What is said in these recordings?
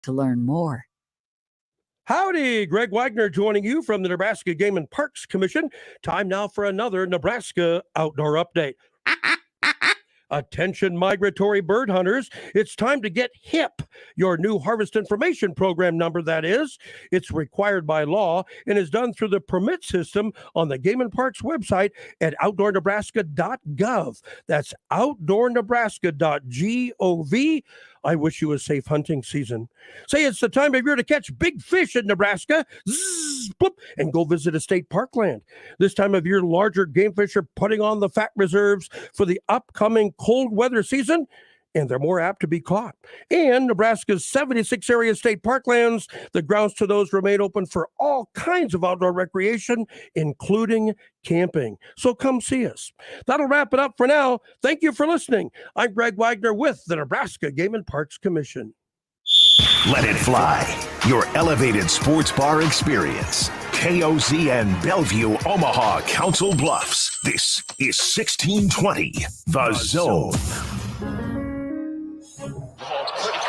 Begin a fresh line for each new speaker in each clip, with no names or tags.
to learn more.
Howdy, Greg Wagner joining you from the Nebraska Game and Parks Commission. Time now for another Nebraska Outdoor Update. Attention migratory bird hunters, it's time to get HIP, your new Harvest Information Program number, that is. It's required by law and is done through the permit system on the Game and Parks website at outdoornebraska.gov. That's outdoornebraska.gov. I wish you a safe hunting season. Say it's the time of year to catch big fish in Nebraska. Zzz, bloop, and go visit a state parkland. This time of year, larger game fish are putting on the fat reserves for the upcoming cold weather season, and they're more apt to be caught. And Nebraska's 76 area state parklands, the grounds to those remain open for all kinds of outdoor recreation, including camping. So come see us. That'll wrap it up for now. Thank you for listening. I'm Greg Wagner with the Nebraska Game and Parks Commission.
Let it fly. Your elevated sports bar experience. KOZ and Bellevue, Omaha, Council Bluffs. This is 1620, The Zone.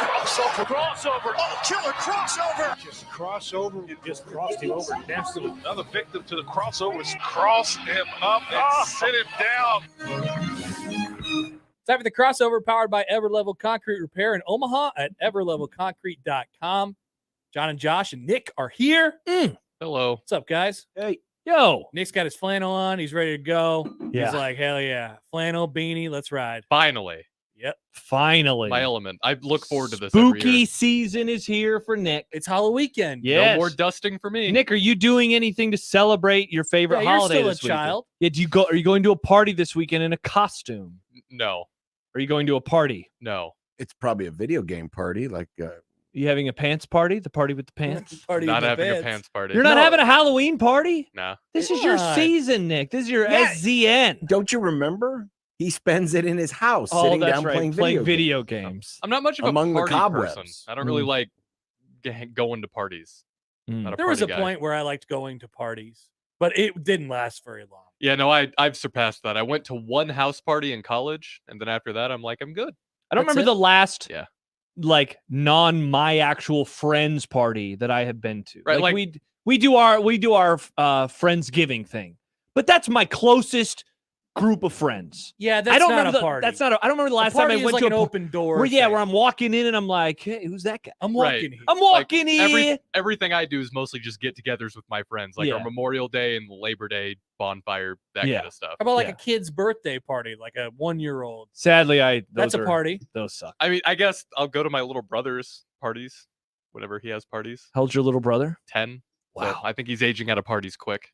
Crossover. Oh, killer crossover.
Just crossover. It just crossed him over. Another victim to the crossover. Crossed him up and sent him down.
Time for the crossover, powered by Everlevel Concrete Repair in Omaha at everlevelconcrete.com. John and Josh and Nick are here.
Hello.
What's up, guys?
Hey.
Yo. Nick's got his flannel on. He's ready to go.
Yeah.
He's like, hell yeah. Flannel, beanie, let's ride.
Finally.
Yep.
Finally.
My element. I look forward to this every
Spooky
year.
season is here for Nick.
It's Halloween weekend.
Yes.
No more dusting for me.
Nick, are you doing anything to celebrate your favorite holiday
you're
this
still a
weekend?
child.
Yeah, are you going to a party this weekend in a costume?
No.
Are you going to a party?
No.
It's probably a video game party, like
you having a pants party? The party with the pants?
Party
Not
in the
having
beds.
a pants party.
You're not having a Halloween party?
Nah.
This is your
God.
season, Nick. This is your SZN.
Don't you remember? He spends it in his house,
Oh,
sitting
that's
down
right.
playing
video games.
I'm not much of
Among
a
the
party person.
cobwebs.
I don't really like going to parties. Not a
There was a
party guy.
point where I liked going to parties, but it didn't last very long.
Yeah, no, I've surpassed that. I went to one house party in college, and then after that, I'm like, I'm good.
I don't
That's
remember
it?
the last
Yeah.
like my actual friends party that I have been to.
Right,
Like,
like-
we do our Friendsgiving thing. But that's my closest group of friends.
Yeah, that's
I don't
not
remember
a party.
I don't remember the last time
party
I
is
went
like
to
an
a
open door.
where
thing.
I'm walking in and I'm like, hey, who's that guy?
I'm
Right.
walking here.
I'm walking in.
Everything I do is mostly just get-togethers with my friends, like
Yeah.
our Memorial Day and Labor Day bonfire, that
Yeah.
kind of stuff.
How about like
Yeah.
a kid's birthday party, like a 1-year-old?
Sadly,
That's a party.
Those suck.
I mean, I guess I'll go to my little brother's parties, whenever he has parties.
How old's your little brother?
10. So
Wow.
I think he's aging out of parties quick.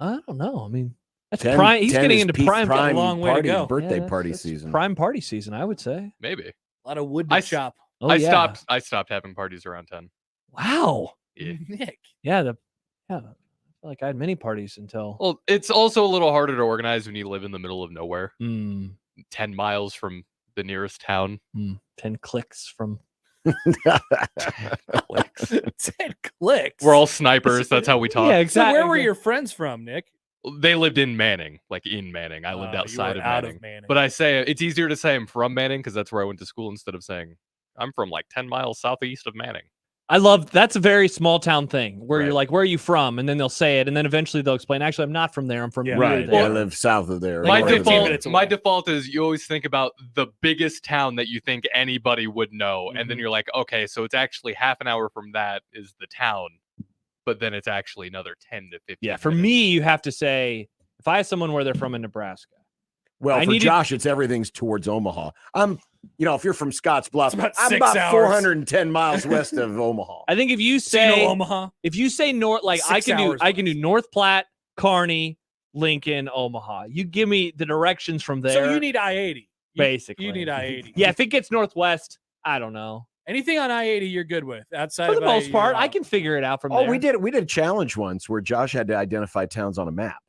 I don't know. I mean, that's
10
prime. He's
10
getting
is
into
peak
prime.
got a long way to
party,
go.
birthday
Yeah,
party
that's
season.
Prime party season, I would say.
Maybe.
A lot of wood
I
to
s-
chop.
Oh,
I
yeah.
stopped having parties around 10.
Wow.
Yeah.
Nick.
Yeah. I feel like I had many parties until
Well, it's also a little harder to organize when you live in the middle of nowhere,
10
10 miles from the nearest town.
clicks from.
10 clicks.
We're all snipers. That's how we talk.
Yeah,
So
exactly.
where were your friends from, Nick?
They lived in Manning, like in Manning. I lived
You
outside
were
of
out
Manning.
of Manning.
But I say it's easier to say I'm from Manning because that's where I went to school instead of saying I'm from like 10 miles southeast of Manning.
I love that's a very small town thing where you're
Right.
like, where are you from? And then they'll say it, and then eventually they'll explain. Actually, I'm not from there. I'm from
Yeah.
here,
Right.
there."
I live south of there.
My
Like 15
default,
minutes
my
away.
default is you always think about the biggest town that you think anybody would know, and then you're like, okay, so it's actually half an hour from that is the town, but then it's actually another 10 to 15.
Yeah, for
minutes.
me, you have to say if I have someone where they're from in Nebraska.
Well,
I
for
needed-
Josh, it's everything's towards Omaha. If you're from Scotts Bluff,
It's about
I'm
6
about
hours.
410 miles west of Omaha.
I think if you
So you know
say
Omaha.
if you say north, like
6 hours
I can do
west.
North Platte, Kearney, Lincoln, Omaha. You give me the directions from there.
So you need I-80.
Basically.
You need I-80.
Yeah, if it gets northwest, I don't know.
Anything on I-80 you're good with. Outside
For
of
the most
I-80,
part,
you're
I
out.
can figure it out from
Oh,
there.
we did a challenge once where Josh had to identify towns on a map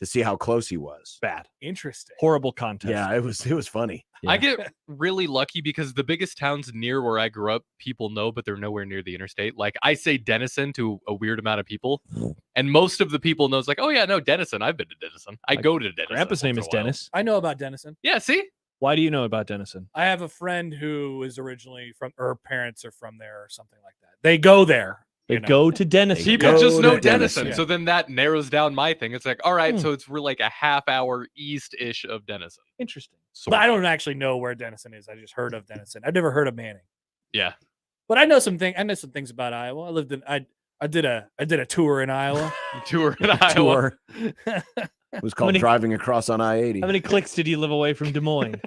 to see how close he was.
Bad.
Interesting.
Horrible contest.
Yeah, it was funny.
I get really lucky because the biggest towns near where I grew up, people know, but they're nowhere near the interstate. Like I say Denison to a weird amount of people, and most of the people knows like, oh yeah, no, Denison. I've been to Denison. I go to Denison.
Grandpa's name
once
is
in a while.
Dennis.
I know about Denison.
Yeah, see,
Why do you know about Denison?
I have a friend who is originally from, or parents are from there or something like that. They go there.
They
you know.
go to Denison.
People
Go
just know
to
Denison.
Denison.
So then that narrows down my thing. It's like, all right,
Hmm.
so it's like a half hour east-ish of Denison.
Interesting.
But I don't actually know where Denison is. I just heard of Denison. I've never heard of Manning.
Yeah.
But I know some things about Iowa. I did a tour in Iowa.
Tour in Iowa.
Tour. It was called
many-
driving across on I-80.
How many clicks did you live away from Des Moines?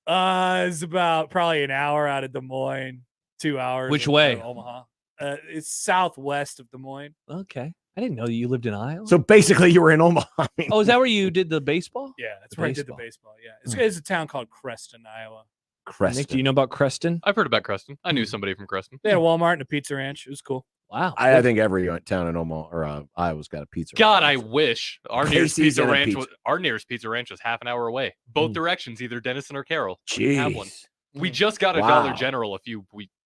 It's about probably an hour out of Des Moines, 2 hours.
Which
out of
way?
Omaha. It's southwest of Des Moines.
Okay. I didn't know you lived in Iowa.
So basically, you were in Omaha.
oh, is that where you did the baseball?
Yeah, that's
The
where I did the
baseball.
baseball. Yeah, it's a town called Creston, Iowa.
Creston.
Nick, do you know about Creston?
I've heard about Creston. I knew somebody from Creston.
They had a Walmart and a pizza ranch. It was cool.
Wow.
I think every town in Omaha or Iowa's got a pizza.
God, I
ranch.
wish our nearest
Casey's
pizza
and a
ranch
pizza.
was our nearest pizza ranch was half an hour away. Both directions, either Denison or Carroll. We have one.
Jeez.
We just got a
Wow.
Dollar General a few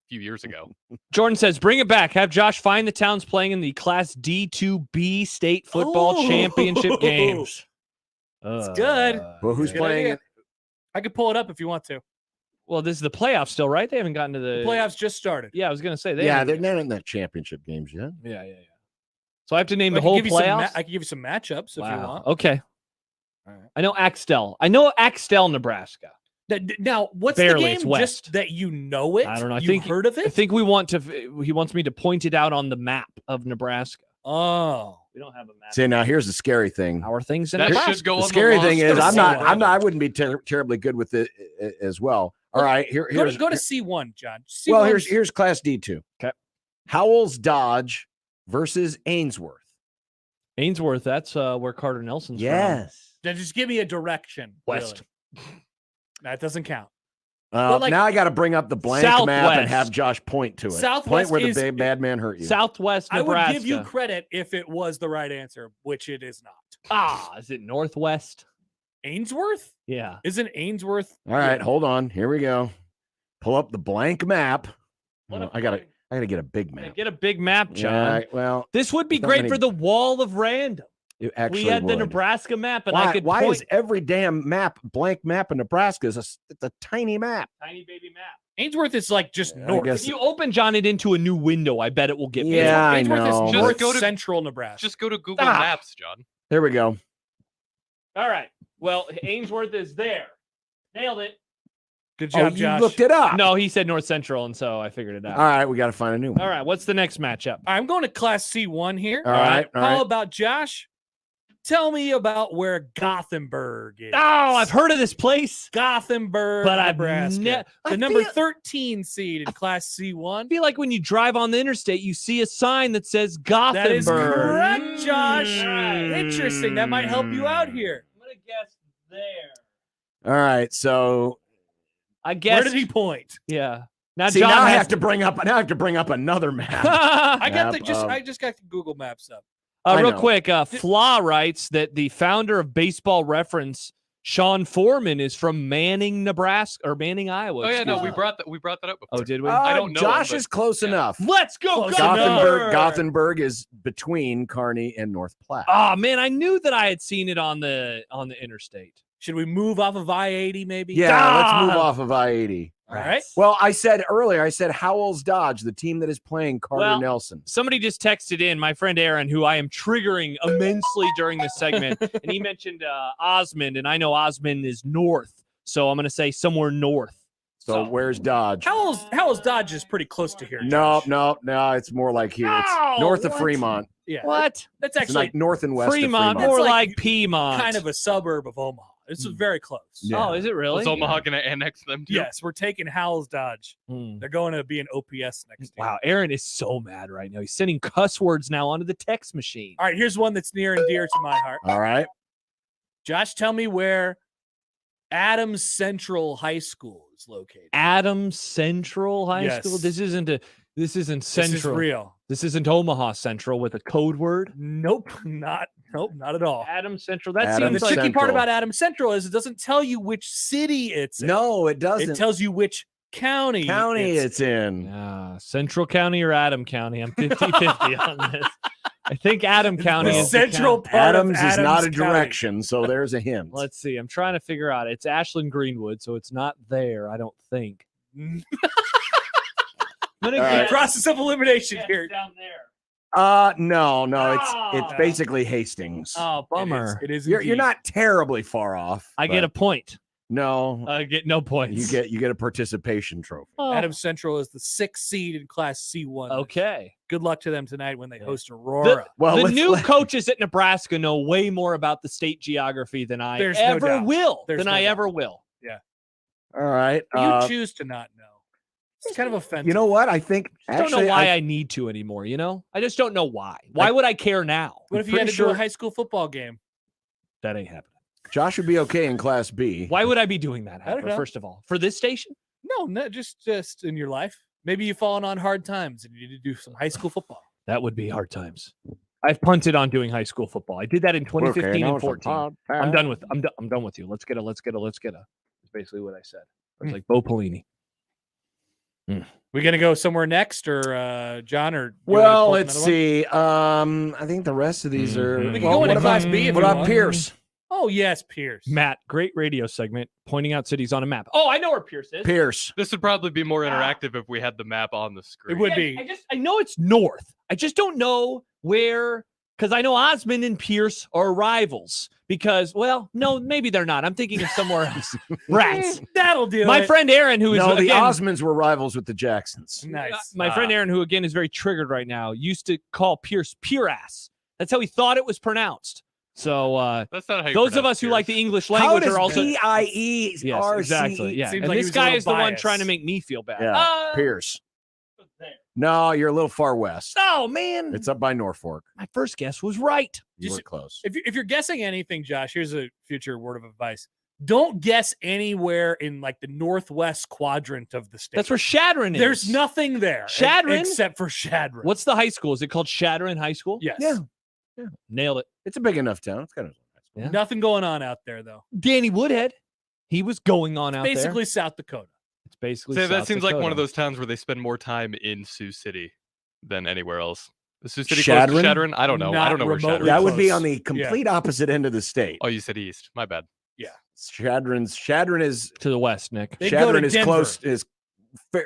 years ago.
Jordan says, bring it back. Have Josh find the towns playing in the Class D2B state football championship games.
It's good.
Well, who's
Good
playing
idea.
it?
I could pull it up if you want to.
Well, this is the playoffs still, right? They haven't gotten to the
The playoffs just started.
Yeah, I was going to say.
Yeah,
haven't-
they're not in the championship games yet.
Yeah. So I have to name
I
the
can
whole
give you some
playoffs?
I can give you some matchups if you want.
Okay.
All right.
I know Axtell. I know Axtell, Nebraska.
Now, what's
Barely,
the
it's
game?
west.
Just that you know it?
I don't know. I
You
think-
heard of it?
I think we want to. He wants me to point it out on the map of Nebraska.
Oh,
We don't have a map.
See, now here's the scary thing.
Our things in
That
Nebraska.
should go
The
on
scary
the
thing
lost
is,
or
I wouldn't be terribly good with it as well. All right, here's
go to C1, John. C1's
well, here's Class D2.
Okay.
Howells Dodge versus Ainsworth.
Ainsworth. That's where Carter Nelson's from.
Now just give me a direction.
West.
Really. That doesn't count. But, like,
Now I got to bring up the blank map
Southwest.
and have Josh point to it.
Southwest
point where the
is-
big bad man hurt you.
Southwest
I
Nebraska.
would give you credit if it was the right answer, which it is not.
Is it Northwest?
Ainsworth?
Yeah.
Isn't Ainsworth?
All right, hold on. Here we go. Pull up the blank map.
What a
I gotta get a big map.
Get a big map, John.
Yeah, well,
This would be
There's not
great
many-
for the wall of random.
it actually
We had the
would.
Nebraska map, and
Why,
I could
why
point.
is every damn blank map in Nebraska it's a tiny map?
Tiny baby map.
Ainsworth is like just
I
north.
guess-
If you open John it into a new window, I bet it will get big.
Yeah, I
Ainsworth
know.
is
Just
north
go to-
central Nebraska.
Just go to Google
Ah.
Maps, John.
There we go.
All right. Well, Ainsworth is there. Nailed it.
Good
Oh,
job,
you
Josh.
looked it up.
No, he said North Central, and so I figured it out.
All right, we got to find a new one.
All right. What's the next matchup?
I'm going to Class C1 here.
All right. All
How
right.
about Josh? Tell me about where Gothenburg is.
Oh, I've heard of this place,
Gothenburg,
but I've
Nebraska.
I
the number
feel-
13 seed in Class C1.
I feel like when you drive on the interstate, you see a sign that says Gothenburg.
That is correct, Josh.
Mm.
Interesting. That might help you out here.
I'm gonna guess there.
All right. So
I guess.
Where did he point?
Yeah. Now
see,
John
now I
has
have to bring up. Now I have to bring up another map.
I got
Map
the
of-
I just got the Google Maps up.
I
Real
know.
quick, Flaw writes that the founder of Baseball Reference, Sean Foreman, is from Manning, Nebraska, or Manning, Iowa.
Oh yeah, no,
excuse
we
me.
brought that up before.
Oh, did we?
I don't know
Josh
him, but-
is close
yeah.
enough.
Let's go,
Close
Gothenburg.
Gothenburg is between Kearney and North Platte.
Oh man, I knew that I had seen it on the interstate.
Should we move off of I-80 maybe?
Yeah, let's move off of I-80.
All right.
Well, I said earlier, Howells Dodge, the team that is playing Carter
Well,
Nelson.
Somebody just texted in, my friend Aaron, who I am triggering immensely during this segment, and he mentioned Osmond, and I know Osmond is north, so I'm going to say somewhere north.
So where's Dodge?
Howell's Dodge is pretty close to here.
No,
Josh.
no, it's more like here. It's
No,
north of
what?
Fremont.
Yeah.
What?
That's
It's
actually
like north and west
Fremont,
of Fremont.
more
That's
like,
like
Piedmont.
kind of a suburb of Omaha. It's very close.
Yeah.
Oh, is it really?
Was Omaha going to annex them too?
Yes, we're taking Howell's Dodge.
Hmm.
They're going to be an OPS next year.
Wow, Aaron is so mad right now. He's sending cuss words now onto the text machine.
All right, here's one that's near and dear to my heart.
All right.
Josh, tell me where Adams Central High School is located.
Adams Central High
Yes.
School. This isn't Central.
This is real.
This isn't Omaha Central with a code word.
Nope, not at all.
Adams Central. That
Adams
And the
seems like
tricky part
Central.
about Adams Central is it doesn't tell you which city it's in.
No, it doesn't.
It tells you which county.
county it's in.
Central County or Adam County. I'm 50-50 on this. I think Adam County
The
is
central
the
part of
Adams is not a
Adams County.
direction, so there's a hint.
Let's see. I'm trying to figure out. It's Ashland Greenwood, so it's not there. I don't think.
Mm.
I'm gonna
All
guess-
right.
Process of elimination here.
down there.
No,
Ah.
it's basically Hastings.
Oh, bummer.
It is.
You're
indeed.
not terribly far off.
I get a
but
point.
no.
I get no points.
You get a participation trophy.
Oh.
Adams Central is the 6th seed in Class C1.
Okay.
Good luck to them tonight when they host Aurora.
Well,
the
let's-
new
let-
coaches at Nebraska know way more about the state geography than I
There's no
ever
doubt.
will.
There's
than
no
I
doubt.
ever will.
All right.
You choose to not know. It's kind of offensive.
You know what? I think
I don't know why I need to anymore. You know, I just don't know why. Why would I care now?
What if you had to do a high school football game?
That ain't happening.
Josh would be okay in Class B.
Why would I be doing that?
I don't
Happer,
know.
first of all, for this station?
No, just in your life. Maybe you've fallen on hard times and you need to do some high school football.
That would be hard times. I've punted on doing high school football. I did that in 2015 and 14. I'm done with. I'm done with you. Let's get a. That's basically what I said. I was like Bo Pelini.
We gonna go somewhere next, or John, or
Well, let's see. I think the rest of these are.
Mhm.
We can
well,
go into
what
Class
about,
B if
what
you
about
want.
Pierce?
Oh yes, Pierce.
Matt, great radio segment pointing out cities on a map. Oh, I know where Pierce is.
Pierce.
This would probably be more interactive if we had the map on the screen.
It would be.
I know it's north. I just don't know where, because I know Osmond and Pierce are rivals. Because, well, no, maybe they're not. I'm thinking of somewhere else. Rats.
That'll do.
My friend Aaron, who is
No, the
again,
Osmonds were rivals with the Jacksons.
Nice.
my friend Aaron, who again is very triggered right now, used to call Pierce pure ass. That's how he thought it was pronounced. So
That's not how you
those of
pronounce
us who like the
Pierce.
English
How
language
does
are also
PIE
yes, exactly. Yeah,
Seems
and
like he
this
was a
guy
little
is the one
biased.
trying to make me feel bad.
Yeah, Pierce. No, you're a little far west.
Oh man,
It's up by Norfolk.
my first guess was right.
You
You
were
s-
close.
If you're guessing anything, Josh, here's a future word of advice: don't guess anywhere in like the northwest quadrant of the state.
That's where Shadron is.
There's nothing there
Shadron?
except for Shadron.
What's the high school? Is it called Shadron High School?
Yes.
Yeah.
Nailed it.
It's a big enough town. It's kind of.
Yeah.
Nothing going on out there though.
Danny Woodhead. He was going on out
Basically
there.
South Dakota.
It's basically
Say, that
South
seems like one
Dakota.
of those towns where they spend more time in Sioux City than anywhere else. Is Sioux City close to
Shadron?
Shadron? I don't know. I
Not
don't know where
remotely.
Shadron
That
is.
would be
close.
on the complete opposite end of the state.
Oh, you said east. My bad.
Shadron is
to the west, Nick.
They'd go to
Shadron is
Denver.
close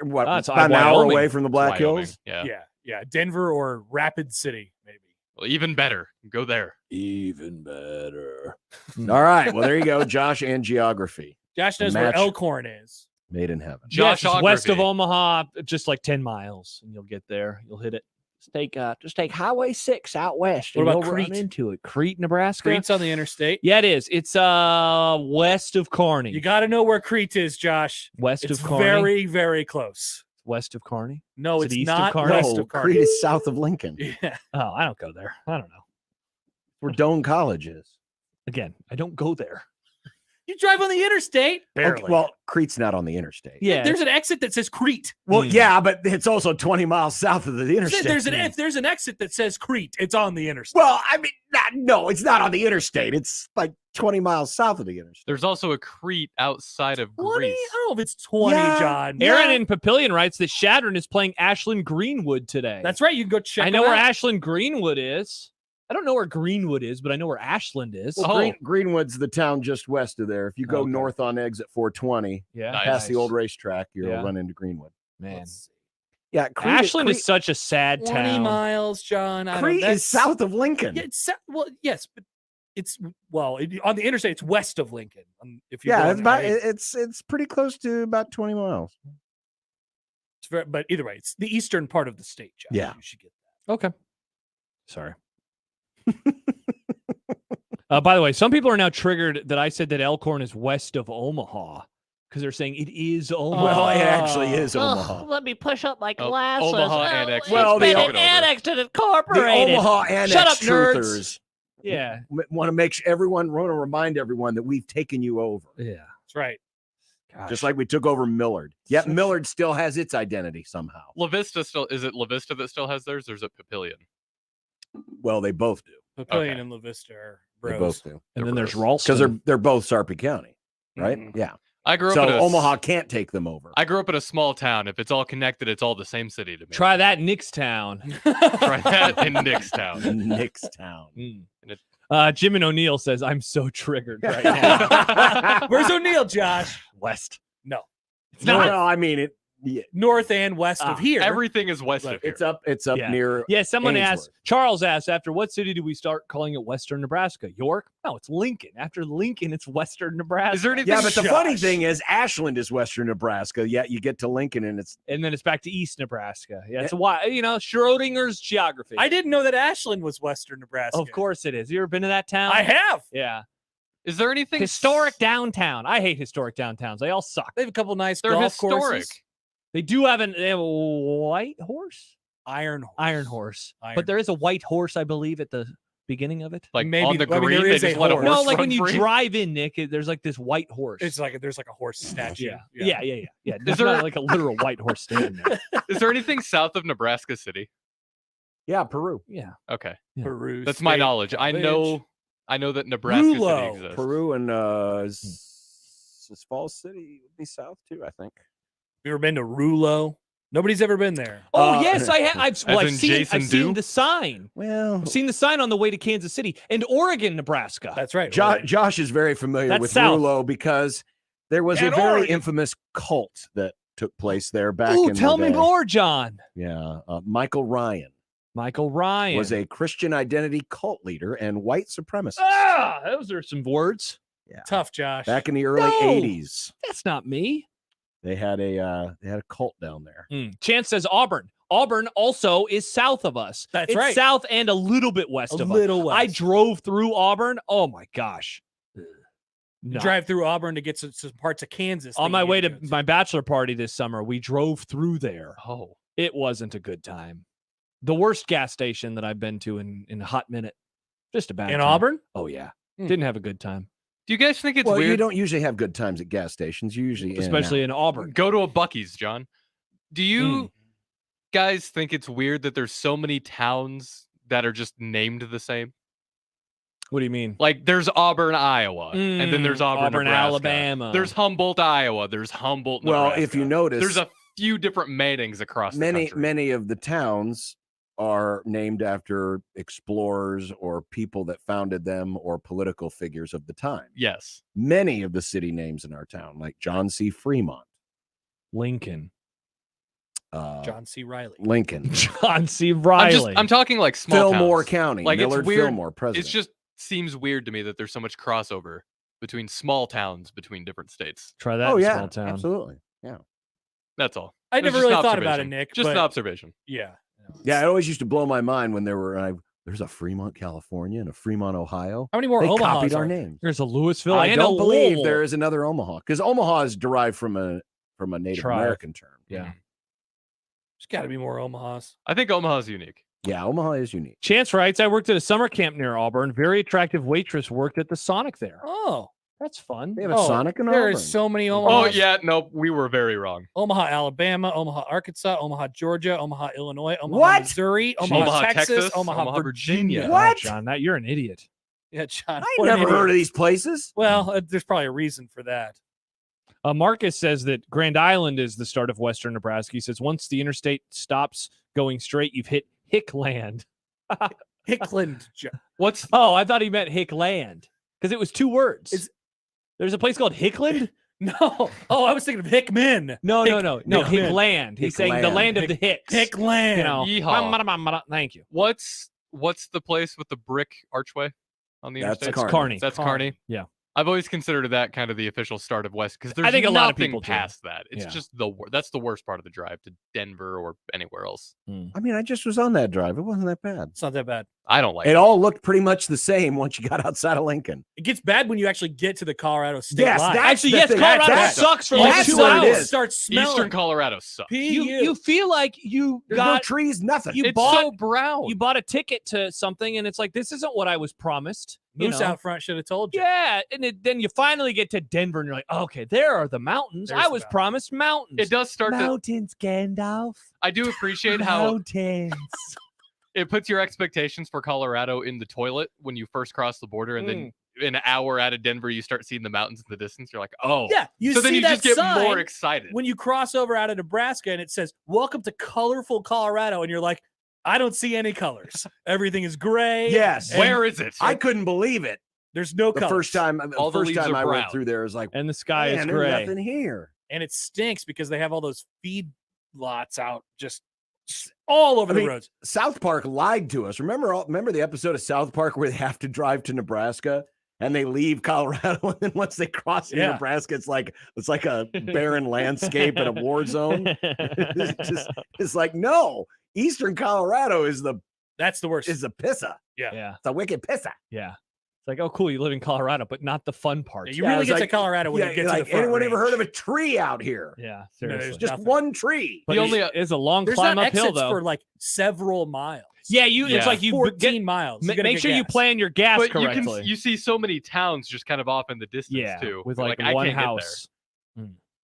what
Oh, it's
about an hour
Wyoming.
away from the Black
Wyoming.
Hills.
Yeah.
Yeah. Denver or Rapid City, maybe.
Well, even better. Go there.
Even better. All right. Well, there you go. Josh and geography.
Josh knows
Match.
where Elkhorn is.
Made in heaven.
Yes, it's west of
Joshography.
Omaha, just like 10 miles, and you'll get there. You'll hit it. Just take Highway 6 out west,
What
and
about
you'll run
Crete?
into it. Crete, Nebraska.
Crete's on the interstate.
Yeah, it is. It's west of Kearney.
You got to know where Crete is, Josh.
West
It's
of Kearney.
very, very close.
West of Kearney.
No,
Is it
it's
east of
not
Kearney?
west
No,
of Kearney.
Crete is south of Lincoln,
Yeah.
Oh, I don't go there. I don't know.
where Doane College is.
Again, I don't go there.
You drive on the interstate.
Okay, well, Crete's not on the interstate.
Yeah,
There's an exit that says Crete.
Well, yeah, but it's also 20 miles south of the interstate.
If there's an exit that says Crete, it's on the interstate.
Well, I mean, no, it's not on the interstate. It's like 20 miles south of the interstate.
There's also a Crete outside of
20?
Greece.
I don't know if it's 20,
Yeah.
John.
Aaron in Papillion writes that Shadron is playing Ashland Greenwood today.
That's right. You can go check
I know
them
where
out.
Ashland Greenwood is. I don't know where Greenwood is, but I know where Ashland is.
Well, Greenwood's the town just west of there. If you go
Okay.
north on exit 420,
Yeah,
Nice.
past the old racetrack, you'll
Yeah.
run into Greenwood.
man.
Yeah, Crete,
Ashland
Crete,
is such a sad
20
town.
miles, John. I don't-
Crete
that's-
is south of Lincoln.
Yeah, well, yes, but it's on the interstate. It's west of Lincoln. If you
Yeah,
go
it's
on
about
I-80.
it's pretty close to about 20 miles.
But either way, it's the eastern part of the state, John.
Yeah.
You should get
Okay. Sorry. By the way, some people are now triggered that I said that Elkhorn is west of Omaha because they're saying it is Omaha.
Well, it actually is
Ugh,
Omaha.
let me push up my
Oh,
glasses.
Omaha annexed.
Well,
it's
the-
been annexed and
The
incorporated.
Omaha Annex
Shut up, nerds.
truthers
Yeah.
want to make everyone want to remind everyone that we've taken you over,
Yeah.
that's right.
just like we took over Millard. Yet Millard still has its identity somehow.
La Vista still is it La Vista that still has theirs, or is it Papillion?
Well, they both do.
Papillion
Okay.
and La Vista are
They
bros.
both do
And then there's
gross.
Ralston.
because they're both Sarpy County, right?
Mhm.
Yeah.
I grew up
So
in
Omaha can't take them over.
I grew up in a small town. If it's all connected, it's all the same city to me.
Try that in Nickstown.
Try that in Nickstown.
Nickstown.
Jim and O'Neill says, I'm so triggered right now.
Where's O'Neill, Josh?
West.
No.
It's not.
No, I mean it. Yeah,
North and west of here.
Everything is west of here.
it's up
Yeah.
near.
Yeah, someone asked,
Ainsworth.
Charles asked, after what city do we start calling it Western Nebraska? York? No, it's Lincoln. After Lincoln, it's Western Nebraska.
Is there anything?
Yeah, but the funny
Josh.
thing is, Ashland is Western Nebraska. Yet you get to Lincoln, and it's
And then it's back to East Nebraska. Yeah, it's why, Schrodinger's geography.
I didn't know that Ashland was western Nebraska.
Of course it is. You ever been to that town?
I have.
Yeah.
Is there anything
Historic downtown. I hate historic downtowns. They all suck.
They have a couple nice
They're
golf
historic.
courses.
They do have they have a white horse?
Iron horse.
Iron horse.
Iron
But there is a white horse, I believe, at the beginning of it.
Like
Maybe-
on the
I mean,
green,
there
they
is
just
a
let a
horse.
horse
No, like
run
when you
free?
drive in, Nick, there's like this white horse.
It's like there's like a horse statue.
Yeah. There's
there-
not like a literal white horse standing there.
Is there anything south of Nebraska City?
yeah, Peru.
Yeah.
Okay,
Yeah.
Peru.
that's my
State
knowledge. I
College.
know that Nebraska
Rulo.
City exists.
Peru and Falls City would be south too, I think.
You ever been to Rulo? Nobody's ever been there.
Oh, yes, I have. I've
in
seen
Jason
I've seen
Dew?
the sign.
Well,
I've seen the sign on the way to Kansas City and Oregon, Nebraska.
That's right.
Josh is very familiar
That's
with
south.
Rulo because there was
Yeah,
a
in
very
Oregon.
infamous cult that took place there back
Ooh,
in
tell
the
me
day.
more, John.
Yeah, Michael Ryan
Michael Ryan
was a Christian identity cult leader and white supremacist
those are some words.
Tough, Josh.
back in the early
No.
80s.
That's not me.
They had a cult down there.
Chance says Auburn. Auburn also is south of us.
That's
it's
right.
south and a little bit west
A
of
little
us. I
west.
drove through Auburn. Oh my gosh.
You
No.
drive through Auburn to get some parts of Kansas.
On
that
my
you
way
need
to
go
my bachelor party this summer, we drove through there.
Oh,
It wasn't a good time. The worst gas station that I've been to in a hot minute. Just a bad
in
time.
Auburn.
Oh yeah.
Hmm.
Didn't have a good time.
do you guys think it's
Well, you
weird?
don't usually have good times at gas stations. You usually
Especially in Auburn.
Go to a Buc-ee's, John. Do you
Hmm.
guys think it's weird that there's so many towns that are just named the same?
What do you mean?
Like there's Auburn, Iowa, and then there's Auburn, Nebraska.
Alabama.
There's Humboldt, Iowa. There's Humboldt,
well,
Nebraska.
if you notice,
there's a few different Mannings across the
many
country.
of the towns are named after explorers or people that founded them or political figures of the time.
Yes.
Many of the city names in our town, like John C. Fremont,
Lincoln.
John C. Riley.
Lincoln,
John C. Riley.
I'm talking like small
Fillmore
towns.
County,
Like, it's
Millard
weird.
Fillmore, president.
It just seems weird to me that there's so much crossover between small towns between different states.
Try that
oh
in
yeah,
small town.
absolutely, yeah,
That's all.
I
It was
never
just
really
an
thought about it,
observation.
Nick.
Just
but
an observation.
yeah.
yeah. It always used to blow my mind when there were there's a Fremont, California, and a Fremont, Ohio.
How many more
They
Omahas
copied our
are there?
names.
There's a Louisville.
I
and
don't
a
believe
Louisville.
there is another Omaha because Omaha is derived from a Native
Tribe.
American term.
Yeah.
There's got to be more Omahas.
I think Omaha's unique.
Yeah, Omaha is unique.
Chance writes, I worked at a summer camp near Auburn. Very attractive waitress worked at the Sonic there.
Oh,
That's fun.
They have a Sonic in
there
Auburn.
is so many Omahas.
Oh yeah, no, we were very wrong.
Omaha, Alabama, Omaha, Arkansas, Omaha, Georgia, Omaha, Illinois, Omaha,
What?
Missouri, Omaha,
Omaha,
Texas,
Texas,
Omaha,
Omaha,
Virginia.
Virginia.
What?
Oh, John, you're an idiot.
Yeah, John.
I
what an
never
idiot.
heard of these places.
Well, there's probably a reason for that.
Marcus says that Grand Island is the start of Western Nebraska. He says once the interstate stops going straight, you've hit Hickland.
Hickland.
What's
Oh, I thought he meant Hickland because it was two words.
Is-
There's a place called Hickland?
No. Oh, I was thinking of Hickman.
No,
Hickman.
Hickland. He's saying the
Hickland.
land of the Hicks.
Hickland.
You know,
Yeehaw.
thank you.
what's the place with the brick archway on the
That's
interstate?
Kearney.
That's
Kearney.
Kearney.
Yeah.
I've always considered that kind of the official start of West because there's
think a lot of
nothing
people do.
past that. It's
Yeah.
just that's the worst part of the drive to Denver or anywhere else.
I mean, I just was on that drive. It wasn't that bad.
It's not that bad.
I don't like
It all looked pretty much the same once you got outside of Lincoln.
It gets bad when you actually get to the Colorado State
Yes,
line.
that's
Actually,
the
yes,
thing.
Colorado
That's-
sucks for
that's
like 2
what it
hours.
is.
Starts smelling.
Eastern Colorado sucks.
You feel like you
There's no
got
trees, nothing.
you
It's
bought
so brown.
you bought a ticket to something and it's like this isn't what I was promised. You
Moose
know?
out front should have told you.
Yeah, and then you finally get to Denver and you're like, okay, there are the mountains.
There's
I
the
was
mountains.
promised mountains.
It does start to.
mountains, Gandalf.
I do appreciate how
Mountains.
it puts your expectations for Colorado in the toilet when you first cross the border, and then an hour out of Denver, you start seeing the mountains in the distance. You're like, oh,
Yeah, you
so
see
then you
that
just get
sign
more excited.
when you cross over out of Nebraska and it says, "Welcome to colorful Colorado," and you're like, I don't see any colors. Everything is gray.
Yes.
Where is it?
I couldn't believe it.
There's no
The
colors.
first time,
All the leaves are
I
brown.
went through there, is like,
And the sky is
man,
gray.
there's nothing here.
And it stinks because they have all those feed lots out just all over the roads.
South Park lied to us. Remember the episode of South Park where they have to drive to Nebraska and they leave Colorado, and then once they cross into Nebraska, it's like a barren landscape in a war zone. It's like, no, Eastern Colorado
that's the worst.
Is a pissa.
Yeah.
It's a wicked pissa.
Yeah. It's like, oh, cool, you live in Colorado, but not the fun part.
You really get to Colorado when you get to the front
anyone
range.
ever heard of a tree out here?
Yeah,
No,
seriously.
there's
Just
nothing.
one tree.
But it's a long
There's
climb
not
uphill,
exits
though.
for like several miles.
Yeah, it's like you
14 miles. You gotta
make
get
sure you
gas.
plan your gas
But
correctly.
you see so many towns just kind of off in the distance
yeah,
too.
with
You're
like
I
one
can't get there.
house.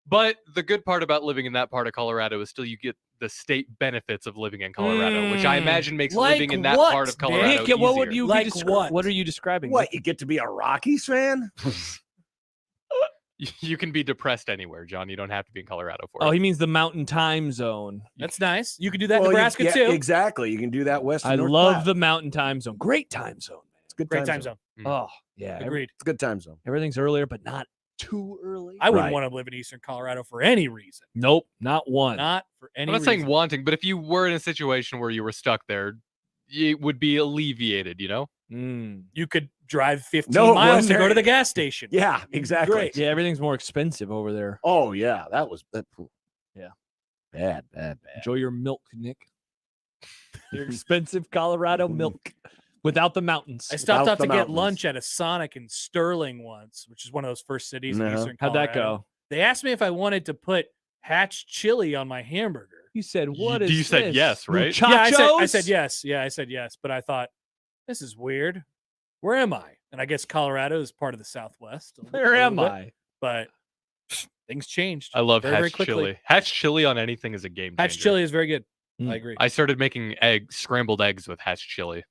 But the good part about living in that part of Colorado is still you get the state benefits of living in Colorado, which I imagine makes
Like
living in that
what,
part of
man?
Colorado
Nick, what would
easier.
you
Like
be
what?
What are you describing?
What, you get to be a Rockies fan?
You can be depressed anywhere, John. You don't have to be in Colorado for
Oh,
it.
he means the mountain time zone.
That's nice. You can do that in
Well,
Nebraska too.
Exactly. You can do that west.
I
and north
love
Platte.
the mountain time zone. Great time zone.
It's a good
Great time zone.
Oh, yeah.
Agreed.
It's a good time zone.
Everything's earlier, but not too early.
I wouldn't
Right.
want to live in Eastern Colorado for any reason.
Nope, not one.
Not for any
I'm not
reason.
saying wanting, but if you were in a situation where you were stuck there, it would be alleviated, you know?
You could drive 15
No, it
miles
wasn't
to go
there.
to the gas station.
Yeah, exactly.
Great.
Yeah, everything's more expensive over there.
Oh yeah, that.
Yeah.
Bad.
Enjoy your milk, Nick. Your expensive Colorado milk without the mountains.
I stopped
Without
off
the
to get
mountains.
lunch at a Sonic in Sterling once, which is one of those first cities in
Uh-huh.
Eastern
How'd
Colorado.
that go?
They asked me if I wanted to put hatch chili on my hamburger.
You said, "What is
You said
this?
yes, right?
Muchachos?
Yeah, I said yes. Yeah, I said yes. But I thought, this is weird. Where am I? And I guess Colorado is part of the Southwest.
Where am I?
But things changed.
I love
very
hatch
quickly.
chili. Hatch chili on anything is a game changer.
Hatch chili is very good.
Mm.
I agree.
I started making scrambled eggs with hatch chili.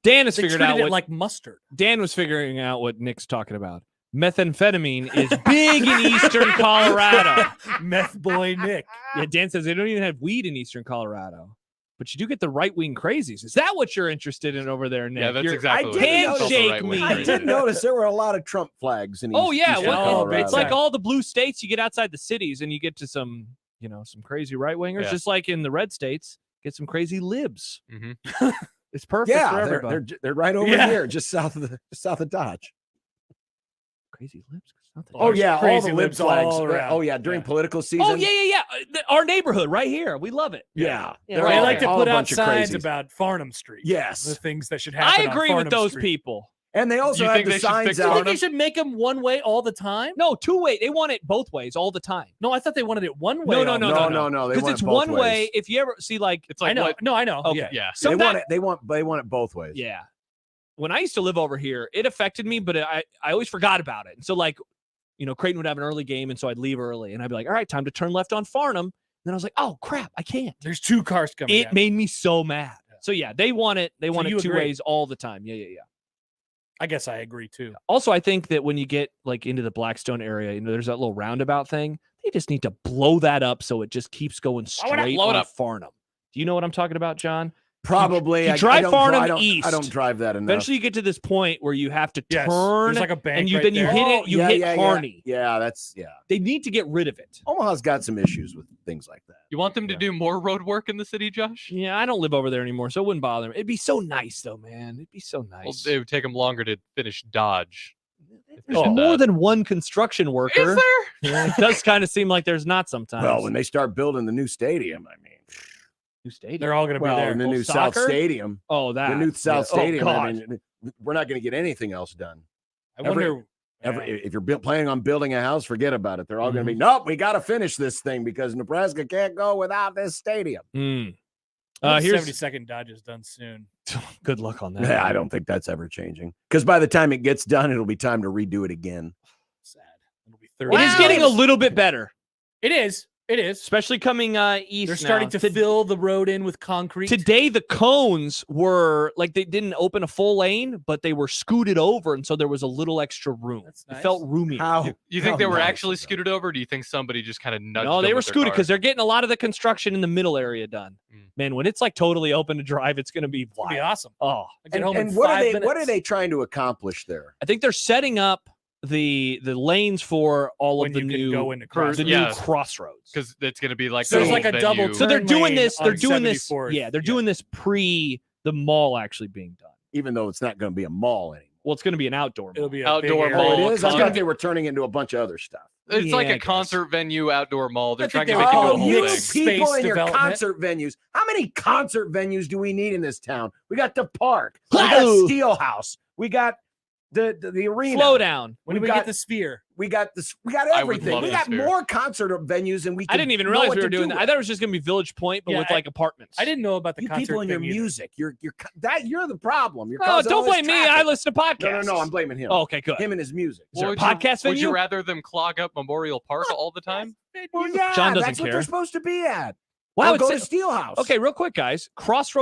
Dan has
They
figured
treated
out
it
what
like mustard.
Dan was figuring out what Nick's talking about. Methamphetamine is big in Eastern Colorado.
Meth boy Nick.
Yeah, Dan says they don't even have weed in Eastern Colorado, but you do get the right wing crazies. Is that what you're interested in over there, Nick?
Yeah, that's
You're-
exactly what it is.
handshake
It's all the right
me.
wing
I
crazy.
did notice there were a lot of Trump flags in
Oh yeah,
Eastern
well,
Colorado.
it's like all the blue states. You get outside the cities and you get to some, some crazy right wingers.
Yeah.
Just like in the red states, get some crazy libs.
Mm-hmm.
It's perfect for
yeah,
everybody.
they're right over
Yeah.
here, just south of Dodge.
Crazy libs. Nothing.
Oh yeah, all
crazy
the lib
libs all
flags.
around.
Oh yeah, during
Yeah.
political season.
Oh yeah. Our neighborhood right here. We love it.
Yeah.
Yeah,
They're
They
all-
like to
all
put
a
out
bunch of
signs
crazies.
about Farnham Street.
Yes.
The things that should happen.
I
on
agree with
Farnham
those
Street.
people.
And they also
You
have
think
the
they should
signs
fix
Do you
out.
think they should make them one way all the time?
No, two-way. They want it both ways all the time.
No, I thought they wanted it one way.
No.
all the
No,
time.
no. They
Because
want
it's
it both
one way.
ways.
If you ever see, like,
It's like
I know.
what?
No, I know.
Okay.
Yeah.
Yeah.
They
Sometimes-
want it. They want it both ways.
Yeah. When I used to live over here, it affected me, but I always forgot about it. And so, like, Creighton would have an early game, and so I'd leave early, and I'd be like, all right, time to turn left on Farnham. And then I was like, oh, crap, I can't.
There's two cars coming.
It
down.
made me so mad. So, yeah, they want it. They want
you
it two
agree?
ways all the time. Yeah.
I guess I agree too.
Also, I think that when you get, like, into the Blackstone area, there's that little roundabout thing. They just need to blow that up so it just keeps going
Why would I
straight
blow it
on
up?
Farnham. Do you know what I'm talking about, John?
Probably.
You
I
drive
don't-
Farnham
I don't,
East.
I don't drive that enough.
Eventually, you get to this point where you have to
Yes.
turn,
There's like a bank
and you
right
then you
there.
hit it. You hit Harney.
Yeah, that's
They need to get rid of it.
Omaha's got some issues with things like that.
You want them to do more road work in the city, Josh?
Yeah, I don't live over there anymore, so it wouldn't bother me. It'd be so nice, though, man. It'd be so
Well,
nice.
it would take them longer to finish Dodge.
There's
Oh.
more than one construction worker.
Is there?
Yeah, it does kind of seem like there's not sometimes.
Well, when they start building the new stadium, I mean,
New stadium.
They're all going to be
well,
there.
in the
Oh,
new
soccer?
South Stadium,
Oh, that.
the new South
Yeah.
Stadium.
Oh,
I
God.
mean, we're not going to get anything else done.
I wonder.
If you're planning on building a house, forget about it. They're all going to be,
Mm-hmm.
nope, we got to finish this thing because Nebraska can't go without this stadium.
Mm.
Here's
Here's
72nd Dodge is done soon.
good luck on that.
Yeah, I don't think that's ever changing because by the time it gets done, it'll be time to redo it again.
Sad. It'll be 30.
It is getting a little bit better.
It is. It is.
especially coming east.
They're starting
now.
to fill the road in with concrete.
Today, the cones were like they didn't open a full lane, but they were scooted over, and so there was a little extra room.
That's nice.
It felt roomy.
You think they were
nice
actually
is that?
scooted over? Or do you think somebody just kind of nudged?
No, they
them
were
with their
scooted
car?
because they're getting a lot of the construction in the middle area done. Man, when it's like totally open to drive, it's going to be
It'll be
wild.
awesome.
Oh,
I get
And,
home in
and what are
5
they?
minutes.
What are they trying to accomplish there?
I think they're setting up the lanes for all
When
of the
you can
new
go into
the
Crossroads.
new
Yeah.
crossroads.
Because it's going to be like
So there's
the
like a
whole
double
venue.
So they're
turn
doing
lane
this. They're
on
doing this.
74th.
Yeah, they're doing this pre the mall actually being done.
Even though it's not going to be a mall anymore.
Well, it's going to be an outdoor
It'll
mall.
be a
Outdoor
big
mall.
area.
It is. I
con-
thought they were turning into a bunch of other stuff.
It's like
Yeah, I
a
guess.
concert venue, outdoor mall. They're
I
trying
think
to
they
make it
were
into a
Oh,
called
whole
you
thing.
space
people in your
development.
concert venues. How many concert venues do we need in this town? We got the park. We got
Whoa.
Steelhouse. We got the arena.
Slow down.
When do
We've
we
got-
get the sphere?
We got this. We got
I would
everything.
love
We
the
got
Sphere.
more concert venues than we.
I
can
didn't even
know
realize
what
we
to
were doing
do
that. I
with.
thought it was just going to be Village Point, but
Yeah,
with like apartments.
I didn't know about the
You
concert
people and your
thing either.
music. You're you're the problem. You're
Oh,
causing all
don't
this
blame me. I
traffic.
listen to podcasts.
No. I'm blaming him.
Oh, okay, good.
Him and his music.
Is there a
Would
podcast
Would you
venue?
rather them clog up Memorial Park all the time?
Well, yeah,
John doesn't
that's what
care.
they're supposed to be at.
Wow,
Or
it
go to
says-
Steelhouse.
Okay, real quick, guys.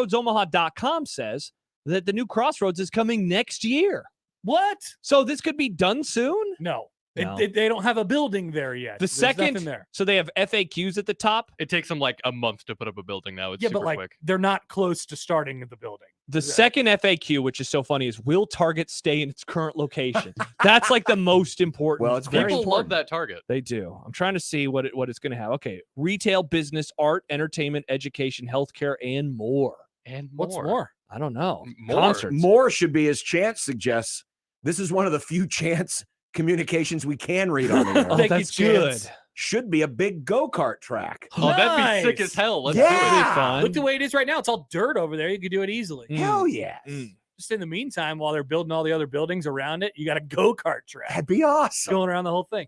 CrossroadsOmaha.com says that the new Crossroads is coming next year.
What?
So this could be done soon?
No.
No.
They don't have a building there yet.
The
There's
second,
nothing there.
so they have FAQs at the top.
It takes them like a month to put up a building now. It's
Yeah,
super
but like
quick.
they're not close to starting the building.
The second FAQ, which is so funny, is will Target stay in its current location? That's like the most important.
Well, it's very
People love
important.
that Target.
They do. I'm trying to see what it's going to have. Okay, retail, business, art, entertainment, education, healthcare, and more.
And more.
What's more?
I don't know.
More.
Concerts.
More should be, as Chance suggests. This is one of the few Chance communications we can read on the air.
Oh,
Thank you,
that's good.
Chance.
Should be a big go-kart track.
Oh, that'd be sick
Nice.
as hell. Let's
Yeah.
do it.
Really fun.
Look the way it is right now. It's all dirt over there. You could do it easily.
Mm.
Hell yes.
Mm.
Just in the meantime, while they're building all the other buildings around it, you got a go-kart track
That'd be awesome.
going around the whole thing.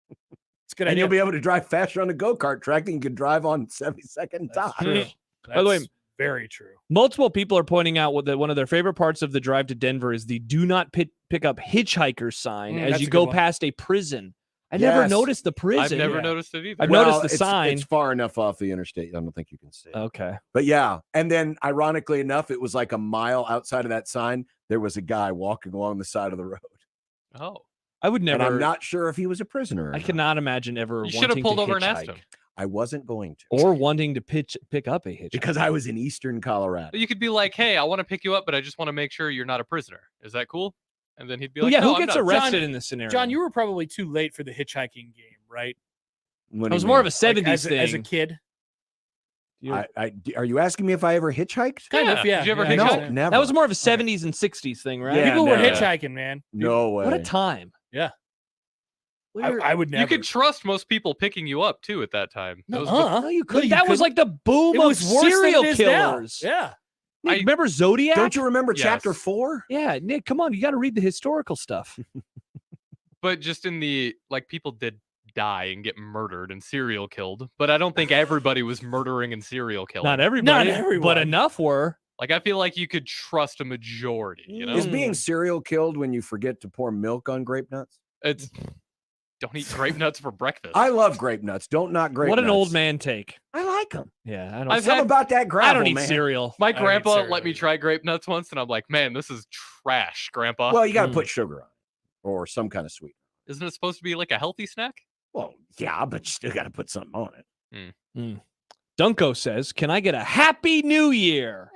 It's a good
And
idea.
you'll be able to drive faster on a go-kart track than you can drive on 72nd
That's
top.
true.
By the way-
That's very true.
Multiple people are pointing out that one of their favorite parts of the drive to Denver is the "Do not pick up hitchhikers" sign as
That's
you
a
go
good one.
past a prison. I never
Yes.
noticed the prison.
I've never
Yeah.
noticed it either.
I've
Well,
noticed the
it's-
sign.
It's far enough off the interstate. I don't think you can see it.
Okay.
But yeah. And then ironically enough, it was like a mile outside of that sign. There was a guy walking along the side of the road.
Oh.
I would never.
And I'm not sure if he was a prisoner. or
I
not.
cannot imagine ever.
You should have
wanting
pulled
to
over and asked
hitchhike
him.
I wasn't going to.
or wanting to pick up a hitchhike.
Because I was in Eastern Colorado.
You could be like, hey, I want to pick you up, but I just want to make sure you're not a prisoner. Is that cool? And then he'd be
Well,
like,
yeah,
no,
who
I'm
gets
not.
arrested
John-
in this scenario?
John, you were probably too late for the hitchhiking game, right?
What
It
do
was
you
more of
mean?
a 70s
Like,
thing.
as a kid.
Are you asking me if I ever hitchhiked?
Kind of, yeah.
Did you ever
yeah,
hitchhike?
yeah.
Never.
That was more of a 70s and 60s thing, right?
Yeah,
People were
no.
hitchhiking, man.
No way.
What a time.
Yeah.
Weird.
I would never.
You could trust most people picking you up too at that time. That was
Nuh-uh.
No, you
No,
couldn't.
you
That was
couldn't.
like the boom
It
of
was worse than
serial
it is now.
killers.
Yeah.
Nick,
I-
remember Zodiac?
Don't you remember
Yes.
chapter 4?
Yeah, Nick, come on. You got to read the historical stuff.
But just in the like, people did die and get murdered and serial killed. But I don't think everybody was murdering and serial killing.
Not everybody, but
everyone.
enough were.
Like, I feel like you could trust a majority. You know,
Is being serial killed when you forget to pour milk on grape nuts?
it's don't eat grape nuts for breakfast.
I love grape nuts. Don't knock grape
What
nuts.
an old man take.
I like them.
Yeah, I don't.
I've
Something
had-
about that gravel,
I don't eat
man.
cereal.
My
I don't eat
grandpa
cereal
let me
either.
try grape nuts once, and I'm like, man, this is trash, Grandpa.
Well, you got to put sugar on it or some kind of sweet.
Isn't it supposed to be like a healthy snack?
Well, yeah, but you still got to put something on it.
Dunko says, "Can I get a Happy New Year?"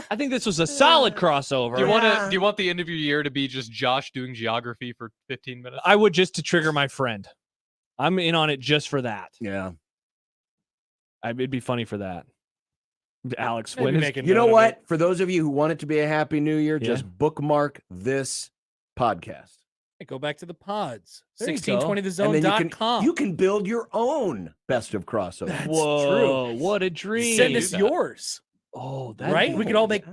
I think this was a solid crossover.
Do you want to? Do you want the end of your year to be just Josh doing geography for 15 minutes?
I would just to trigger my friend. I'm in on it just for that.
Yeah.
It'd be funny for that. Alex,
Maybe
when is,
make a
You know
note of
what?
it.
For those of you who want it to be a happy new year,
Yeah.
just bookmark this podcast.
Hey, go back to the pods.
There you go.
1620thezone.com.
You can build your own best of crossover.
That's
whoa, what a dream!
send
do
us
that.
yours.
Oh, that
Right? We could all make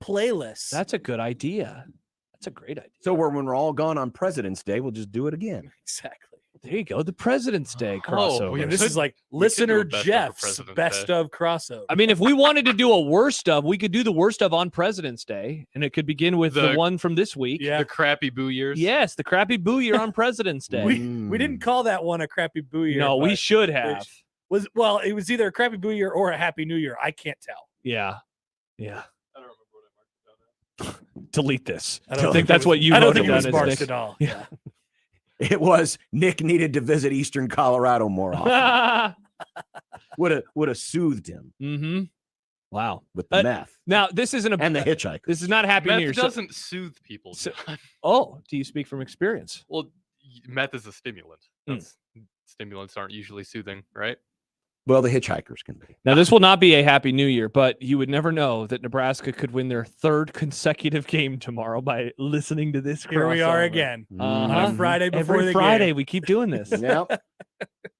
playlists.
That's a good idea. That's a great idea.
So when we're all gone on President's Day, we'll just do it again.
exactly.
There you go. The President's Day
Oh,
crossover.
we
And this
could-
is like
we could do a
listener
best of for
Jeff's
President's
best
Day.
of crossover.
I mean, if we wanted to do a worst of, we could do the worst of on President's Day, and it could begin with the
The-
one from this week.
Yeah.
The crappy boo years.
Yes, the crappy boo year on President's Day.
We didn't call that one a crappy boo year.
no, we
but
should have.
it was either a crappy New Year or a Happy New Year. I can't tell.
Yeah.
I don't remember what I marked it down.
Delete this.
I
don't think that's what you
I don't
voted
think it was
down as,
marked
Nick.
at all.
Yeah.
It was Nick needed to visit Eastern Colorado more often. Would have soothed him.
Mm-hmm. Wow.
With the meth.
Now, this isn't
and the hitchhiker.
This is not Happy
Meth
New Year.
doesn't soothe people.
Oh, do you speak from experience?
Well, meth is a stimulant. Stimulants aren't usually soothing, right?
Well, the hitchhikers can be.
Now, this will not be a Happy New Year, but you would never know that Nebraska could win their 3rd consecutive game tomorrow by listening to this.
Here we are
crossover.
again on a Friday before
Every
the
Friday
game.
we keep doing this.
Yep.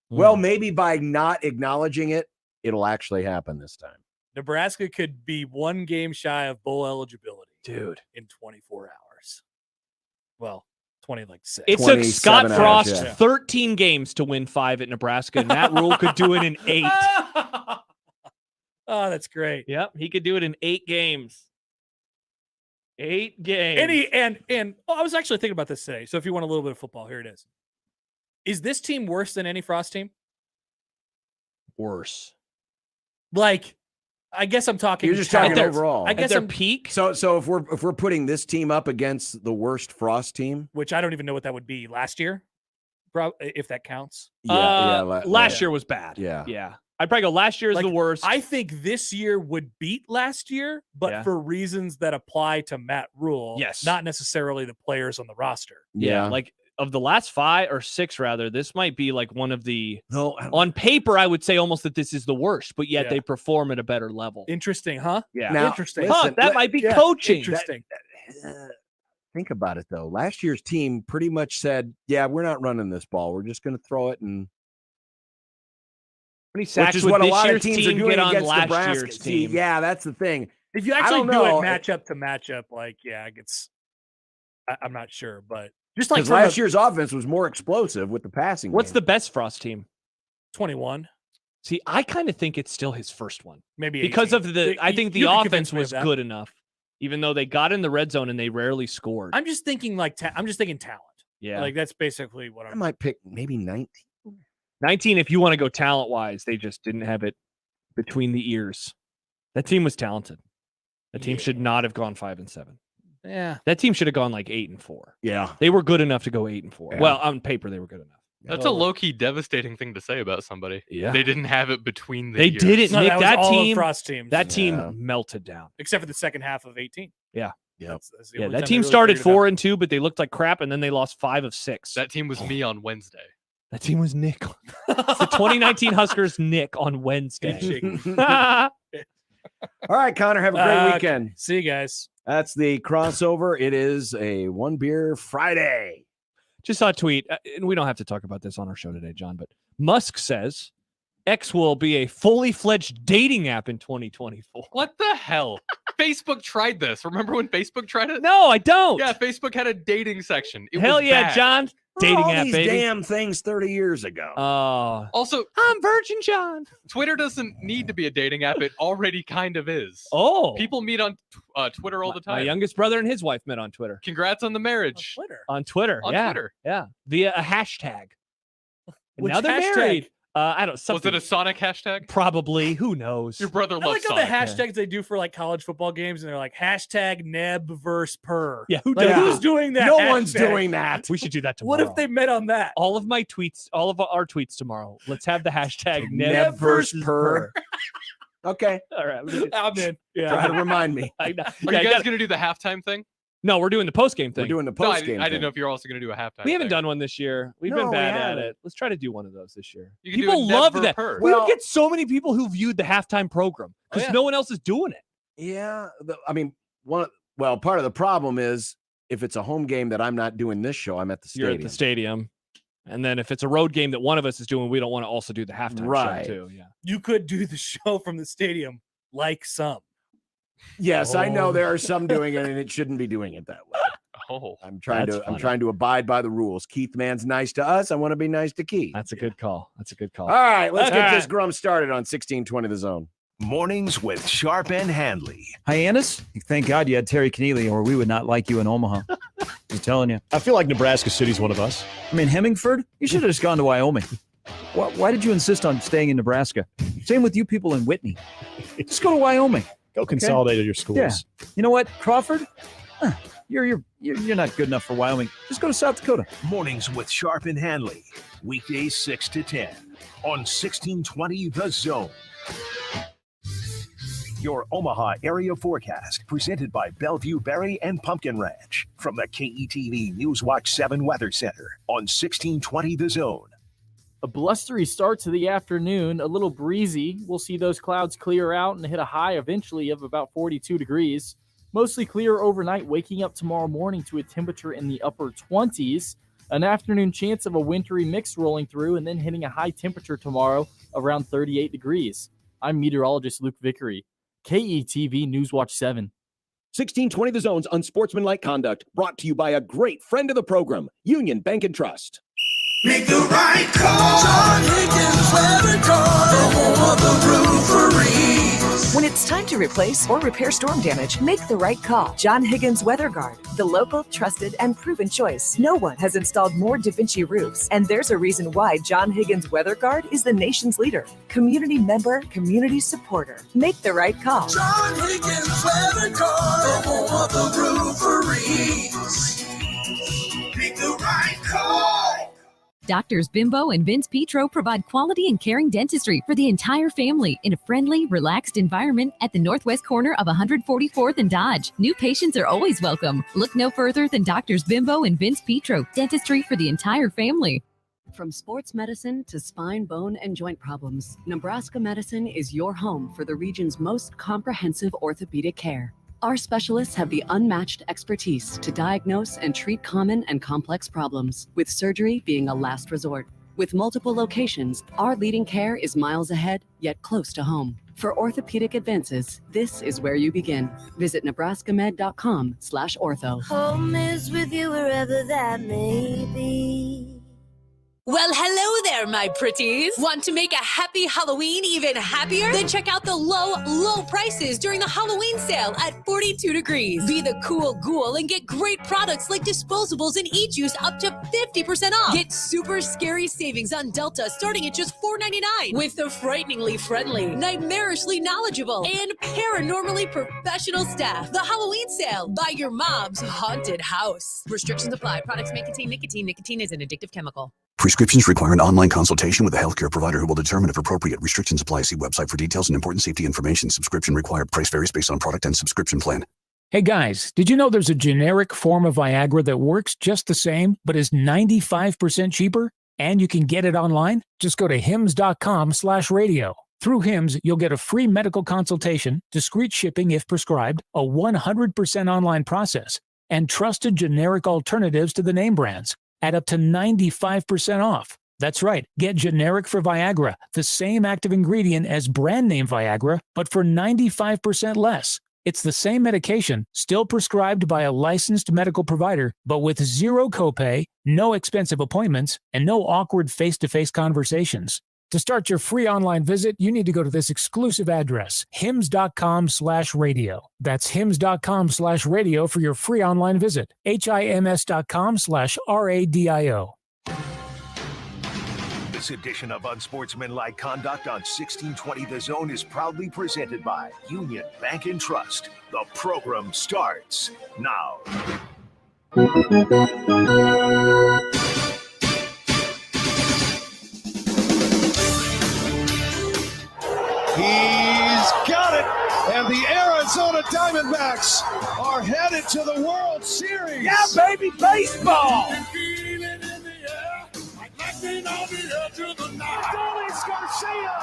Well, maybe by not acknowledging it, it'll actually happen this time.
Nebraska could be 1 game shy of bowl eligibility,
dude,
in 24 hours. Well, 26.
It took Scott Frost
13
13 games to win 5 at Nebraska, and Matt Rule could do it in 8.
Oh, that's great.
Yep, he could do it in 8 games. 8 games.
And I was actually thinking about this today. So if you want a little bit of football, here it is. Is this team worse than any Frost team?
Worse.
Like, I guess I'm talking.
You're just talking overall.
I guess
their
I'm
peak.
So if we're putting this team up against the worst Frost team,
which I don't even know what that would be last year, if that counts.
Last year was bad.
Yeah.
I'd probably go last year is the worst.
I think this year would beat last year, but for reasons that apply to Matt Rule.
Yes.
Not necessarily the players on the roster.
Yeah. Like of the last 5 or 6, rather, this might be like one of the. No, on paper, I would say almost that this is the worst, but yet they perform at a better level.
Interesting, huh?
Yeah.
Now,
interesting.
listen,
that might be coaching.
Interesting.
Think about it though. Last year's team pretty much said, "Yeah, we're not running this ball. We're just going to throw it." And
how many sacks
which is
would
what a
this
lot of
year's
teams
team
are doing
get on
against
last
Nebraska.
year's
See,
team?
yeah, that's the thing.
If you actually do it matchup to matchup, like I'm not sure, but just like
last year's offense was more explosive with the passing.
What's
game.
the best Frost team?
21.
See, I kind of think it's still his first one.
Maybe
because
18.
of the. I think the
You can
offense
convince me of
was
that.
good enough, even though they got in the red zone and they rarely scored.
I'm just thinking I'm just thinking talent.
Yeah,
like that's basically what
I might pick maybe 19.
19, if you want to go talent wise, they just didn't have it between the ears. That team was talented. That team should not have gone 5-7.
Yeah,
that team should have gone like 8-4.
Yeah,
they were good enough to go 8-4.
Yeah.
Well, on paper, they were good enough.
That's a low-key devastating thing to say about somebody.
Yeah.
They didn't have it between the
They
years.
didn't.
No,
Nick,
that was
that
all of
team,
Frost teams.
that team melted down.
except for the second half of 18.
Yeah.
Yeah.
That's the
Yeah,
only
that
time
team
they really
started
figured it out.
4-2, but they looked like crap, and then they lost 5 of 6.
That team was me on Wednesday.
That team was Nick. It's the 2019 Huskers Nick on Wednesday.
All right, Connor, have a great weekend.
See you guys.
That's the crossover. It is a 1 beer Friday.
Just saw a tweet, and we don't have to talk about this on our show today, John, but Musk says X will be a fully fledged dating app in 2024.
What the hell? Facebook tried this. Remember when Facebook tried it?
No, I don't.
Yeah, Facebook had a dating section. It
Hell
was
yeah,
bad.
John. Dating
all
app,
these
baby.
damn things 30 years ago.
Oh.
Also,
I'm Virgin John.
Twitter doesn't need to be a dating app. It already kind of is.
Oh.
People meet on Twitter all the time.
My youngest brother and his wife met on Twitter.
Congrats on the marriage.
On Twitter.
On
yeah.
Twitter.
Yeah. Via a hashtag. And
Which
now they're
hashtag?
married. I don't.
Was
Something,
it a Sonic hashtag?
Probably. Who knows?
Your brother
I
loves
like all the
Sonic.
hashtags they do for like college football games, and they're like hashtag Neb versus Per.
Yeah, who
Like,
does
who's
that?
doing that?
No one's
hashtag?
doing that.
We should do that
What
tomorrow.
if they met on that?
all of my tweets, all of our tweets tomorrow? Let's have the hashtag
Neb versus Per. Okay.
All right.
I'm in.
Try to remind me.
I know.
Are
Yeah,
you
I
guys
gotta-
going to do the halftime thing?
No, we're doing the post game thing.
We're doing the
No, I
post game.
didn't know if you're also going to do a halftime.
We haven't
thing.
done one this year. We've
No,
been
we
bad at
haven't.
it. Let's try to do one of those this year.
You can do
People
a Neb
love
ver
that.
Per.
We
Well-
get so many people who viewed the halftime program because no one else is doing it.
Yeah. Part of the problem is if it's a home game that I'm not doing this show, I'm at the
You're
stadium.
at the stadium. And then if it's a road game that one of us is doing, we don't want to also do the halftime
Right.
show too. Yeah.
You could do the show from the stadium like some.
Yes, I know
Oh.
there are some doing it, and it shouldn't be doing it that way.
Oh,
I'm trying
That's
to.
funny.
I'm trying to abide by the rules. Keith Man's nice to us. I want to be nice to Keith.
That's a good call. That's a good call.
All right, let's
Okay.
get this Grum started on 1620 The Zone.
Mornings with Sharp and Handley.
Hyannis? Thank God you had Terry Keneally, or we would not like you in Omaha. I'm telling you.
I feel like Nebraska City's one of us.
I mean, Hemingford? You should have just gone to Wyoming. Why did you insist on staying in Nebraska? Same with you people in Whitney. Just go to Wyoming.
Go consolidate your schools.
Yeah. You know what, Crawford? You're not good enough for Wyoming. Just go to South Dakota.
Mornings with Sharp and Hanley. Weekdays 6 to 10 on 1620 The Zone. Your Omaha area forecast presented by Bellevue Berry and Pumpkin Ranch from the KETV Newswatch 7 Weather Center on 1620 The Zone.
A blustery start to the afternoon, a little breezy. We'll see those clouds clear out and hit a high eventually of about 42 degrees. Mostly clear overnight, waking up tomorrow morning to a temperature in the upper 20s. An afternoon chance of a wintry mix rolling through and then hitting a high temperature tomorrow around 38 degrees. I'm meteorologist Luke Vickery, KETV Newswatch 7.
1620 The Zone's Unsportsmanlike Conduct, brought to you by a great friend of the program, Union Bank and Trust.
Make the right call. John Higgins Weather Guard, the home of the roofery.
When it's time to replace or repair storm damage, make the right call. John Higgins Weather Guard, the local, trusted, and proven choice. No one has installed more Da Vinci roofs, and there's a reason why John Higgins Weather Guard is the nation's leader. Community member, community supporter. Make the right call.
John Higgins Weather Guard, the home of the roofery. Make the right call.
Doctors Bimbo and Vince Petro provide quality and caring dentistry for the entire family in a friendly, relaxed environment at the northwest corner of 144th and Dodge. New patients are always welcome. Look no further than Doctors Bimbo and Vince Petro, dentistry for the entire family.
From sports medicine to spine, bone, and joint problems, Nebraska Medicine is your home for the region's most comprehensive orthopedic care. Our specialists have the unmatched expertise to diagnose and treat common and complex problems, with surgery being a last resort. With multiple locations, our leading care is miles ahead, yet close to home. For orthopedic advances, this is where you begin. Visit nebraskamed.com/ortho.
Home is with you wherever that may be.
Well, hello there, my pretties. Want to make a happy Halloween even happier? Then check out the low prices during the Halloween sale at 42 Degrees. Be the cool ghoul and get great products like disposables and e-juice up to 50% off. Get super scary savings on Delta starting at just $4.99 with the frighteningly friendly, nightmarishly knowledgeable, and paranormally professional staff. The Halloween sale by your mom's haunted house. Restrictions apply. Products may contain nicotine. Nicotine is an addictive chemical.
Prescriptions require an online consultation with a healthcare provider who will determine if appropriate. Restrictions apply. See website for details and important safety information. Subscription required. Price varies based on product and subscription plan.
Hey guys, did you know there's a generic form of Viagra that works just the same, but is 95% cheaper? And you can get it online? Just go to hims.com/radio. Through Hims, you'll get a free medical consultation, discreet shipping if prescribed, a 100% online process, and trusted generic alternatives to the name brands at up to 95% off. That's right, get generic for Viagra, the same active ingredient as brand name Viagra, but for 95% less. It's the same medication, still prescribed by a licensed medical provider, but with zero copay, no expensive appointments, and no awkward face-to-face conversations. To start your free online visit, you need to go to this exclusive address, hims.com/radio. That's hims.com/radio for your free online visit. hims.com/radio.
This edition of Unsportsmanlike Conduct on 1620 The Zone is proudly presented by Union Bank and Trust. The program starts now.
He's got it, and the Arizona Diamondbacks are headed to the World Series.
Yeah, baby, baseball.
Dolly Garcia,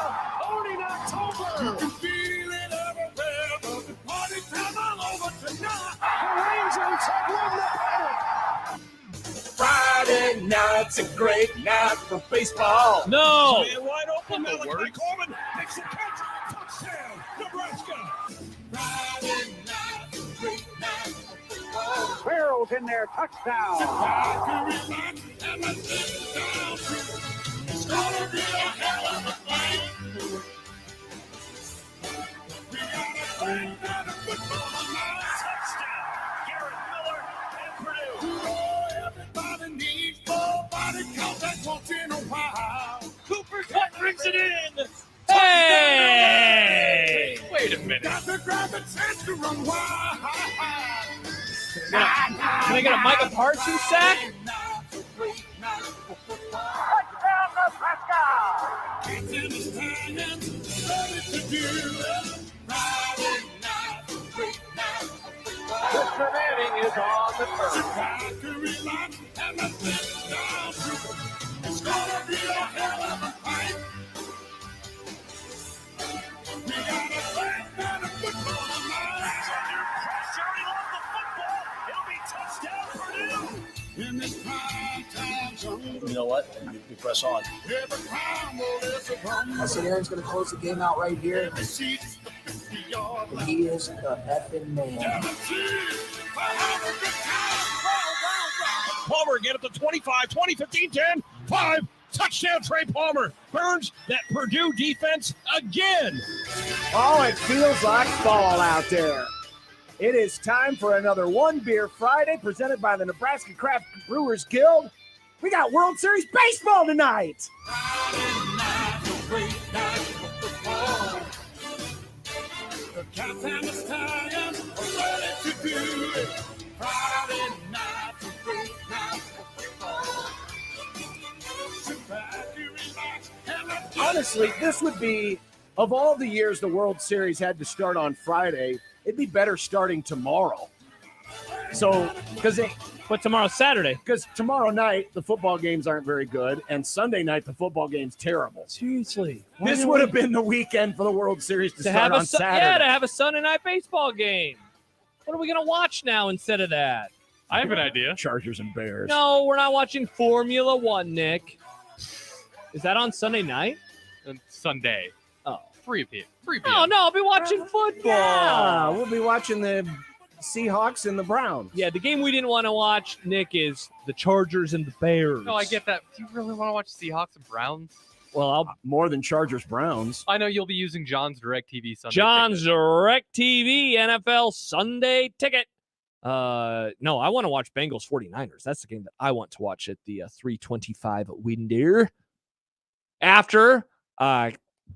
owning October. You can feel it everywhere, but the party time all over tonight. The Rangers have won the pennant.
Friday night's a great night for baseball.
No.
Man wide open, Malachi Coleman makes the catch. Touchdown, Nebraska. Friday night's a great night for baseball.
Barrels in there, touchdown.
It's gonna be a hell of a fight. We got a great night of football tonight. Touchdown, Garrett Miller and Purdue. Oh, everybody needs full body contact once in a while.
Cooper it in.
Hey!
Wait a minute.
Got to grab a chance to run wild.
Can I get a Micah Parsons sack?
Touchdown, Nebraska!
Mr. Manning is on the turf. It's gonna be a hell of a fight. We got a third down of football tonight. Under pressure, he lost the football. It'll be touchdown Purdue. In this prime time zone.
You know what? We press on.
Every time is a
I said Aaron's going to close the game out right here. And he is the effing man.
Palmer again at the 25, 20, 15, 10, 5. Touchdown, Trey Palmer. Burns that Purdue defense again.
Oh, it feels like fall out there. It is time for another One Beer Friday presented by the Nebraska Craft Brewers Guild. We got World Series baseball tonight.
The Cats and the Stallions are ready to do it. Friday night's a great night for football. Sit back, you relax, and let's get
Honestly, this would be, of all the years the World Series had to start on Friday, it'd be better starting tomorrow. So,
but tomorrow's Saturday.
Because tomorrow night, the football games aren't very good, and Sunday night, the football game's terrible.
Seriously.
This would have been the weekend for the World Series to start
have
on Saturday.
Yeah, to have a Sunday night baseball game. What are we going to watch now instead of that?
I have an idea.
Chargers and Bears.
No, we're not watching Formula One, Nick. Is that on Sunday night?
Sunday.
Oh.
3 p.m.
No, I'll be watching football.
Yeah, we'll be watching the Seahawks and the Browns.
Yeah, the game we didn't want to watch, Nick, is the Chargers and the Bears.
No, I get that. Do you really want to watch Seahawks and Browns?
Well,
more than Chargers Browns.
I know you'll be using John's DirecTV Sunday.
John's DirecTV NFL Sunday ticket. No, I want to watch Bengals 49ers. That's the game that I want to watch at the 325 window. After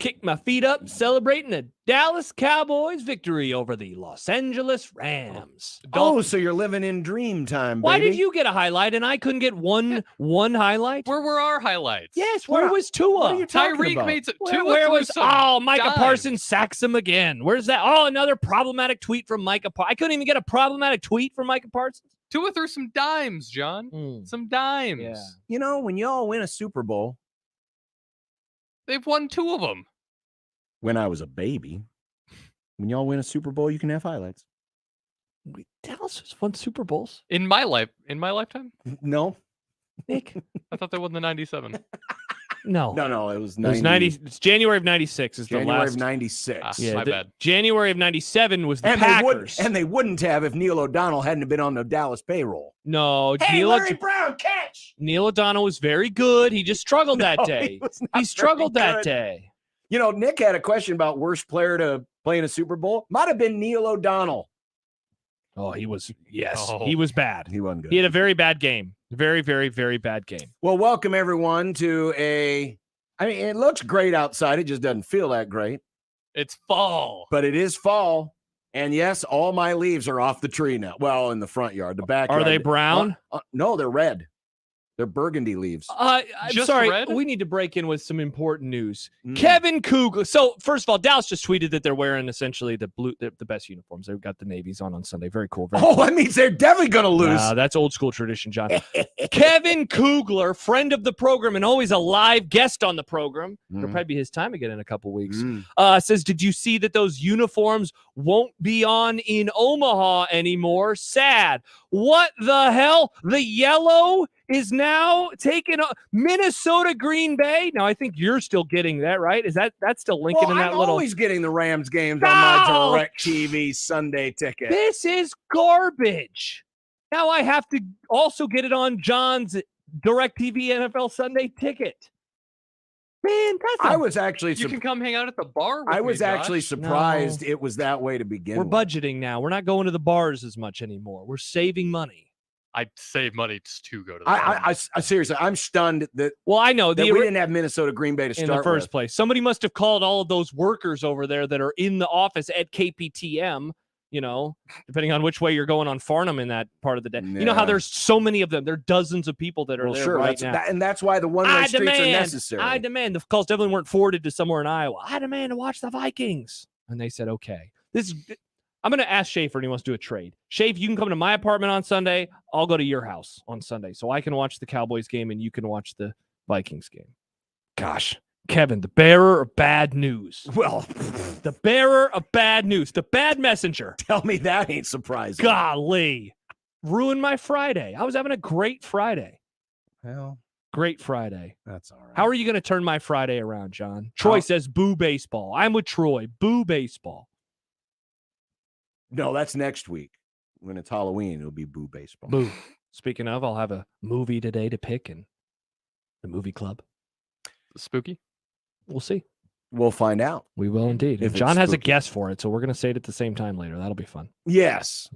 kick my feet up celebrating the Dallas Cowboys victory over the Los Angeles Rams.
Oh, so you're living in dream time, baby.
Why did you get a highlight and I couldn't get one highlight?
Where were our highlights?
Yes, where was Tua?
What are you talking
Tyreek
about?
made
Where was Micah
dimes.
Parsons sacks him again? Where's that? Oh, another problematic tweet from Micah Parsons. I couldn't even get a problematic tweet from Micah Parsons.
Tua threw some dimes, John. Some dimes.
Yeah.
You know, when y'all win a Super Bowl,
They've won 2 of them.
when I was a baby, when y'all win a Super Bowl, you can have highlights.
Dallas has won Super Bowls.
In my lifetime?
No.
Nick.
I thought they won the 97.
No.
No, it was
It was 90. It's January of 96 is
January
the last.
of 96.
My bad.
January of 97 was the
And
Packers.
they wouldn't have if Neil O'Donnell hadn't been on the Dallas payroll.
No,
Hey, Larry Brown, catch!
Neil O'Donnell was very good. He just struggled that
No,
day.
he was not
He struggled
very
that
good.
day.
You know, Nick had a question about worst player to play in a Super Bowl. Might have been Neil O'Donnell.
Oh, he was. Yes,
Oh.
he was bad.
He wasn't good.
He had a very bad game. Very, very, very bad game.
Well, welcome everyone to I mean, it looks great outside. It just doesn't feel that great.
It's fall.
But it is fall. And yes, all my leaves are off the tree now. Well, in the front yard, the back
Are
yard.
they brown?
No, they're red. They're burgundy leaves.
I'm
Just
sorry.
red?
We need to break in with some important news. Kevin Kugler. So first of all, Dallas just tweeted that they're wearing essentially the best uniforms. They've got the navies on Sunday. Very cool. Very
Oh,
cool.
that means they're definitely going to lose.
That's old school tradition, John. Kevin Kugler, friend of the program and always a live guest on the program. It'll probably be his time again in a couple weeks. Says, did you see that those uniforms won't be on in Omaha anymore? Sad. What the hell? The yellow is now taking Minnesota Green Bay. Now, I think you're still getting that, right? Is that's still Lincoln in that
I'm
little?
always getting the Rams games on my DirecTV Sunday ticket.
This is garbage. Now I have to also get it on John's DirecTV NFL Sunday ticket. Man,
I was actually
You can come hang out at the bar with
I was
me,
actually
Josh.
surprised it was that way to begin
We're
with.
budgeting now. We're not going to the bars as much anymore. We're saving money.
I save money just to go to the game.
I seriously, I'm stunned that.
Well, I know
that we didn't have Minnesota Green Bay to
in
start
the first
with.
place. Somebody must have called all of those workers over there that are in the office at KPTM. You know, depending on which way you're going on Farnham in that part of the day. You know how
Yeah.
there's so many of them. There are dozens of people that are
Well,
there
sure,
right
that's,
now.
and that's why the one-way streets are necessary.
I demand. The calls definitely weren't forwarded to somewhere in Iowa. I demand to watch the Vikings. And they said, okay. I'm going to ask Schaefer and he wants to do a trade. Schaefer, you can come to my apartment on Sunday. I'll go to your house on Sunday so I can watch the Cowboys game and you can watch the Vikings game. Gosh, Kevin, the bearer of bad news.
Well,
the bearer of bad news, the bad messenger.
Tell me that ain't surprising.
Golly. Ruined my Friday. I was having a great Friday.
Well,
great Friday.
That's all right.
How are you going to turn my Friday around, John? Troy says boo baseball. I'm with Troy. Boo baseball.
No, that's next week. When it's Halloween, it'll be boo baseball.
Boo. Speaking of, I'll have a movie today to pick in the movie club.
Spooky?
We'll see.
We'll find out.
We will indeed.
If it's
John has a
spooky.
guess for it, so we're going to say it at the same time later. That'll be fun.
Yes.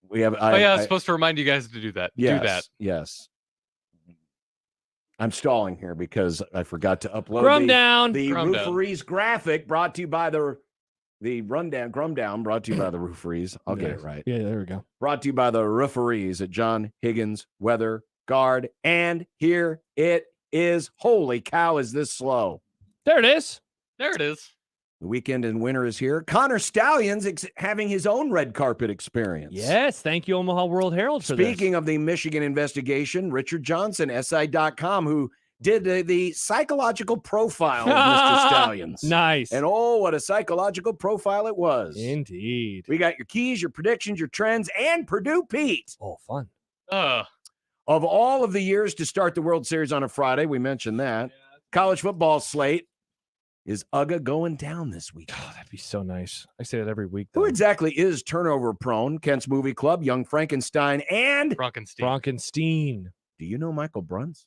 We have.
I was supposed to remind you guys to do that.
Yes,
Do that.
Yes. I'm stalling here because I forgot to upload
Grum down.
the
Grum down.
Roofery's graphic brought to you by the rundown. Grum down brought to you by the Roofery's. I'll get it right.
Yeah, there we go.
Brought to you by the Roofery's at John Higgins Weather Guard. And here it is. Holy cow, is this slow?
There it is.
There it is.
The weekend in winter is here. Connor Stallion's having his own red carpet experience.
Yes, thank you, Omaha World Herald, for this.
Speaking of the Michigan investigation, Richard Johnson, SI.com, who did the psychological profile of Mr. Stallions.
Nice.
And oh, what a psychological profile it was.
Indeed.
We got your keys, your predictions, your trends, and Purdue Pete.
Oh, fun.
Of all of the years to start the World Series on a Friday, we mentioned that. College football slate. Is UGA going down this week?
Oh, that'd be so nice. I say that every week.
Who exactly is turnover prone? Kent's Movie Club, Young Frankenstein, and
Frankenstein.
Do you know Michael Bruntz?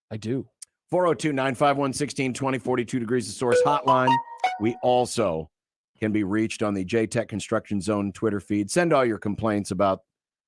I do.
402-951-1620, 42 degrees of source hotline. We also can be reached on the J-Tech Construction Zone Twitter feed. Send all your complaints about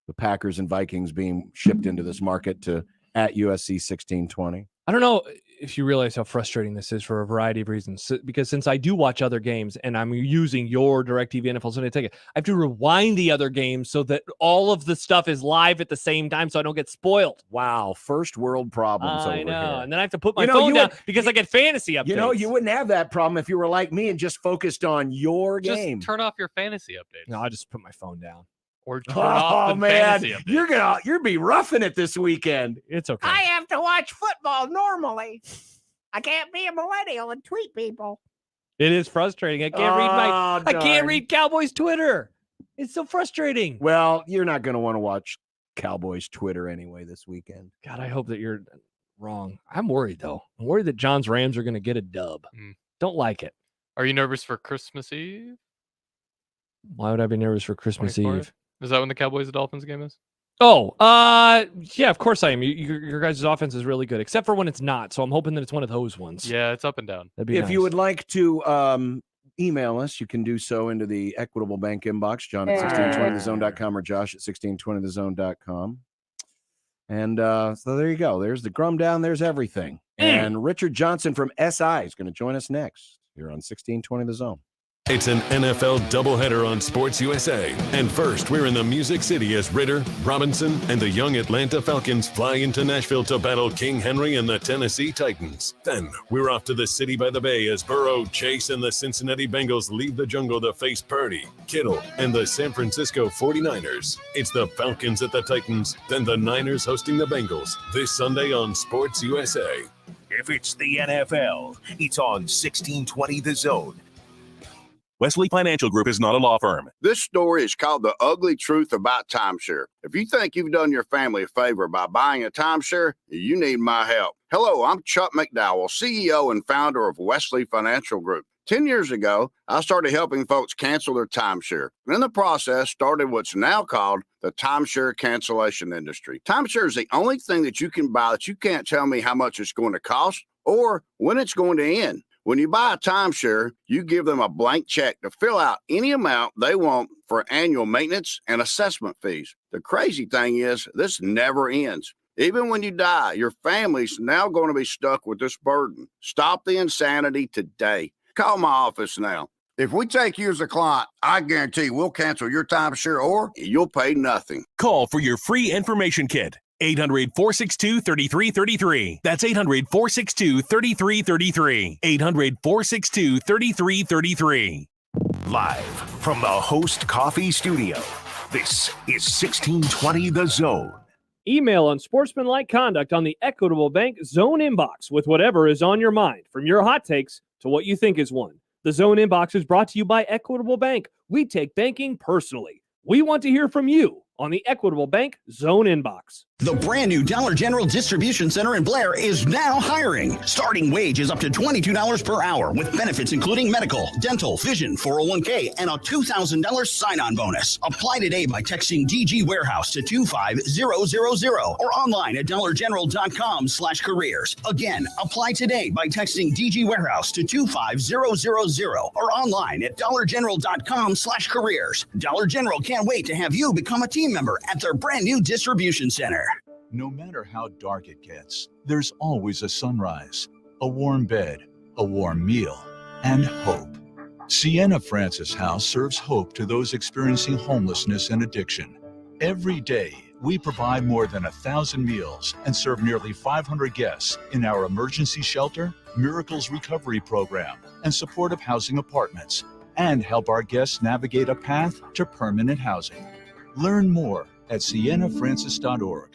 the Packers and Vikings being shipped into this market to at USC 1620.
I don't know if you realize how frustrating this is for a variety of reasons. Because since I do watch other games and I'm using your DirecTV NFL Sunday Ticket, I have to rewind the other games so that all of the stuff is live at the same time so I don't get spoiled.
Wow, first world problems over
I know.
here.
And then I have to put my phone down because I get fantasy updates.
You know, you wouldn't have that problem if you were like me and just focused on your game.
Just turn off your fantasy updates.
No, I just put my phone down.
Or turn off the
man,
fantasy updates.
you're be roughing it this weekend.
It's okay.
I have to watch football normally. I can't be a millennial and tweet people.
It is frustrating. I can't
darn.
read Cowboys Twitter. It's so frustrating.
Well, you're not going to want to watch Cowboys Twitter anyway this weekend.
God, I hope that you're wrong. I'm worried though. I'm worried that John's Rams are going to get a dub. Don't like it.
Are you nervous for Christmas Eve?
Why would I be nervous for Christmas
24th?
Eve?
Is that when the Cowboys and Dolphins game is?
Oh, yeah, of course I am. Your guys' offense is really good, except for when it's not. So I'm hoping that it's one of those ones.
Yeah, it's up and down.
That'd be
If
nice.
you would like to email us, you can do so into the Equitable Bank inbox, John at 1620thezone.com or Josh at 1620thezone.com. And so there you go. There's the Grum Down. There's everything. And Richard Johnson from SI is going to join us next here on 1620 The Zone.
It's an NFL doubleheader on Sports USA. And first, we're in the Music City as Ritter, Robinson, and the young Atlanta Falcons fly into Nashville to battle King Henry and the Tennessee Titans. Then, we're off to the City by the Bay as Burrow, Chase, and the Cincinnati Bengals leave the jungle to face Purdy, Kittle, and the San Francisco 49ers. It's the Falcons at the Titans, then the Niners hosting the Bengals this Sunday on Sports USA.
If it's the NFL, it's on 1620 The Zone. Wesley Financial Group is not a law firm.
This story is called The Ugly Truth About Timeshare. If you think you've done your family a favor by buying a timeshare, you need my help. Hello, I'm Chuck McDowell, CEO and founder of Wesley Financial Group. 10 years ago, I started helping folks cancel their timeshare. And in the process, started what's now called the timeshare cancellation industry. Timeshare is the only thing that you can buy that you can't tell me how much it's going to cost or when it's going to end. When you buy a timeshare, you give them a blank check to fill out any amount they want for annual maintenance and assessment fees. The crazy thing is, this never ends. Even when you die, your family's now going to be stuck with this burden. Stop the insanity today. Call my office now. If we take you as a client, I guarantee we'll cancel your timeshare or you'll pay nothing.
Call for your free information kit. 800-462-3333. That's 800-462-3333. 800-462-3333. Live from the Host Coffee Studio, this is 1620 The Zone.
Email Unsportsmanlike conduct on the Equitable Bank Zone inbox with whatever is on your mind, from your hot takes to what you think is one. The Zone inbox is brought to you by Equitable Bank. We take banking personally. We want to hear from you on the Equitable Bank Zone inbox.
The brand new Dollar General Distribution Center in Blair is now hiring. Starting wage is up to $22 per hour with benefits including medical, dental, vision, 401k, and a $2,000 sign-on bonus. Apply today by texting DG Warehouse to 25000 or online at dollargeneral.com/careers. Again, apply today by texting DG Warehouse to 25000 or online at dollargeneral.com/careers. Dollar General can't wait to have you become a team member at their brand new distribution center.
No matter how dark it gets, there's always a sunrise, a warm bed, a warm meal, and hope. Sienna Francis House serves hope to those experiencing homelessness and addiction. Every day, we provide more than 1,000 meals and serve nearly 500 guests in our emergency shelter, Miracles Recovery Program, and supportive housing apartments, and help our guests navigate a path to permanent housing. Learn more at siennafrancis.org.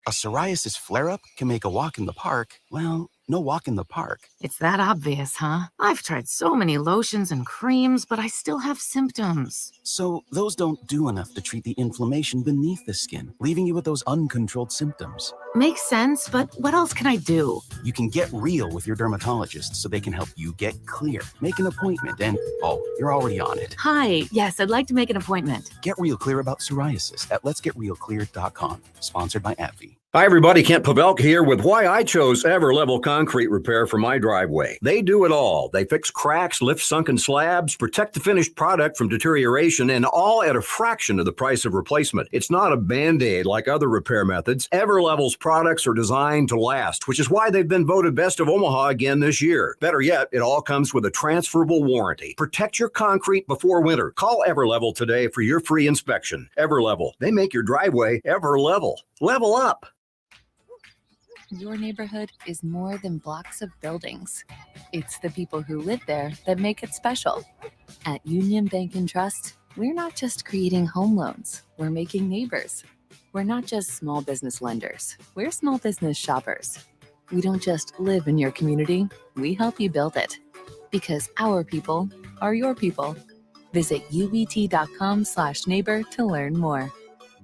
A psoriasis flare-up can make a walk in the park, well, no walk in the park.
It's that obvious, huh? I've tried so many lotions and creams, but I still have symptoms.
So those don't do enough to treat the inflammation beneath the skin, leaving you with those uncontrolled symptoms.
Makes sense, but what else can I do?
You can get real with your dermatologist so they can help you get clear. Make an appointment and, you're already on it.
Hi, yes, I'd like to make an appointment.
Get real clear about psoriasis at letsgetrealclear.com. Sponsored by AbbVie.
Hi, everybody. Kent Pavelka here with why I chose Everlevel Concrete Repair for my driveway. They do it all. They fix cracks, lift sunken slabs, protect the finished product from deterioration, and all at a fraction of the price of replacement. It's not a Band-Aid like other repair methods. Everlevel's products are designed to last, which is why they've been voted Best of Omaha again this year. Better yet, it all comes with a transferable warranty. Protect your concrete before winter. Call Everlevel today for your free inspection. Everlevel. They make your driveway Everlevel. Level up.
Your neighborhood is more than blocks of buildings. It's the people who live there that make it special. At Union Bank and Trust, we're not just creating home loans, we're making neighbors. We're not just small business lenders, we're small business shoppers. We don't just live in your community, we help you build it. Because our people are your people. Visit ubt.com/neighbor to learn more.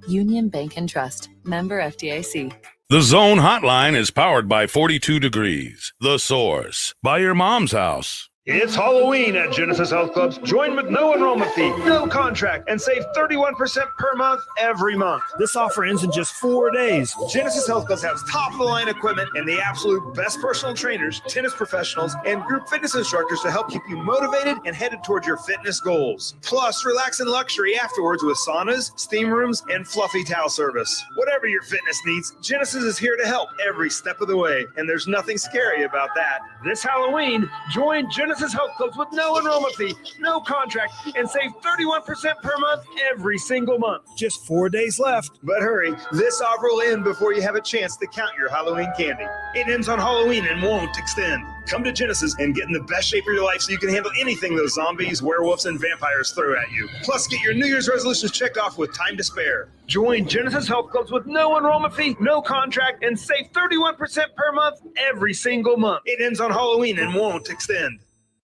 Union Bank and Trust, member FDIC.
The Zone Hotline is powered by 42 Degrees, The Source, by your mom's house.
It's Halloween at Genesis Health Clubs. Join with no enrollment fee, no contract, and save 31% per month every month. This offer ends in just 4 days. Genesis Health Clubs has top-of-the-line equipment and the absolute best personal trainers, tennis professionals, and group fitness instructors to help keep you motivated and headed towards your fitness goals. Plus, relax in luxury afterwards with saunas, steam rooms, and fluffy towel service. Whatever your fitness needs, Genesis is here to help every step of the way, and there's nothing scary about that. This Halloween, join Genesis Health Clubs with no enrollment fee, no contract, and save 31% per month every single month. Just 4 days left. But hurry, this offer will end before you have a chance to count your Halloween candy. It ends on Halloween and won't extend. Come to Genesis and get in the best shape of your life so you can handle anything those zombies, werewolves, and vampires throw at you. Plus, get your New Year's resolutions checked off with time to spare. Join Genesis Health Clubs with no enrollment fee, no contract, and save 31% per month every single month. It ends on Halloween and won't extend.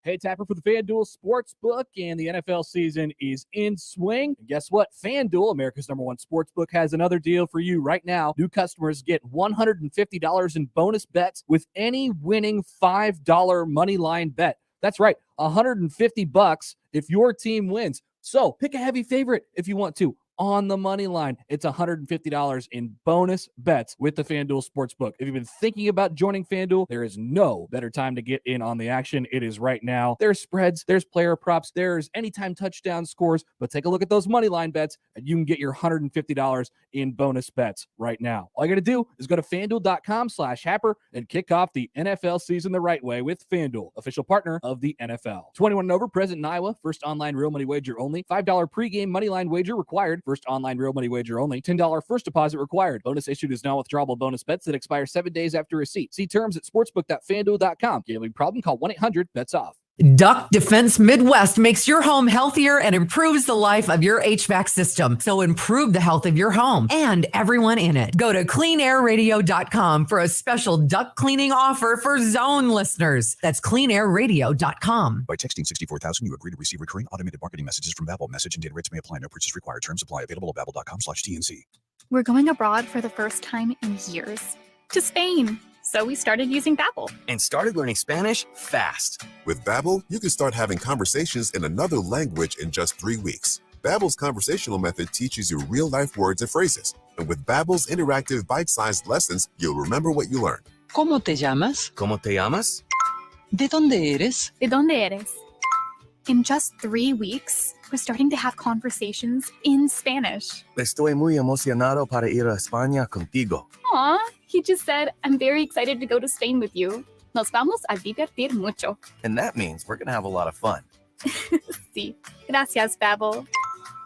Hey, Tapper for the FanDuel Sportsbook, and the NFL season is in swing. And guess what? FanDuel, America's #1 sportsbook, has another deal for you right now. New customers get $150 in bonus bets with any winning $5 money line bet. That's right, $150 if your team wins. So pick a heavy favorite if you want to. on the money line. It's $150 in bonus bets with the FanDuel Sportsbook. If you've been thinking about joining FanDuel, there is no better time to get in on the action. It is right now. There's spreads, there's player props, there's anytime touchdown scores, but take a look at those money line bets and you can get your $150 in bonus bets right now. All you got to do is go to FanDuel.com/Happer and kick off the NFL season the right way with FanDuel, official partner of the NFL. 21 and over, present in Iowa. First online real money wager only. $5 pregame money line wager required. First online real money wager only. $10 first deposit required. Bonus issued is non-withdrawable bonus bets that expire 7 days after receipt. See terms at sportsbook.fanduel.com. Gambling problem? Call 1-800-BETS-OFF.
Duck Defense Midwest makes your home healthier and improves the life of your HVAC system. So improve the health of your home and everyone in it. Go to cleanairradio.com for a special duct cleaning offer for Zone listeners. That's cleanairradio.com.
By texting 64,000, you agree to receive recurring automated marketing messages from Babbel. Message and data rates may apply. No purchase required. Terms apply. Available at babbel.com/TNC.
We're going abroad for the first time in years. To Spain. So we started using Babbel.
And started learning Spanish fast.
With Babbel, you can start having conversations in another language in just 3 weeks. Babbel's conversational method teaches you real-life words and phrases. And with Babbel's interactive bite-sized lessons, you'll remember what you learned.
¿Cómo te llamas?
¿Cómo te llamas?
¿De dónde eres?
¿De dónde eres? In just 3 weeks, we're starting to have conversations in Spanish.
Estoy muy emocionado para ir a España contigo.
Aw, he just said, I'm very excited to go to Spain with you. Nos vamos a divertir mucho.
And that means we're going to have a lot of fun.
Sí. Gracias, Babbel.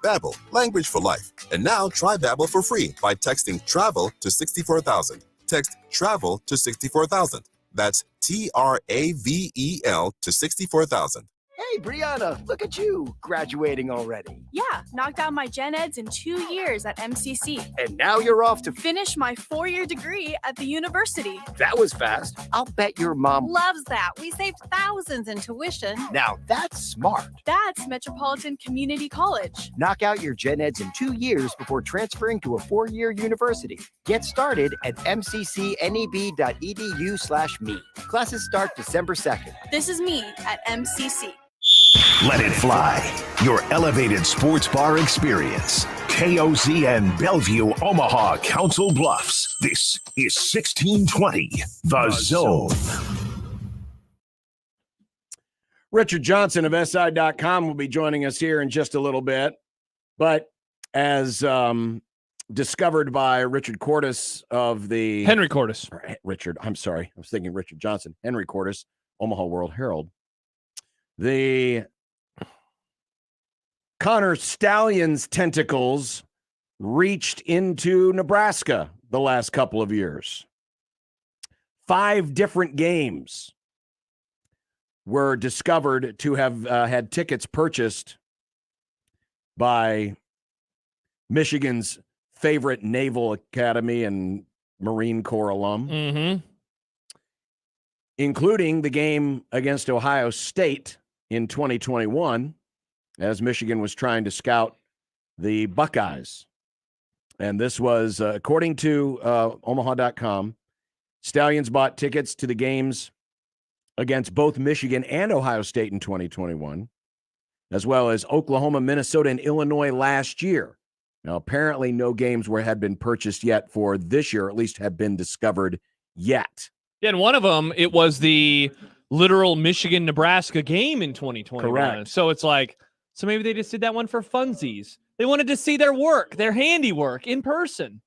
Babbel, language for life. And now try Babbel for free by texting TRAVEL to 64,000. Text TRAVEL to 64,000. That's TRAVEL to 64,000.
Hey, Brianna, look at you, graduating already.
Yeah, knocked out my gen eds in 2 years at MCC.
And now you're off to
Finish my 4-year degree at the university.
That was fast. I'll bet your mom
Loves that. We saved thousands in tuition.
Now that's smart.
That's Metropolitan Community College.
Knock out your gen eds in 2 years before transferring to a 4-year university. Get started at mccneb.edu/me. Classes start December 2nd.
This is me at MCC.
Let it fly. Your elevated sports bar experience. KOZN Bellevue, Omaha, Council Bluffs. This is 1620, The Zone.
Richard Johnson of SI.com will be joining us here in just a little bit. But as discovered by Richard Cordes of the...
Henry Cordes.
Richard, I'm sorry. I was thinking Richard Johnson. Henry Cordes, Omaha World Herald. The Connor Stalions tentacles reached into Nebraska the last couple of years. 5 different games were discovered to have had tickets purchased by Michigan's favorite Naval Academy and Marine Corps alum, including the game against Ohio State in 2021, as Michigan was trying to scout the Buckeyes. And this was, according to Omaha.com, Stallions bought tickets to the games against both Michigan and Ohio State in 2021, as well as Oklahoma, Minnesota, and Illinois last year. Now, apparently no games had been purchased yet for this year, or at least have been discovered yet.
Yeah, and one of them, it was the literal Michigan-Nebraska game in 2021.
Correct.
So it's like, so maybe they just did that one for funsies. They wanted to see their work, their handiwork in person.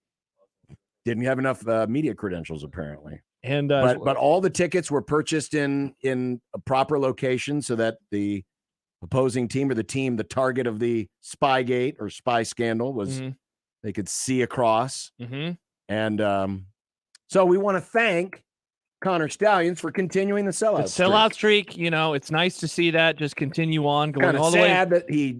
Didn't have enough media credentials, apparently.
And
but all the tickets were purchased in a proper location so that the opposing team or the team, the target of the Spygate or spy scandal, was they could see across. And so we want to thank Connor Stalions for continuing the sellout
streak. You know, it's nice to see that just continue on, going all the way.
Sad that he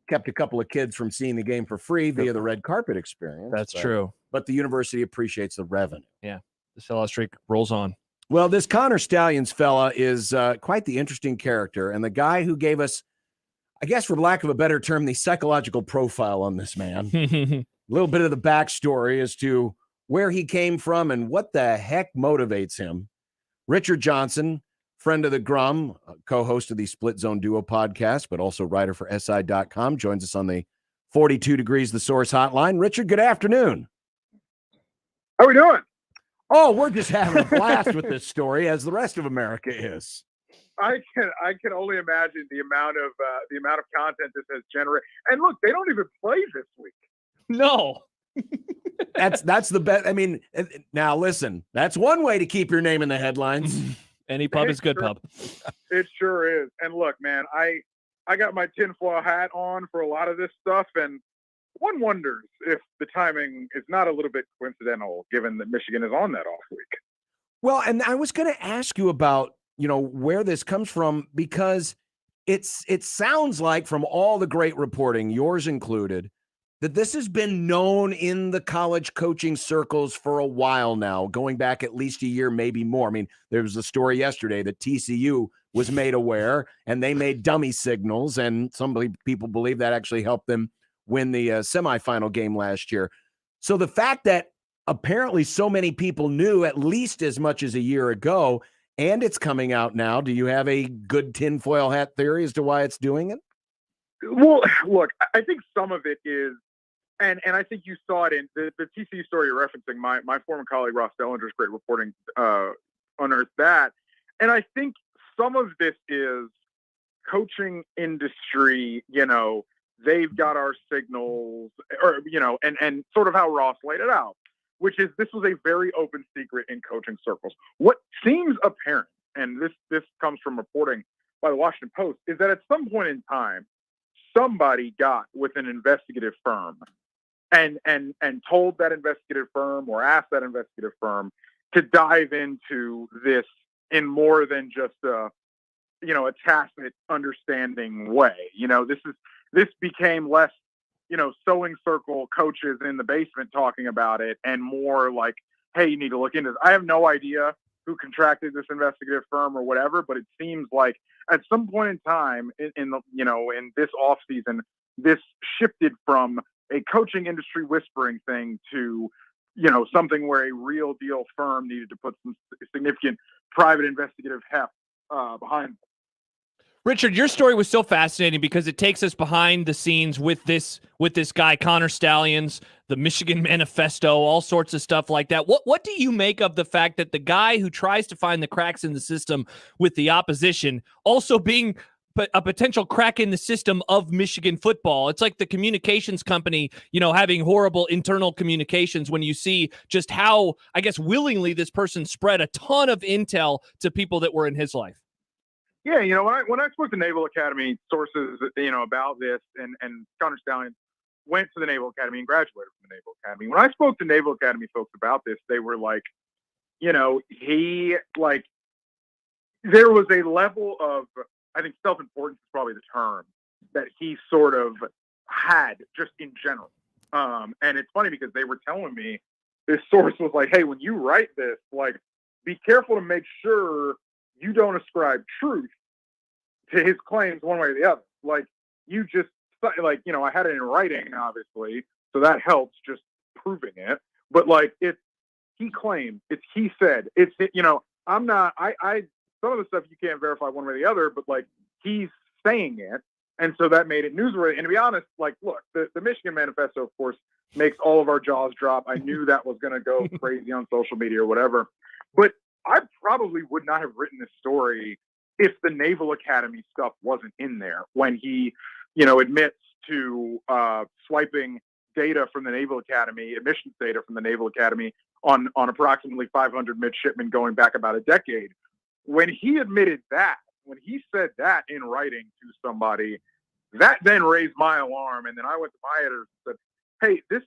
kept a couple of kids from seeing the game for free via the red carpet experience.
That's true.
But the university appreciates the revenue.
Yeah, the sellout streak rolls on.
Well, this Connor Stalions fella is quite the interesting character, and the guy who gave us, I guess for lack of a better term, the psychological profile on this man. A little bit of the backstory as to where he came from and what the heck motivates him. Richard Johnson, friend of the Grum, co-host of the Split Zone Duo podcast, but also writer for SI.com, joins us on the 42 degrees, the Source Hotline. Richard, good afternoon.
How we doing?
Oh, we're just having a blast with this story, as the rest of America is.
I can only imagine the amount of content this has generated. And look, they don't even play this week.
No.
That's the best. I mean, now listen, that's one way to keep your name in the headlines.
Any pub is good pub.
It sure is. And look, man, I got my tinfoil hat on for a lot of this stuff, and one wonders if the timing is not a little bit coincidental, given that Michigan is on that off week.
Well, and I was going to ask you about, where this comes from, because it sounds like, from all the great reporting, yours included, that this has been known in the college coaching circles for a while now, going back at least a year, maybe more. I mean, there was a story yesterday that TCU was made aware, and they made dummy signals, and some people believe that actually helped them win the semifinal game last year. So the fact that apparently so many people knew at least as much as a year ago, and it's coming out now, do you have a good tinfoil hat theory as to why it's doing it?
Well, look, I think some of it is, and I think you saw it in the TCU story you're referencing. My former colleague Ross Dellinger's great reporting unearthed that, and I think some of this is coaching industry. They've got our signals, or and sort of how Ross laid it out, which is this was a very open secret in coaching circles. What seems apparent, and this comes from reporting by the Washington Post, is that at some point in time, somebody got with an investigative firm and told that investigative firm, or asked that investigative firm, to dive into this in more than just a tacit understanding way. This became less, sewing circle coaches in the basement talking about it, and more like, hey, you need to look into this. I have no idea who contracted this investigative firm or whatever, but it seems like at some point in time in this off season, this shifted from a coaching industry whispering thing to, something where a real deal firm needed to put some significant private investigative heft behind them.
Richard, your story was so fascinating because it takes us behind the scenes with this guy, Connor Stallions, the Michigan Manifesto, all sorts of stuff like that. What do you make of the fact that the guy who tries to find the cracks in the system with the opposition also being a potential crack in the system of Michigan football? It's like the communications company, having horrible internal communications, when you see just how, I guess, willingly this person spread a ton of intel to people that were in his life.
Yeah, when I spoke to Naval Academy sources, about this, and Connor Stallions went to the Naval Academy and graduated from the Naval Academy. When I spoke to Naval Academy folks about this, they were like, there was a level of, I think self-importance is probably the term, that he sort of had just in general. And it's funny because they were telling me, this source was like, hey, when you write this, like, be careful to make sure you don't ascribe truth to his claims one way or the other. Like, you just, like, I had it in writing, obviously, so that helps just proving it. But, like, it's he claimed, it's he said, it's, I'm not, some of the stuff you can't verify one way or the other, but, like, he's saying it. And so that made it newsworthy. And to be honest, like, look, the Michigan Manifesto, of course, makes all of our jaws drop. I knew that was going to go crazy on social media or whatever. But I probably would not have written this story if the Naval Academy stuff wasn't in there, when he, admits to swiping data from the Naval Academy, admissions data from the Naval Academy on approximately 500 midshipmen going back about a decade. When he admitted that, when he said that in writing to somebody, that then raised my alarm. And then I went to my editors and said, hey, this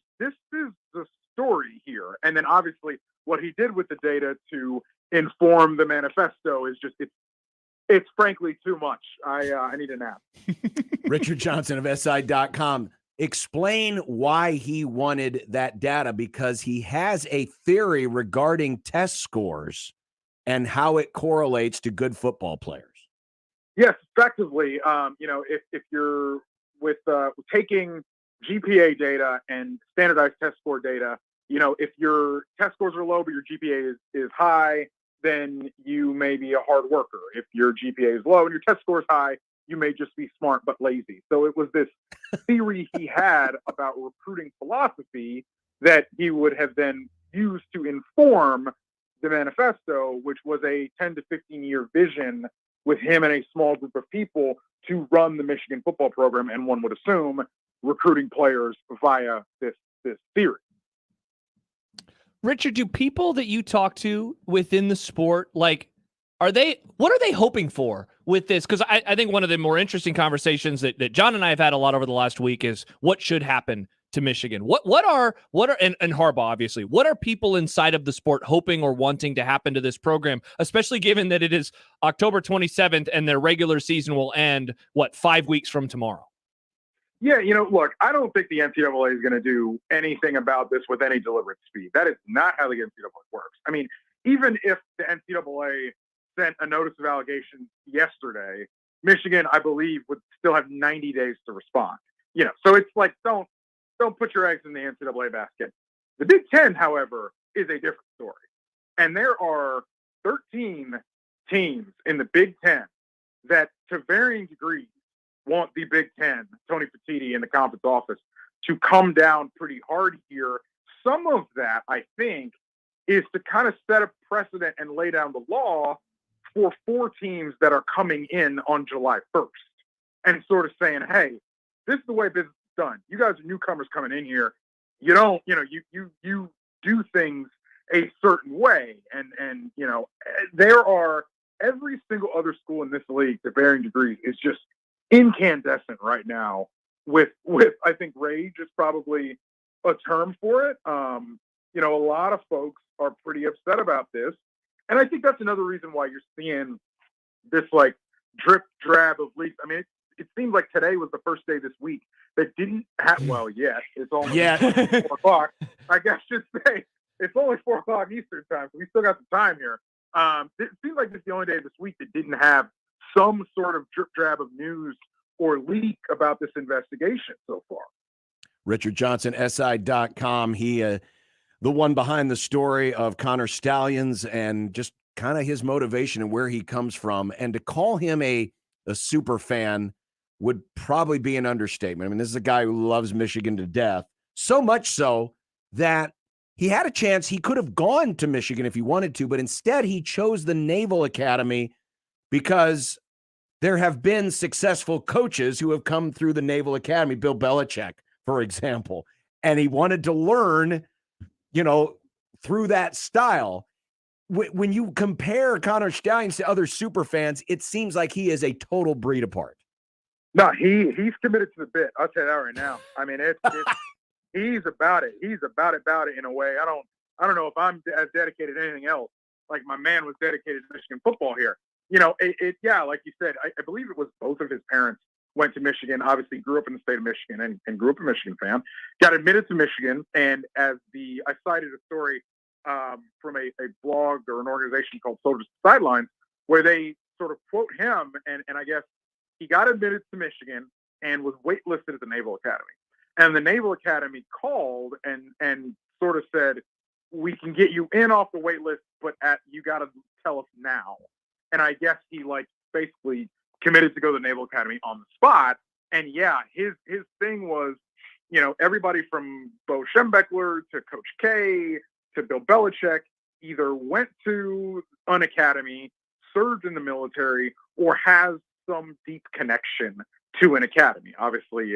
is the story here. And then obviously what he did with the data to inform the manifesto is just, it's frankly too much. I need a nap.
Richard Johnson of SI.com. Explain why he wanted that data, because he has a theory regarding test scores and how it correlates to good football players.
Yes, effectively. If you're with taking GPA data and standardized test score data, if your test scores are low but your GPA is high, then you may be a hard worker. If your GPA is low and your test score is high, you may just be smart but lazy. So it was this theory he had about recruiting philosophy that he would have then used to inform the manifesto, which was a 10 to 15-year vision with him and a small group of people to run the Michigan football program, and one would assume recruiting players via this theory.
Richard, do people that you talk to within the sport, what are they hoping for with this? Because I think one of the more interesting conversations that John and I have had a lot over the last week is what should happen to Michigan. What are and Harbaugh, obviously, what are people inside of the sport hoping or wanting to happen to this program, especially given that it is October 27th and their regular season will end, 5 weeks from tomorrow?
Yeah, look, I don't think the NCAA is going to do anything about this with any deliberate speed. That is not how the NCAA works. I mean, even if the NCAA sent a notice of allegations yesterday, Michigan, I believe, would still have 90 days to respond. So it's like, don't put your eggs in the NCAA basket. The Big Ten, however, is a different story. And there are 13 teams in the Big Ten that, to varying degrees, want the Big Ten, Tony Petitti in the conference office, to come down pretty hard here. Some of that, I think, is to kind of set a precedent and lay down the law for 4 teams that are coming in on July 1st and sort of saying, hey, this is the way business is done. You guys are newcomers coming in here. You don't, you do things a certain way. And there are every single other school in this league to varying degrees is just incandescent right now with I think rage is probably a term for it. A lot of folks are pretty upset about this. And I think that's another reason why you're seeing this drip drab of leaks. I mean, it seems like today was the first day this week that didn't have, it's only 4 o'clock. I guess I should say it's only 4 o'clock Eastern time, so we still got some time here. It seems like it's the only day this week that didn't have some sort of drip drab of news or leak about this investigation so far.
Richard Johnson, SI.com. He, the one behind the story of Connor Stallions and just kind of his motivation and where he comes from. And to call him a super fan would probably be an understatement. I mean, this is a guy who loves Michigan to death, so much so that he had a chance. He could have gone to Michigan if he wanted to, but instead he chose the Naval Academy because there have been successful coaches who have come through the Naval Academy, Bill Belichick, for example, and he wanted to learn, through that style. When you compare Connor Stallions to other super fans, it seems like he is a total breed apart.
No, he's committed to the bit. I'll tell you that right now. I mean, he's about it. He's about it in a way. I don't know if I'm as dedicated to anything else. Like my man was dedicated to Michigan football here. Like you said, I believe it was both of his parents went to Michigan, obviously grew up in the state of Michigan and grew up a Michigan fan, got admitted to Michigan. And I cited a story from a blog or an organization called Soldiers Sidelines, where they sort of quote him. And I guess he got admitted to Michigan and was waitlisted at the Naval Academy. And the Naval Academy called and sort of said, we can get you in off the wait list, but you got to tell us now. And I guess he basically committed to go to the Naval Academy on the spot. And yeah, his thing was, everybody from Bo Schembechler to Coach K to Bill Belichick either went to an academy, served in the military, or has some deep connection to an academy. Obviously,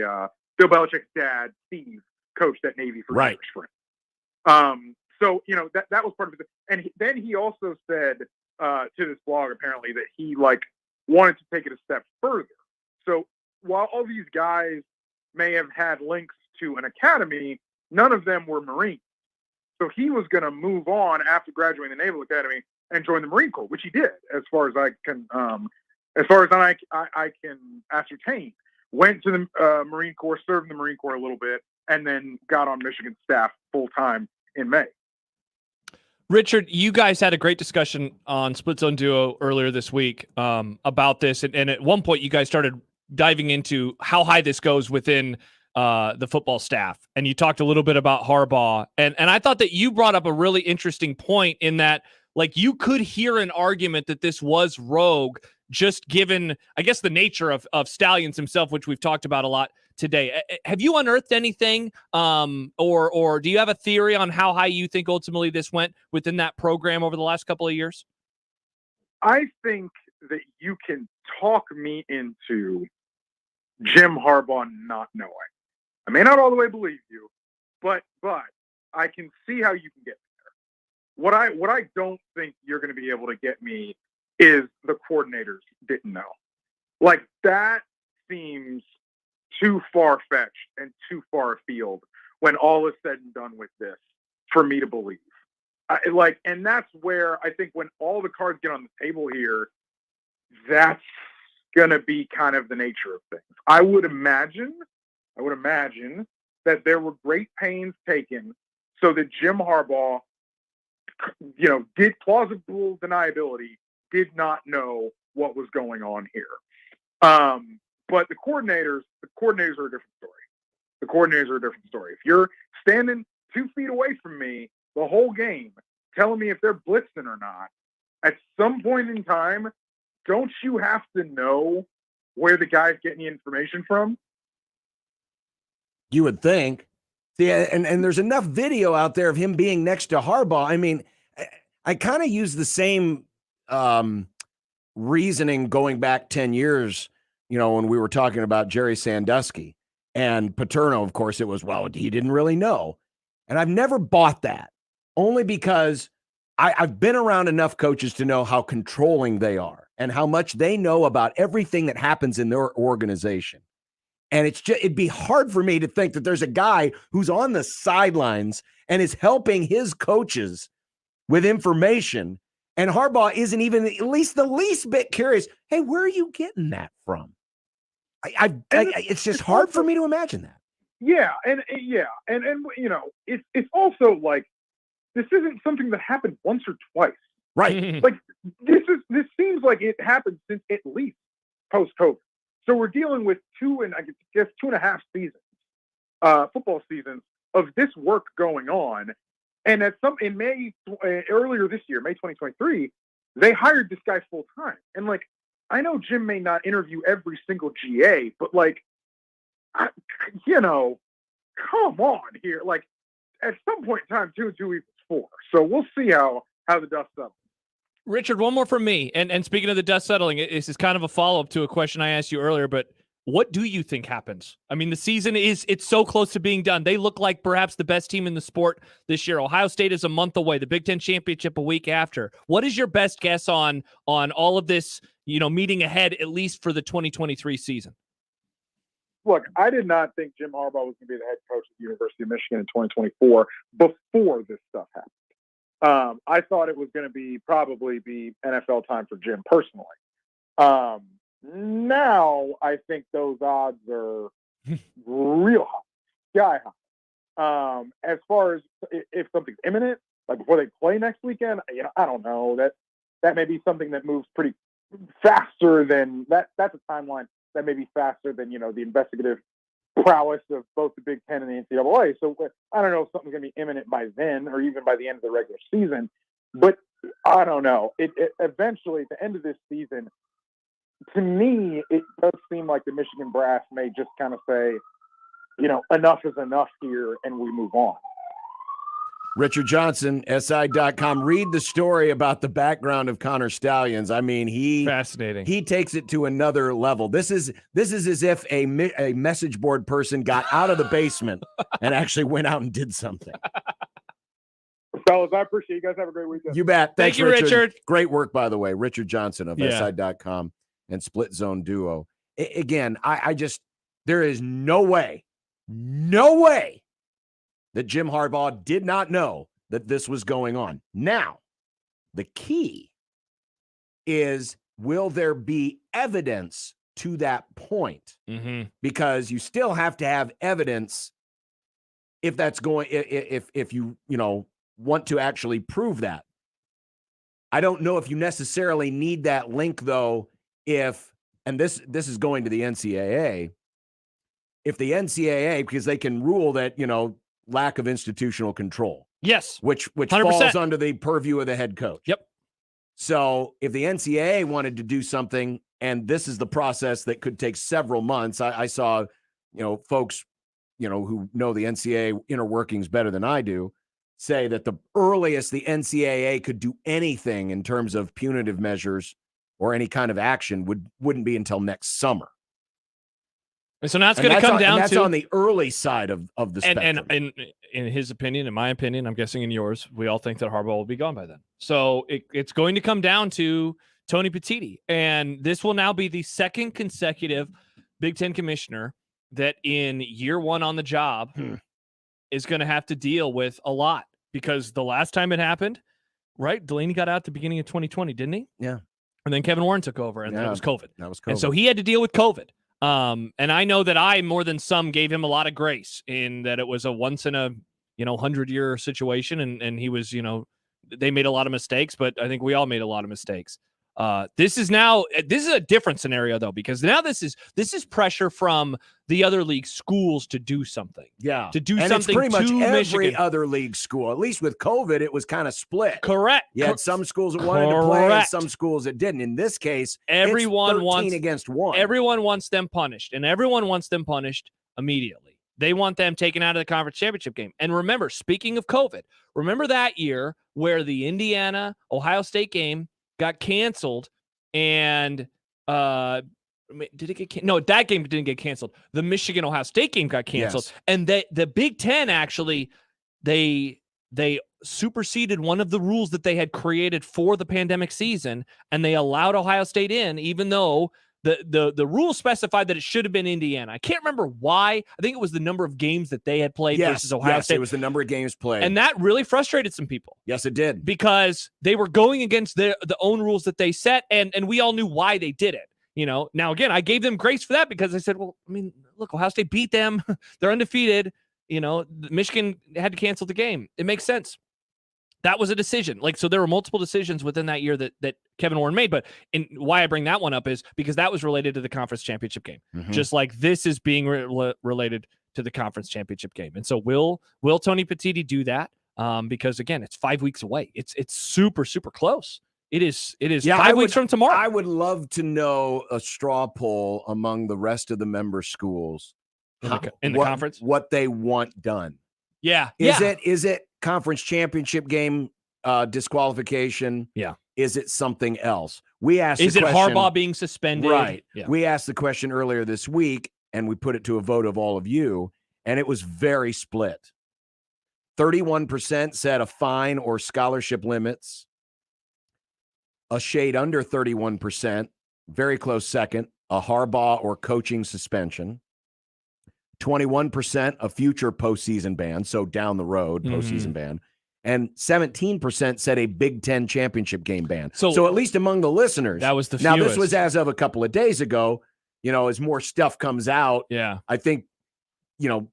Bill Belichick's dad, Steve, coached at Navy for years for him. So, that was part of it. And then he also said to this blog, apparently, that he wanted to take it a step further. So while all these guys may have had links to an academy, none of them were Marines. So he was going to move on after graduating the Naval Academy and join the Marine Corps, which he did, as far as I can ascertain. Went to the Marine Corps, served in the Marine Corps a little bit, and then got on Michigan staff full time in May.
Richard, you guys had a great discussion on Split Zone Duo earlier this week about this. And at one point, you guys started diving into how high this goes within the football staff. And you talked a little bit about Harbaugh. And I thought that you brought up a really interesting point in that, you could hear an argument that this was rogue just given, I guess, the nature of Stalions himself, which we've talked about a lot today. Have you unearthed anything, or do you have a theory on how high you think ultimately this went within that program over the last couple of years?
I think that you can talk me into Jim Harbaugh not knowing. I may not all the way believe you, but I can see how you can get there. What I don't think you're going to be able to get me is the coordinators didn't know. Like, that seems too far-fetched and too far afield when all is said and done with this for me to believe. And that's where I think when all the cards get on the table here, that's going to be kind of the nature of things. I would imagine that there were great pains taken so that Jim Harbaugh, did plausible deniability, did not know what was going on here. But the coordinators are a different story. If you're standing 2 feet away from me the whole game, telling me if they're blitzing or not, at some point in time, don't you have to know where the guy's getting the information from?
You would think. Yeah, and there's enough video out there of him being next to Harbaugh. I mean, I kind of use the same reasoning going back 10 years, when we were talking about Jerry Sandusky and Paterno. Of course, it was, well, he didn't really know. And I've never bought that, only because I've been around enough coaches to know how controlling they are and how much they know about everything that happens in their organization. And it'd be hard for me to think that there's a guy who's on the sidelines and is helping his coaches with information, and Harbaugh isn't even at least the least bit curious. Hey, where are you getting that from? It's just hard for me to imagine that.
Yeah, and it's also like, this isn't something that happened once or twice,
right?
Like, this seems like it happened since at least post-COVID. So we're dealing with 2.5 seasons, football seasons of this work going on. And in May, earlier this year, May 2023, they hired this guy full time. And I know Jim may not interview every single GA, but come on here. At some point in time, 2 and 2 equals 4. So we'll see how the dust settles.
Richard, one more from me. And speaking of the dust settling, this is kind of a follow-up to a question I asked you earlier, but what do you think happens? I mean, the season it's so close to being done. They look like perhaps the best team in the sport this year. Ohio State is a month away, the Big Ten championship a week after. What is your best guess on all of this, meeting ahead, at least for the 2023 season?
Look, I did not think Jim Harbaugh was going to be the head coach at the University of Michigan in 2024 before this stuff happened. I thought it was going to probably be NFL time for Jim personally. Now I think those odds are real high, sky high. As far as if something's imminent, like before they play next weekend, I don't know. That may be something that moves pretty faster than that. That's a timeline that may be faster than the investigative prowess of both the Big Ten and the NCAA. So I don't know if something's going to be imminent by then or even by the end of the regular season. But I don't know. It eventually, at the end of this season, to me, it does seem like the Michigan brass may just kind of say, enough is enough here, and we move on.
Richard Johnson, SI.com. Read the story about the background of Connor Stalions. I mean,
fascinating.
He takes it to another level. This is as if a message board person got out of the basement and actually went out and did something.
Fellas, I appreciate you guys. Have a great weekend.
You bet. Thanks,
Thank you, Richard.
Great work, by the way. Richard Johnson of SI.com and Split Zone Duo. Again, I just, there is no way that Jim Harbaugh did not know that this was going on. Now, the key is, will there be evidence to that point?
Mm-hmm.
Because you still have to have evidence if that's going, if you want to actually prove that. I don't know if you necessarily need that link, though, and this is going to the NCAA, if the NCAA, because they can rule that, lack of institutional control.
Yes.
Which
100%.
falls under the purview of the head coach.
Yep.
So if the NCAA wanted to do something, and this is the process that could take several months, I saw, folks, who know the NCAA inner workings better than I do, say that the earliest the NCAA could do anything in terms of punitive measures or any kind of action wouldn't be until next summer.
And so now it's going to come down
that's
to
on the early side of the spectrum.
And in his opinion, in my opinion, I'm guessing in yours, we all think that Harbaugh will be gone by then. So it's going to come down to Tony Petitti, and this will now be the second consecutive Big Ten commissioner that in year one on the job is going to have to deal with a lot, because the last time it happened, right? Delaney got out at the beginning of 2020, didn't he?
Yeah.
And then Kevin Warren took over, and that was COVID. And so
COVID.
he had to deal with COVID. And I know that I, more than some, gave him a lot of grace in that it was a once in a 100-year situation, and he was, they made a lot of mistakes, but I think we all made a lot of mistakes. This is a different scenario though, because now this is pressure from the other league schools to do something.
Yeah.
To do
and
something
it's pretty
to
much every
Michigan.
other league school. At least with COVID, it was kind of split.
Correct.
You had some schools that wanted to play and some schools that didn't. In this case,
everyone
it's 13
wants
against 1.
Everyone wants them punished, and everyone wants them punished immediately. They want them taken out of the conference championship game. And remember, speaking of COVID, remember that year where the Indiana-Ohio State game got canceled, and did it get no, that game didn't get canceled. The Michigan-Ohio State game got canceled.
Yes.
And the Big Ten actually, they superseded one of the rules that they had created for the pandemic season, and they allowed Ohio State in, even though the rules specified that it should have been Indiana. I can't remember why. I think it was the number of games that they had played versus Ohio State.
It was the number of games played.
And that really frustrated some people.
Yes, it did.
Because they were going against the own rules that they set, and we all knew why they did it. Now again, I gave them grace for that because I said, well, I mean, look, Ohio State beat them. They're undefeated. Michigan had to cancel the game. It makes sense. That was a decision. So there were multiple decisions within that year that Kevin Warren made. But why I bring that one up is because that was related to the conference championship game, just like this is being related to the conference championship game. And so will Tony Petitti do that? Because again, it's 5 weeks away. It's super, super close. It is 5 weeks from tomorrow.
I would love to know a straw poll among the rest of the member schools
in the conference,
what they want done.
Yeah.
Is it conference championship game disqualification?
Yeah.
Is it something else? We asked.
Is it Harbaugh being suspended?
Right.
Yeah.
We asked the question earlier this week, and we put it to a vote of all of you, and it was very split. 31% said a fine or scholarship limits. A shade under 31%, very close second, a Harbaugh or coaching suspension. 21% a future postseason ban, so down the road postseason ban, and 17% said a Big Ten championship game ban. So at least among the listeners,
that was the
now
fewest.
this was as of a couple of days ago. As more stuff comes out, I think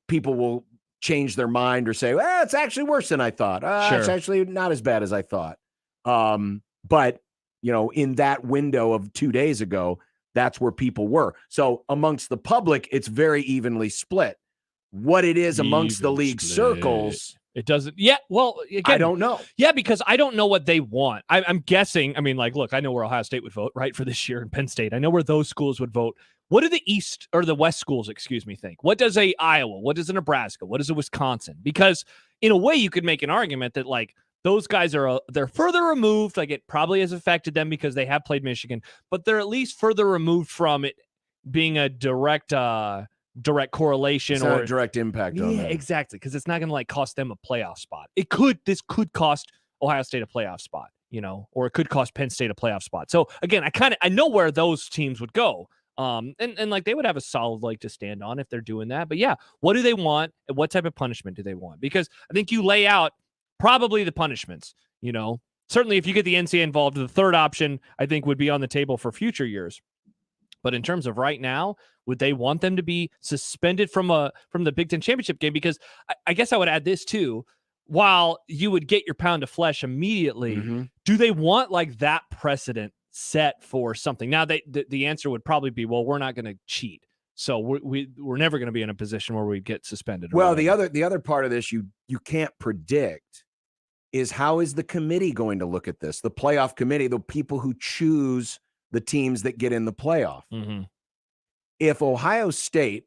people will change their mind or say, well, it's actually worse than I thought. It's actually not as bad as I thought. But in that window of 2 days ago, that's where people were. So amongst the public, it's very evenly split. What it is amongst the league circles,
it doesn't. Yeah. Well, again,
I don't know.
Yeah, because I don't know what they want. I'm guessing. I mean, look, I know where Ohio State would vote, right, for this year, and Penn State. I know where those schools would vote. What do the East or the West schools, think? What does a Iowa? What does a Nebraska? What does a Wisconsin? Because in a way, you could make an argument that those guys they're further removed. It probably has affected them because they have played Michigan, but they're at least further removed from it being a direct correlation
or a direct impact on them.
Exactly, because it's not going to cost them a playoff spot. This could cost Ohio State a playoff spot, or it could cost Penn State a playoff spot. So again, I know where those teams would go. And they would have a solid leg to stand on if they're doing that. But yeah, what do they want? And what type of punishment do they want? Because I think you lay out probably the punishments, certainly if you get the NCAA involved, the third option I think would be on the table for future years. But in terms of right now, would they want them to be suspended from the Big Ten championship game? Because I guess I would add this too. While you would get your pound of flesh immediately, do they want that precedent set for something? Now, the answer would probably be, well, we're not going to cheat. So we're never going to be in a position where we get suspended.
Well, the other part of this, you can't predict is how is the committee going to look at this? The playoff committee, the people who choose the teams that get in the playoff.
Mm-hmm.
If Ohio State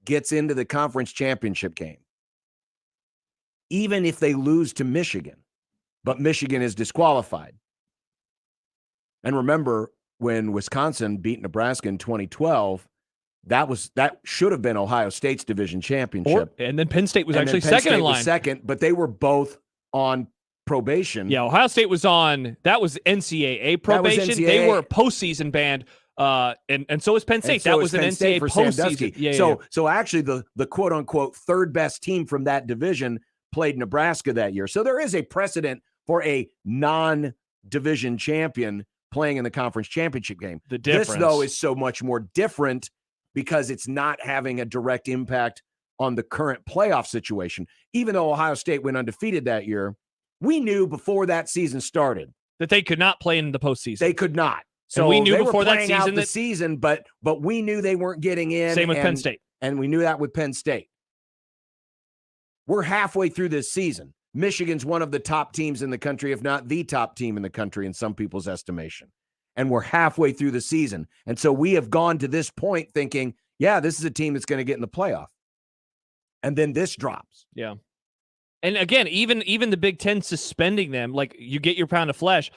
gets into the conference championship game, even if they lose to Michigan, but Michigan is disqualified. And remember, when Wisconsin beat Nebraska in 2012, that should have been Ohio State's division championship.
And then Penn State was
And
actually
then Penn
second
State
in line.
was second, but they were both on probation.
Yeah, Ohio State was on, that was NCAA probation.
NCAA.
They were a postseason band, and so was Penn State.
So
that
is
was an
Penn State
NCAA
for
postseason.
Sandusky.
Yeah,
So actually the quote unquote third best team from that division played Nebraska that year. So there is a precedent for a non-division champion playing in the conference championship game.
The difference,
this though is so much more different because it's not having a direct impact on the current playoff situation. Even though Ohio State went undefeated that year, we knew before that season started
that they could not play in the postseason.
They could not. So
and we knew
they
before
were
that
playing out
season
the season, but we knew they weren't getting in.
Same with Penn State.
And we knew that with Penn State. We're halfway through this season. Michigan's one of the top teams in the country, if not the top team in the country in some people's estimation. And we're halfway through the season. And so we have gone to this point thinking, yeah, this is a team that's going to get in the playoff. And then this drops.
Yeah. And again, even the Big Ten suspending them, like you get your pound of flesh,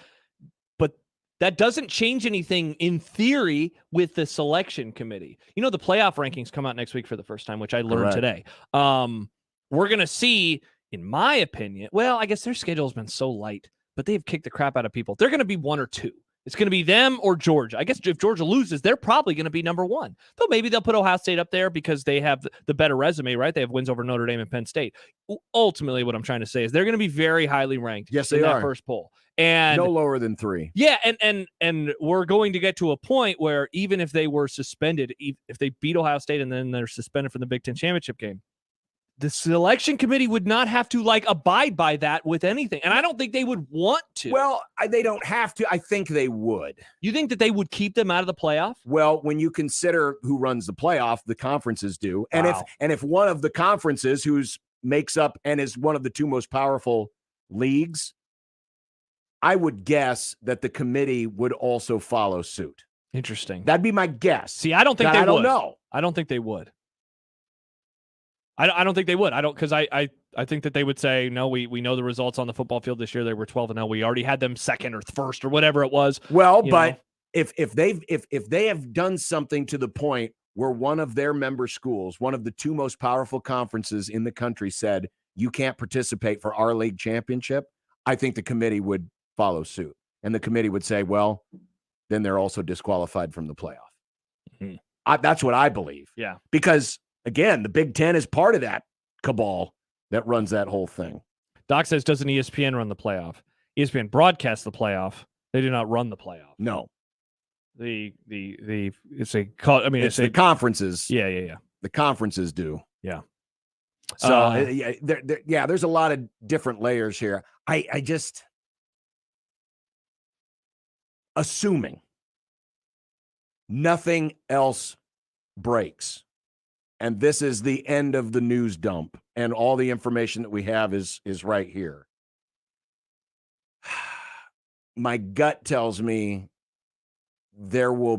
but that doesn't change anything in theory with the selection committee. You know, the playoff rankings come out next week for the first time, which I learned today. We're going to see, in my opinion, well, I guess their schedule has been so light, but they've kicked the crap out of people. They're going to be one or two. It's going to be them or Georgia. I guess if Georgia loses, they're probably going to be number one. Though maybe they'll put Ohio State up there because they have the better resume, right? They have wins over Notre Dame and Penn State. Ultimately, what I'm trying to say is they're going to be very highly ranked.
Yes,
in
they
that
are.
first poll. And
no lower than 3.
Yeah, and we're going to get to a point where even if they were suspended, if they beat Ohio State and then they're suspended from the Big Ten championship game, the selection committee would not have to abide by that with anything. And I don't think they would want to.
Well, they don't have to. I think they would.
You think that they would keep them out of the playoff?
Well, when you consider who runs the playoff, the conferences do. And if one of the conferences makes up and is one of the two most powerful leagues, I would guess that the committee would also follow suit.
Interesting.
That'd be my guess.
See, I don't think they would.
I don't know.
I don't think they would. I don't think they would. Because I think that they would say, no, we know the results on the football field this year. They were 12-0. We already had them second or first or whatever it was.
Well, but if they have done something to the point where one of their member schools, one of the two most powerful conferences in the country, said you can't participate for our league championship, I think the committee would follow suit. And the committee would say, well, then they're also disqualified from the playoff.
Mm-hmm.
That's what I believe.
Yeah.
Because again, the Big Ten is part of that cabal that runs that whole thing.
Doc says, doesn't ESPN run the playoff? ESPN broadcasts the playoff. They do not run the playoff.
No.
It's
the conferences.
Yeah.
The conferences do.
Yeah.
So there's a lot of different layers here. I just assuming nothing else breaks. And this is the end of the news dump. And all the information that we have is right here. My gut tells me there will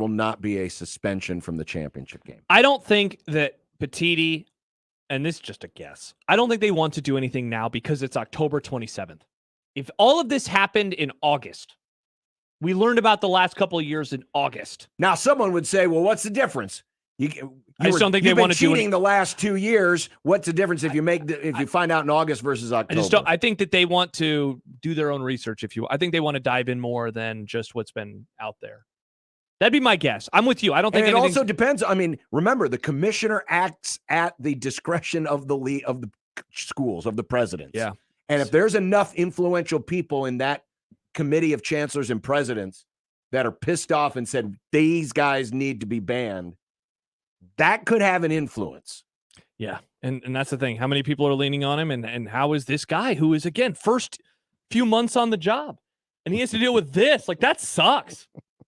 not be a suspension from the championship game.
I don't think that Petiti, and this is just a guess, I don't think they want to do anything now because it's October 27th. If all of this happened in August, we learned about the last couple of years in August.
Now, someone would say, well, what's the difference?
I just don't think they want to do
cheating the last 2 years. What's the difference if you find out in August versus October?
I think that they want to do their own research. I think they want to dive in more than just what's been out there. That'd be my guess. I'm with you. I don't think
it also depends. I mean, remember, the commissioner acts at the discretion of the schools, of the presidents.
Yeah.
And if there's enough influential people in that committee of chancellors and presidents that are pissed off and said these guys need to be banned, that could have an influence.
Yeah. And that's the thing. How many people are leaning on him? And how is this guy who is, again, first few months on the job? And he has to deal with this. Like, that sucks.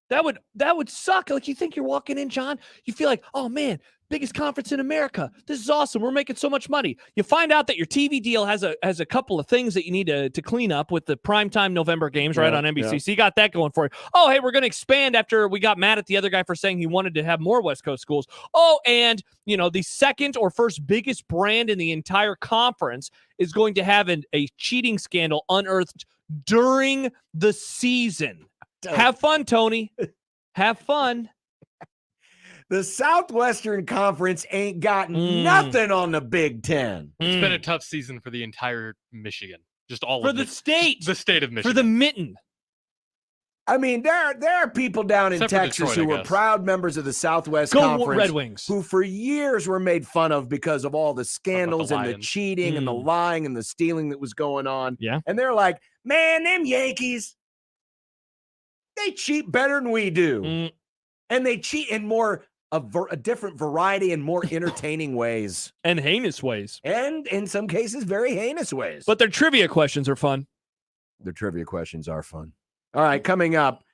That would suck. Like, you think you're walking in, John, you feel like, oh man, biggest conference in America. This is awesome. We're making so much money. You find out that your TV deal has a couple of things that you need to clean up with the primetime November games right on NBC.
Yeah.
So you got that going for you. Oh, hey, we're going to expand after we got mad at the other guy for saying he wanted to have more West Coast schools. Oh, and the second or first biggest brand in the entire conference is going to have a cheating scandal unearthed during the season. Have fun, Tony. Have fun.
The Southwestern Conference ain't got nothing on the Big Ten.
It's been a tough season for the entire Michigan. Just all
for
of
the state.
The state of Michigan.
For the mitten.
I mean, there are people down in
Except for
Texas
Detroit,
who were proud members of the Southwest
Go
Conference,
Red Wings,
who for years were made fun of because of all the scandals and the
Lions.
cheating and the lying and the stealing that was going on.
Yeah.
And they're like, man, them Yankees, they cheat better than we do. And they cheat in a different variety and more entertaining ways.
And heinous ways.
And in some cases, very heinous ways.
But their trivia questions are fun.
Their trivia questions are fun. All right, coming up,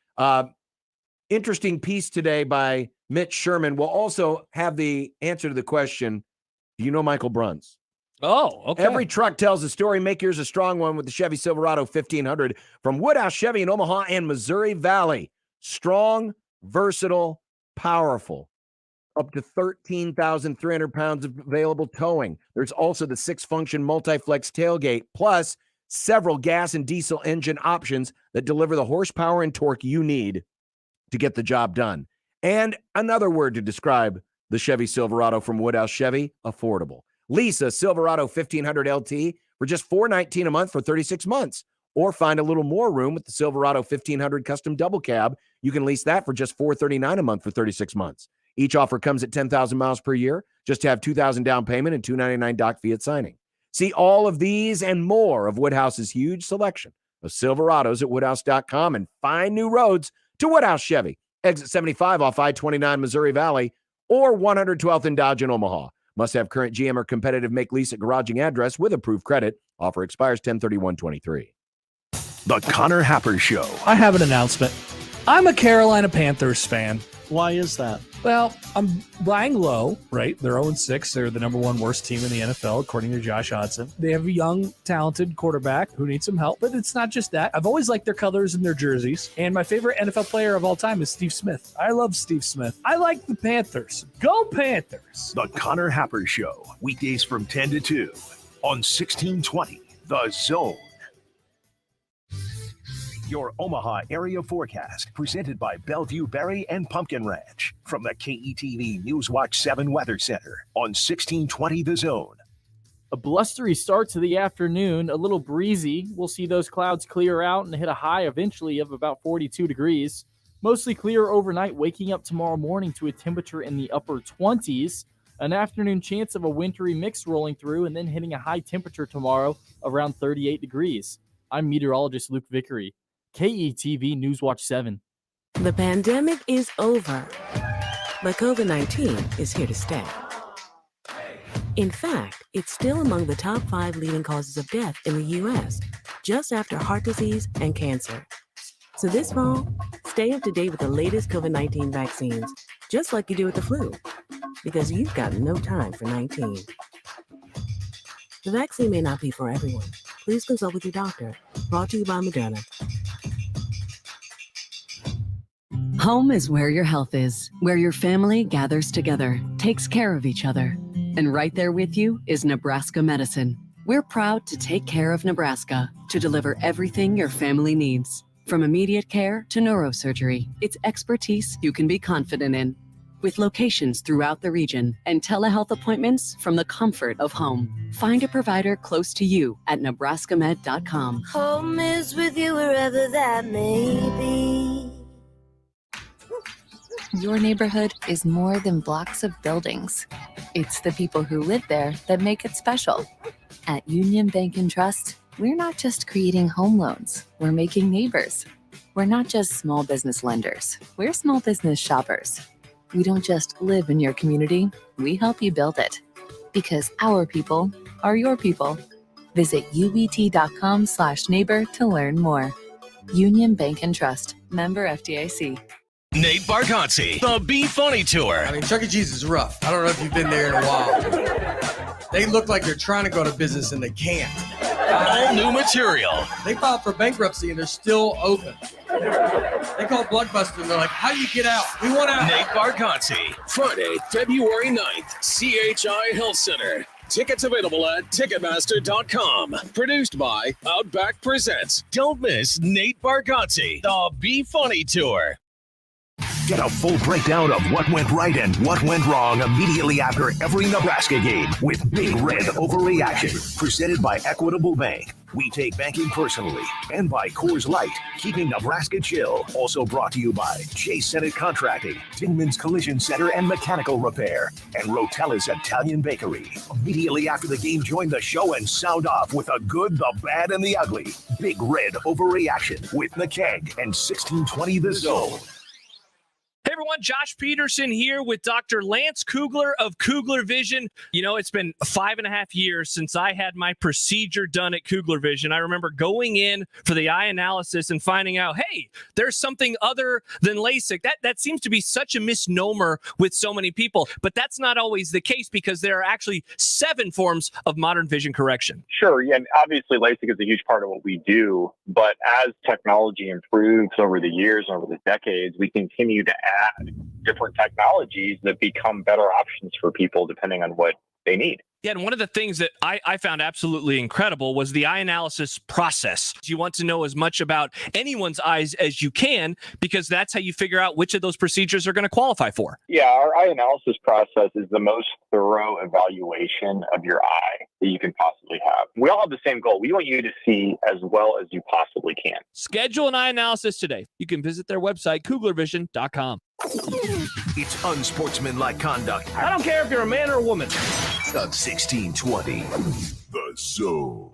interesting piece today by Mitch Sherman. We'll also have the answer to the question, do you know Michael Bruntz?
Oh, okay.
Every truck tells a story. Make yours a strong one with the Chevy Silverado 1500 from Woodhouse Chevy in Omaha and Missouri Valley. Strong, versatile, powerful. Up to 13,300 pounds of available towing. There's also the 6-function multi-flex tailgate, plus several gas and diesel engine options that deliver the horsepower and torque you need to get the job done. And another word to describe the Chevy Silverado from Woodhouse Chevy, affordable. Lease a Silverado 1500 LT for just $419 a month for 36 months. Or find a little more room with the Silverado 1500 Custom Double Cab. You can lease that for just $439 a month for 36 months. Each offer comes at 10,000 miles per year. Just have $2,000 down payment and $299 doc fee at signing. See all of these and more of Woodhouse's huge selection of Silverados at woodhouse.com and find new roads to Woodhouse Chevy. Exit 75 off I-29 Missouri Valley or 112th and Dodge in Omaha. Must have current GM or competitive make lease at garaging address with approved credit. Offer expires 10/31/23.
The Connor Happer Show.
I have an announcement. I'm a Carolina Panthers fan.
Why is that?
Well, I'm buying low, right? They're 0-6. They're the number one worst team in the NFL, according to Josh Hodson. They have a young, talented quarterback who needs some help, but it's not just that. I've always liked their colors and their jerseys, and my favorite NFL player of all time is Steve Smith. I love Steve Smith. I like the Panthers. Go Panthers!
The Connor Happer Show, weekdays from 10 to 2 on 1620 The Zone. Your Omaha area forecast presented by Bellevue Berry and Pumpkin Ranch from the KETV Newswatch 7 Weather Center on 1620 The Zone.
A blustery start to the afternoon, a little breezy. We'll see those clouds clear out and hit a high eventually of about 42 degrees. Mostly clear overnight, waking up tomorrow morning to a temperature in the upper 20s. An afternoon chance of a wintry mix rolling through and then hitting a high temperature tomorrow around 38 degrees. I'm meteorologist Luke Vickery. KETV Newswatch 7.
The pandemic is over, but COVID-19 is here to stay. In fact, it's still among the top 5 leading causes of death in the U.S., just after heart disease and cancer. So this fall, stay up to date with the latest COVID-19 vaccines, just like you do with the flu, because you've got no time for 19. The vaccine may not be for everyone. Please consult with your doctor. Brought to you by Moderna.
Home is where your health is, where your family gathers together, takes care of each other. And right there with you is Nebraska Medicine. We're proud to take care of Nebraska, to deliver everything your family needs. From immediate care to neurosurgery, it's expertise you can be confident in. With locations throughout the region and telehealth appointments from the comfort of home. Find a provider close to you at nebraskamed.com.
Home is with you wherever that may be.
Your neighborhood is more than blocks of buildings. It's the people who live there that make it special. At Union Bank and Trust, we're not just creating home loans, we're making neighbors. We're not just small business lenders, we're small business shoppers. We don't just live in your community, we help you build it. Because our people are your people. Visit ubt.com/neighbor to learn more. Union Bank and Trust, member FDIC.
Nate Bargatze, the Be Funny Tour.
I mean, Chuck E. Cheese is rough. I don't know if you've been there in a while. They look like they're trying to go to business and they can't.
All new material.
They filed for bankruptcy and they're still open. They call Blockbuster and they're like, how do you get out? We want out.
Nate Bargatze. Friday, February 9th, CHI Health Center. Tickets available at Ticketmaster.com. Produced by Outback Presents. Don't miss Nate Bargatze, the Be Funny Tour. Get a full breakdown of what went right and what went wrong immediately after every Nebraska game with Big Red Overreaction. Presented by Equitable Bank. We take banking personally. And by Coors Light, keeping Nebraska chill. Also brought to you by Chase Senate Contracting, Dingman's Collision Center and Mechanical Repair, and Rotella's Italian Bakery. Immediately after the game, join the show and sound off with the good, the bad, and the ugly. Big Red Overreaction with the Keg and 1620 The Zone.
Hey everyone, Josh Peterson here with Dr. Lance Kugler of Kugler Vision. You know, it's been 5.5 years since I had my procedure done at Kugler Vision. I remember going in for the eye analysis and finding out, hey, there's something other than LASIK. That seems to be such a misnomer with so many people, but that's not always the case because there are actually 7 forms of modern vision correction.
Sure, yeah, and obviously LASIK is a huge part of what we do, but as technology improves over the years, over the decades, we continue to add different technologies that become better options for people depending on what they need.
Yeah, and one of the things that I found absolutely incredible was the eye analysis process. You want to know as much about anyone's eyes as you can because that's how you figure out which of those procedures are going to qualify for.
Yeah, our eye analysis process is the most thorough evaluation of your eye that you can possibly have. We all have the same goal. We want you to see as well as you possibly can.
Schedule an eye analysis today. You can visit their website, kuglervision.com.
It's unsportsmanlike conduct.
I don't care if you're a man or a woman.
The 1620 The Zone.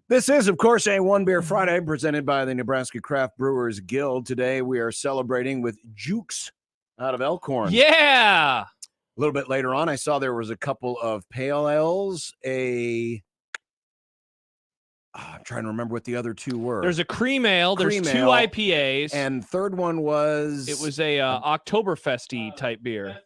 This is, of course, a One Beer Friday presented by the Nebraska Craft Brewers Guild. Today we are celebrating with Jukes out of Elkhorn.
Yeah.
A little bit later on, I saw there was a couple of pale ales, I'm trying to remember what the other two were.
There's a cream ale. There's 2 IPAs.
And third one was...
It was a Oktoberfesty type beer.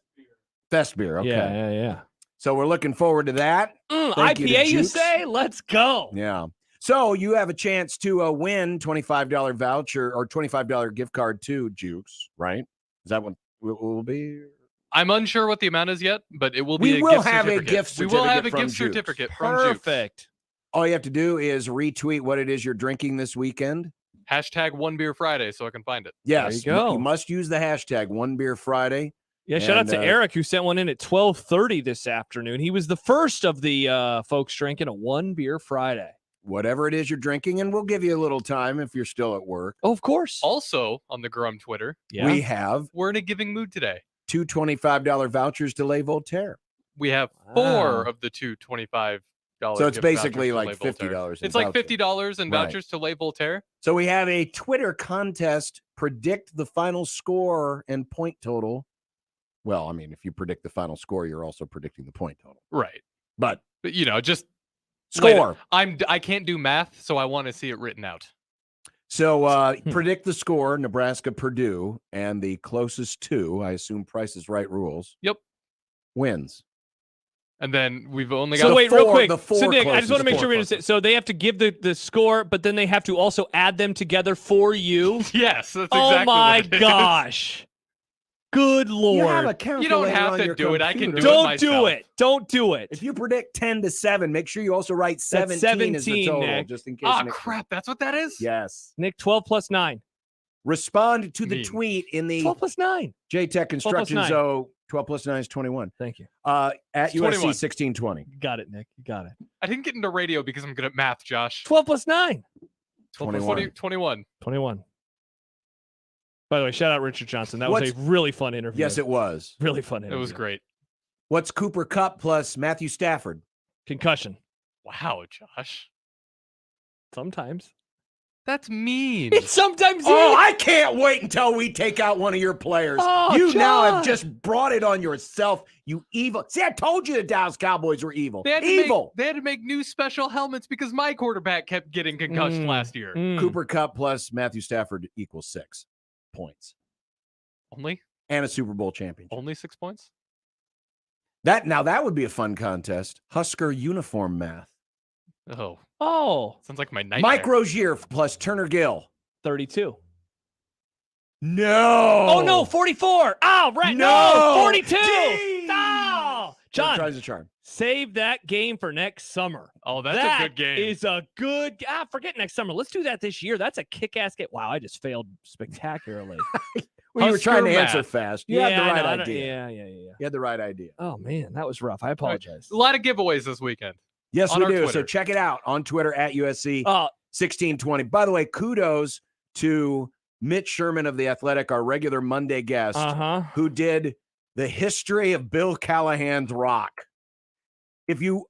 Fest beer, okay.
Yeah.
So we're looking forward to that.
IPA, you say? Let's go.
Yeah. So you have a chance to win $25 voucher or $25 gift card to Jukes, right? Is that what it will be?
I'm unsure what the amount is yet, but it will be
We will have a gift certificate.
We will have a
from
gift
Jukes.
certificate from Jukes.
Perfect.
All you have to do is retweet what it is you're drinking this weekend.
Hashtag One Beer Friday so I can find it.
Yes.
There you go.
You must use the hashtag One Beer Friday.
Yeah, shout out to Eric who sent one in at 12:30 this afternoon. He was the first of the folks drinking a One Beer Friday.
Whatever it is you're drinking, and we'll give you a little time if you're still at work.
Oh, of course.
Also on the Grum Twitter,
we're
in a giving mood today.
2 $25 vouchers to Les Voltaire.
We have 4 of the 2 $25.
So it's basically like $50.
It's like $50 in vouchers to Les Voltaire.
So we have a Twitter contest. Predict the final score and point total. Well, I mean, if you predict the final score, you're also predicting the point total.
Right.
But
you know, just
score.
I can't do math, so I want to see it written out.
So predict the score, Nebraska, Purdue, and the closest to, I assume Price is Right rules.
Yep.
Wins.
And then we've only got
So wait, real quick. So Nick, I just want to make sure we
understand.
So they have to give the score, but then they have to also add them together for you.
Yes, that's exactly
Oh my
what it is.
gosh. Good Lord.
You have a calculator
You don't have
on
to
your
do it. I can
computer.
do it
Don't
myself.
do it. Don't do it.
If you predict 10-7, make sure you also write 17,
That's
as the total,
Nick.
just in case.
Oh,
Nick-
crap. That's what that is?
Yes.
Nick, 12 plus 9.
Respond to the
Mean.
tweet in the
12 plus 9.
JTech Construction
9.
Zone. 12 plus 9 is 21.
Thank you.
At
It's
USC
21.
1620.
You got it, Nick. You got it.
I didn't get into radio because I'm good at math, Josh.
12 plus 9.
21.
21.
21. By the way, shout out Richard Johnson. That was
What's-
a really fun interview.
Yes, it was.
Really fun
It
interview.
was great.
What's Cooper Kupp plus Matthew Stafford?
Concussion.
Wow, Josh.
Sometimes.
That's mean.
It's sometimes
Oh, I can't wait until we take out one of your players.
Oh,
you now have
Josh.
just brought it on yourself, you evil. See, I told you the Dallas Cowboys were evil.
They had to
Evil.
They had to make new special helmets because my quarterback kept getting concussed last year.
Cooper Kupp plus Matthew Stafford equals 6 points.
Only?
And a Super Bowl championship.
Only 6 points?
That would be a fun contest. Husker uniform math.
Oh. Sounds like my nightmare.
Mike Rozier plus Turner Gill.
32.
No.
Oh, no, 44. Oh, right. No, 42. No. John,
tries a charm.
Save that game for next summer.
Oh, that's
that
a good game.
Is a good. Forget next summer. Let's do that this year. That's a kick-ass game. Wow, I just failed spectacularly.
Well, you were trying to answer
math.
fast. You had the right
I know.
idea.
Yeah.
You had the right idea.
Oh, man, that was rough. I apologize.
A lot of giveaways this weekend.
Yes,
on
we
our
do.
Twitter.
So check it out on Twitter at USC 1620. By the way, kudos to Mitch Sherman of The Athletic, our regular Monday guest, who did the history of Bill Callahan's rock. If you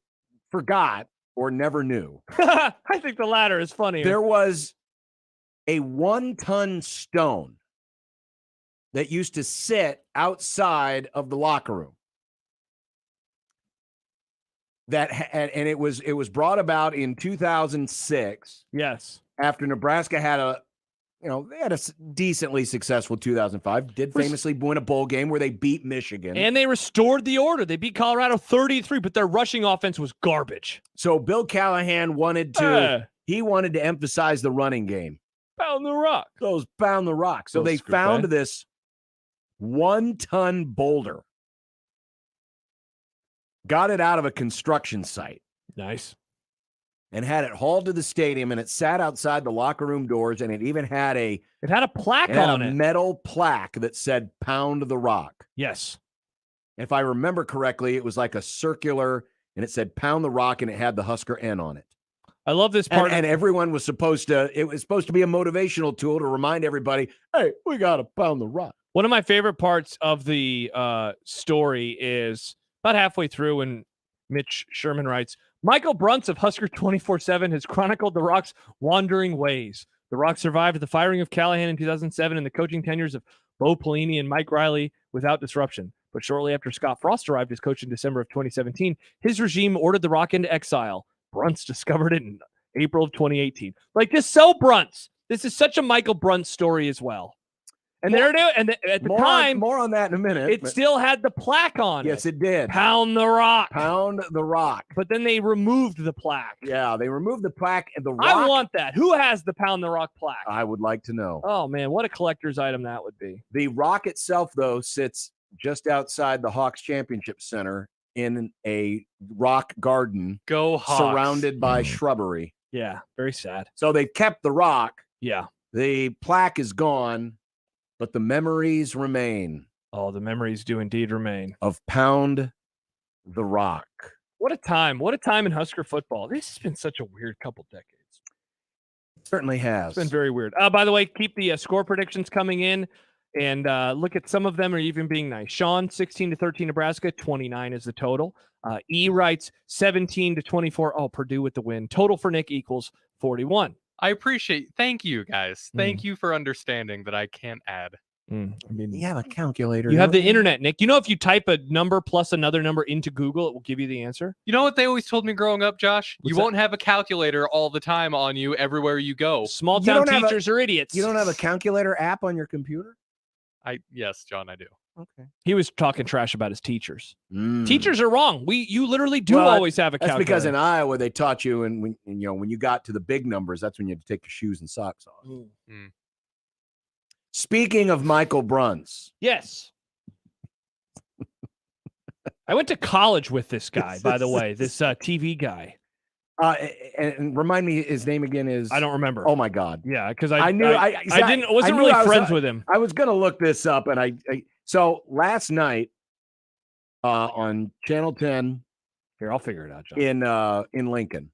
forgot or never knew,
I think the latter is funnier.
there was a 1-ton stone that used to sit outside of the locker room. And it was brought about in 2006.
Yes.
After Nebraska had they had a decently successful 2005. Did famously win a bowl game where they beat Michigan.
And they restored the order. They beat Colorado 30-3, but their rushing offense was garbage.
So Bill Callahan wanted to emphasize the running game.
Pound the rock.
Pound the rock. So they found this 1-ton boulder. Got it out of a construction site.
Nice.
And had it hauled to the stadium, and it sat outside the locker room doors, and it even had a
plaque on it.
Metal plaque that said "Pound the Rock."
Yes.
If I remember correctly, it was like a circular, and it said "Pound the Rock," and it had the Husker N on it.
I love this part.
And everyone was supposed to, it was supposed to be a motivational tool to remind everybody, hey, we got to pound the rock.
One of my favorite parts of the story is about halfway through when Mitch Sherman writes, Michael Bruntz of Husker 24/7 has chronicled the Rock's wandering ways. The Rock survived the firing of Callahan in 2007 and the coaching tenures of Bo Pelini and Mike Riley without disruption. But shortly after Scott Frost arrived as coach in December of 2017, his regime ordered the Rock into exile. Bruntz discovered it in April of 2018. Like, just so Bruntz. This is such a Michael Bruntz story as well. And there it is. And at the time,
more on that in a minute.
It still had the plaque on it.
Yes, it did.
Pound the rock.
Pound the rock.
But then they removed the plaque.
Yeah, they removed the plaque and the rock.
I want that. Who has the Pound the Rock plaque?
I would like to know.
Oh, man, what a collector's item that would be.
The rock itself, though, sits just outside the Hawks Championship Center in a rock garden.
Go Hawks.
Surrounded by shrubbery.
Yeah, very sad.
So they've kept the rock.
Yeah.
The plaque is gone, but the memories remain.
Oh, the memories do indeed remain.
Of Pound the Rock.
What a time. What a time in Husker football. This has been such a weird couple decades.
It certainly has.
It's been very weird. By the way, keep the score predictions coming in. And look at some of them are even being nice. Sean, 16-13 Nebraska, 29 is the total. E writes 17-24. Oh, Purdue with the win. Total for Nick equals 41.
I appreciate. Thank you, guys. Thank you for understanding that I can't add.
I mean,
you have a calculator.
You have the internet, Nick. You know, if you type a number plus another number into Google, it will give you the answer.
You know what they always told me growing up, Josh?
What's
you
that?
won't have a calculator all the time on you everywhere you go.
Small town teachers are idiots.
You don't have a calculator app on your computer?
Yes, John, I do.
Okay.
He was talking trash about his teachers. Teachers are wrong. You literally do always have a calculator.
That's because in Iowa they taught you, and when you got to the big numbers, that's when you had to take your shoes and socks off. Speaking of Michael Bruntz,
yes. I went to college with this guy, by the way, this TV guy.
And remind me his name again is
I don't remember.
Oh my God.
Yeah, because
I
wasn't really friends with him.
I was gonna look this up, and so last night on Channel 10.
Here, I'll figure it out, John.
In Lincoln.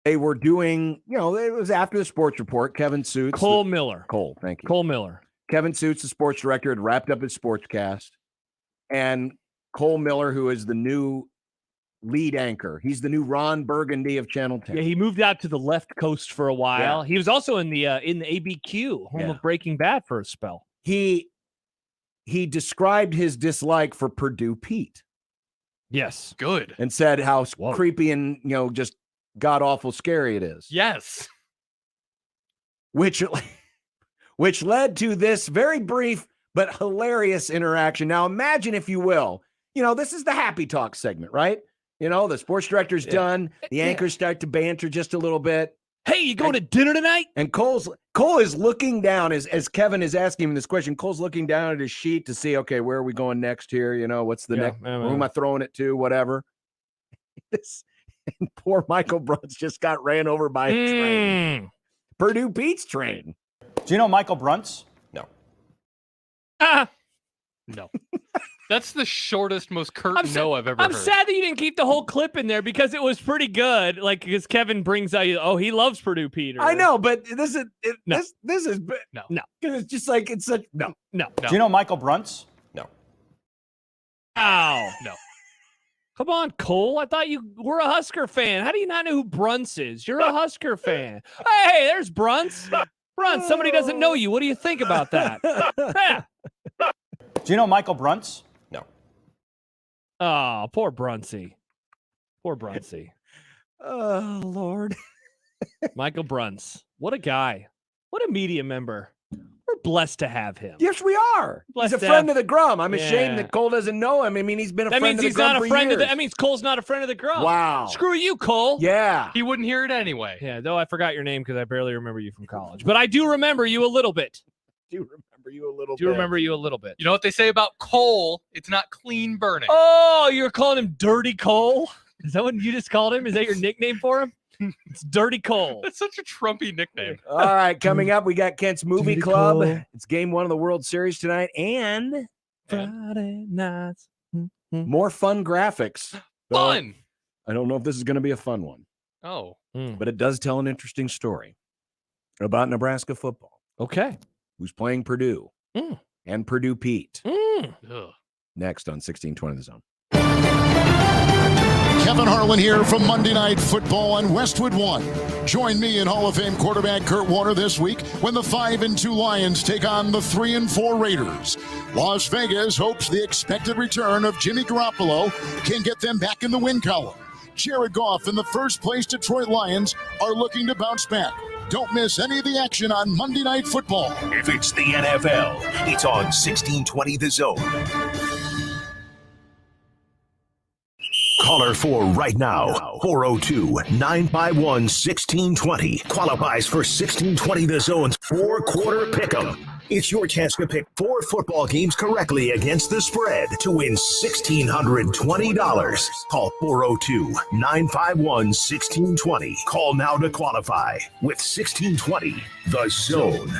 They were doing, it was after the sports report. Kevin Suits.
Cole Miller.
Cole, thank you.
Cole Miller.
Kevin Suits, the sports director, had wrapped up his sportscast. And Cole Miller, who is the new lead anchor. He's the new Ron Burgundy of Channel 10.
Yeah, he moved out to the left coast for a while.
Yeah.
He was also in the ABQ, home of Breaking Bad for a spell.
He described his dislike for Purdue Pete.
Yes.
Good.
And said how creepy and, just god awful scary it is.
Yes.
Which which led to this very brief but hilarious interaction. Now, imagine, if you will, this is the happy talk segment, right? The sports director's done. The anchors start to banter just a little bit.
Hey, you going to dinner tonight?
And Cole is looking down as Kevin is asking him this question. Cole's looking down at his sheet to see, okay, where are we going next here? What's the next? Who am I throwing it to? Whatever. And poor Michael Bruntz just got ran over by a train. Purdue Pete's train.
Do you know Michael Bruntz?
No.
No. That's the shortest, most curt no I've ever heard.
I'm sad that you didn't keep the whole clip in there because it was pretty good. Because Kevin brings out, he loves Purdue Peter.
I know, but this is
No.
this is
No.
because it's just like it's such no.
No.
Do you know Michael Bruntz?
No.
Ow.
No.
Come on, Cole. I thought you were a Husker fan. How do you not know who Bruntz is? You're a Husker fan. Hey, there's Bruntz. Bruntz, somebody doesn't know you. What do you think about that?
Do you know Michael Bruntz?
No.
Oh, poor Bruntsy. Poor Bruntsy.
Oh, Lord.
Michael Bruntz. What a guy. What a media member. We're blessed to have him.
Yes, we are.
Blessed
He's a
to
friend
have-
of the Grum. I'm ashamed
Yeah.
that Cole doesn't know him. I mean, he's been a
That
friend
means
of the
he's
Grum
not a
for
friend of
years.
that means Cole's not a friend of the Grum.
Wow.
Screw you, Cole.
Yeah.
He wouldn't hear it anyway.
Yeah, though I forgot your name because I barely remember you from college. But I do remember you a little bit.
Do remember you a little
Do remember you a little bit.
You know what they say about coal? It's not clean burning.
Oh, you're calling him Dirty Cole? Is that what you just called him? Is that your nickname for him? It's Dirty Cole.
That's such a Trumpy nickname.
All right, coming up, we got Kent's Movie
Dirty
Club.
Cole.
It's game 1 of the World Series tonight, and
Friday nights.
more fun graphics.
Fun.
I don't know if this is going to be a fun one,
Oh.
but it does tell an interesting story about Nebraska football.
Okay.
Who's playing Purdue and Purdue Pete.
Ugh.
Next on 1620 The Zone.
Kevin Harlan here from Monday Night Football on Westwood One. Join me and Hall of Fame quarterback Kurt Warner this week when the 5-2 Lions take on the 3-4 Raiders. Las Vegas hopes the expected return of Jimmy Garoppolo can get them back in the win column. Jared Goff and the first-place Detroit Lions are looking to bounce back. Don't miss any of the action on Monday Night Football.
If it's the NFL, it's on 1620 The Zone. Caller 4 right now, 402-951-1620. Qualifies for 1620 The Zone's 4-quarter pick'em. It's your chance to pick 4 football games correctly against the spread to win $1,620. Call 402-951-1620. Call now to qualify with 1620 The Zone.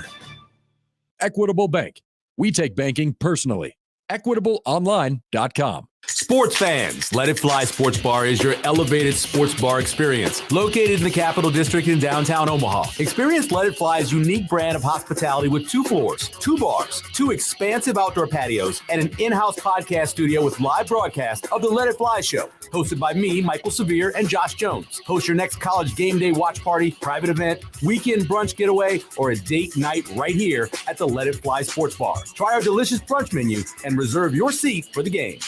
Equitable Bank. We take banking personally. EquitableOnline.com.
Sports fans, Let It Fly Sports Bar is your elevated sports bar experience. Located in the Capital District in downtown Omaha. Experience Let It Fly's unique brand of hospitality with 2 floors, 2 bars, 2 expansive outdoor patios, and an in-house podcast studio with live broadcast of the Let It Fly show. Hosted by me, Michael Severe, and Josh Jones. Host your next college game day watch party, private event, weekend brunch getaway, or a date night right here at the Let It Fly Sports Bar. Try our delicious brunch menu and reserve your seat for the game.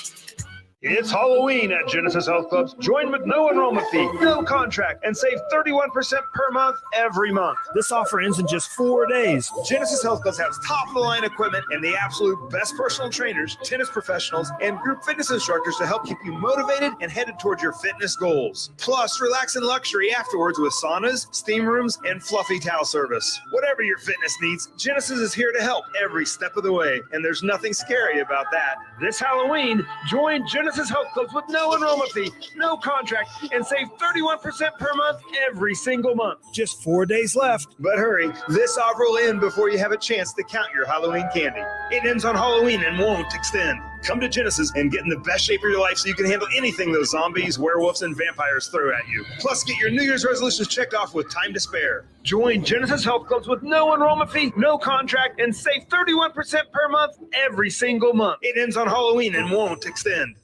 It's Halloween at Genesis Health Clubs. Join with no enrollment fee, no contract, and save 31% per month every month. This offer ends in just 4 days. Genesis Health Clubs has top-of-the-line equipment and the absolute best personal trainers, tennis professionals, and group fitness instructors to help keep you motivated and headed towards your fitness goals. Plus, relax in luxury afterwards with saunas, steam rooms, and fluffy towel service. Whatever your fitness needs, Genesis is here to help every step of the way, and there's nothing scary about that. This Halloween, join Genesis Health Clubs with no enrollment fee, no contract, and save 31% per month every single month. Just 4 days left. But hurry, this offer will end before you have a chance to count your Halloween candy. It ends on Halloween and won't extend. Come to Genesis and get in the best shape of your life so you can handle anything those zombies, werewolves, and vampires throw at you. Plus, get your New Year's resolutions checked off with time to spare. Join Genesis Health Clubs with no enrollment fee, no contract, and save 31% per month every single month. It ends on Halloween and won't extend.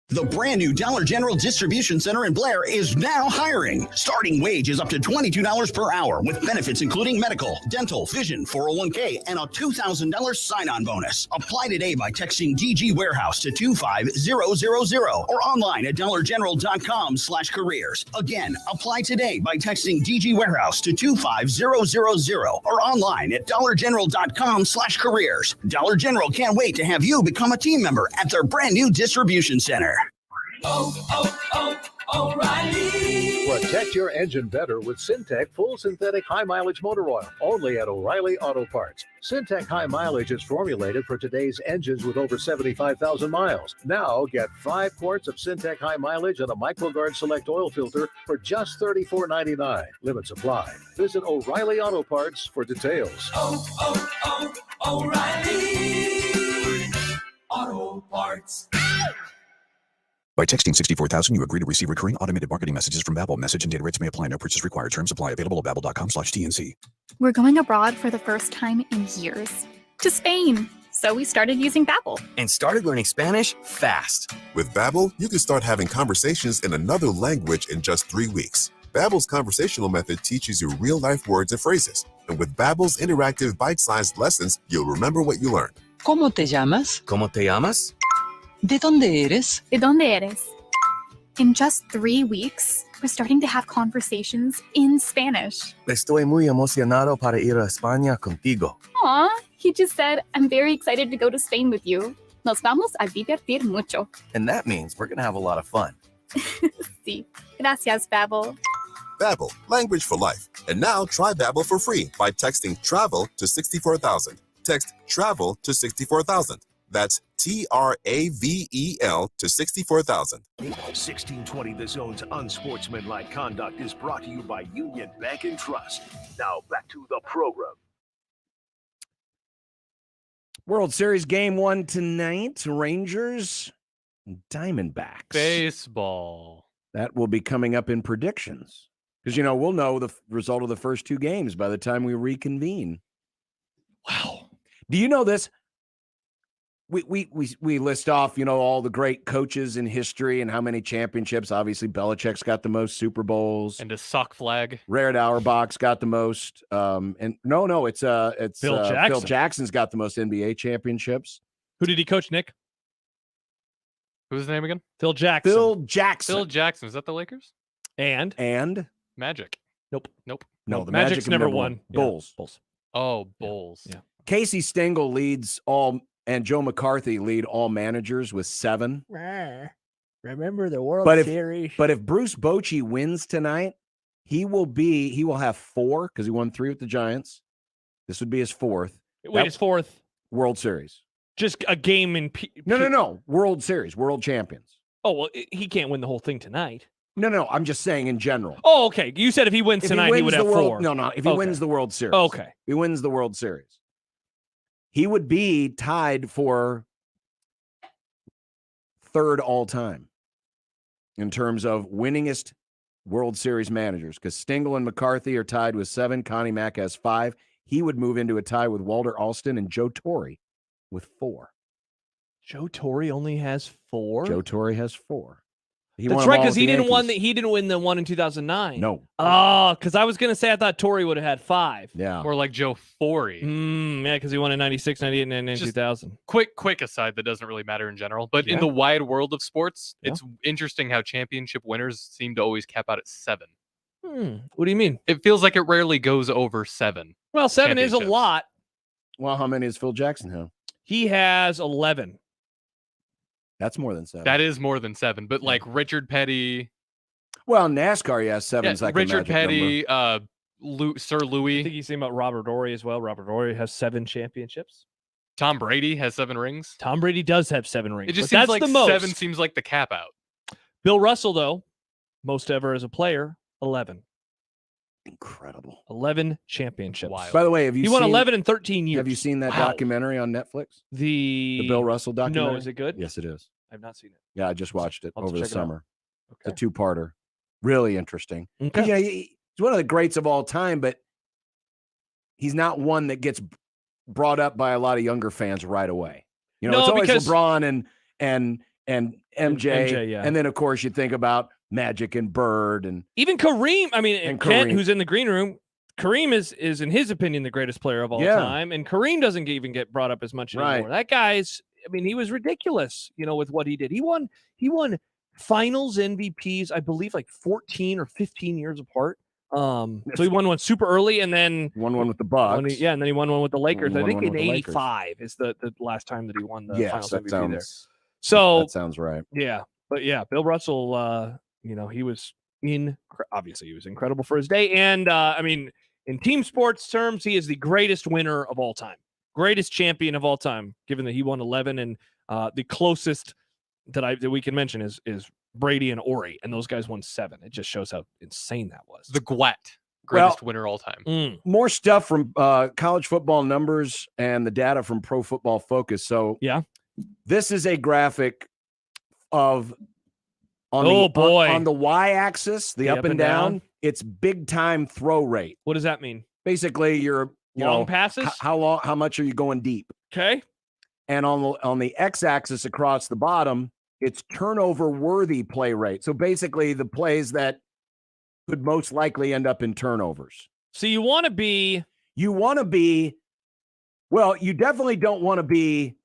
The brand new Dollar General Distribution Center in Blair is now hiring. Starting wage is up to $22 per hour with benefits including medical, dental, vision, 401k, and a $2,000 sign-on bonus. Apply today by texting DG Warehouse to 25000 or online at dollargeneral.com/careers. Again, apply today by texting DG Warehouse to 25000 or online at dollargeneral.com/careers. Dollar General can't wait to have you become a team member at their brand new distribution center.
O'Reilly. Protect your engine better with Syntec Full Synthetic High Mileage Motor Oil, only at O'Reilly Auto Parts. Syntec High Mileage is formulated for today's engines with over 75,000 miles. Now get 5 quarts of Syntec High Mileage and a MicroGuard Select oil filter for just $34.99. Limit supply. Visit O'Reilly Auto Parts for details.
O'Reilly Auto Parts.
By texting 64,000, you agree to receive recurring automated marketing messages from Babbel. Message and data rates may apply. No purchase required. Terms apply. Available at babbel.com/TNC.
We're going abroad for the first time in years. To Spain. So we started using Babbel.
And started learning Spanish fast.
With Babbel, you can start having conversations in another language in just 3 weeks. Babbel's conversational method teaches you real-life words and phrases. And with Babbel's interactive bite-sized lessons, you'll remember what you learned.
¿Cómo te llamas? ¿Cómo te llamas?
¿De dónde eres? ¿De dónde eres? In just 3 weeks, we're starting to have conversations in Spanish.
Estoy muy emocionado para ir a España contigo.
Aw, he just said, I'm very excited to go to Spain with you. Nos vamos a divertir mucho.
And that means we're going to have a lot of fun.
Sí. Gracias, Babbel.
Babbel, language for life. And now try Babbel for free by texting TRAVEL to 64,000. Text TRAVEL to 64,000. That's TRAVEL to 64,000.
1620 The Zone's Unsportsmanlike Conduct is brought to you by Union Bank and Trust. Now back to the program.
World Series Game 1 tonight. Rangers, Diamondbacks.
Baseball.
That will be coming up in predictions. Because, we'll know the result of the first 2 games by the time we reconvene. Wow. Do you know this? We list off, all the great coaches in history and how many championships. Obviously, Belichick's got the most Super Bowls.
And a sock flag.
Red Auerbach's got the most. And no, it's
Phil Jackson.
Phil Jackson's got the most NBA championships.
Who did he coach, Nick? Who's his name again? Phil Jackson.
Phil Jackson.
Phil Jackson. Is that the Lakers? And Magic. Nope.
No, the
Magic's number one.
Bulls.
Yeah. Bulls. Oh, Bulls.
Yeah. Casey Stengel leads all, and Joe McCarthy lead all managers with 7.
Remember the World Series?
But if Bruce Bochy wins tonight, he will have 4 because he won 3 with the Giants. This would be his 4th.
Wait, his 4th
World Series.
Just a game in
No. World Series, world champions.
Oh, well, he can't win the whole thing tonight.
No. I'm just saying in general.
Oh, okay. You said if he wins tonight, he would have 4.
No. If he wins the World Series.
Okay.
He wins the World Series. He would be tied for 3rd all time in terms of winningest World Series managers, because Stengel and McCarthy are tied with 7. Connie Mack has 5. He would move into a tie with Walter Alston and Joe Torre with 4.
Joe Torre only has 4?
Joe Torre has 4.
That's right, because he didn't win the one in 2009.
No.
Oh, because I was going to say I thought Torre would have had 5.
Yeah.
Or like Joe Forey. Yeah, because he won in 96, 98, and in 2000. Quick aside that doesn't really matter in general. But in the wide world of sports, it's interesting how championship winners seem to always cap out at 7. What do you mean? It feels like it rarely goes over 7. Well, 7 is a lot.
Well, how many does Phil Jackson have?
He has 11.
That's more than 7.
That is more than 7. But like Richard Petty.
Well, NASCAR, he has 7.
Yeah,
Like
Richard Petty, Sir Louis.
I think he's saying about Robert Horry as well. Robert Horry has 7 championships.
Tom Brady has 7 rings.
Tom Brady does have 7 rings.
It just seems like the most. 7 seems like the cap out.
Bill Russell, though, most ever as a player, 11.
Incredible.
11 championships.
Wild.
By the way,
he won 11 in 13 years.
Have you seen that documentary on Netflix?
The
Bill Russell documentary?
No, is it good?
Yes, it is.
I've not seen it.
Yeah, I just watched it over the summer.
Okay.
It's a 2-parter. Really interesting.
Okay.
He's one of the greats of all time, but he's not one that gets brought up by a lot of younger fans right away. It's always LeBron and and MJ.
yeah.
And then, of course, you think about Magic and Bird. And
even Kareem. I mean,
and
Kent,
Kareem.
who's in the green room, Kareem is, in his opinion, the greatest player of all time. And Kareem doesn't even get brought up as much anymore. That guy's, I mean, he was ridiculous, with what he did. He won finals MVPs, I believe, like 14 or 15 years apart. So he won one super early, and then
won one with the Bucks.
And then he won one with the Lakers. I think in
Lakers.
'85 is the last time that he won the finals
that
MVP there.
So that sounds right.
Yeah, but Bill Russell, he was obviously he was incredible for his day, and I mean, in team sports terms, he is the greatest winner of all time, greatest champion of all time, given that he won 11, and the closest that we can mention is Brady and Ori, and those guys won 7. It just shows how insane that was.
The greatest winner all time.
More stuff from college football numbers and the data from Pro Football Focus. So this is a graphic of on the y-axis, the up and down. It's big time throw rate.
What does that mean?
Basically, you're
long passes.
How much are you going deep?
Okay.
And on the x-axis across the bottom, it's turnover-worthy play rate. So basically, the plays that could most likely end up in turnovers.
So you want to be...
Well, you definitely don't want to be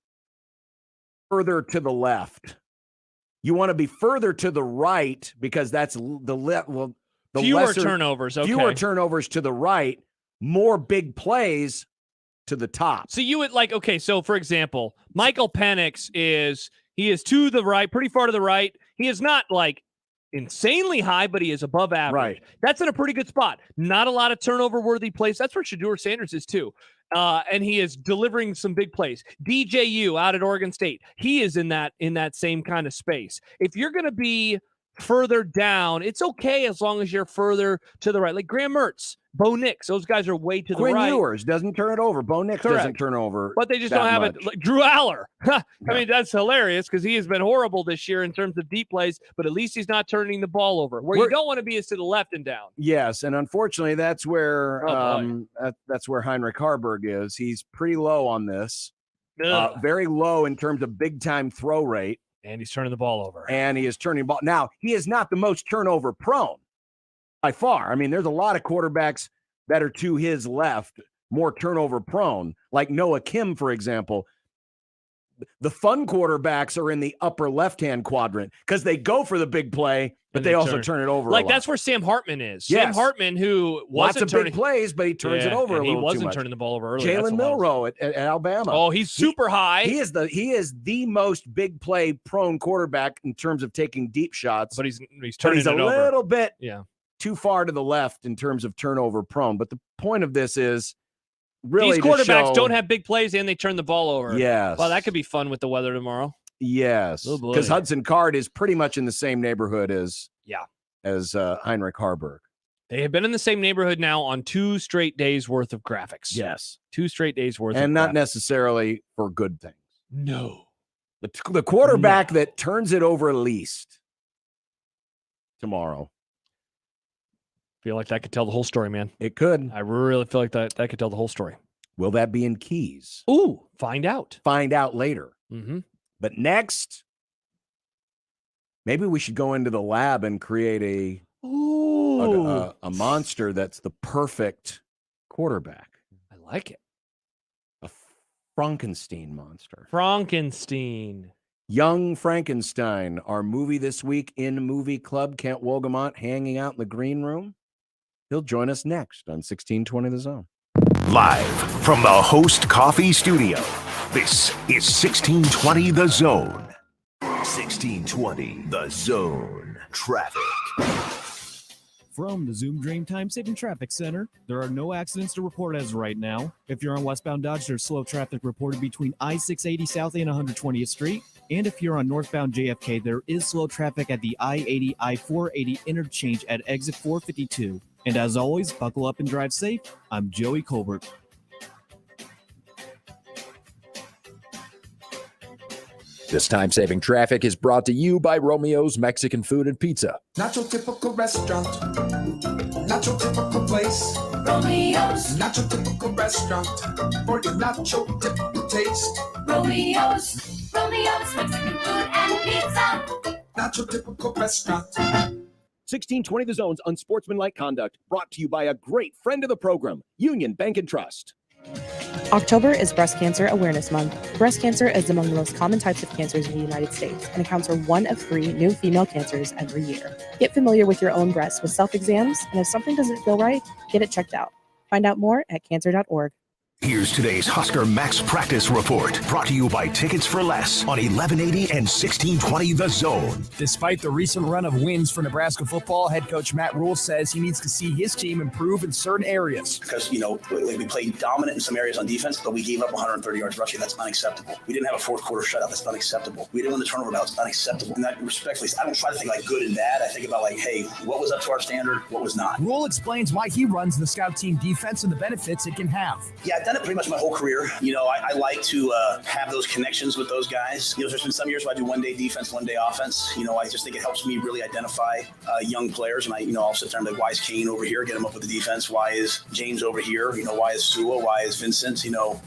further to the left. You want to be further to the right because that's the
fewer turnovers. Okay.
Fewer turnovers to the right, more big plays to the top.
So you would so for example, Michael Penix is to the right, pretty far to the right. He is not insanely high, but he is above average.
Right.
That's in a pretty good spot. Not a lot of turnover-worthy plays. That's where Shedeur Sanders is too. And he is delivering some big plays. DJU out at Oregon State, he is in that same kind of space. If you're going to be further down, it's okay as long as you're further to the right. Like Graham Mertz, Bo Nix, those guys are way to the right.
Quinn Ewers doesn't turn it over. Bo Nix doesn't turn over.
But they just don't have it. Like Drew Aller. I mean, that's hilarious because he has been horrible this year in terms of deep plays, but at least he's not turning the ball over. Where you don't want to be is to the left and down.
Yes, and unfortunately, that's where that's where Heinrich Harburg is. He's pretty low on this. Very low in terms of big-time throw rate.
And he's turning the ball over.
And he is turning the ball. Now, he is not the most turnover prone by far. I mean, there's a lot of quarterbacks that are to his left, more turnover prone, like Noah Kim, for example. The fun quarterbacks are in the upper left-hand quadrant because they go for the big play, but they also turn it over.
Like that's where Sam Hartman is.
Yes.
Sam Hartman, who wasn't
lots of big plays, but he turns it over a little too much.
He wasn't turning the ball over early.
Jalen Milroe at Alabama.
Oh, he's super high.
He is the most big play prone quarterback in terms of taking deep shots.
But he's turning it over.
He's a little bit too far to the left in terms of turnover prone. But the point of this is really
these quarterbacks don't have big plays and they turn the ball over.
Yes.
Well, that could be fun with the weather tomorrow.
Yes. Because Hudson Card is pretty much in the same neighborhood as Heinrich Harburg.
They have been in the same neighborhood now on 2 straight days worth of graphics.
Yes.
2 straight days worth
and
of
not
graphics.
necessarily for good things.
No.
The quarterback that turns it over least tomorrow.
Feel like that could tell the whole story, man.
It could.
I really feel like that could tell the whole story.
Will that be in keys?
Ooh, find out.
Find out later.
Mm-hmm.
But next, maybe we should go into the lab and create a monster that's the perfect quarterback.
I like it.
A Frankenstein monster.
Frankenstein.
Young Frankenstein, our movie this week in Movie Club. Kent Wolgamott hanging out in the green room. He'll join us next on 1620 The Zone.
Live from the Host Coffee Studio, this is 1620 The Zone. 1620 The Zone. Traffic.
From the Zoom Dream Time Saving Traffic Center, there are no accidents to report as of right now. If you're on westbound Dodge, there's slow traffic reported between I-680 South and 120th Street. And if you're on northbound JFK, there is slow traffic at the I-80, I-480 interchange at exit 452. And as always, buckle up and drive safe. I'm Joey Colbert.
This time-saving traffic is brought to you by Romeo's Mexican Food and Pizza.
Not your typical restaurant, not your typical place. Romeo's, not your typical restaurant, for your not your typical taste. Romeo's. Romeo's Mexican food and pizza. Not your typical restaurant.
1620 The Zone's Unsportsmanlike Conduct, brought to you by a great friend of the program, Union Bank and Trust.
October is Breast Cancer Awareness Month. Breast cancer is among the most common types of cancers in the United States and accounts for 1 of 3 new female cancers every year. Get familiar with your own breasts with self-exams, and if something doesn't feel right, get it checked out. Find out more at cancer.org.
Here's today's Husker Max Practice Report, brought to you by Tickets for Less on 1180 and 1620 The Zone.
Despite the recent run of wins for Nebraska football, head coach Matt Rule says he needs to see his team improve in certain areas.
Because, we played dominant in some areas on defense, but we gave up 130 yards rushing. That's unacceptable. We didn't have a fourth quarter shutout. That's unacceptable. We didn't win the turnover battle. It's unacceptable. And that, respectfully, I don't try to think like good and bad. I think about like, hey, what was up to our standard? What was not?
Rule explains why he runs the scout team defense and the benefits it can have.
Yeah, I've done it pretty much my whole career. I like to have those connections with those guys. There's been some years where I do one day defense, one day offense. I just think it helps me really identify young players. And I'll sit there and be like, why is Kane over here? Get him up with the defense. Why is James over here? Why is Sua? Why is Vincent?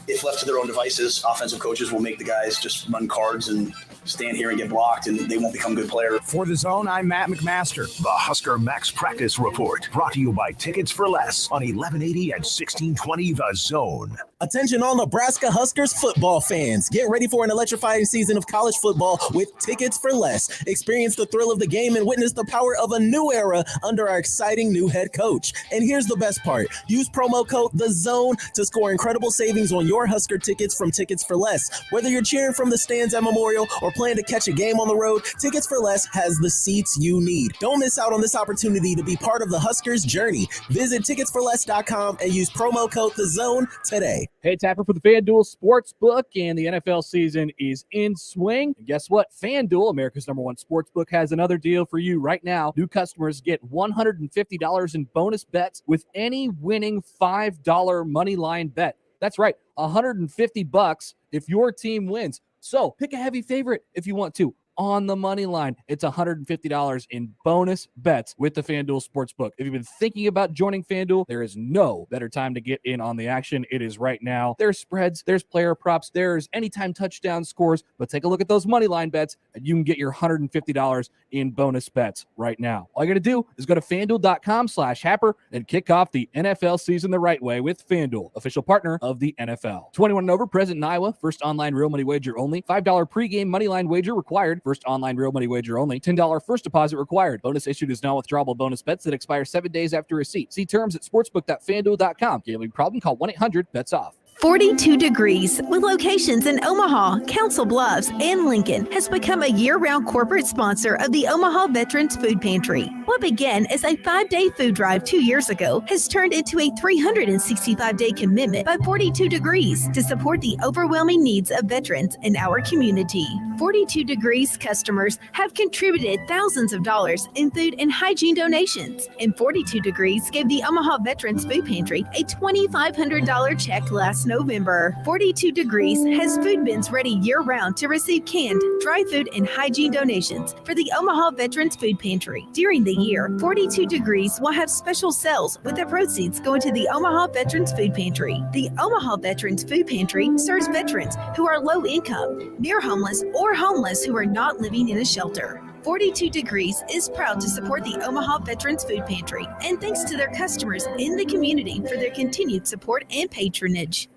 If left to their own devices, offensive coaches will make the guys just run cards and stand here and get blocked, and they won't become good players.
For The Zone, I'm Matt McMaster.
The Husker Max Practice Report, brought to you by Tickets for Less on 1180 and 1620 The Zone.
Attention all Nebraska Huskers football fans. Get ready for an electrifying season of college football with Tickets for Less. Experience the thrill of the game and witness the power of a new era under our exciting new head coach. And here's the best part. Use promo code THEZONE to score incredible savings on your Husker tickets from Tickets for Less. Whether you're cheering from the stands at Memorial or plan to catch a game on the road, Tickets for Less has the seats you need. Don't miss out on this opportunity to be part of the Huskers journey. Visit ticketsforless.com and use promo code THEZONE today.
Hey, Tapper for the FanDuel Sportsbook, and the NFL season is in swing. And guess what? FanDuel, America's #1 sportsbook, has another deal for you right now. New customers get $150 in bonus bets with any winning $5 money line bet. That's right, $150 if your team wins. So pick a heavy favorite if you want to. On the money line, it's $150 in bonus bets with the FanDuel Sportsbook. If you've been thinking about joining FanDuel, there is no better time to get in on the action. It is right now. There's spreads, there's player props, there's anytime touchdown scores, but take a look at those money line bets and you can get your $150 in bonus bets right now. All you got to do is go to FanDuel.com/Happer and kick off the NFL season the right way with FanDuel, official partner of the NFL. 21 and over, present in Iowa, first online real money wager only, $5 pregame money line wager required. First online real money wager only. $10 first deposit required. Bonus issued is non-withdrawable bonus bets that expire 7 days after receipt. See terms at sportsbook.fanduel.com. Gambling problem? Call 1-800-BETS-OFF.
42 Degrees, with locations in Omaha, Council Bluffs, and Lincoln, has become a year-round corporate sponsor of the Omaha Veterans Food Pantry. What began as a 5-day food drive 2 years ago has turned into a 365-day commitment by 42 Degrees to support the overwhelming needs of veterans in our community. 42 Degrees customers have contributed thousands of dollars in food and hygiene donations, and 42 Degrees gave the Omaha Veterans Food Pantry a $2,500 check last November. 42 Degrees has food bins ready year-round to receive canned, dry food, and hygiene donations for the Omaha Veterans Food Pantry. During the year, 42 Degrees will have special sales with the proceeds going to the Omaha Veterans Food Pantry. The Omaha Veterans Food Pantry serves veterans who are low income, near homeless, or homeless who are not living in a shelter. 42 Degrees is proud to support the Omaha Veterans Food Pantry, and thanks to their customers in the community for their continued support and patronage.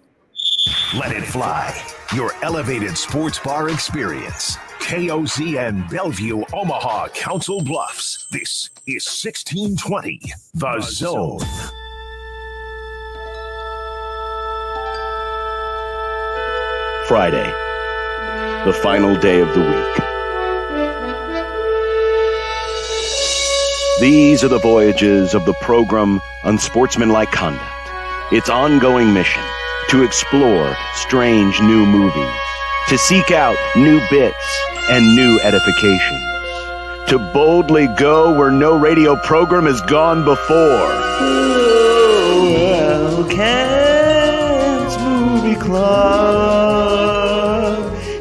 Let it fly. Your elevated sports bar experience. KOZN Bellevue, Omaha, Council Bluffs. This is 1620 The Zone.
Friday, the final day of the week. These are the voyages of the program Unsportsmanlike Conduct. Its ongoing mission: to explore strange new movies, to seek out new bits and new edifications, to boldly go where no radio program has gone before. Elkent's Movie Club.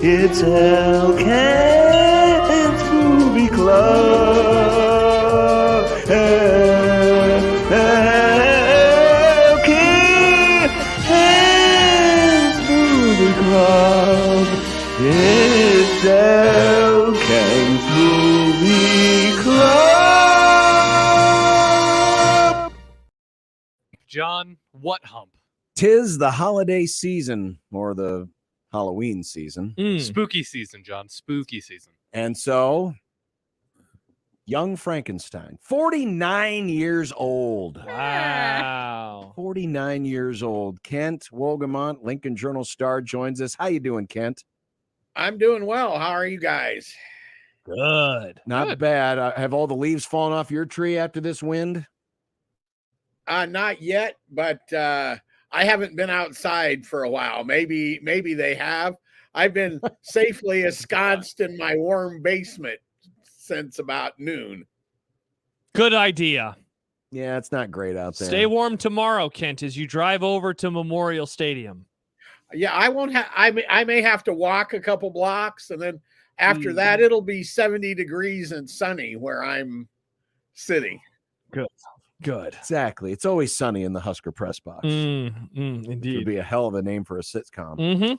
It's Elkent's Movie Club. Elkent's Movie Club. It's
John. What hump?
'Tis the holiday season, or the Halloween season.
Spooky season, John. Spooky season.
And so, young Frankenstein, 49 years old.
Wow.
49 years old. Kent Wolgamont, Lincoln Journal star, joins us. How you doing, Kent?
I'm doing well. How are you guys?
Good.
Not bad. Have all the leaves fallen off your tree after this wind?
Not yet, but I haven't been outside for a while. Maybe they have. I've been safely ensconced in my warm basement since about noon.
Good idea.
Yeah, it's not great out there.
Stay warm tomorrow, Kent, as you drive over to Memorial Stadium.
Yeah, I won't have. I may have to walk a couple blocks, and then after that, it'll be 70 degrees and sunny where I'm sitting.
Good.
Exactly. It's always sunny in the Husker press box.
Indeed.
It would be a hell of a name for a sitcom.
Mm-hmm.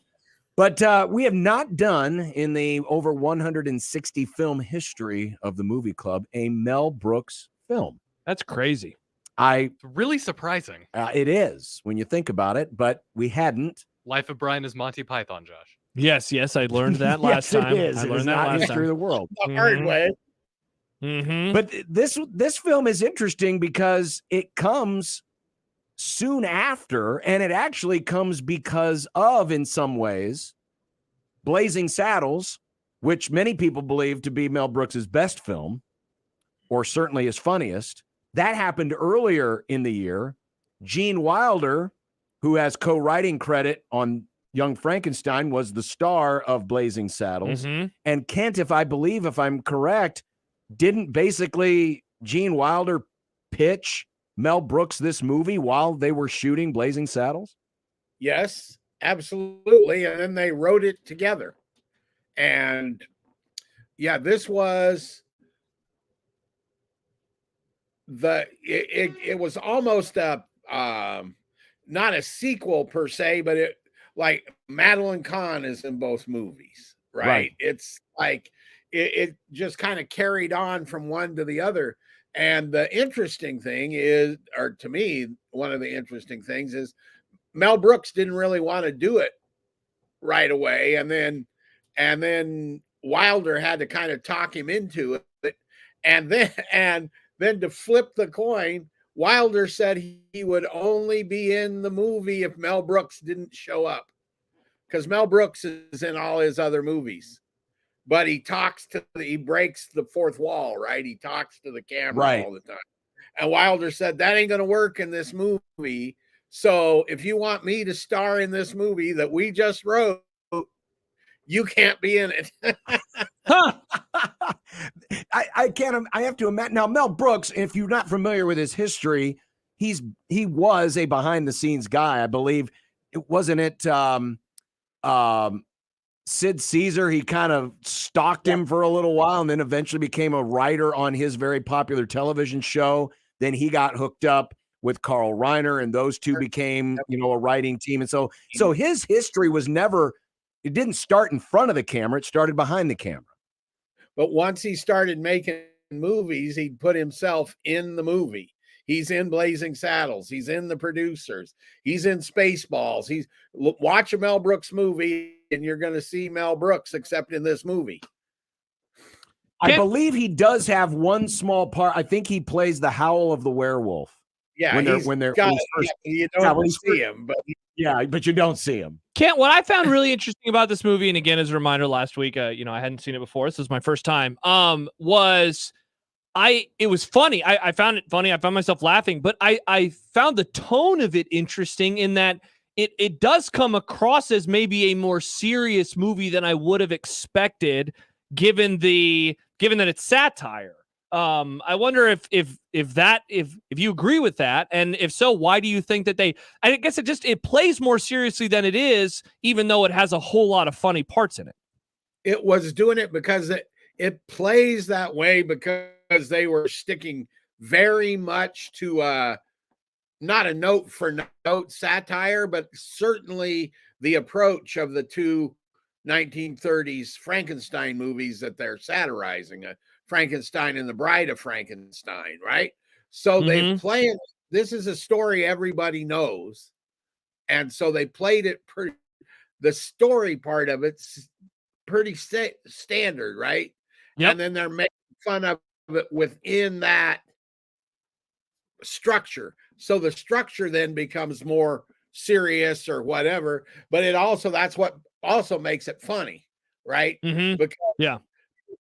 But we have not done, in the over 160 film history of the movie club, a Mel Brooks film.
That's crazy.
It's really surprising.
It is when you think about it, but we hadn't.
Life of Brian is Monty Python, Josh.
Yes, I learned that last
Yes,
time.
It is.
I
It
learned
is
that
not
last
history
time.
of the world.
The hard way.
Mm-hmm.
But this film is interesting because it comes soon after, and it actually comes because of, in some ways, Blazing Saddles, which many people believe to be Mel Brooks' best film, or certainly his funniest. That happened earlier in the year. Gene Wilder, who has co-writing credit on Young Frankenstein, was the star of Blazing Saddles.
Mm-hmm.
And Kent, if I'm correct, didn't basically Gene Wilder pitch Mel Brooks this movie while they were shooting Blazing Saddles?
Yes, absolutely. And then they wrote it together. And yeah, this was it was almost a not a sequel per se, but it, like, Madeline Kahn is in both movies, right? It's like it just kind of carried on from one to the other. And the interesting thing is, or to me, one of the interesting things is Mel Brooks didn't really want to do it right away. And then Wilder had to kind of talk him into it. And then to flip the coin, Wilder said he would only be in the movie if Mel Brooks didn't show up, because Mel Brooks is in all his other movies, but he breaks the fourth wall, right? He talks to the camera all the time. And Wilder said, that ain't going to work in this movie. So if you want me to star in this movie that we just wrote, you can't be in it.
I can't. I have to imagine. Now, Mel Brooks, if you're not familiar with his history, he was a behind the scenes guy. I believe wasn't it Sid Caesar? He kind of stalked him for a little while, and then eventually became a writer on his very popular television show. Then he got hooked up with Carl Reiner, and those two became, a writing team. And so his history was never. It didn't start in front of the camera. It started behind the camera.
But once he started making movies, he'd put himself in the movie. He's in Blazing Saddles. He's in The Producers. He's in Spaceballs. Watch a Mel Brooks movie, and you're going to see Mel Brooks, except in this movie.
I believe he does have one small part. I think he plays the Howl of the Werewolf.
Yeah, you don't see him, but
but you don't see him.
Kent, what I found really interesting about this movie, and again, as a reminder, last week, I hadn't seen it before. This was my first time. It was funny. I found it funny. I found myself laughing, but I found the tone of it interesting in that it does come across as maybe a more serious movie than I would have expected, given that it's satire. I wonder if you agree with that, and if so, why do you think that I guess it plays more seriously than it is, even though it has a whole lot of funny parts in it.
It was doing it because it plays that way because they were sticking very much to not a note for note satire, but certainly the approach of the two 1930s Frankenstein movies that they're satirizing. Frankenstein and the Bride of Frankenstein, right? So they this is a story everybody knows. And so they played it the story part of it's pretty standard, right?
Yep.
And then they're making fun of it within that structure. So the structure then becomes more serious or whatever, but that's what also makes it funny, right? Because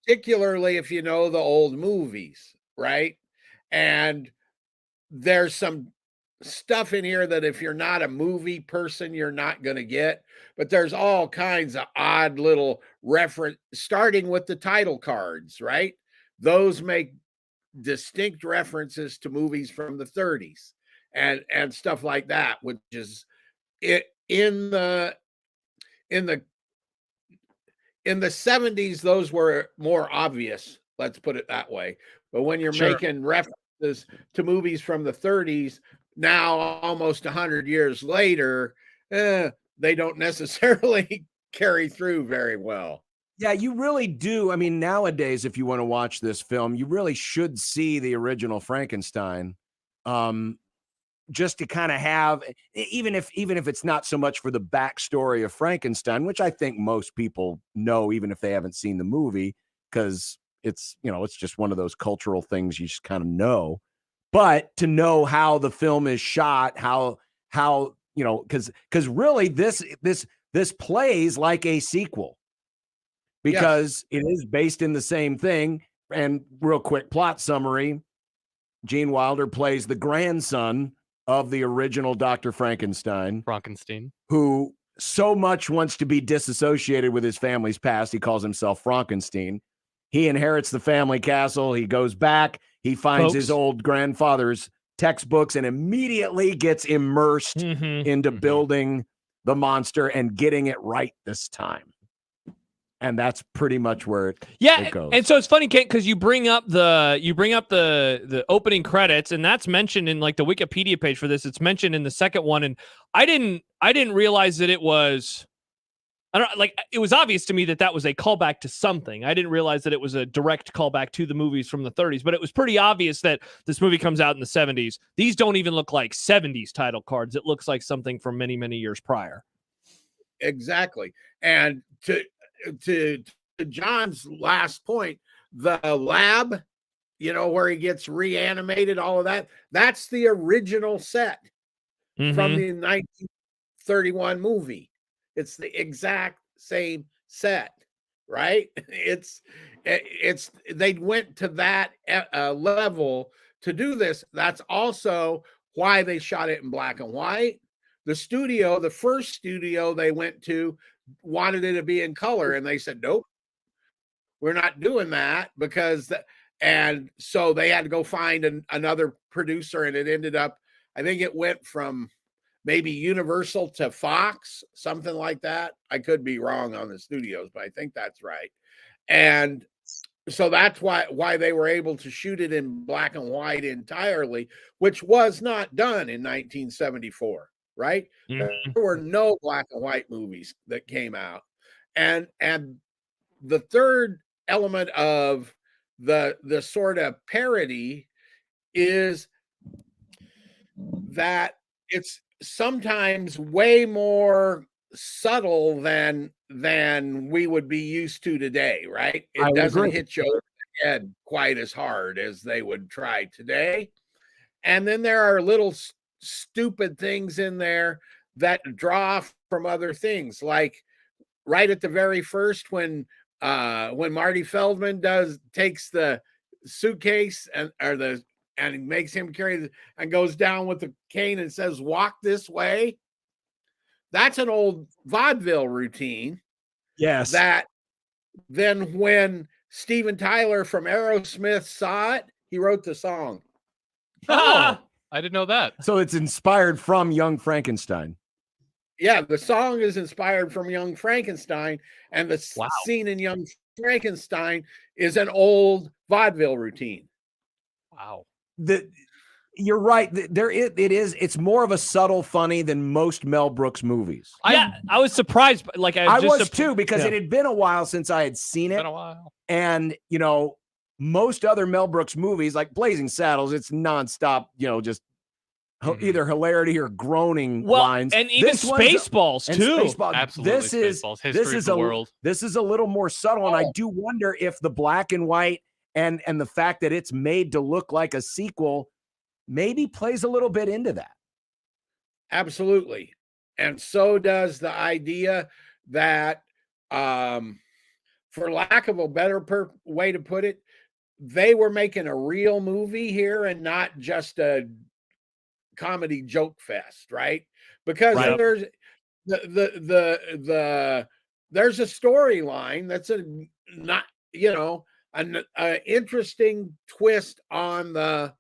particularly if you know the old movies, right? And there's some stuff in here that if you're not a movie person, you're not going to get, but there's all kinds of odd little reference, starting with the title cards, right? Those make distinct references to movies from the 30s and stuff like that, which is it in the 70s. Those were more obvious, let's put it that way. But when you're making references to movies from the 30s, now almost 100 years later, they don't necessarily carry through very well.
Yeah, you really do. I mean, nowadays, if you want to watch this film, you really should see the original Frankenstein, just to kind of have, even if it's not so much for the backstory of Frankenstein, which I think most people know, even if they haven't seen the movie, because it's just one of those cultural things you just kind of know. But to know how the film is shot, how because really this plays like a sequel, because it is based in the same thing. And real quick plot summary: Gene Wilder plays the grandson of the original Dr. Frankenstein, who so much wants to be disassociated with his family's past. He calls himself Frankenstein. He inherits the family castle. He goes back. He finds his old grandfather's textbooks and immediately gets immersed into building the monster and getting it right this time. And that's pretty much where it goes.
And so it's funny, Kent, because you bring up the opening credits, and that's mentioned in like the Wikipedia page for this. It's mentioned in the second one, and I didn't realize that it was. It was obvious to me that was a callback to something. I didn't realize that it was a direct callback to the movies from the 30s, but it was pretty obvious that this movie comes out in the 70s. These don't even look like 70s title cards. It looks like something from many, many years prior.
Exactly. And to John's last point, the lab, where he gets reanimated, all of that, that's the original set from the 1931 movie. It's the exact same set, right? It's they went to that level to do this. That's also why they shot it in black and white. The first studio they went to wanted it to be in color, and they said, nope, we're not doing that, and so they had to go find another producer, and it ended up, I think it went from maybe Universal to Fox, something like that. I could be wrong on the studios, but I think that's right. And so that's why they were able to shoot it in black and white entirely, which was not done in 1974, right? There were no black and white movies that came out. And the third element of the sort of parody is that it's sometimes way more subtle than we would be used to today, right? It doesn't hit you over the head quite as hard as they would try today. And then there are little stupid things in there that draw from other things, like right at the very first, when Marty Feldman takes the suitcase and he makes him carry and goes down with the cane and says, "Walk this way." That's an old vaudeville routine.
Yes.
That then when Steven Tyler from Aerosmith saw it, he wrote the song.
Oh, I didn't know that.
So it's inspired from Young Frankenstein.
Yeah, the song is inspired from Young Frankenstein, and the scene in Young Frankenstein is an old vaudeville routine.
Wow.
You're right. It's more of a subtle funny than most Mel Brooks movies.
I was surprised.
I was too, because it had been a while since I had seen it.
Been a while.
And most other Mel Brooks movies, like Blazing Saddles, it's nonstop, just either hilarity or groaning
Well,
lines.
and even Spaceballs too.
Absolutely,
This is
Spaceballs, history of the world.
This is a little more subtle, and I do wonder if the black and white and the fact that it's made to look like a sequel maybe plays a little bit into that.
Absolutely. And so does the idea that, for lack of a better way to put it, they were making a real movie here and not just a comedy joke fest, right? Because there's there's a storyline that's an interesting twist on the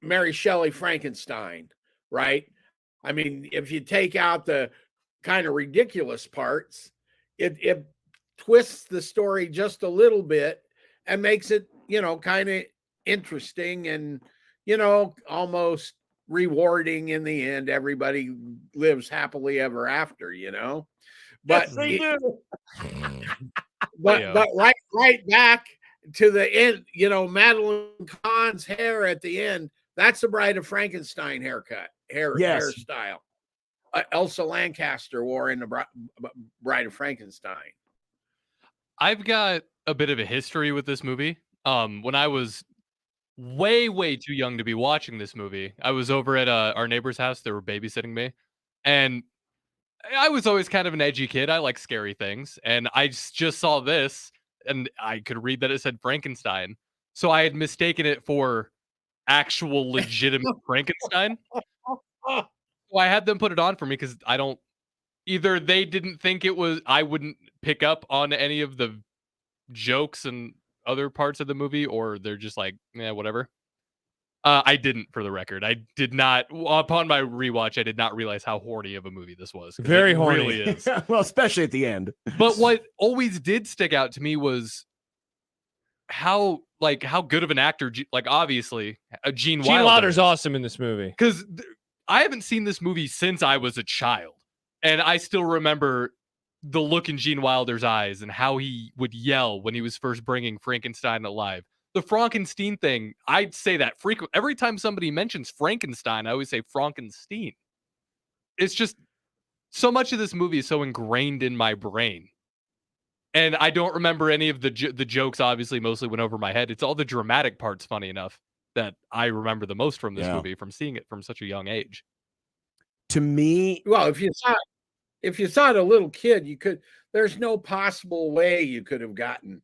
Mary Shelley Frankenstein, right? I mean, if you take out the kind of ridiculous parts, it twists the story just a little bit and makes it, kind of interesting and, almost rewarding in the end. Everybody lives happily ever after, But
yes, they do.
but right back to the end, Madeline Kahn's hair at the end, that's the Bride of Frankenstein hairstyle. Elsa Lancaster wore in the Bride of Frankenstein.
I've got a bit of a history with this movie. When I was way too young to be watching this movie, I was over at our neighbor's house. They were babysitting me, and I was always kind of an edgy kid. I like scary things, and I just saw this, and I could read that it said Frankenstein, so I had mistaken it for actual legitimate Frankenstein. So I had them put it on for me because either they didn't think I wouldn't pick up on any of the jokes and other parts of the movie, or they're just like, whatever. I didn't, for the record. I did not, upon my rewatch, I did not realize how horny of a movie this was.
Very horny.
Really is.
Well, especially at the end.
But what always did stick out to me was how good of an actor, obviously, Gene
Wilder's awesome in this movie.
Because I haven't seen this movie since I was a child. And I still remember the look in Gene Wilder's eyes and how he would yell when he was first bringing Frankenstein alive. The Frankenstein thing, I'd say that frequently. Every time somebody mentions Frankenstein, I always say Frankenstein. It's just so much of this movie is so ingrained in my brain. And I don't remember any of the jokes, obviously, mostly went over my head. It's all the dramatic parts, funny enough, that I remember the most from this movie, from seeing it from such a young age.
To me,
well, if you saw it a little kid, there's no possible way you could have gotten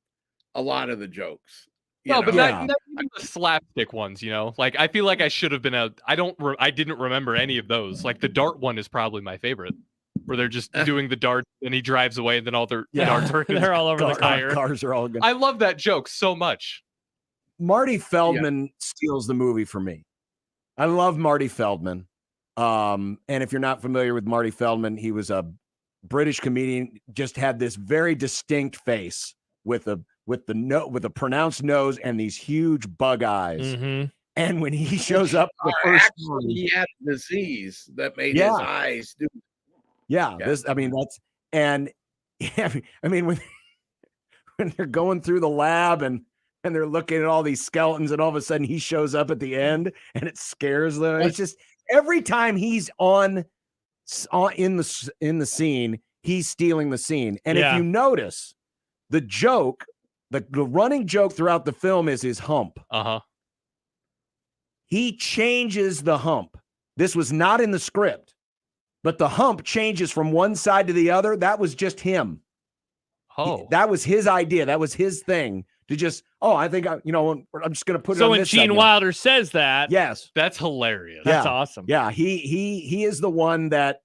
a lot of the jokes.
No, but not even the slapstick ones, Like, I feel like I should have been I didn't remember any of those. Like, the dart one is probably my favorite, where they're just doing the dart and he drives away and then all their darts are
they're all over the tire.
Cars are all good.
I love that joke so much.
Marty Feldman steals the movie for me. I love Marty Feldman. And if you're not familiar with Marty Feldman, he was a British comedian, just had this very distinct face with a pronounced nose and these huge bug eyes.
Mm-hmm.
And when he shows up the first time,
he had a disease that made his eyes do.
Yeah, when they're going through the lab and they're looking at all these skeletons, and all of a sudden he shows up at the end and it scares them. It's just every time he's in the scene, he's stealing the scene. And if you notice, the joke, the running joke throughout the film is his hump. He changes the hump. This was not in the script, but the hump changes from one side to the other. That was just him. That was his idea. That was his thing to just, I'm just going to put it on this.
So when Gene Wilder says that,
yes,
that's hilarious.
That's awesome.
Yeah, he is the one that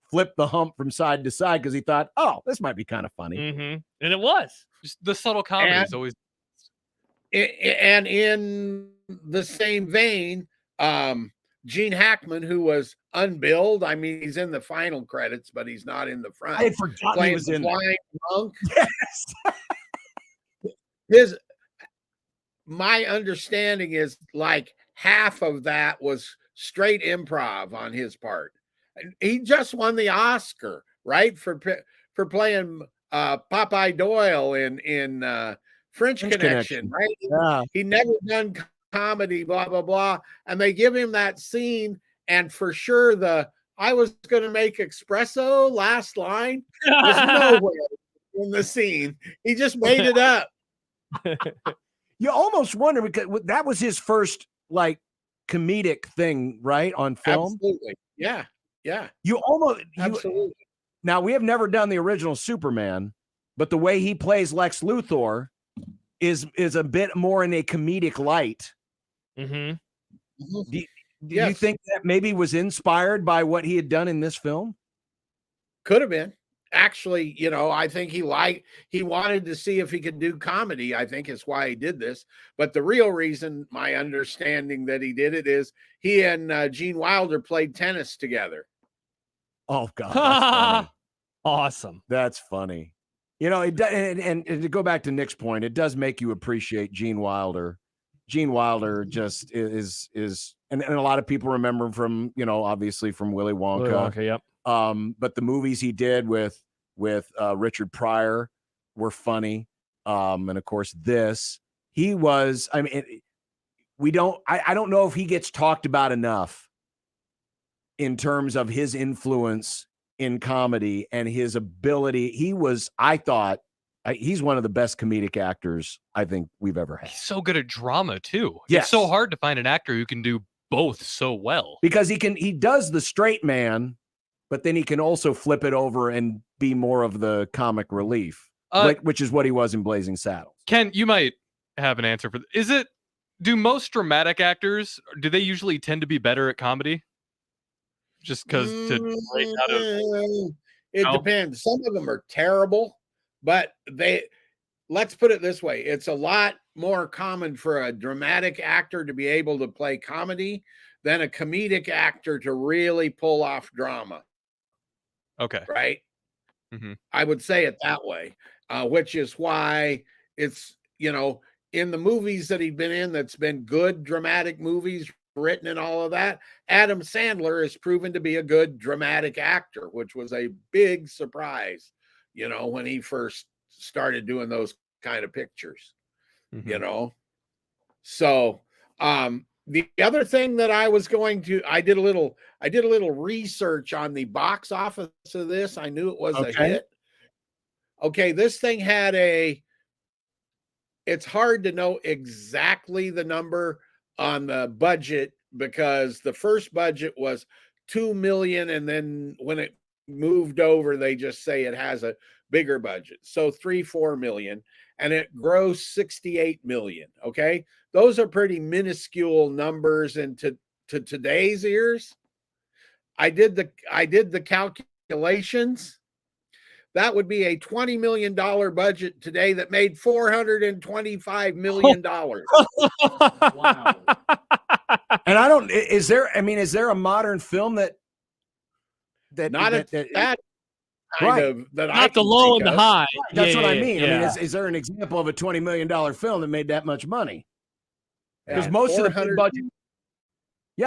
flipped the hump from side to side because he thought, this might be kind of funny.
Mm-hmm. And it was.
Just the subtle comedy is always.
And in the same vein, Gene Hackman, who was unbilled, I mean, he's in the final credits, but he's not in the front.
I had forgotten he was in
Flying Monk.
Yes.
My understanding is like half of that was straight improv on his part. He just won the Oscar, right, for playing Popeye Doyle in French Connection, right?
Yeah.
He never done comedy, blah, blah, blah. And they give him that scene. And for sure, I was going to make espresso last line was nowhere in the scene. He just made it up.
You almost wonder, because that was his first like comedic thing, right? On film.
Absolutely. Yeah. Yeah.
Absolutely. Now, we have never done the original Superman, but the way he plays Lex Luthor is a bit more in a comedic light.
Mm-hmm.
Do you think that maybe was inspired by what he had done in this film?
Could have been. Actually, I think he wanted to see if he could do comedy, I think is why he did this. But the real reason, my understanding that he did it, is he and Gene Wilder played tennis together.
Oh, God. That's funny.
Awesome.
That's funny. And to go back to Nick's point, it does make you appreciate Gene Wilder. Gene Wilder just is and a lot of people remember him from, obviously from Willy Wonka.
Willy Wonka, yep.
But the movies he did with Richard Pryor were funny. And of course he was, I don't know if he gets talked about enough in terms of his influence in comedy and his ability. I thought he's one of the best comedic actors I think we've ever had.
He's so good at drama too.
Yes.
It's so hard to find an actor who can do both so well.
Because he does the straight man, but then he can also flip it over and be more of the comic relief, which is what he was in Blazing Saddles.
Ken, you might have an answer for this. Do most dramatic actors, do they usually tend to be better at comedy? Just because
it depends. Some of them are terrible, but let's put it this way. It's a lot more common for a dramatic actor to be able to play comedy than a comedic actor to really pull off drama.
Okay.
Right.
Mm-hmm.
I would say it that way, which is why it's, in the movies that he'd been in, that's been good dramatic movies written and all of that, Adam Sandler has proven to be a good dramatic actor, which was a big surprise, when he first started doing those kind of pictures, So, the other thing that I was going to, I did a little research on the box office of this. I knew it was a hit. Okay. This thing had it's hard to know exactly the number on the budget, because the first budget was $2 million. And then when it moved over, they just say it has a bigger budget. So $3-4 million, and it grossed $68 million. Okay. Those are pretty minuscule numbers. And to today's ears, I did the calculations. That would be a $20 million budget today that made $425 million.
Wow. And is there a modern film that
not at that kind
right.
of, that
not the low and the high.
That's what I mean. I mean, is there an example of a $20 million film that made that much money? Because most of the big budget,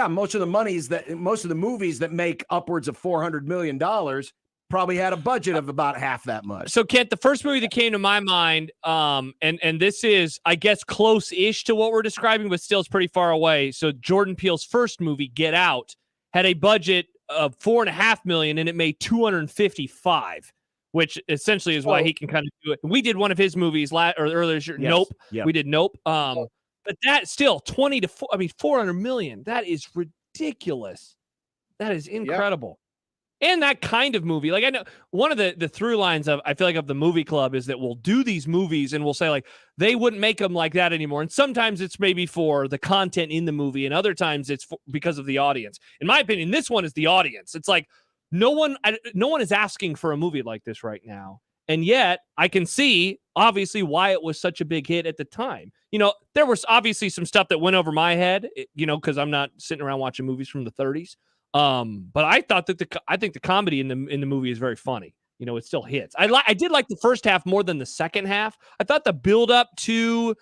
most of the movies that make upwards of $400 million probably had a budget of about half that much.
So, Kent, the first movie that came to my mind, and this is, I guess, close-ish to what we're describing, but still it's pretty far away. So Jordan Peele's first movie, Get Out, had a budget of $4.5 million, and it made $255, which essentially is why he can kind of do it. We did one of his movies earlier this year. Yes. Nope. Yep. We did Nope. But that still $400 million. That is ridiculous. That is incredible. Yep. And that kind of movie, like I know one of the through lines of, I feel like, of the movie club is that we'll do these movies and we'll say like they wouldn't make them like that anymore. And sometimes it's maybe for the content in the movie, and other times it's because of the audience. In my opinion, this one is the audience. It's like no one is asking for a movie like this right now, and yet I can see obviously why it was such a big hit at the time. There was obviously some stuff that went over my head, because I'm not sitting around watching movies from the 30s. But I thought that I think the comedy in the movie is very funny. It still hits. I did like the first half more than the second half. I thought the build up to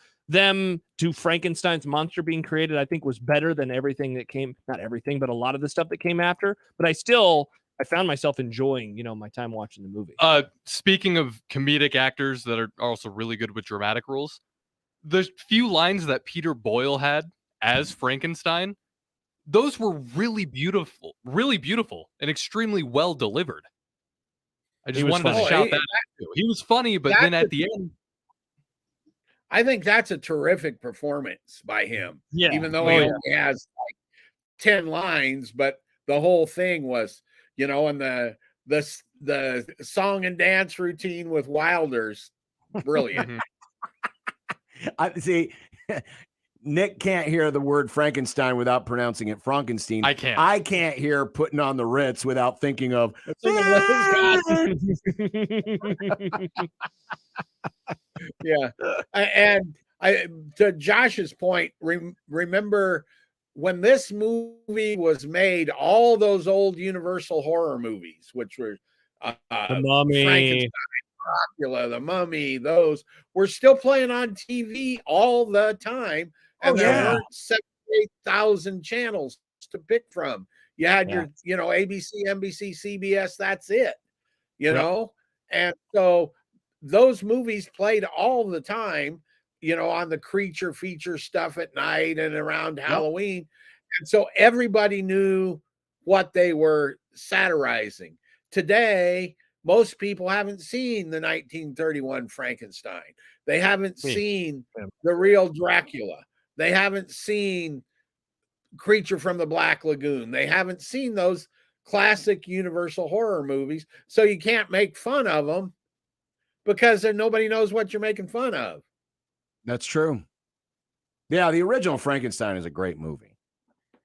Frankenstein's monster being created, I think, was better than everything that came, not everything, but a lot of the stuff that came after. But I found myself enjoying, my time watching the movie.
Speaking of comedic actors that are also really good with dramatic roles, the few lines that Peter Boyle had as Frankenstein, those were really beautiful, and extremely well delivered. I just wanted to shout that out too. He was funny, but then at the end,
I think that's a terrific performance by him.
Yeah.
Even though he only has like 10 lines, but the whole thing was, and the song and dance routine with Wilder's brilliant.
I see. Nick can't hear the word Frankenstein without pronouncing it Frankenstein.
I can't.
I can't hear putting on the Ritz without thinking of.
Yeah, and to Josh's point, remember when this movie was made, all those old Universal horror movies, which were
The Mummy,
Frankenstein, Dracula, The Mummy, those were still playing on TV all the time, and there weren't 78,000 channels to pick from. You had your, ABC, NBC, CBS. That's it, and so those movies played all the time, on the creature feature stuff at night and around Halloween. And so everybody knew what they were satirizing. Today, most people haven't seen the 1931 Frankenstein. They haven't seen the real Dracula. They haven't seen Creature from the Black Lagoon. They haven't seen those classic Universal horror movies. So you can't make fun of them because nobody knows what you're making fun of.
That's true. Yeah, the original Frankenstein is a great movie.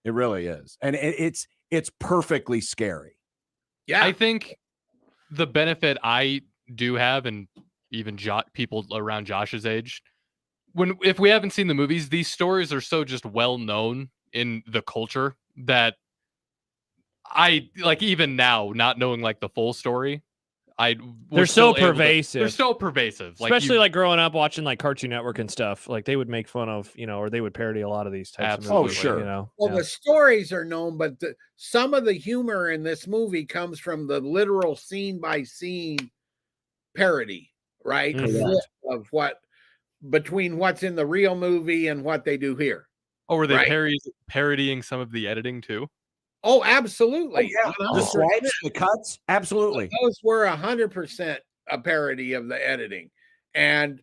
It really is. And it's perfectly scary.
Yeah.
I think the benefit I do have, and even people around Josh's age, if we haven't seen the movies, these stories are so just well known in the culture that I like, even now, not knowing like the full story,
they're so pervasive.
They're so pervasive,
especially like growing up watching like Cartoon Network and stuff. Like they would make fun of, or they would parody a lot of these types of movies.
Oh, sure.
Well, the stories are known, but some of the humor in this movie comes from the literal scene by scene parody, right? Of between what's in the real movie and what they do here.
Oh, were they parodying some of the editing too?
Oh, absolutely.
Oh, yeah. The swipes, the cuts, absolutely.
Those were 100% a parody of the editing, and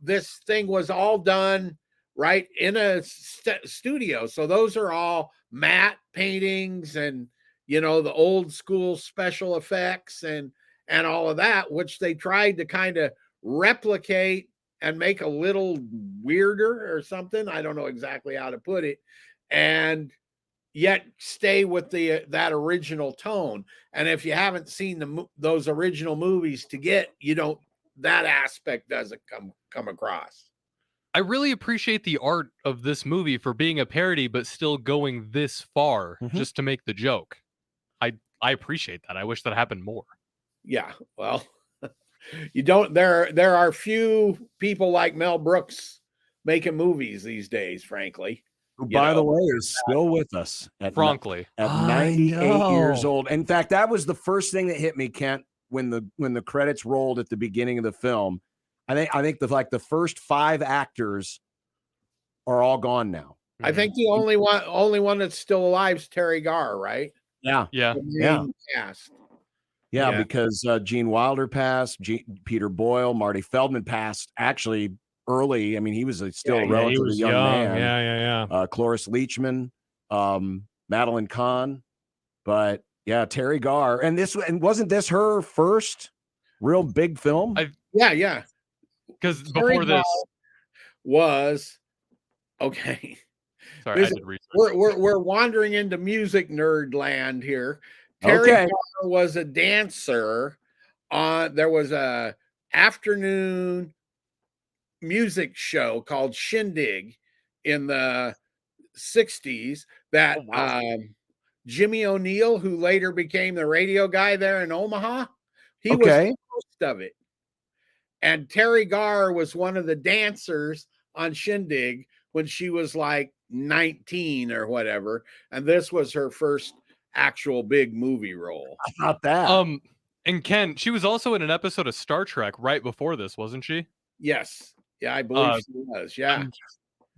this thing was all done right in a studio. So those are all matte paintings, and the old school special effects and all of that, which they tried to kind of replicate and make a little weirder or something. I don't know exactly how to put it, and yet stay with that original tone. And if you haven't seen those original movies that aspect doesn't come across.
I really appreciate the art of this movie for being a parody, but still going this far just to make the joke. I appreciate that. I wish that happened more.
Yeah, well, you don't. There are few people like Mel Brooks making movies these days, frankly.
Who, by the way, is still with us at 98 years old. In fact, that was the first thing that hit me, Kent, when the credits rolled at the beginning of the film. I think the first 5 actors are all gone now.
I think the only one that's still alive is Terry Garr, right?
Yeah.
Cast.
Yeah, because Gene Wilder passed, Peter Boyle, Marty Feldman passed actually early. I mean, he was still a relatively young man.
Yeah.
Cloris Leachman, Madeline Kahn, but Terry Garr. And wasn't this her first real big film?
Yeah.
Because before this
was okay.
Sorry, I did research.
We're wandering into music nerd land here. Terry Garr was a dancer there was a afternoon music show called Shindig in the 60s that Jimmy O'Neill, who later became the radio guy there in Omaha, he was the host of it. And Terry Garr was one of the dancers on Shindig when she was like 19 or whatever. And this was her first actual big movie role.
How about that?
And Ken, she was also in an episode of Star Trek right before this, wasn't she?
Yes. Yeah, I believe she was. Yeah.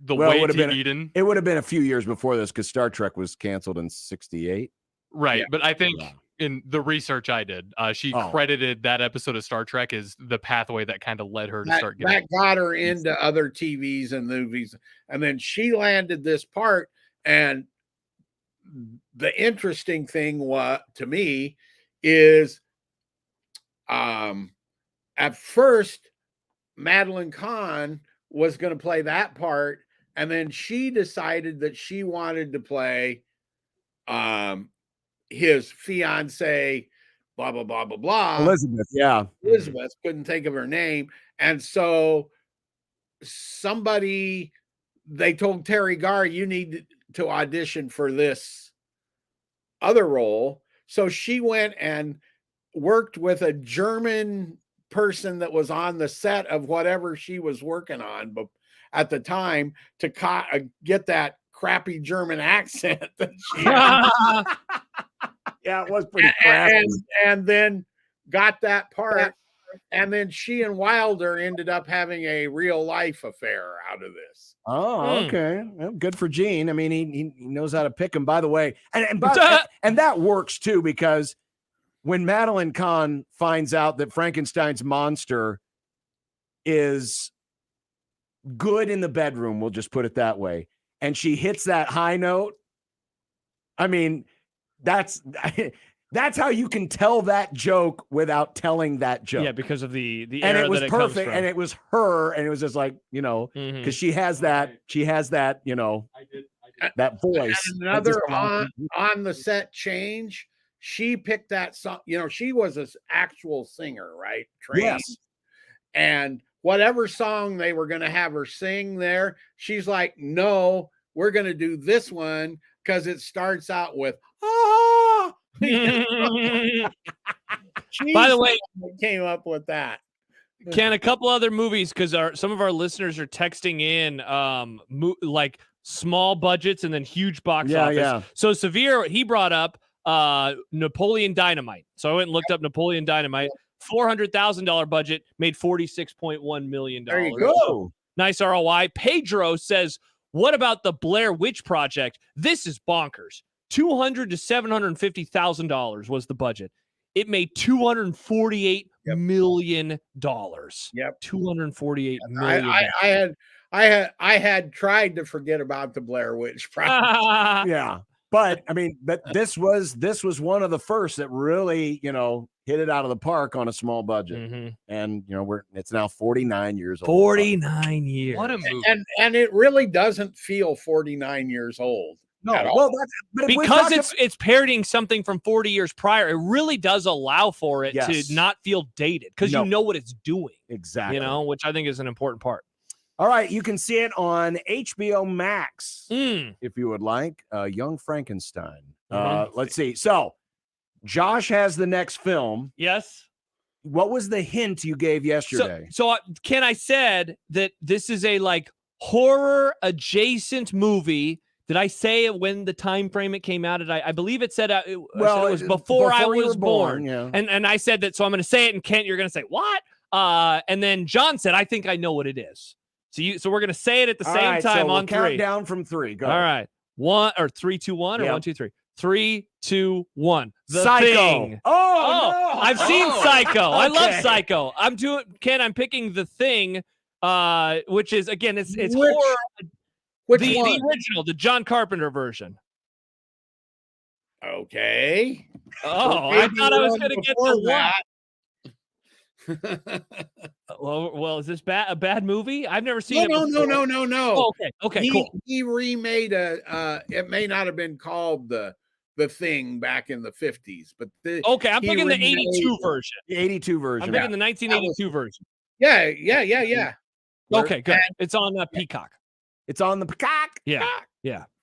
The
Well,
Way
it would have
to
been
Eden.
It would have been a few years before this because Star Trek was canceled in '68.
Right, but I think in the research I did, she credited that episode of Star Trek as the pathway that kind of led her to start getting.
That got her into other TVs and movies, and then she landed this part. And the interesting thing to me is, at first, Madeline Kahn was going to play that part, and then she decided that she wanted to play his fiance, blah blah blah blah blah.
Elizabeth, yeah.
Elizabeth, couldn't think of her name, and so they told Terry Garr, you need to audition for this other role. So she went and worked with a German person that was on the set of whatever she was working on, but at the time, to get that crappy German accent that she had.
Yeah, it was pretty crappy.
And then got that part. And then she and Wilder ended up having a real life affair out of this.
Oh, okay. Well, good for Gene. I mean, he knows how to pick him, by the way. And that works too, because when Madeline Kahn finds out that Frankenstein's monster is good in the bedroom, we'll just put it that way, and she hits that high note, I mean, that's how you can tell that joke without telling that joke.
Yeah, because of the
and
era
it was
that it
perfect,
comes from.
and it was her, and it was just like, because she has that, that voice.
And another on the set change, she picked that song. She was an actual singer, right? Trained.
Yes.
And whatever song they were going to have her sing there, she's like, no, we're going to do this one because it starts out with, ah.
By the way,
came up with that.
Ken, a couple other movies, because some of our listeners are texting in like small budgets and then huge box office.
Yeah.
So Severe, he brought up Napoleon Dynamite. So I went and looked up Napoleon Dynamite. $400,000 budget, made $46.1 million.
There you go.
Nice ROI. Pedro says, what about the Blair Witch Project? This is bonkers. $200,000 to $750,000 was the budget. It made $248 million.
Yep.
$248 million.
I had tried to forget about the Blair Witch Project.
Yeah. But I mean, this was one of the first that really, hit it out of the park on a small budget. And it's now 49 years old.
49 years.
What a movie.
And it really doesn't feel 49 years old.
No,
well,
because it's parodying something from 40 years prior, it really does allow for it to not feel dated, because you know what it's doing.
Exactly.
Which I think is an important part.
All right, you can see it on HBO Max if you would like. Young Frankenstein. Let's see. So, Josh has the next film.
Yes.
What was the hint you gave yesterday?
So Ken, I said that this is a horror adjacent movie. Did I say it when the time frame it came out? I believe it said it was before I was born.
Yeah.
And I said that, so I'm going to say it, and Kent, you're going to say what? And then John said, I think I know what it is. So we're going to say it at the same time on
count
three.
Down from three. Go.
All right. 3, 2, 1, or 1, 2, 3. 3, 2, 1. The
Psycho.
Thing.
Oh, no.
I've seen Psycho. I love
Okay.
Psycho. I'm picking The Thing, which is, again, it's horror. The original, the John Carpenter version.
Okay.
Oh, I thought I was going to get the one. Well, is this a bad movie? I've never seen it before.
No.
Oh, okay, cool.
He remade it may not have been called the Thing back in the 50s, but
I'm picking the 82 version.
The 82 version.
I'm picking the 1982 version.
Yeah.
Okay, good. It's on Peacock.
It's on the Peacock.
Yeah.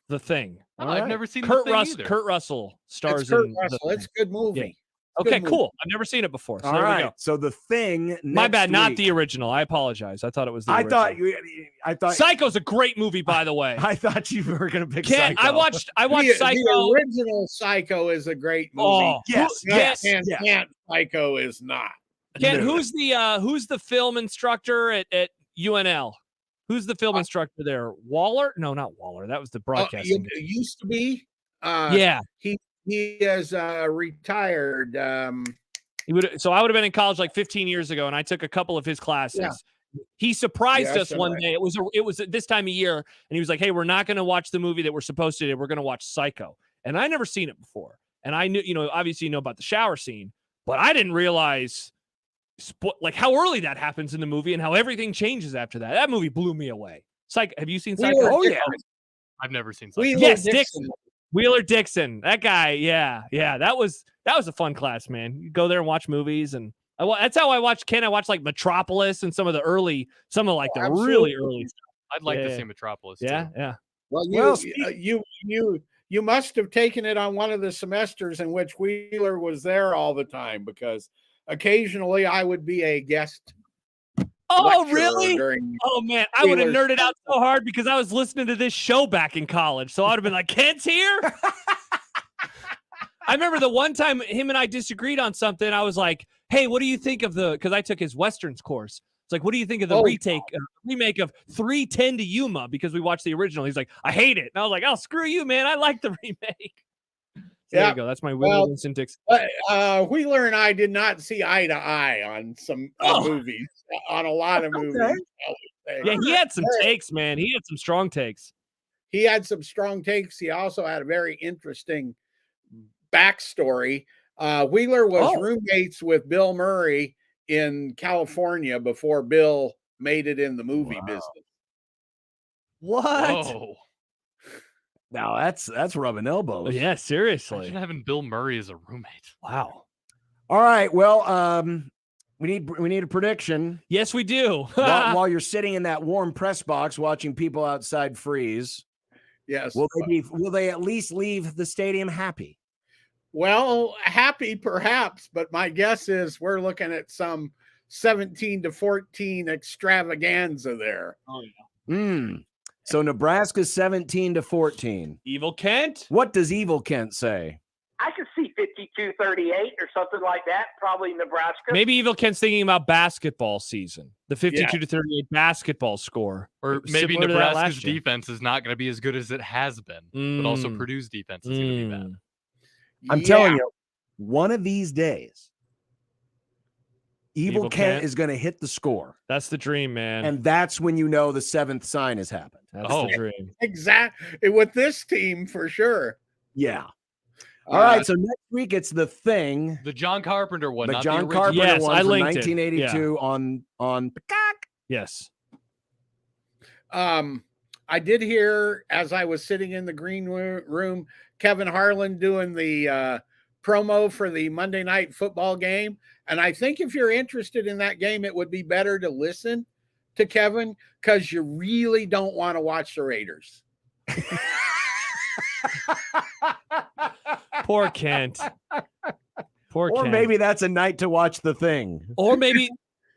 The Thing.
I've never seen
Kurt
The Thing either.
Kurt Russell stars
Kurt
in
Russell. It's a good movie.
Yeah. Okay, cool. I've never seen it before. So
All
there we
right.
go.
So The Thing.
My bad, not
week.
the original. I apologize. I thought it was the
I
original.
thought
Psycho's a great movie, by the way.
I thought you were going to pick
Psycho. I watched Psycho.
The original Psycho is a great movie.
Oh,
yes. Psycho is not.
Ken, who's the film instructor at UNL? Who's the film instructor there? Waller? No, not Waller. That was the broadcasting.
It used to be.
Yeah.
He is retired.
So I would have been in college like 15 years ago, and I took a couple of his classes.
Yeah.
He surprised
Yes,
us one
right.
day. It was at this time of year, and he was like, "Hey, we're not going to watch the movie that we're supposed to do. We're going to watch Psycho." And I never seen it before, and I knew, obviously, about the shower scene, but I didn't realize like how early that happens in the movie and how everything changes after that. That movie blew me away. Psycho. Have you seen Psycho?
Wheeler
Oh yeah,
Dixon.
I've never seen Psycho.
yes, Dixon. Wheeler Dixon. That guy. Yeah. That was a fun class, man. You go there and watch movies, and that's how I watched. I watched like Metropolis and some of the really really early stuff.
I'd like to see Metropolis.
Yeah,
too.
yeah.
Well, you must have taken it on one of the semesters in which Wheeler was there all the time, because occasionally I would be a guest.
Oh, really?
During
Oh, man. I would have
Wheeler's
nerded out so hard because I was listening to this show back in college. So I would have been like, Kent's here? I remember the one time him and I disagreed on something. I was like, hey, what do you think of because I took his Westerns course. It's like, what do you think of the remake of 3:10 to Yuma? Because we watched the original. He's like, I hate it. And I was like, oh, screw you, man. I like the remake. So there you go. That's my Wheeler Vincent Dixon.
Wheeler and I did not see eye to eye on some movies, on a lot of movies.
Yeah, he had some takes, man. He had some strong takes.
He had some strong takes. He also had a very interesting backstory. Wheeler was roommates with Bill Murray in California before Bill made it in the movie business.
What?
Whoa.
Now that's rubbing elbows.
Yeah, seriously.
Imagine having Bill Murray as a roommate.
Wow.
All right. Well, we need a prediction.
Yes, we do.
while you're sitting in that warm press box watching people outside freeze.
Yes.
Will they at least leave the stadium happy?
Well, happy perhaps, but my guess is we're looking at some 17-14 extravaganza there.
Oh yeah.
So Nebraska's 17-14.
Evil Kent?
What does Evil Kent say?
I could see 52-38 or something like that. Probably Nebraska.
Maybe Evil Kent's thinking about basketball season, the 52-38 basketball score,
or maybe Nebraska's defense is not going to be as good as it has been, but also Purdue's defense is going to be bad.
I'm telling you, one of these days, Evil Kent is going to hit the score.
That's the dream, man.
And that's when you know the seventh sign has happened.
That's the dream.
Exactly. With this team, for sure.
Yeah. All right. So next week, it's The Thing.
The John Carpenter one.
The
not
John
the
Carpenter
Yes,
one
I
from
linked it.
1982 on Peacock.
Yes.
I did hear, as I was sitting in the green room, Kevin Harlan doing the promo for the Monday Night Football game. And I think if you're interested in that game, it would be better to listen to Kevin, because you really don't want to watch the Raiders.
Poor Kent. Poor
Or
Kent.
maybe that's a night to watch The Thing.
Or maybe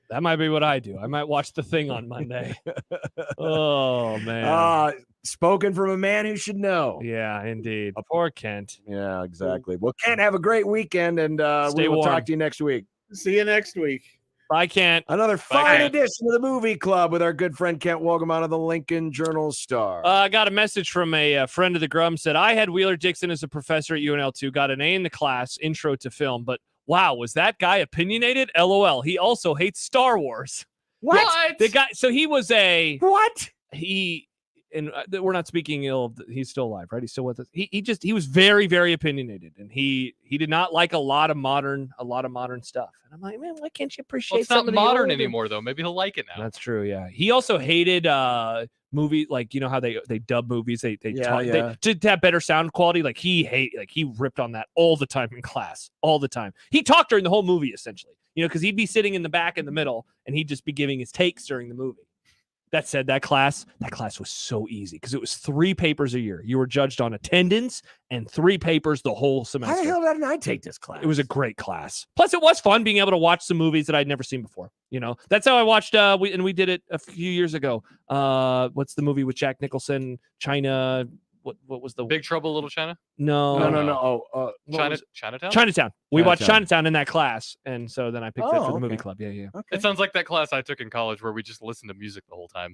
that might be what I do. I might watch The Thing on Monday. Oh, man.
Spoken from a man who should know.
Yeah, indeed. Poor Kent.
Yeah, exactly. Well, Kent, have a great weekend, and
Stay
we will
warm.
talk to you next week.
See you next week.
Bye, Kent.
Another fine
Kent.
edition of the Movie Club with our good friend Kent Welcome out of the Lincoln Journal-Star.
I got a message from a friend of the Grum. Said, I had Wheeler Dixon as a professor at UNL2, got an A in the class, intro to film, but wow, was that guy opinionated? LOL. He also hates Star Wars.
What?
The guy, so he was a...
What?
And we're not speaking ill of he's still alive, right? He's still with us. He was very, very opinionated, and he did not like a lot of modern stuff. And I'm like, man, why can't you appreciate
It's not
some of the
modern
older-
anymore, though. Maybe he'll like it now.
That's true. Yeah. He also hated movies, like, you know how they dub movies, they to have better sound quality. Like he ripped on that all the time in class, all the time. He talked during the whole movie, essentially, because he'd be sitting in the back in the middle, and he'd just be giving his takes during the movie. That said, that class was so easy because it was 3 papers a year. You were judged on attendance and 3 papers the whole semester.
How the hell didn't I take this class?
It was a great class. Plus, it was fun being able to watch some movies that I'd never seen before. That's how I watched. We did it a few years ago. What's the movie with Jack Nicholson? China. what was the
Big Trouble, Little China?
No.
Chinatown.
Chinatown. We watched Chinatown in that class, and so then I picked that for the movie
okay.
club. Yeah.
It sounds like that class I took in college where we just listened to music the whole time.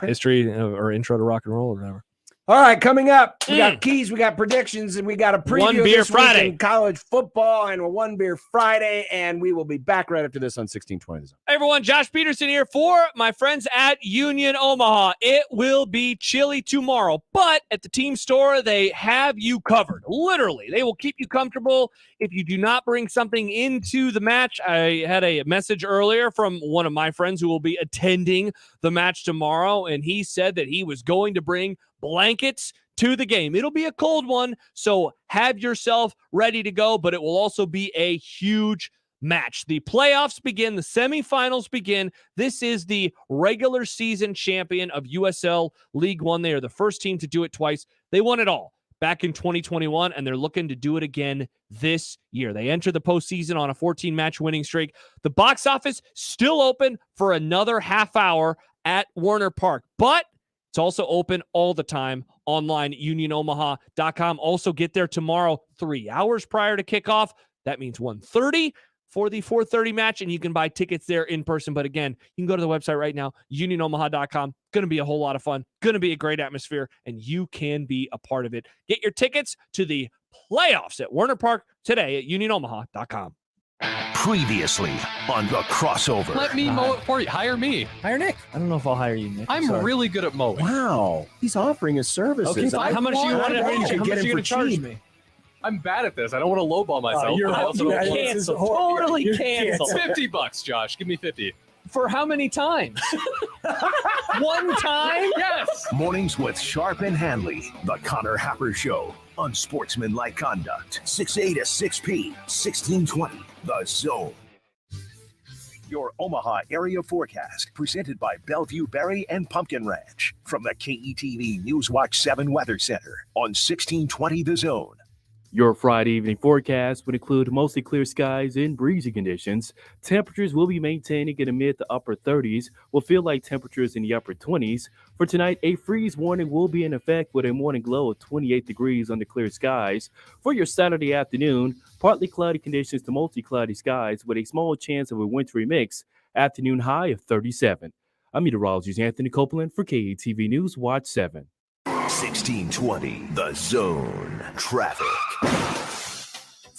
History or intro to rock and roll or whatever.
All right, coming up, we got keys, we got predictions, and we got a preview
One
of
Beer
this week
Friday.
in college football and a One Beer Friday, and we will be back right after this on 1620 The Zone.
Hey everyone, Josh Peterson here for my friends at Union Omaha. It will be chilly tomorrow, but at the team store, they have you covered. Literally, they will keep you comfortable if you do not bring something into the match. I had a message earlier from one of my friends who will be attending the match tomorrow, and he said that he was going to bring blankets to the game. It'll be a cold one, so have yourself ready to go, but it will also be a huge match. The playoffs begin, the semifinals begin. This is the regular season champion of USL League One. They are the first team to do it twice. They won it all back in 2021, and they're looking to do it again this year. They enter the postseason on a 14-match winning streak. The box office still open for another half hour at Werner Park, but it's also open all the time online at unionomaha.com. Also get there tomorrow 3 hours prior to kickoff. That means 1:30 for the 4:30 match, and you can buy tickets there in person. But again, you can go to the website right now, unionomaha.com. Going to be a whole lot of fun. Going to be a great atmosphere, and you can be a part of it. Get your tickets to the playoffs at Werner Park today at unionomaha.com.
Previously on the crossover.
Let me mow it for you. Hire me.
Hire Nick.
I don't know if I'll hire you, Nick.
I'm really good at mowing.
Wow. He's offering his services.
Okay, fine.
How much do you want to
How much are you going to charge
me?
I'm bad at this. I don't want to lowball myself.
you're
but I also don't want to-
canceled. Totally canceled.
$50, Josh. Give me 50.
For how many times? One time?
Yes.
Mornings with Sharp and Hanley. The Connor Happer Show. Unsportsmanlike conduct. 6A to 6P. 1620. The Zone. Your Omaha area forecast presented by Bellevue Berry and Pumpkin Ranch from the KETV Newswatch 7 Weather Center on 1620 The Zone.
Your Friday evening forecast would include mostly clear skies and breezy conditions. Temperatures will be maintaining in the mid to upper 30s. Will feel like temperatures in the upper 20s. For tonight, a freeze warning will be in effect with a morning low of 28 degrees under clear skies. For your Saturday afternoon, partly cloudy conditions to mostly cloudy skies with a small chance of a wintry mix. Afternoon high of 37. I'm meteorologist Anthony Copeland for KETV News Watch 7.
1620 The Zone. Traffic.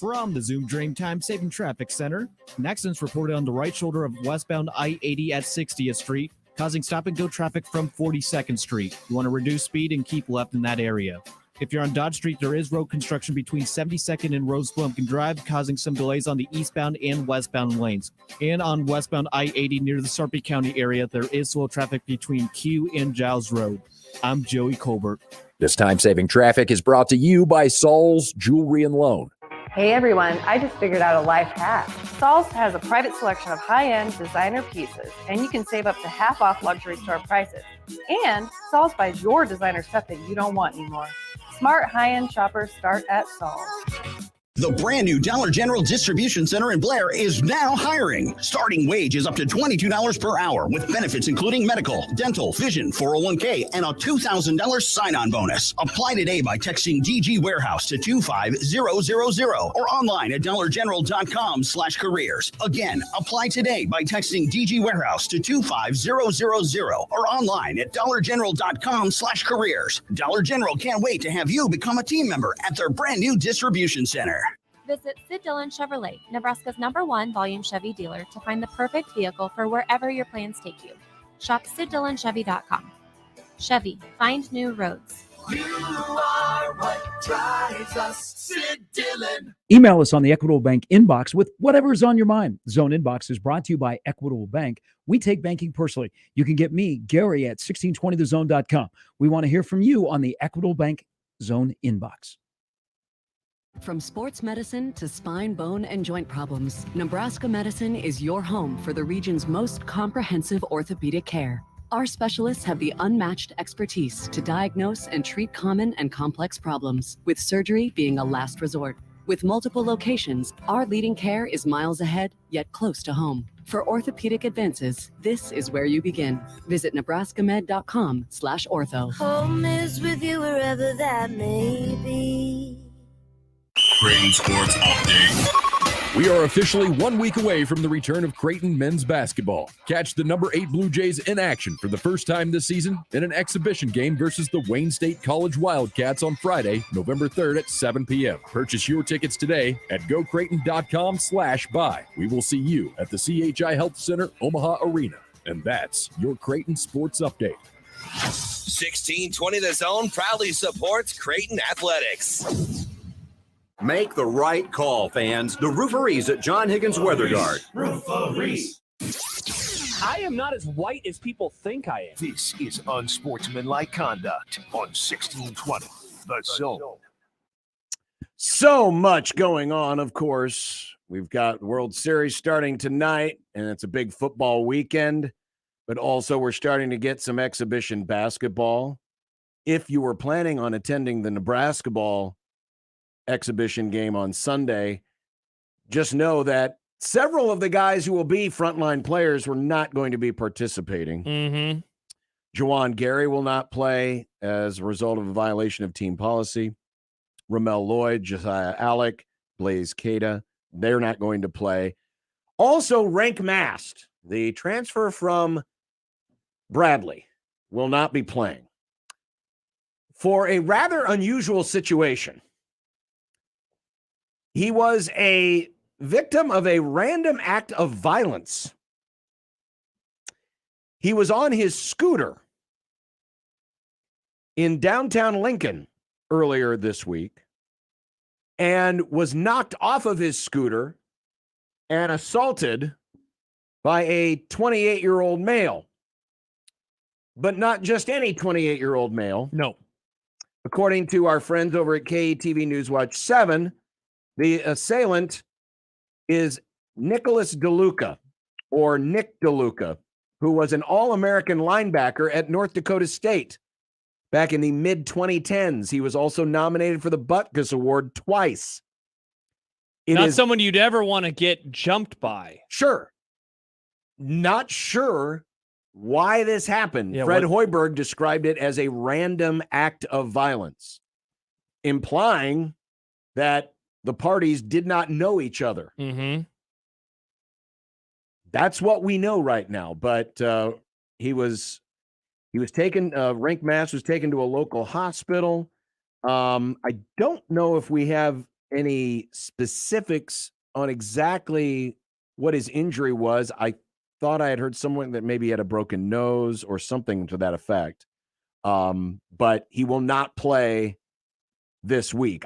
From the Zoom Dream Time Saving Traffic Center, an accident's reported on the right shoulder of westbound I-80 at 60th Street, causing stop-and-go traffic from 42nd Street. You want to reduce speed and keep left in that area. If you're on Dodge Street, there is road construction between 72nd and Rose Plumpkin Drive, causing some delays on the eastbound and westbound lanes. And on westbound I-80 near the Sarpy County area, there is slow traffic between Q and Giles Road. I'm Joey Colbert.
This time-saving traffic is brought to you by Saul's Jewelry and Loan.
Hey everyone, I just figured out a life hack. Saul's has a private selection of high-end designer pieces, and you can save up to half off luxury store prices. And Saul's buys your designer stuff that you don't want anymore. Smart high-end shoppers start at Saul's.
The brand new Dollar General Distribution Center in Blair is now hiring. Starting wage is up to $22 per hour with benefits including medical, dental, vision, 401k, and a $2,000 sign-on bonus. Apply today by texting DG Warehouse to 25000 or online at dollargeneral.com/careers. Again, apply today by texting DG Warehouse to 25000 or online at dollargeneral.com/careers. Dollar General can't wait to have you become a team member at their brand new distribution center.
Visit Sid Dillon Chevrolet, Nebraska's #1 volume Chevy dealer, to find the perfect vehicle for wherever your plans take you. Shop SidDillonChevy.com. Chevy, find new roads.
You are what drives us, Sid Dillon.
Email us on the Equitable Bank inbox with whatever is on your mind. Zone Inbox is brought to you by Equitable Bank. We take banking personally. You can get me, Gary, at 1620thezone.com. We want to hear from you on the Equitable Bank Zone Inbox.
From sports medicine to spine, bone, and joint problems, Nebraska Medicine is your home for the region's most comprehensive orthopedic care. Our specialists have the unmatched expertise to diagnose and treat common and complex problems, with surgery being a last resort. With multiple locations, our leading care is miles ahead, yet close to home. For orthopedic advances, this is where you begin. Visit nebraskamed.com/ortho.
Home is with you wherever that may be.
Creighton Sports Update. We are officially 1 week away from the return of Creighton men's basketball. Catch the number 8 Blue Jays in action for the first time this season in an exhibition game versus the Wayne State College Wildcats on Friday, November 3rd at 7 p.m. Purchase your tickets today at gocreighton.com/buy. We will see you at the CHI Health Center Omaha Arena. And that's your Creighton Sports Update.
1620 The Zone proudly supports Creighton Athletics.
Make the right call, fans. The Rooferees at John Higgins Weather Guard.
Rooferees.
I am not as white as people think I am.
This is unsportsmanlike conduct on 1620 The Zone.
So much going on, of course. We've got World Series starting tonight, and it's a big football weekend, but also we're starting to get some exhibition basketball. If you were planning on attending the Nebraska ball exhibition game on Sunday, just know that several of the guys who will be frontline players were not going to be participating.
Mm-hmm.
Juwan Gary will not play as a result of a violation of team policy. Ramel Lloyd, Josiah Alec, Blaze Cada, they're not going to play. Also, Rank Mast, the transfer from Bradley, will not be playing for a rather unusual situation. He was a victim of a random act of violence. He was on his scooter in downtown Lincoln earlier this week and was knocked off of his scooter and assaulted by a 28-year-old male. But not just any 28-year-old male.
No.
According to our friends over at KETV Newswatch 7, the assailant is Nicholas DeLuca, or Nick DeLuca, who was an All-American linebacker at North Dakota State back in the mid-2010s. He was also nominated for the Butkus Award twice.
Not someone you'd ever want to get jumped by.
Sure. Not sure why this happened. Fred Hoiberg described it as a random act of violence, implying that the parties did not know each other.
Mm-hmm.
That's what we know right now. But he was taken. Rank Mast was taken to a local hospital. I don't know if we have any specifics on exactly what his injury was. I thought I had heard someone that maybe had a broken nose or something to that effect. But he will not play this week.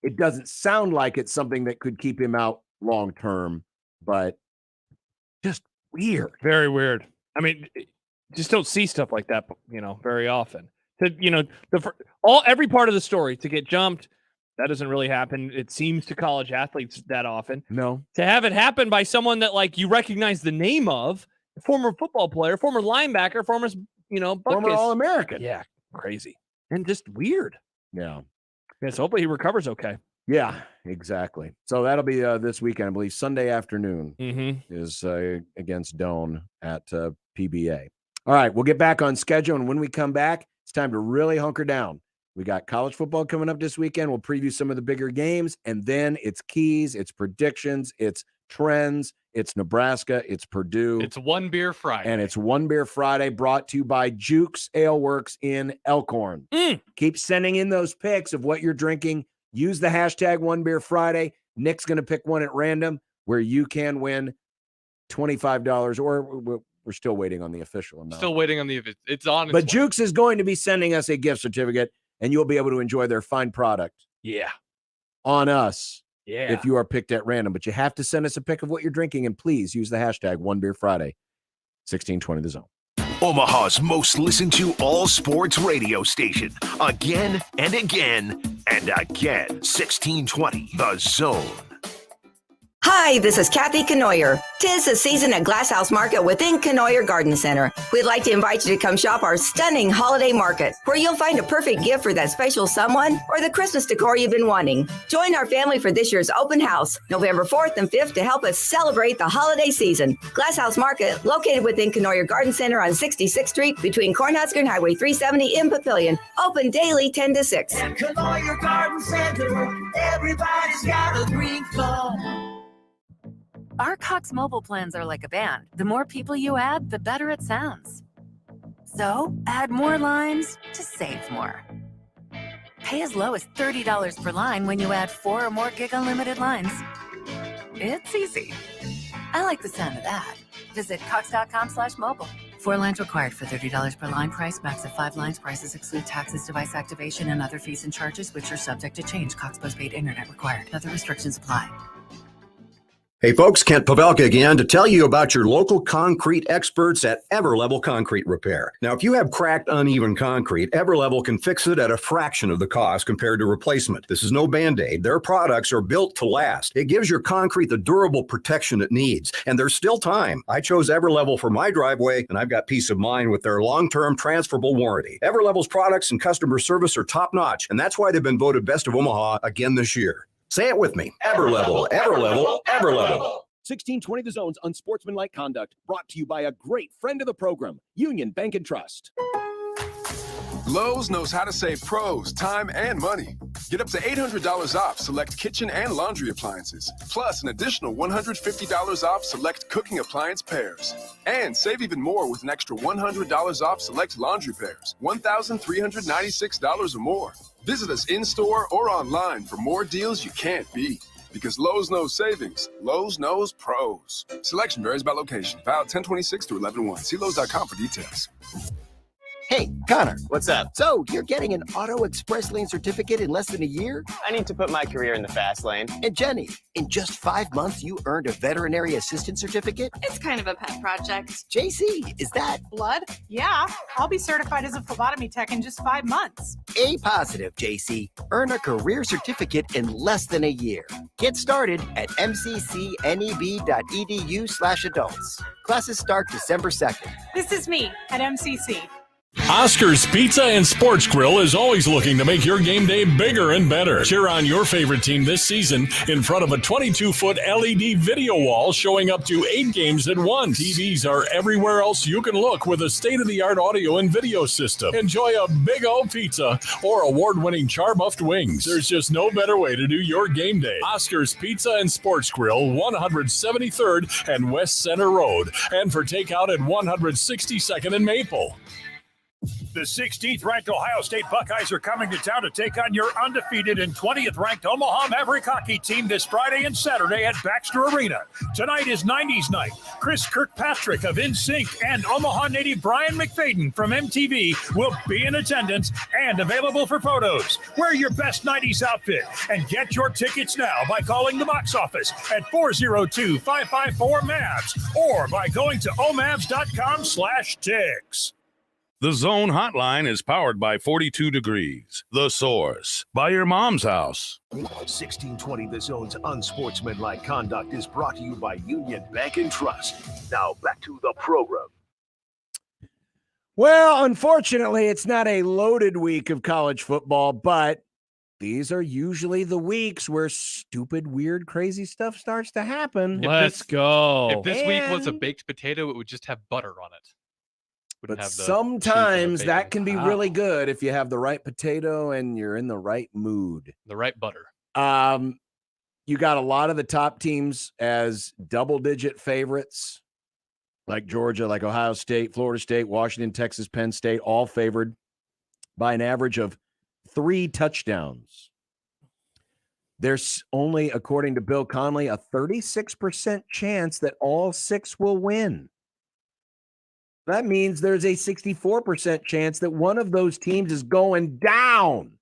It doesn't sound like it's something that could keep him out long term, but just weird.
Very weird. I mean, just don't see stuff like that, very often. Every part of the story, to get jumped, that doesn't really happen. It seems to college athletes that often.
No.
To have it happen by someone that you recognize the name of, former football player, former linebacker, former
All-American.
Yeah, crazy. And just weird.
Yeah.
Yes, hopefully he recovers okay.
Yeah, exactly. So that'll be this weekend, I believe. Sunday afternoon is against Doane at PBA. All right, we'll get back on schedule, and when we come back, it's time to really hunker down. We got college football coming up this weekend. We'll preview some of the bigger games, and then it's keys, it's predictions, it's trends, it's Nebraska, it's Purdue.
It's One Beer Friday.
And it's One Beer Friday, brought to you by Jukes Ale Works in Elkhorn. Keep sending in those pics of what you're drinking. Use the hashtag One Beer Friday. Nick's going to pick one at random where you can win $25, or we're still waiting on the official amount.
Still waiting on it's on.
But Jukes is going to be sending us a gift certificate, and you'll be able to enjoy their fine product.
Yeah.
On us.
Yeah.
If you are picked at random, but you have to send us a pic of what you're drinking, and please use the hashtag One Beer Friday. 1620 The Zone.
Omaha's most listened to all sports radio station. Again and again and again. 1620 The Zone.
Hi, this is Kathy Canoyer. 'Tis the season at Glass House Market within Canoyer Garden Center. We'd like to invite you to come shop our stunning holiday market, where you'll find a perfect gift for that special someone or the Christmas decor you've been wanting. Join our family for this year's open house, November 4th and 5th, to help us celebrate the holiday season. Glass House Market, located within Canoyer Garden Center on 66th Street between Cornhusker and Highway 370 in Papillion. Open daily 10 to 6.
At Canoyer Garden Center, everybody's got a green thumb.
Our Cox mobile plans are like a band. The more people you add, the better it sounds. So, add more lines to save more. Pay as low as $30 per line when you add 4 or more gig unlimited lines. It's easy. I like the sound of that. Visit cox.com/mobile. 4 lines required for $30 per line. Price max of 5 lines. Prices exclude taxes, device activation, and other fees and charges, which are subject to change. Cox postpaid internet required. Other restrictions apply.
Hey folks, Kent Pavelka again to tell you about your local concrete experts at Everlevel Concrete Repair. Now, if you have cracked, uneven concrete, Everlevel can fix it at a fraction of the cost compared to replacement. This is no Band-Aid. Their products are built to last. It gives your concrete the durable protection it needs, and there's still time. I chose Everlevel for my driveway, and I've got peace of mind with their long-term transferable warranty. Everlevel's products and customer service are top-notch, and that's why they've been voted Best of Omaha again this year. Say it with me. Everlevel, Everlevel, Everlevel.
1620 The Zone's Unsportsmanlike Conduct, brought to you by a great friend of the program, Union Bank and Trust.
Lowe's knows how to save pros time and money. Get up to $800 off select kitchen and laundry appliances, plus an additional $150 off select cooking appliance pairs. And save even more with an extra $100 off select laundry pairs, $1,396 or more. Visit us in-store or online for more deals you can't beat. Because Lowe's knows savings, Lowe's knows pros. Selection varies by location. Valid 10/26 through 11/1. See Lowe's.com for details.
Hey, Connor. What's up? So, you're getting an Auto Express Lane certificate in less than a year?
I need to put my career in the fast lane.
And Jenny, in just 5 months, you earned a veterinary assistant certificate?
It's kind of a pet project.
JC, is that
blood? Yeah, I'll be certified as a phlebotomy tech in just 5 months.
A positive, JC? Earn a career certificate in less than a year. Get started at mccneb.edu/adults. Classes start December 2nd.
This is me at MCC.
Oscar's Pizza and Sports Grill is always looking to make your game day bigger and better. Cheer on your favorite team this season in front of a 22-foot LED video wall showing up to 8 games at once. TVs are everywhere else you can look with a state-of-the-art audio and video system. Enjoy a big old pizza or award-winning char-buffed wings. There's just no better way to do your game day. Oscar's Pizza and Sports Grill, 173rd and West Center Road. And for takeout at 162nd and Maple.
The 16th ranked Ohio State Buckeyes are coming to town to take on your undefeated and 20th ranked Omaha Maverick hockey team this Friday and Saturday at Baxter Arena. Tonight is 90s night. Chris Kirkpatrick of NSYNC and Omaha native Brian McFadden from MTV will be in attendance and available for photos. Wear your best 90s outfit and get your tickets now by calling the box office at 402-554-MAVS or by going to omavs.com/tics.
The Zone Hotline is powered by 42 Degrees, The Source, by your mom's house.
1620 The Zone's Unsportsmanlike Conduct is brought to you by Union Bank and Trust. Now back to the program.
Well, unfortunately, it's not a loaded week of college football, but these are usually the weeks where stupid, weird, crazy stuff starts to happen.
Let's go.
If this week was a baked potato, it would just have butter on it.
But sometimes that can be really good if you have the right potato and you're in the right mood.
The right butter.
You got a lot of the top teams as double-digit favorites, like Georgia, like Ohio State, Florida State, Washington, Texas, Penn State, all favored by an average of 3 touchdowns. There's only, according to Bill Conley, a 36% chance that all 6 will win. That means there's a 64% chance that one of those teams is going down.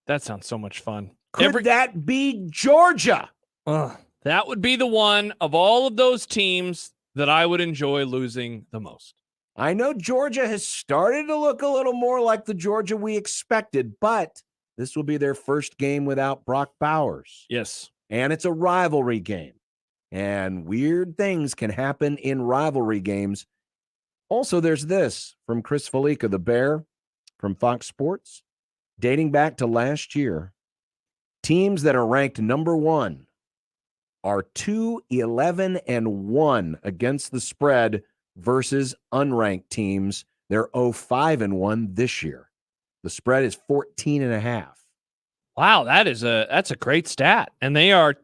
That sounds so much fun.
Could that be Georgia?
That would be the one of all of those teams that I would enjoy losing the most.
I know Georgia has started to look a little more like the Georgia we expected, but this will be their first game without Brock Bowers.
Yes.
And it's a rivalry game. And weird things can happen in rivalry games. Also, there's this from Chris Felica, the Bear from Fox Sports. Dating back to last year, teams that are ranked number 1 are 2-11-1 against the spread versus unranked teams. They're 0-5-1 this year. The spread is 14.5.
Wow, that's a great stat. And they are,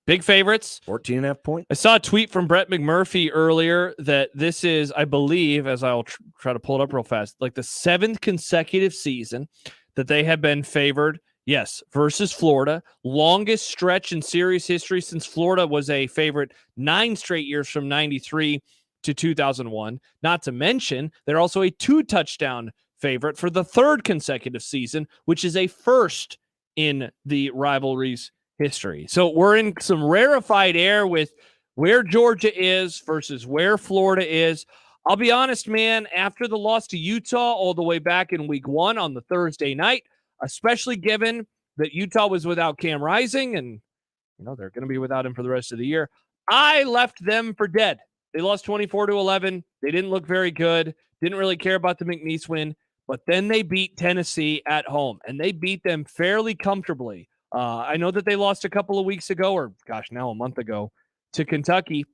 big favorites.
14.5 points.
I saw a tweet from Brett McMurphy earlier that this is, I believe, as I'll try to pull it up real fast, like the 7th consecutive season that they have been favored. Yes, versus Florida. Longest stretch in series history since Florida was a favorite 9 straight years from 93 to 2001. Not to mention, they're also a 2-touchdown favorite for the 3rd consecutive season, which is a first in the rivalry's history. So we're in some rarefied air with where Georgia is versus where Florida is. I'll be honest, man, after the loss to Utah all the way back in week 1 on the Thursday night, especially given that Utah was without Cam Rising and, they're going to be without him for the rest of the year, I left them for dead. They lost 24-11. They didn't look very good. Didn't really care about the McNeese win. But then they beat Tennessee at home, and they beat them fairly comfortably. I know that they lost a couple of weeks ago, or now a month ago, to Kentucky.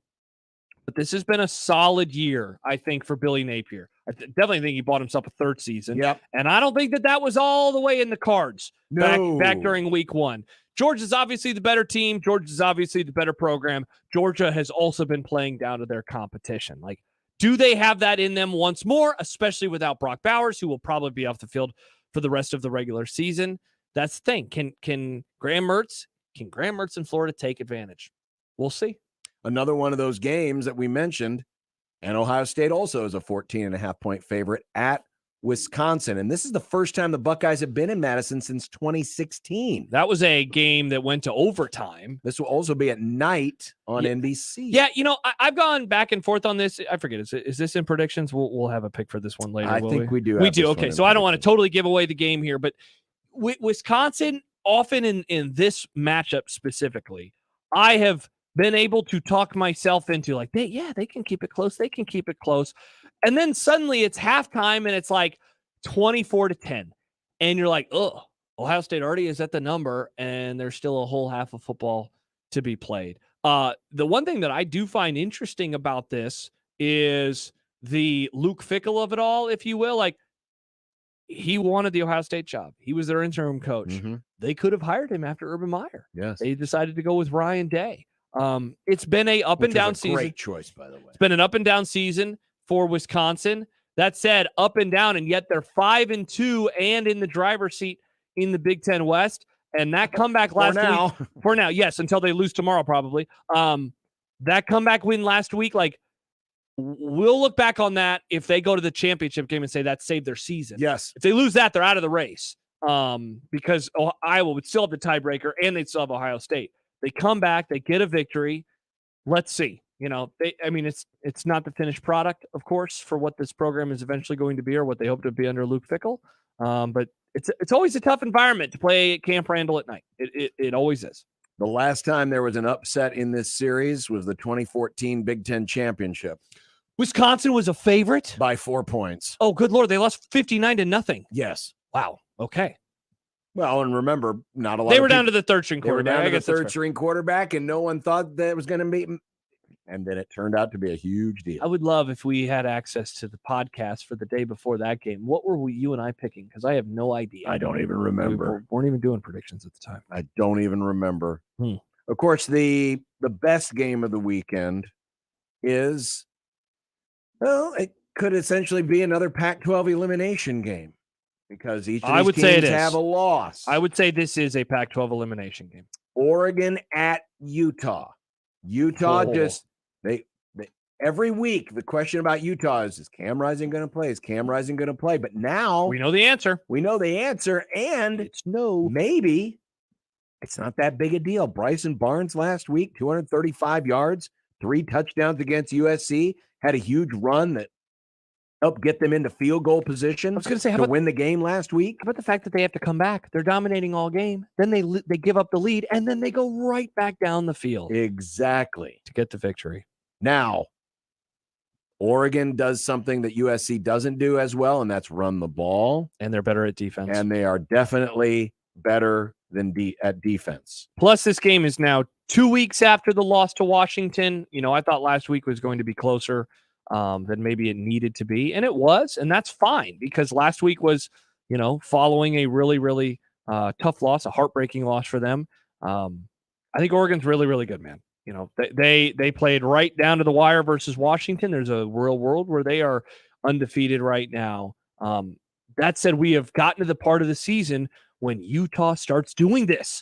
But this has been a solid year, I think, for Billy Napier. I definitely think he bought himself a 3rd season.
Yep.
And I don't think that was all the way in the cards back during week 1. Georgia's obviously the better team. Georgia's obviously the better program. Georgia has also been playing down to their competition. Like, do they have that in them once more, especially without Brock Bowers, who will probably be off the field for the rest of the regular season? That's the thing. Can Graham Mertz and Florida take advantage? We'll see.
Another one of those games that we mentioned, and Ohio State also is a 14.5-point favorite at Wisconsin. And this is the first time the Buckeyes have been in Madison since 2016.
That was a game that went to overtime.
This will also be at night on NBC.
Yeah, I've gone back and forth on this. I forget. Is this in predictions? We'll have a pick for this one later.
I think we do.
We do. Okay, so I don't want to totally give away the game here, but Wisconsin, often in this matchup specifically, I have been able to talk myself into like, they can keep it close. They can keep it close. And then suddenly it's halftime and it's like 24-10. And you're like, oh, Ohio State already is at the number and there's still a whole half of football to be played. The one thing that I do find interesting about this is the Luke Fickell of it all, if you will. Like, he wanted the Ohio State job. He was their interim coach.
Mm-hmm.
They could have hired him after Urban Meyer.
Yes.
They decided to go with Ryan Day. It's been a up and down season.
Great choice, by the way.
It's been an up and down season for Wisconsin. That said, up and down, and yet they're 5-2 and in the driver's seat in the Big Ten West. And that comeback last week, for now, yes, until they lose tomorrow, probably. That comeback win last week, like, we'll look back on that if they go to the championship game and say that saved their season.
Yes.
If they lose that, they're out of the race. Because Iowa would still have the tiebreaker and they'd still have Ohio State. They come back, they get a victory. Let's see. It's not the finished product, of course, for what this program is eventually going to be or what they hope to be under Luke Fickell. But it's always a tough environment to play at Camp Randall at night. It always is.
The last time there was an upset in this series was the 2014 Big Ten Championship.
Wisconsin was a favorite?
By 4 points.
Oh, good Lord. They lost 59-0.
Yes.
Wow. Okay.
Well, and remember, not a lot.
They were down to the third-string quarterback.
They were down to the third-string quarterback, and no one thought that it was going to be. And then it turned out to be a huge deal.
I would love if we had access to the podcast for the day before that game. What were you and I picking? Because I have no idea.
I don't even remember.
We weren't even doing predictions at the time.
I don't even remember. Of course, the best game of the weekend is, well, it could essentially be another Pac-12 elimination game. Because each of these teams have a loss.
I would say this is a Pac-12 elimination game.
Oregon at Utah. Utah every week the question about Utah is Cam Rising going to play? Is Cam Rising going to play? But now
we know the answer.
And
it's no.
Maybe it's not that big a deal. Bryson Barnes last week, 235 yards, 3 touchdowns against USC, had a huge run that help get them into field goal position.
I was going to say, how
to
about
win the game last week?
How about the fact that they have to come back? They're dominating all game. Then they give up the lead, and then they go right back down the field.
Exactly.
To get the victory.
Now, Oregon does something that USC doesn't do as well, and that's run the ball.
And they're better at defense.
And they are definitely better than at defense.
Plus, this game is now 2 weeks after the loss to Washington. I thought last week was going to be closer than maybe it needed to be. And it was, and that's fine because last week was, following a really, really tough loss, a heartbreaking loss for them. I think Oregon's really, really good, man. They played right down to the wire versus Washington. There's a real world where they are undefeated right now. That said, we have gotten to the part of the season when Utah starts doing this.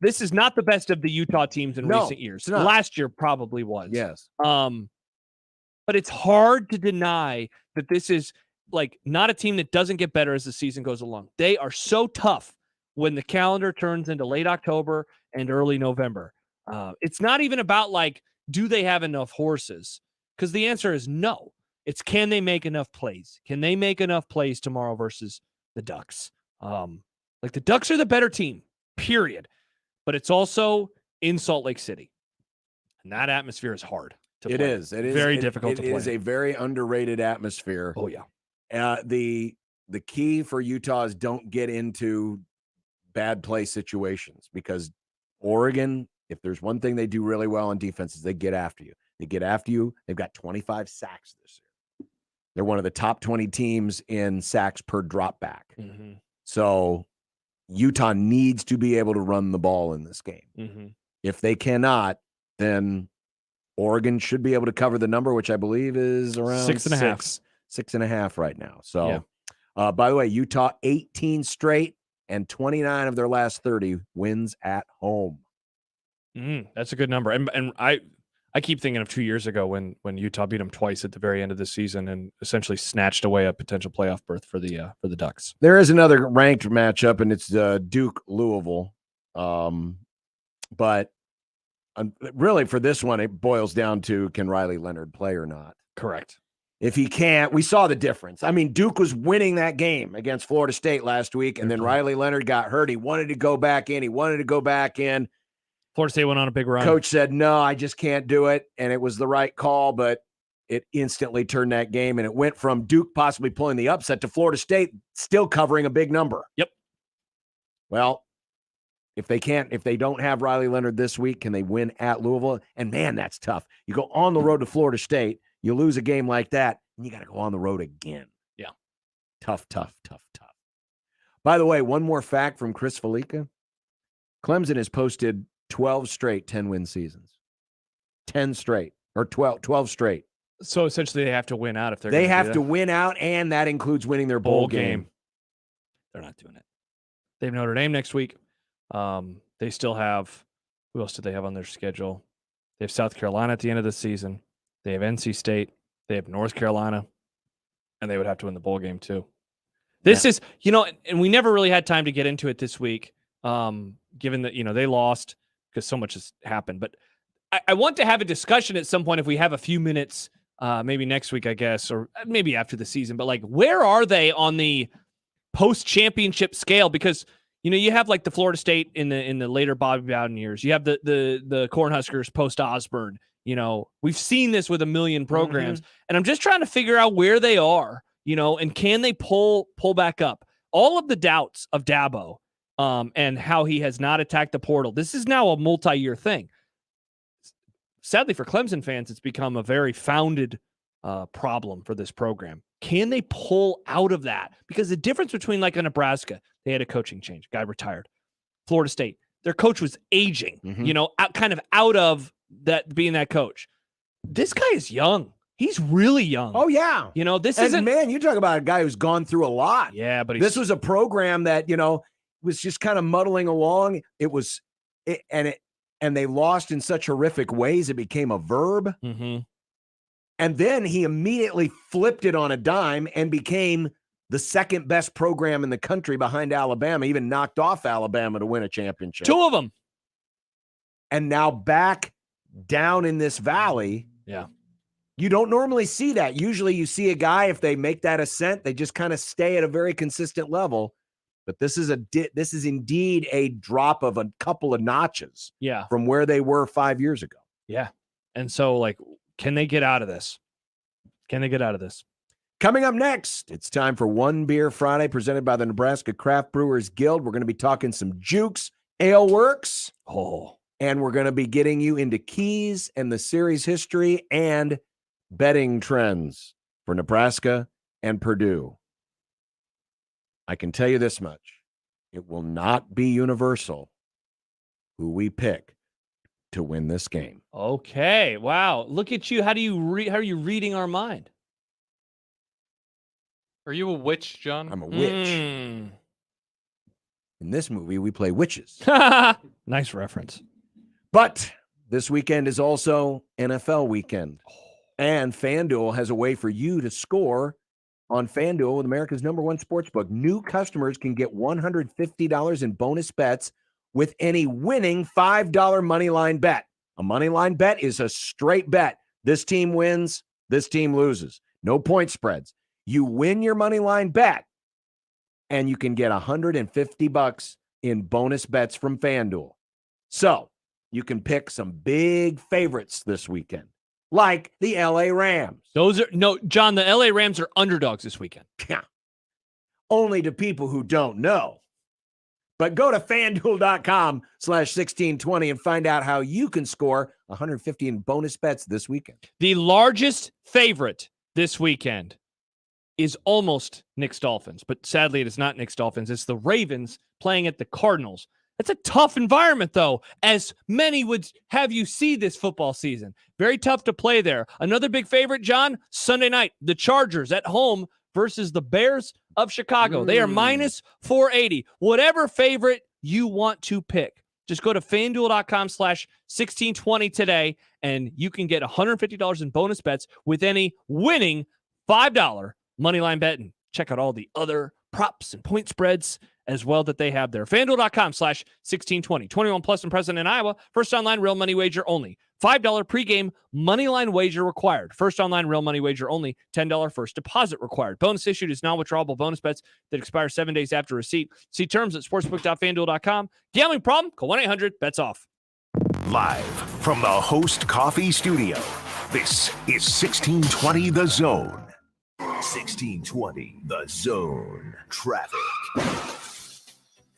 This is not the best of the Utah teams in recent years. Last year probably was.
Yes.
But it's hard to deny that this is not a team that doesn't get better as the season goes along. They are so tough when the calendar turns into late October and early November. It's not even about do they have enough horses? Because the answer is no. It's can they make enough plays? Can they make enough plays tomorrow versus the Ducks? The Ducks are the better team, period. But it's also in Salt Lake City. And that atmosphere is hard to play.
It is
very difficult to play.
It is a very underrated atmosphere.
Oh, yeah.
The key for Utah is don't get into bad play situations because Oregon, if there's one thing they do really well on defense, is they get after you. They get after you. They've got 25 sacks this year. They're one of the top 20 teams in sacks per drop back.
Mm-hmm.
So Utah needs to be able to run the ball in this game.
Mm-hmm.
If they cannot, then Oregon should be able to cover the number, which I believe is around
6.5.
6.5 right now. So, by the way, Utah 18 straight and 29 of their last 30 wins at home.
That's a good number. And I keep thinking of 2 years ago when Utah beat them twice at the very end of the season and essentially snatched away a potential playoff berth for the Ducks.
There is another ranked matchup, and it's Duke Louisville. But really, for this one, it boils down to can Riley Leonard play or not?
Correct.
If he can't, we saw the difference. I mean, Duke was winning that game against Florida State last week, and then Riley Leonard got hurt. He wanted to go back in.
Florida State went on a big run.
Coach said, no, I just can't do it. And it was the right call, but it instantly turned that game. And it went from Duke possibly pulling the upset to Florida State still covering a big number.
Yep.
Well, if they don't have Riley Leonard this week, can they win at Louisville? And man, that's tough. You go on the road to Florida State, you lose a game like that, and you got to go on the road again.
Yeah.
Tough. By the way, one more fact from Chris Felica. Clemson has posted 12 straight 10-win seasons. 10 straight or 12 straight.
So essentially they have to win out if
they have to win out, and that includes winning their bowl game.
They're not doing it. They have Notre Dame next week. They still have, who else do they have on their schedule? They have South Carolina at the end of the season. They have NC State. They have North Carolina. And they would have to win the bowl game too. This is, and we never really had time to get into it this week, given that, they lost because so much has happened. But I want to have a discussion at some point if we have a few minutes, maybe next week, I guess, or maybe after the season. But where are they on the post-championship scale? Because you have the Florida State in the later Bobby Bowden years. You have the Cornhuskers post Osborne. We've seen this with a million programs, and I'm just trying to figure out where they are. And can they pull back up? All of the doubts of Dabo, and how he has not attacked the portal. This is now a multi-year thing. Sadly for Clemson fans, it's become a very founded problem for this program. Can they pull out of that? Because the difference between a Nebraska, they had a coaching change. Guy retired. Florida State, their coach was aging, out of that being that coach. This guy is young. He's really young.
Oh, yeah.
This isn't...
Man, you talk about a guy who's gone through a lot.
Yeah, but
this was a program that, was just kind of muddling along. And they lost in such horrific ways, it became a verb.
Mm-hmm.
And then he immediately flipped it on a dime and became the second best program in the country behind Alabama, even knocked off Alabama to win a championship.
2 of them.
And now back down in this valley.
Yeah.
You don't normally see that. Usually you see a guy, if they make that ascent, they just kind of stay at a very consistent level. But this is indeed a drop of a couple of notches from where they were 5 years ago.
Yeah. And so, like, can they get out of this?
Coming up next, it's time for One Beer Friday, presented by the Nebraska Craft Brewers Guild. We're going to be talking some Jukes Ale Works. And we're going to be getting you into keys and the series history and betting trends for Nebraska and Purdue. I can tell you this much. It will not be universal who we pick to win this game.
Okay. Wow. Look at you. How are you reading our mind?
Are you a witch, John?
I'm a witch. In this movie, we play witches.
Nice reference.
But this weekend is also NFL weekend. And FanDuel has a way for you to score on FanDuel with America's #1 sportsbook. New customers can get $150 in bonus bets with any winning $5 money line bet. A money line bet is a straight bet. This team wins, this team loses. No point spreads. You win your money line bet, and you can get $150 in bonus bets from FanDuel. So you can pick some big favorites this weekend, like the LA Rams.
John, the LA Rams are underdogs this weekend.
Yeah. Only to people who don't know. But go to FanDuel.com/1620 and find out how you can score $150 in bonus bets this weekend.
The largest favorite this weekend is almost Knicks Dolphins, but sadly it is not Knicks Dolphins. It's the Ravens playing at the Cardinals. It's a tough environment, though, as many would have you see this football season. Very tough to play there. Another big favorite, John, Sunday night, the Chargers at home versus the Bears of Chicago. They are minus 480. Whatever favorite you want to pick, just go to FanDuel.com/1620 today, and you can get $150 in bonus bets with any winning $5 moneyline bet. And check out all the other props and point spreads as well that they have there. FanDuel.com/1620. 21 plus and present in Iowa. First online real money wager only. $5 pregame moneyline wager required. First online real money wager only. $10 first deposit required. Bonus issued is non-withdrawable bonus bets that expire 7 days after receipt. See terms at sportsbook.fanduel.com. Gambling problem? Call 1-800-BETS-OFF.
Live from the Host Coffee Studio, this is 1620 The Zone. 1620 The Zone. Traffic.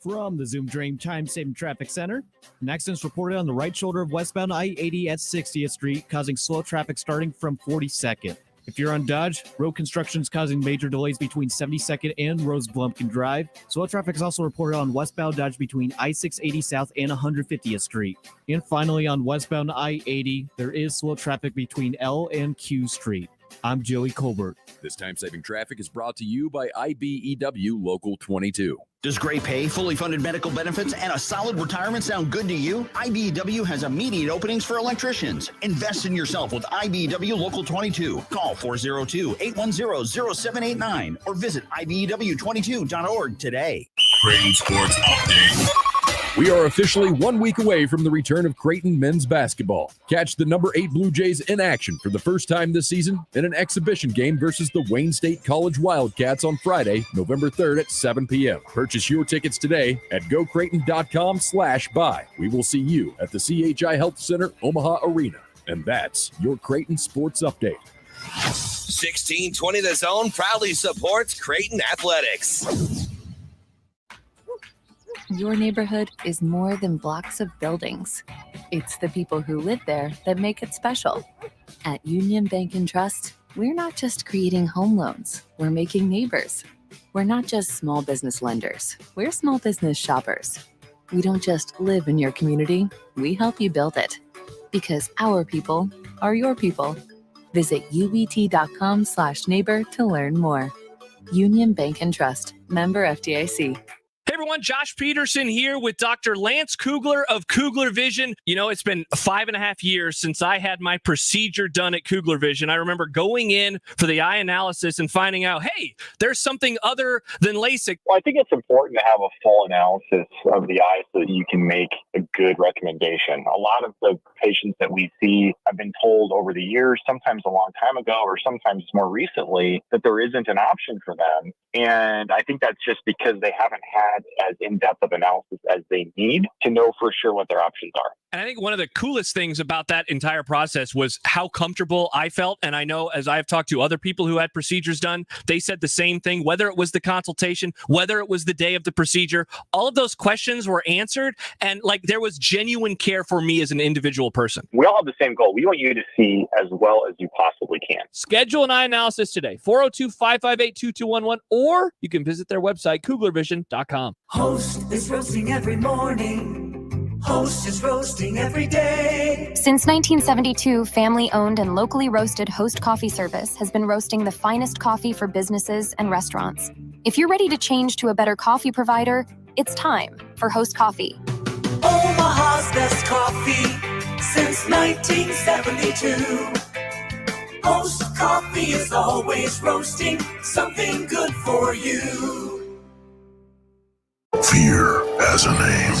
From the Zoom Dream Time-Saving Traffic Center, an accident is reported on the right shoulder of westbound I-80 at 60th Street, causing slow traffic starting from 42nd. If you're on Dodge, road construction is causing major delays between 72nd and Rose Blumpkin Drive. Slow traffic is also reported on westbound Dodge between I-680 South and 150th Street. And finally, on westbound I-80, there is slow traffic between L and Q Street. I'm Joey Colbert.
This time-saving traffic is brought to you by IBEW Local 22.
Does great pay, fully funded medical benefits, and a solid retirement sound good to you? IBEW has immediate openings for electricians. Invest in yourself with IBEW Local 22. Call 402-810-0789 or visit IBEW22.org today.
Creighton Sports Update.
We are officially 1 week away from the return of Creighton men's basketball. Catch the number 8 Blue Jays in action for the first time this season in an exhibition game versus the Wayne State College Wildcats on Friday, November 3rd at 7 p.m. Purchase your tickets today at gocreighton.com/buy. We will see you at the CHI Health Center Omaha Arena. And that's your Creighton Sports Update.
1620 The Zone proudly supports Creighton Athletics.
Your neighborhood is more than blocks of buildings. It's the people who live there that make it special. At Union Bank and Trust, we're not just creating home loans, we're making neighbors. We're not just small business lenders, we're small business shoppers. We don't just live in your community, we help you build it. Because our people are your people. Visit ubt.com/neighbor to learn more. Union Bank and Trust, member FDIC.
Hey everyone, everyone. Josh Peterson here with Dr. Lance Kugler of Kugler Vision. You know, it's been 5.5 years since I had my procedure done at Kugler Vision. I remember going in for the eye analysis and finding out, hey, there's something other than LASIK.
Well, I think it's important to have a full analysis of the eye so that you can make a good recommendation. A lot of the patients that we see have been told over the years, sometimes a long time ago or sometimes more recently, that there isn't an option for them. And I think that's just because they haven't had as in-depth of analysis as they need to know for sure what their options are.
And I think one of the coolest things about that entire process was how comfortable I felt. And I know as I've talked to other people who had procedures done, they said the same thing, whether it was the consultation, whether it was the day of the procedure, all of those questions were answered. And like there was genuine care for me as an individual person.
We all have the same goal. We want you to see as well as you possibly can.
Schedule an eye analysis today, 402-558-2211, or you can visit their website, kuglervision.com.
Host is roasting every morning. Host is roasting every day.
Since 1972, family-owned and locally roasted Host Coffee Service has been roasting the finest coffee for businesses and restaurants. If you're ready to change to a better coffee provider, it's time for Host Coffee.
Omaha's best coffee since 1972. Host Coffee is always roasting something good for you.
Fear has a name.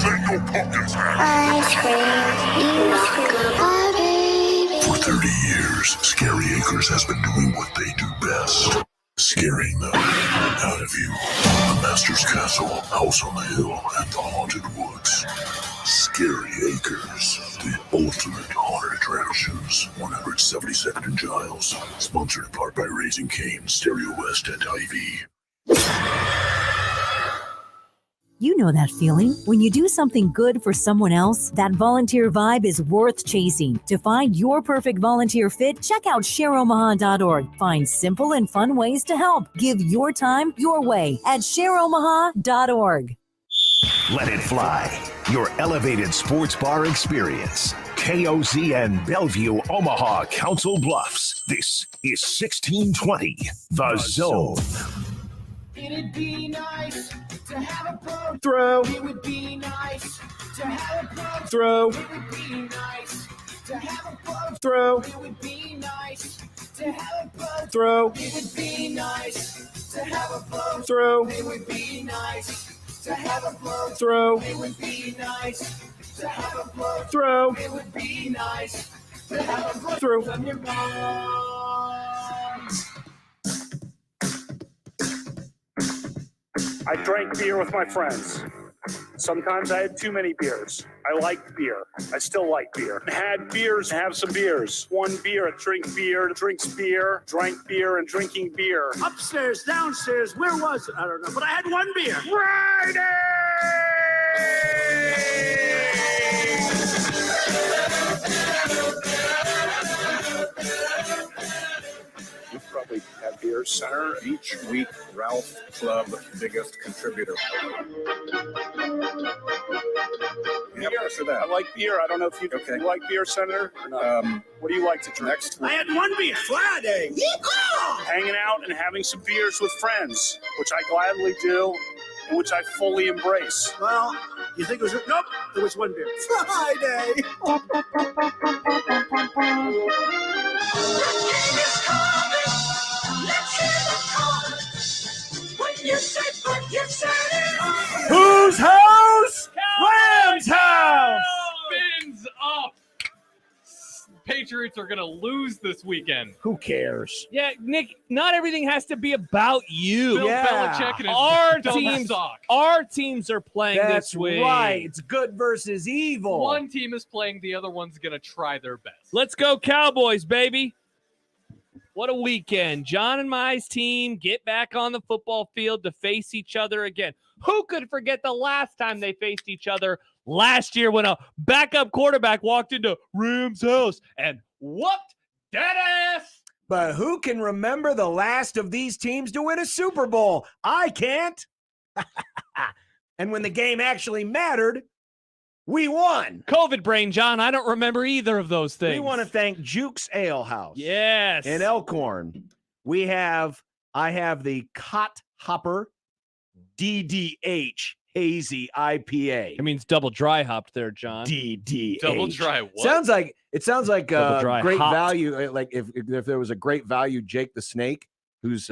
For 30 years, Scary Acres has been doing what they do best. Scaring the out of you. The Master's Castle, House on the Hill, and the Haunted Woods. Scary Acres, the ultimate haunted attractions. 172nd and Giles. Sponsored in part by Raising Cane, Stereo West, and Ivy.
You know that feeling. When you do something good for someone else, that volunteer vibe is worth chasing. To find your perfect volunteer fit, check out shareomaha.org. Find simple and fun ways to help. Give your time your way at shareomaha.org.
Let it fly. Your elevated sports bar experience. KOZN Bellevue, Omaha, Council Bluffs. This is 1620, The Zone.
It'd be nice to have a pro
throw.
It would be nice to have a pro
Throw.
It would be nice to have a pro
Throw.
It would be nice to have a pro
Throw.
It would be nice to have a pro
Throw.
It would be nice to have a pro
Throw.
It would be nice to have a pro
Throw.
It would be nice to have a pro
Throw.
from your mom.
I drank beer with my friends. Sometimes I had too many beers. I liked beer. I still like beer. Had beers, have some beers. One beer, drink beer, drinks beer, drank beer, and drinking beer.
Upstairs, downstairs, where was it? I don't know, but I had one beer.
You probably have beer center each week. Ralph Club, biggest contributor.
Yeah, for that. I like beer. I don't know if you like beer, Senator, or not. What do you like to drink?
Next
I had one beer. Friday.
Hanging out and having some beers with friends, which I gladly do, and which I fully embrace.
Well, you think it was... Nope, it was one beer. Friday.
Whose house? Rams house.
Spins up. Patriots are going to lose this weekend.
Who cares?
Yeah, Nick, not everything has to be about you.
Bill Belichick and his
our
dumb
teams,
sock.
our teams are playing
That's
this week.
right. It's good versus evil.
One team is playing, the other one's going to try their best.
Let's go Cowboys, baby. What a weekend. John and my team get back on the football field to face each other again. Who could forget the last time they faced each other last year when a backup quarterback walked into Rams house and whooped dead ass?
But who can remember the last of these teams to win a Super Bowl? I can't. And when the game actually mattered, we won.
COVID brain, John. I don't remember either of those things.
We want to thank Jukes Ale House.
Yes.
In Elkhorn. I have the Cot Hopper DDH Hazy IPA.
It means double dry hopped there, John.
DDH.
Double dry what?
Sounds like
Double dry
great
hopped.
value. Like if there was a great value, Jake the Snake, whose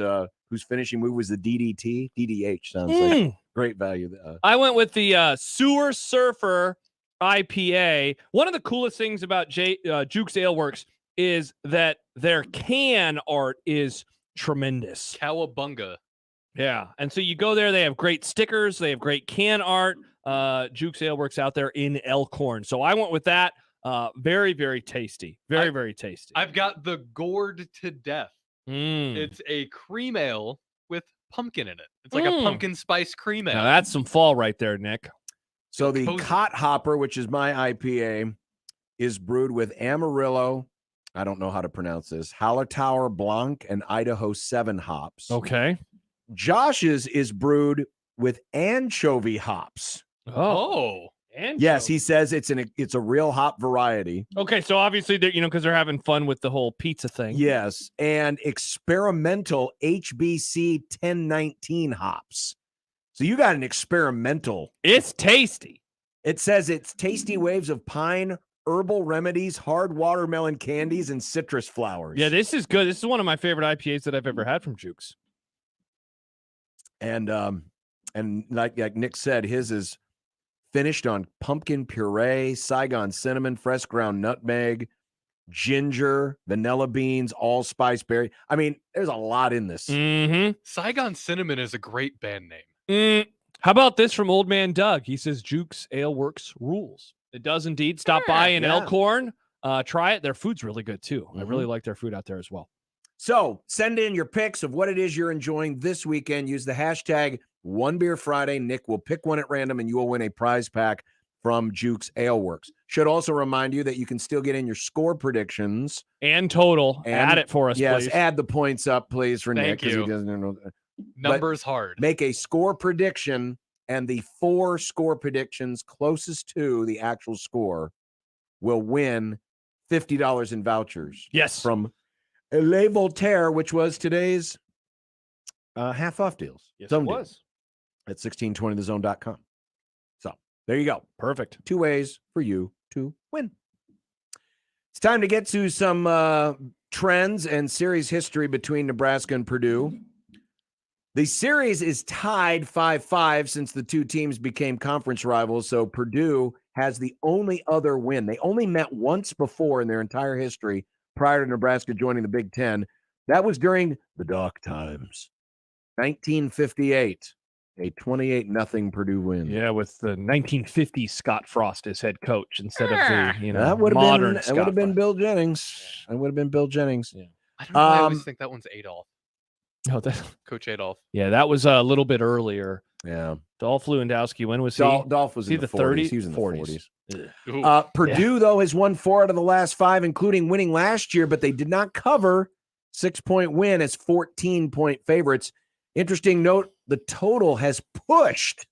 finishing move was the DDT. DDH sounds like great value.
I went with the Sewer Surfer IPA. One of the coolest things about Juke's Ale Works is that their can art is tremendous.
Cowabunga.
Yeah. And so you go there, they have great stickers, they have great can art. Juke's Ale Works out there in Elkhorn. So I went with that. Very, very tasty. Very tasty.
I've got the Gourd to Death. It's a cream ale with pumpkin in it. It's like a pumpkin spice cream ale.
Now that's some fall right there, Nick.
So the Cot Hopper, which is my IPA, is brewed with Amarillo. I don't know how to pronounce this. Hallertauer Blanc and Idaho 7 hops.
Okay.
Josh's is brewed with anchovy hops.
Oh.
Yes, he says it's a real hop variety.
Okay, so obviously they're because they're having fun with the whole pizza thing.
Yes, and experimental HBC 1019 hops. So you got an experimental.
It's tasty.
It says it's tasty waves of pine, herbal remedies, hard watermelon candies, and citrus flowers.
Yeah, this is good. This is one of my favorite IPAs that I've ever had from Jukes.
And like Nick said, his is finished on pumpkin puree, Saigon cinnamon, fresh ground nutmeg, ginger, vanilla beans, allspice berry. I mean, there's a lot in this.
Saigon Cinnamon is a great band name.
How about this from Old Man Doug? He says Jukes Ale Works rules. It does indeed. Stop by in Elkhorn. Try it. Their food's really good too. I really like their food out there as well.
So send in your picks of what it is you're enjoying this weekend. Use the hashtag OneBeerFriday. Nick will pick one at random and you will win a prize pack from Jukes Ale Works. Should also remind you that you can still get in your score predictions.
And total. Add it for us,
yes,
please.
Add the points up, please, for Nick.
Thank you.
He doesn't know.
Numbers hard.
Make a score prediction, and the 4 score predictions closest to the actual score will win $50 in vouchers.
Yes.
From Le Voltaire, which was today's half off deals.
Yes,
Zone
it
deal
was.
at 1620thezone.com. So there you go.
Perfect.
2 ways for you to win. It's time to get to some trends and series history between Nebraska and Purdue. The series is tied 5-5 since the two teams became conference rivals, so Purdue has the only other win. They only met once before in their entire history prior to Nebraska joining the Big Ten. That was during the dark times. 1958, a 28-0 Purdue win.
Yeah, with the 1950s Scott Frost as head coach instead of the
that would
modern
have been Bill Jennings. That would have been Bill Jennings.
Yeah.
I don't know why I always think that one's Adolf.
No,
Coach Adolf.
Yeah, that was a little bit earlier.
Yeah.
Dolph Lewandowski, when was he?
Dolph was in the 30s. He was in the 40s. Purdue, though, has won 4 out of the last 5, including winning last year, but they did not cover 6-point win as 14-point favorites. Interesting note, the total has pushed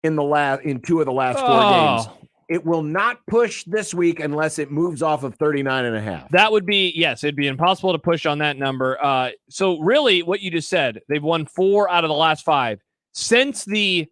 in 2 of the last 4 games. It will not push this week unless it moves off of 39.5.
That would be, yes, it'd be impossible to push on that number. So really what you just said, they've won 4 out of the last 5. Since the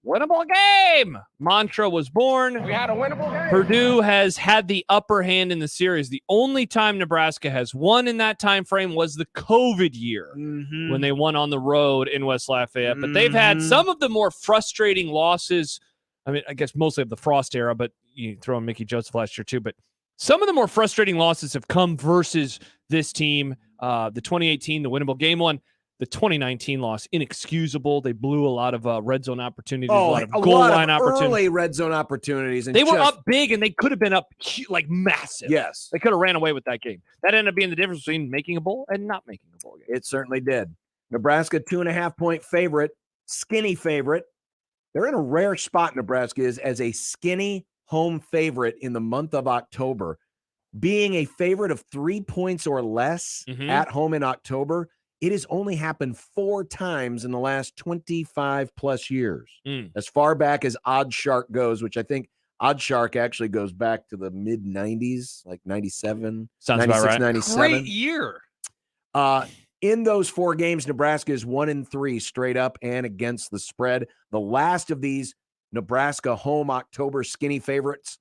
winnable game mantra was born,
We had a winnable game.
Purdue has had the upper hand in the series. The only time Nebraska has won in that time frame was the COVID year when they won on the road in West Lafayette. But they've had some of the more frustrating losses. I mean, I guess mostly of the Frost era, but you throw in Mickey Joseph last year too. But some of the more frustrating losses have come versus this team. The 2018, the winnable game one. The 2019 loss, inexcusable. They blew a lot of red zone opportunities, a lot of goal line opportunities.
Early red zone opportunities. And
they were up big, and they could have been up like massive.
Yes.
They could have ran away with that game. That ended up being the difference between making a bowl and not making a bowl game.
It certainly did. Nebraska, 2.5-point favorite, skinny favorite. They're in a rare spot, Nebraska is, as a skinny home favorite in the month of October. Being a favorite of 3 points or less at home in October, it has only happened 4 times in the last 25 plus years. As far back as Odd Shark goes, which I think Odd Shark actually goes back to the mid 90s, like 97,
Sounds
96,
about right.
97.
Great year.
In those 4 games, Nebraska is 1-3 straight up and against the spread. The last of these Nebraska home October skinny favorites,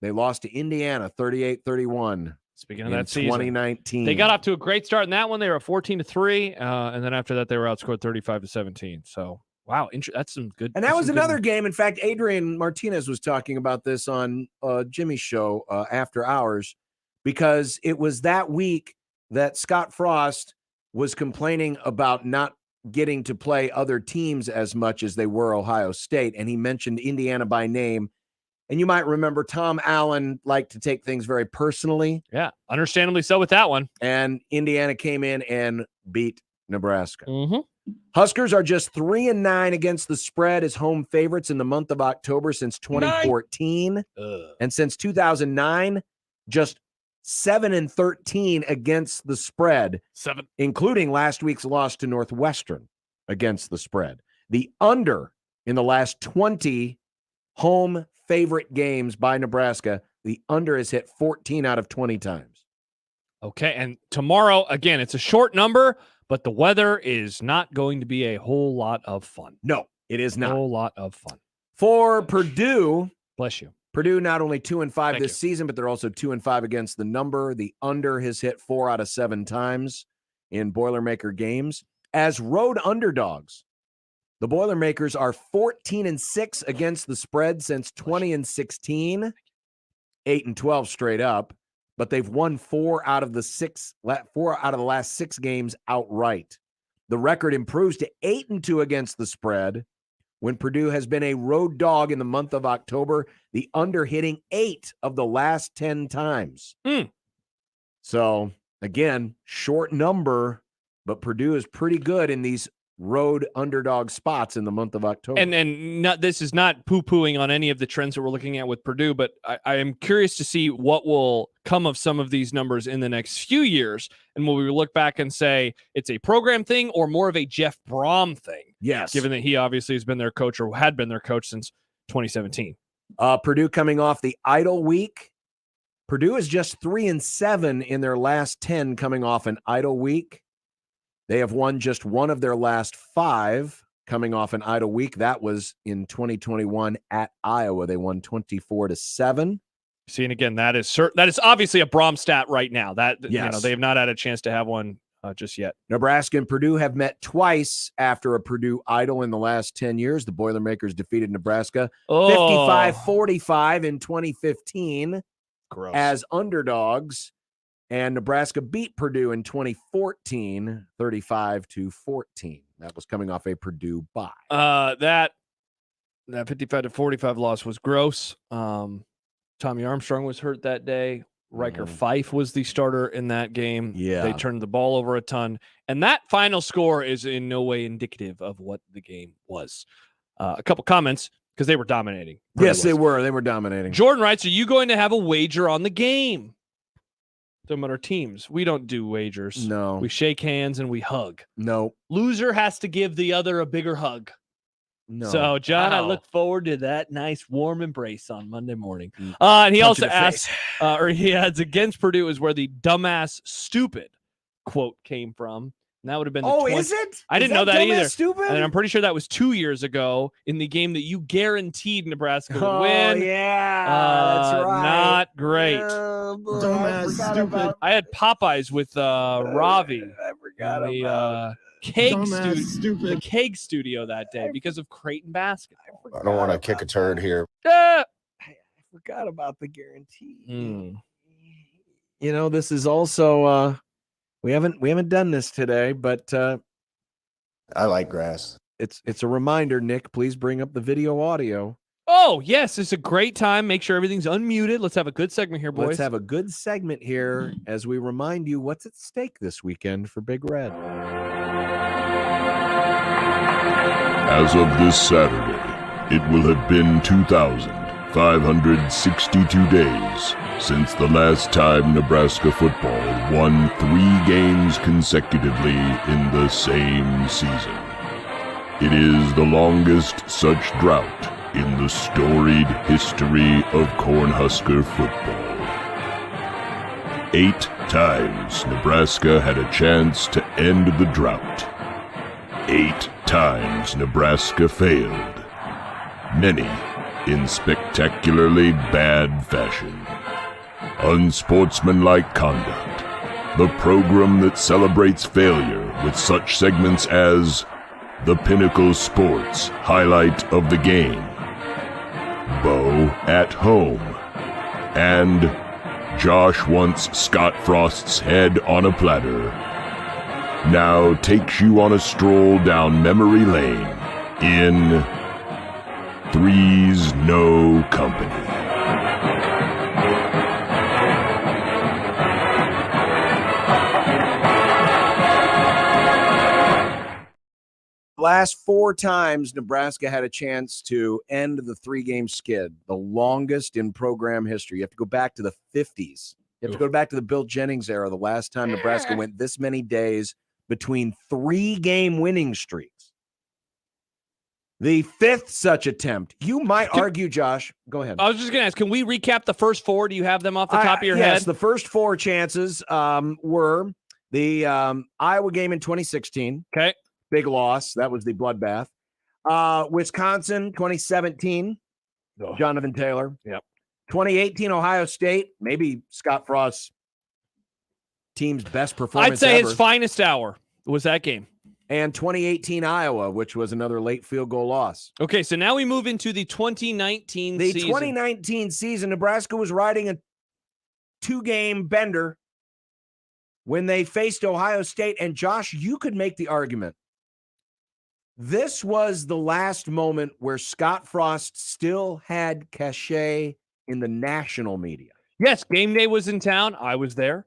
they lost to Indiana 38-31.
Speaking of that season,
2019.
They got off to a great start in that one. They were 14-3, and then after that, they were outscored 35-17. So, wow, that's some good.
And that was another game. In fact, Adrian Martinez was talking about this on Jimmy's show After Hours, because it was that week that Scott Frost was complaining about not getting to play other teams as much as they were Ohio State, and he mentioned Indiana by name. And you might remember Tom Allen liked to take things very personally.
Yeah, understandably so with that one.
And Indiana came in and beat Nebraska.
Mm-hmm.
Huskers are just 3-9 against the spread as home favorites in the month of October since 2014. And since 2009, just 7-13 against the spread.
7.
Including last week's loss to Northwestern against the spread. The under in the last 20 home favorite games by Nebraska, the under is hit 14 out of 20 times.
Okay, and tomorrow, again, it's a short number, but the weather is not going to be a whole lot of fun.
No, it is not.
A whole lot of fun.
For Purdue,
bless you.
Purdue not only 2-5 this season, but they're also 2-5 against the number. The under has hit 4 out of 7 times in Boilermaker games. As road underdogs, the Boilermakers are 14-6 against the spread since 2016, 8-12 straight up, but they've won 4 out of the last 6 games outright. The record improves to 8-2 against the spread when Purdue has been a road dog in the month of October, the under hitting 8 of the last 10 times. So, again, short number, but Purdue is pretty good in these road underdog spots in the month of October.
And this is not poo-pooing on any of the trends that we're looking at with Purdue, but I am curious to see what will come of some of these numbers in the next few years. And will we look back and say it's a program thing or more of a Jeff Brom thing?
Yes.
Given that he obviously has been their coach or had been their coach since 2017.
Purdue coming off the idle week. Purdue is just 3-7 in their last 10 coming off an idle week. They have won just 1 of their last 5 coming off an idle week. That was in 2021 at Iowa. They won 24-7.
See, and again, that is obviously a Brom stat right now. That
yes.
They have not had a chance to have one just yet.
Nebraska and Purdue have met twice after a Purdue idle in the last 10 years. The Boilermakers defeated Nebraska 55-45 in 2015 as underdogs. And Nebraska beat Purdue in 2014, 35-14. That was coming off a Purdue bye.
That 55-45 loss was gross. Tommy Armstrong was hurt that day. Riker Fife was the starter in that game.
Yeah.
They turned the ball over a ton. And that final score is in no way indicative of what the game was. A couple comments, because they were dominating.
Yes, they were. They were dominating.
Jordan writes, are you going to have a wager on the game? Talking about our teams. We don't do wagers.
No.
We shake hands and we hug.
No.
Loser has to give the other a bigger hug.
No.
So, John, I look forward to that nice warm embrace on Monday morning. And he also asked, or he adds, against Purdue is where the dumbass stupid quote came from. And that would have been
is it?
I didn't know that either.
Stupid?
And I'm pretty sure that was 2 years ago in the game that you guaranteed Nebraska would win.
Yeah, that's right.
Not great.
Dumbass stupid.
I had Popeyes with Ravi.
I forgot
about the Keg Studio that day because of Creighton basketball.
I don't want to kick a turd here.
I forgot about the guarantee. You know, this is also we haven't done this today, but
I like grass.
It's a reminder, Nick. Please bring up the video audio.
Oh, yes, it's a great time. Make sure everything's unmuted. Let's have a good segment here, boys.
Let's have a good segment here as we remind you what's at stake this weekend for Big Red.
As of this Saturday, it will have been 2,562 days since the last time Nebraska football won 3 games consecutively in the same season. It is the longest such drought in the storied history of Cornhusker football. 8 times Nebraska had a chance to end the drought. 8 times Nebraska failed. Many in spectacularly bad fashion. Unsportsmanlike conduct. The program that celebrates failure with such segments as the Pinnacle Sports Highlight of the Game, Bo at Home, and Josh Wants Scott Frost's Head on a Platter, now takes you on a stroll down memory lane in Three's No Company.
Last 4 times Nebraska had a chance to end the 3-game skid, the longest in program history. You have to go back to the 50s. You have to go back to the Bill Jennings era, the last time Nebraska went this many days between 3-game winning streaks. The 5th such attempt. You might argue, Josh. Go ahead.
I was just going to ask, can we recap the first 4? Do you have them off the top of your head?
Yes, the first 4 chances were the Iowa game in 2016.
Okay.
Big loss. That was the bloodbath. Wisconsin, 2017. Jonathan Taylor.
Yep.
2018, Ohio State. Maybe Scott Frost's team's best performance
I'd say
ever.
his finest hour was that game.
And 2018 Iowa, which was another late field goal loss.
Okay, so now we move into the 2019 season.
The 2019 season, Nebraska was riding a 2-game bender when they faced Ohio State. And Josh, you could make the argument. This was the last moment where Scott Frost still had cachet in the national media.
Yes, game day was in town. I was there.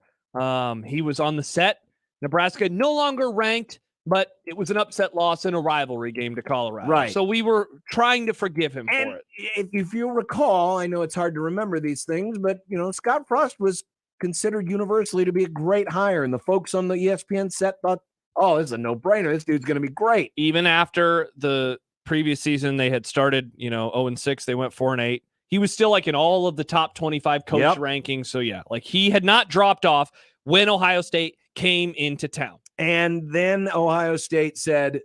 He was on the set. Nebraska no longer ranked, but it was an upset loss in a rivalry game to Colorado.
Right.
So we were trying to forgive him for it.
If you recall, I know it's hard to remember these things, but Scott Frost was considered universally to be a great hire, and the folks on the ESPN set thought, oh, this is a no-brainer. This dude's going to be great.
Even after the previous season, they had started, 0-6. They went 4-8. He was still in all of the top 25 coach rankings. So yeah, he had not dropped off when Ohio State came into town.
And then Ohio State said,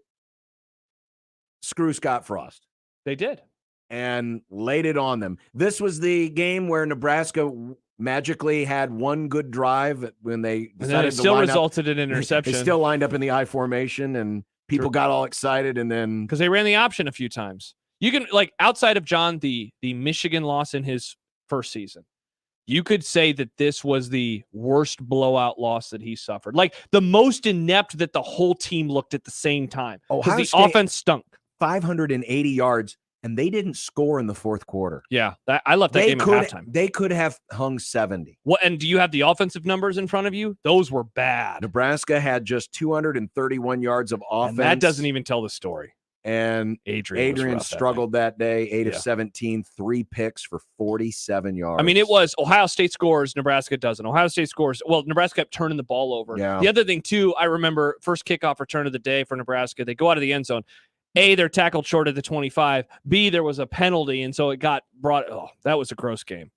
screw Scott Frost.
They did.
And laid it on them. This was the game where Nebraska magically had one good drive when they decided
it still resulted in an interception.
They still lined up in the I formation, and people got all excited. And then
because they ran the option a few times, you can outside of John, the Michigan loss in his first season, you could say that this was the worst blowout loss that he suffered. The most inept that the whole team looked at the same time because the offense stunk.
580 yards. And they didn't score in the fourth quarter.
Yeah, I left that game at halftime.
They could have hung 70.
What? And do you have the offensive numbers in front of you? Those were bad.
Nebraska had just 231 yards of offense.
And that doesn't even tell the story.
And Adrian struggled that day. 8 of 17, 3 picks for 47 yards.
I mean, it was Ohio State scores, Nebraska doesn't. Ohio State scores. Well, Nebraska kept turning the ball over.
Yeah.
The other thing, too, I remember first kickoff return of the day for Nebraska. They go out of the end zone. A, they're tackled short of the 25. B, there was a penalty, and so it got brought. Oh, that was a gross game.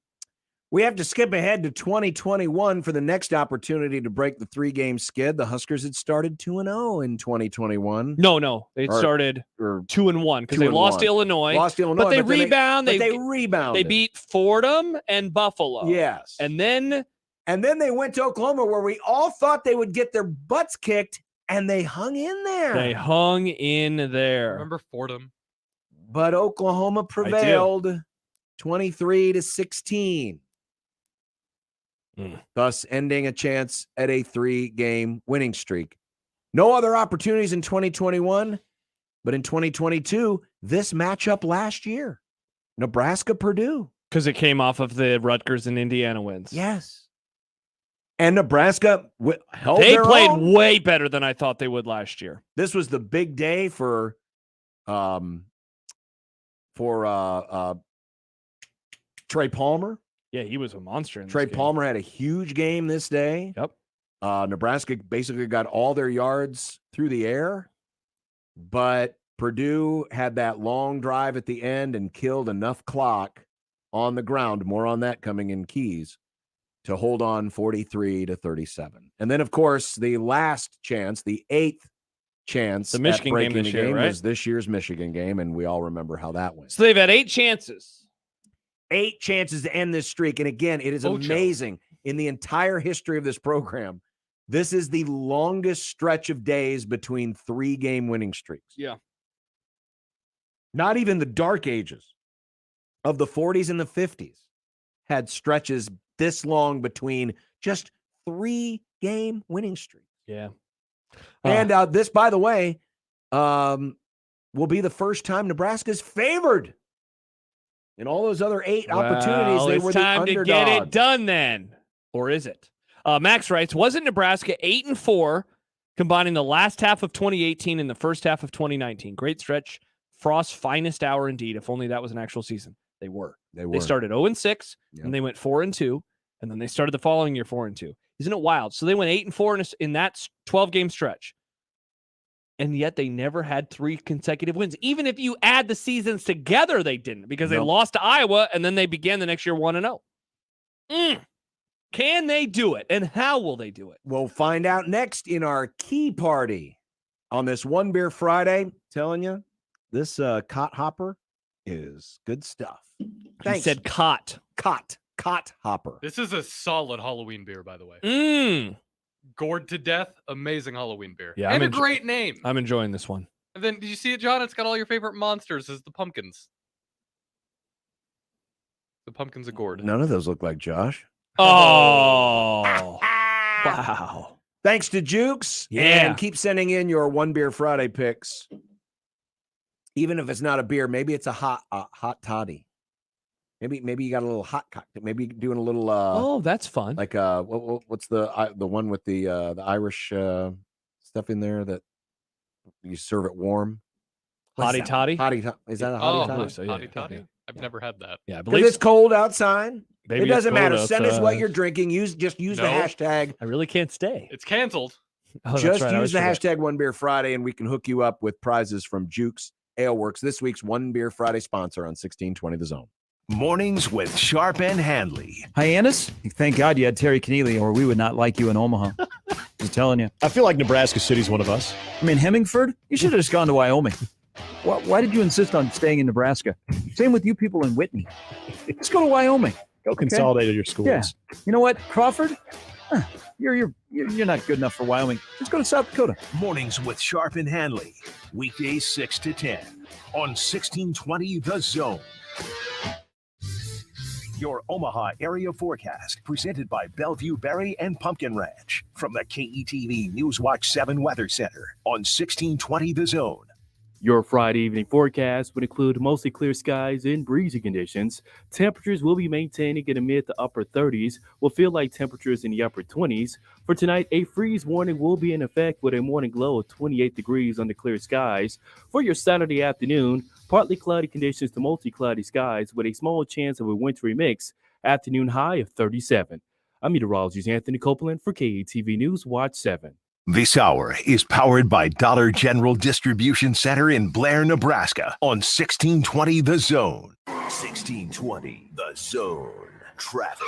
We have to skip ahead to 2021 for the next opportunity to break the 3-game skid. The Huskers had started 2-0 in 2021.
No. They started 2-1 because they lost to Illinois. But they rebounded.
They rebounded.
They beat Fordham and Buffalo.
Yes.
And then
they went to Oklahoma, where we all thought they would get their butts kicked. And they hung in there.
Remember Fordham?
But Oklahoma prevailed 23-16. Thus ending a chance at a 3-game winning streak. No other opportunities in 2021, but in 2022, this matchup last year, Nebraska-Purdue.
Because it came off of the Rutgers and Indiana wins.
Yes. And Nebraska held
They
their
played
own.
way better than I thought they would last year.
This was the big day for Trey Palmer.
Yeah, he was a monster in this
Trey
game.
Palmer had a huge game this day.
Yep.
Nebraska basically got all their yards through the air, but Purdue had that long drive at the end and killed enough clock on the ground. More on that coming in Keys to hold on 43-37. And then, of course, the last chance, the 8th chance
the Michigan game this year, right?
was this year's Michigan game, and we all remember how that went.
So they've had 8 chances.
8 chances to end this streak. And again, it is amazing. In the entire history of this program, this is the longest stretch of days between 3-game winning streaks.
Yeah.
Not even the dark ages of the 40s and the 50s had stretches this long between just 3-game winning streaks.
Yeah.
And this, by the way, will be the first time Nebraska's favored. In all those other 8 opportunities, they were the underdog.
It's time to get it done then. Or is it? Max writes, wasn't Nebraska 8-4, combining the last half of 2018 and the first half of 2019? Great stretch. Frost's finest hour indeed. If only that was an actual season. They were. They started 0-6, and they went 4-2, and then they started the following year 4-2. Isn't it wild? So they went 8-4 in that 12-game stretch, and yet they never had 3 consecutive wins. Even if you add the seasons together, they didn't, because they lost to Iowa, and then they began the next year 1-0. Can they do it, and how will they do it?
We'll find out next in our key party on this One Beer Friday. Telling you, this cot hopper is good stuff. Thanks.
He said cot
hopper.
This is a solid Halloween beer, by the way. Gored to death, amazing Halloween beer.
Yeah,
and a great name.
I'm enjoying this one.
And then, did you see it, John? It's got all your favorite monsters as the pumpkins. The pumpkins are gourd.
None of those look like Josh.
Oh, wow.
Thanks to Jukes.
Yeah.
And keep sending in your One Beer Friday picks. Even if it's not a beer, maybe it's a hot toddy. Maybe you got a little hot cocktail. Maybe doing a little.
Oh, that's fun.
Like what's the one with the Irish stuff in there that you serve it warm?
Hottie toddy.
Is that a hottie toddy?
So,
Hottie toddy. I've never had that.
Yeah, I
Because
believe
it's cold outside.
Baby,
it doesn't matter.
cold
Send us what
outside.
you're drinking. Use the hashtag.
I really can't stay.
It's canceled.
Oh,
Just
right.
use the hashtag One Beer Friday, and we can hook you up with prizes from Jukes Ale Works, this week's One Beer Friday sponsor on 1620 The Zone.
Mornings with Sharp and Handley.
Hyannis? Thank God you had Terry Keneally, or we would not like you in Omaha. I'm telling you.
I feel like Nebraska City's one of us.
I mean, Hemingford? You should have just gone to Wyoming. Why did you insist on staying in Nebraska? Same with you people in Whitney. Let's go to Wyoming.
Go consolidate your schools.
Yeah. You know what, Crawford? You're not good enough for Wyoming. Just go to South Dakota.
Mornings with Sharp and Handley. Weekdays 6 to 10 on 1620 The Zone. Your Omaha area forecast presented by Bellevue Berry and Pumpkin Ranch from the KETV Newswatch 7 Weather Center on 1620 The Zone.
Your Friday evening forecast would include mostly clear skies and breezy conditions. Temperatures will be maintaining in the mid to upper 30s. Will feel like temperatures in the upper 20s. For tonight, a freeze warning will be in effect with a morning low of 28 degrees under clear skies. For your Saturday afternoon, partly cloudy conditions to mostly cloudy skies with a small chance of a wintry mix. Afternoon high of 37. I'm meteorologist Anthony Copeland for KETV News Watch 7.
This hour is powered by Dollar General Distribution Center in Blair, Nebraska on 1620 The Zone. 1620 The Zone. Traffic.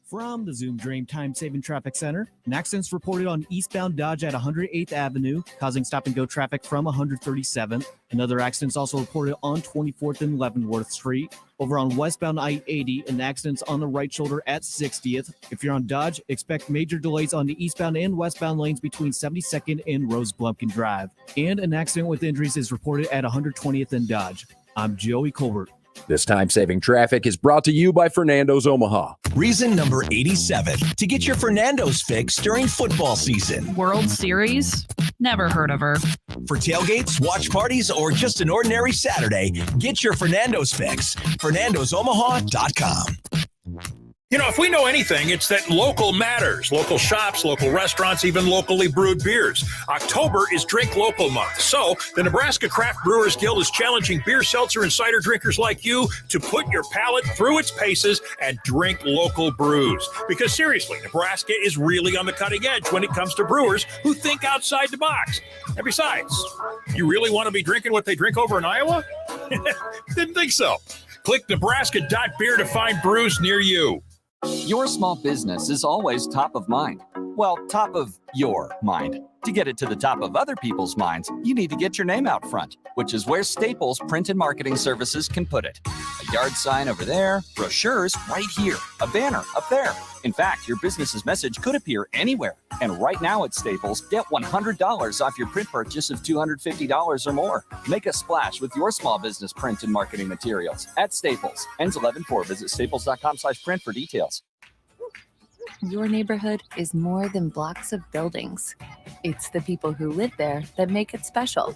From the Zoom Dream Time-Saving Traffic Center, an accident's reported on eastbound Dodge at 108th Avenue, causing stop-and-go traffic from 137th. Another accident's also reported on 24th and Leavenworth Street. Over on westbound I-80, an accident's on the right shoulder at 60th. If you're on Dodge, expect major delays on the eastbound and westbound lanes between 72nd and Rose Blumpkin Drive. And an accident with injuries is reported at 120th and Dodge. I'm Joey Colbert.
This time-saving traffic is brought to you by Fernando's Omaha.
Reason number 87 to get your Fernando's fix during football season.
World Series? Never heard of her.
For tailgates, watch parties, or just an ordinary Saturday, get your Fernando's fix. FernandosOmaha.com.
You know, if we know anything, it's that local matters. Local shops, local restaurants, even locally brewed beers. October is Drink Local Month. So the Nebraska Craft Brewers Guild is challenging beer, seltzer, and cider drinkers like you to put your palate through its paces and drink local brews. Because seriously, Nebraska is really on the cutting edge when it comes to brewers who think outside the box. And besides, you really want to be drinking what they drink over in Iowa? Didn't think so. Click nebraska.beer to find brews near you.
Your small business is always top of mind. Well, top of your mind. To get it to the top of other people's minds, you need to get your name out front, which is where Staples Print and Marketing Services can put it. A yard sign over there, brochures right here, a banner up there. In fact, your business's message could appear anywhere. And right now at Staples, get $100 off your print purchase of $250 or more. Make a splash with your small business print and marketing materials at Staples. Ends 11/4. Visit staples.com/print for details.
Your neighborhood is more than blocks of buildings. It's the people who live there that make it special.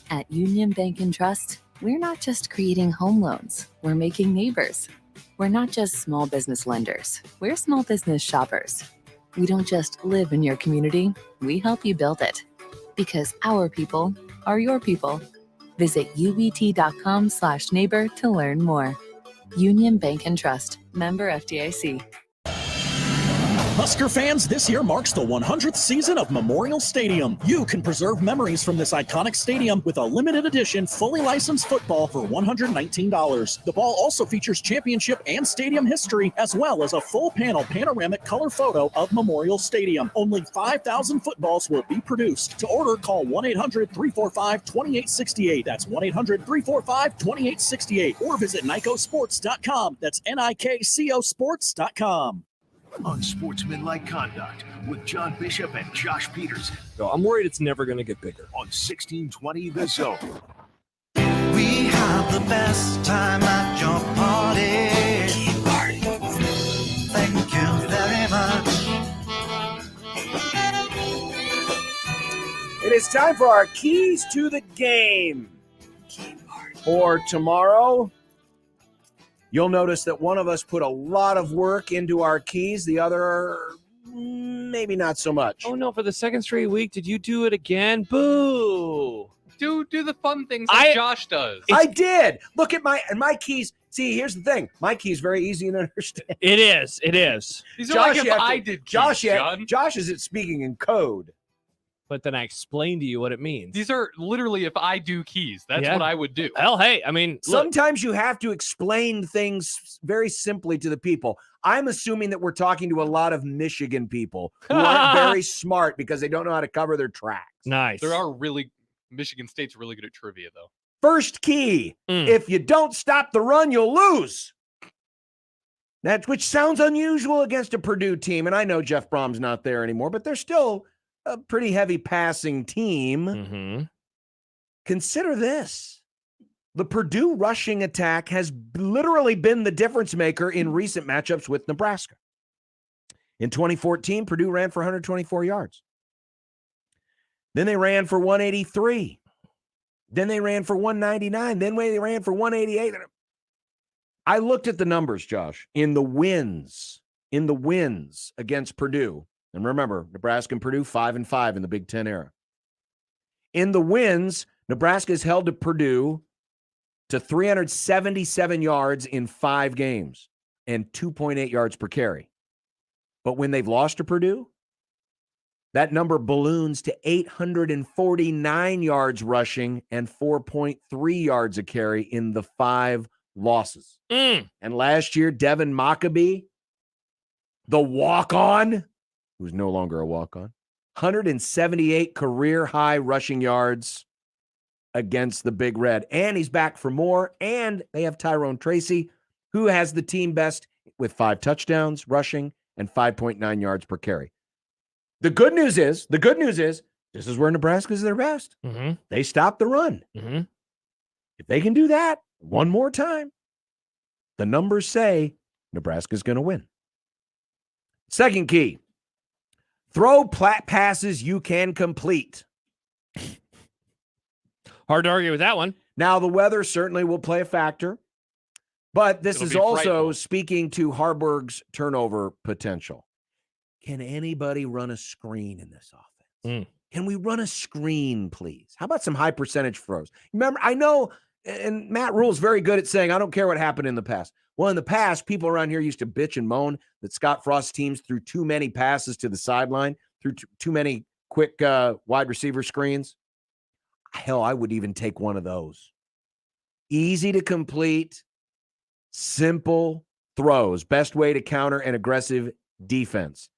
At Union Bank and Trust, we're not just creating home loans, we're making neighbors. We're not just small business lenders, we're small business shoppers. We don't just live in your community, we help you build it. Because our people are your people. Visit ubt.com/neighbor to learn more. Union Bank and Trust, member FDIC.
Husker fans, this year marks the 100th season of Memorial Stadium. You can preserve memories from this iconic stadium with a limited edition, fully licensed football for $119. The ball also features championship and stadium history, as well as a full-panel panoramic color photo of Memorial Stadium. Only 5,000 footballs will be produced. To order, call 1-800-345-2868. That's 1-800-345-2868. Or visit NICOsports.com. That's NIKCOsports.com.
Unsportsmanlike conduct with John Bishop and Josh Peterson.
I'm worried it's never going to get bigger.
On 1620 The Zone.
We have the best time at your party. Thank you very much.
It is time for our keys to the game. For tomorrow, you'll notice that one of us put a lot of work into our keys. The other, maybe not so much.
Oh, no. For the second straight week, did you do it again? Boo.
Do the fun things like Josh does.
I did. Look at my keys. See, here's the thing. My key is very easy to understand.
It is.
These are like if I did keys, John.
Josh is speaking in code.
But then I explained to you what it means.
These are literally if I do keys. That's what I would do.
Hell, hey, I mean,
sometimes you have to explain things very simply to the people. I'm assuming that we're talking to a lot of Michigan people who aren't very smart because they don't know how to cover their tracks.
Nice.
Michigan State's really good at trivia, though.
First key, if you don't stop the run, you'll lose. Which sounds unusual against a Purdue team. And I know Jeff Brom's not there anymore, but they're still a pretty heavy passing team.
Mm-hmm.
Consider this. The Purdue rushing attack has literally been the difference maker in recent matchups with Nebraska. In 2014, Purdue ran for 124 yards. Then they ran for 183. Then they ran for 199. Then they ran for 188. I looked at the numbers, Josh, in the wins against Purdue. And remember, Nebraska and Purdue 5-5 in the Big Ten era. In the wins, Nebraska has held to Purdue to 377 yards in 5 games and 2.8 yards per carry. But when they've lost to Purdue, that number balloons to 849 yards rushing and 4.3 yards a carry in the 5 losses. And last year, Devin Mockabee, the walk-on, who's no longer a walk-on, 178 career-high rushing yards against the Big Red. And he's back for more. And they have Tyrone Tracy, who has the team best with 5 touchdowns rushing and 5.9 yards per carry. The good news is, this is where Nebraska's their best.
Mm-hmm.
They stop the run.
Mm-hmm.
If they can do that one more time, the numbers say Nebraska's going to win. Second key, throw passes you can complete.
Hard to argue with that one.
Now, the weather certainly will play a factor, but this is also speaking to Harburg's turnover potential. Can anybody run a screen in this offense? Can we run a screen, please? How about some high percentage throws? Remember, I know, and Matt Rule's very good at saying, I don't care what happened in the past. Well, in the past, people around here used to bitch and moan that Scott Frost's teams threw too many passes to the sideline, threw too many quick wide receiver screens. Hell, I would even take one of those. Easy to complete, simple, throws, best way to counter an aggressive defense.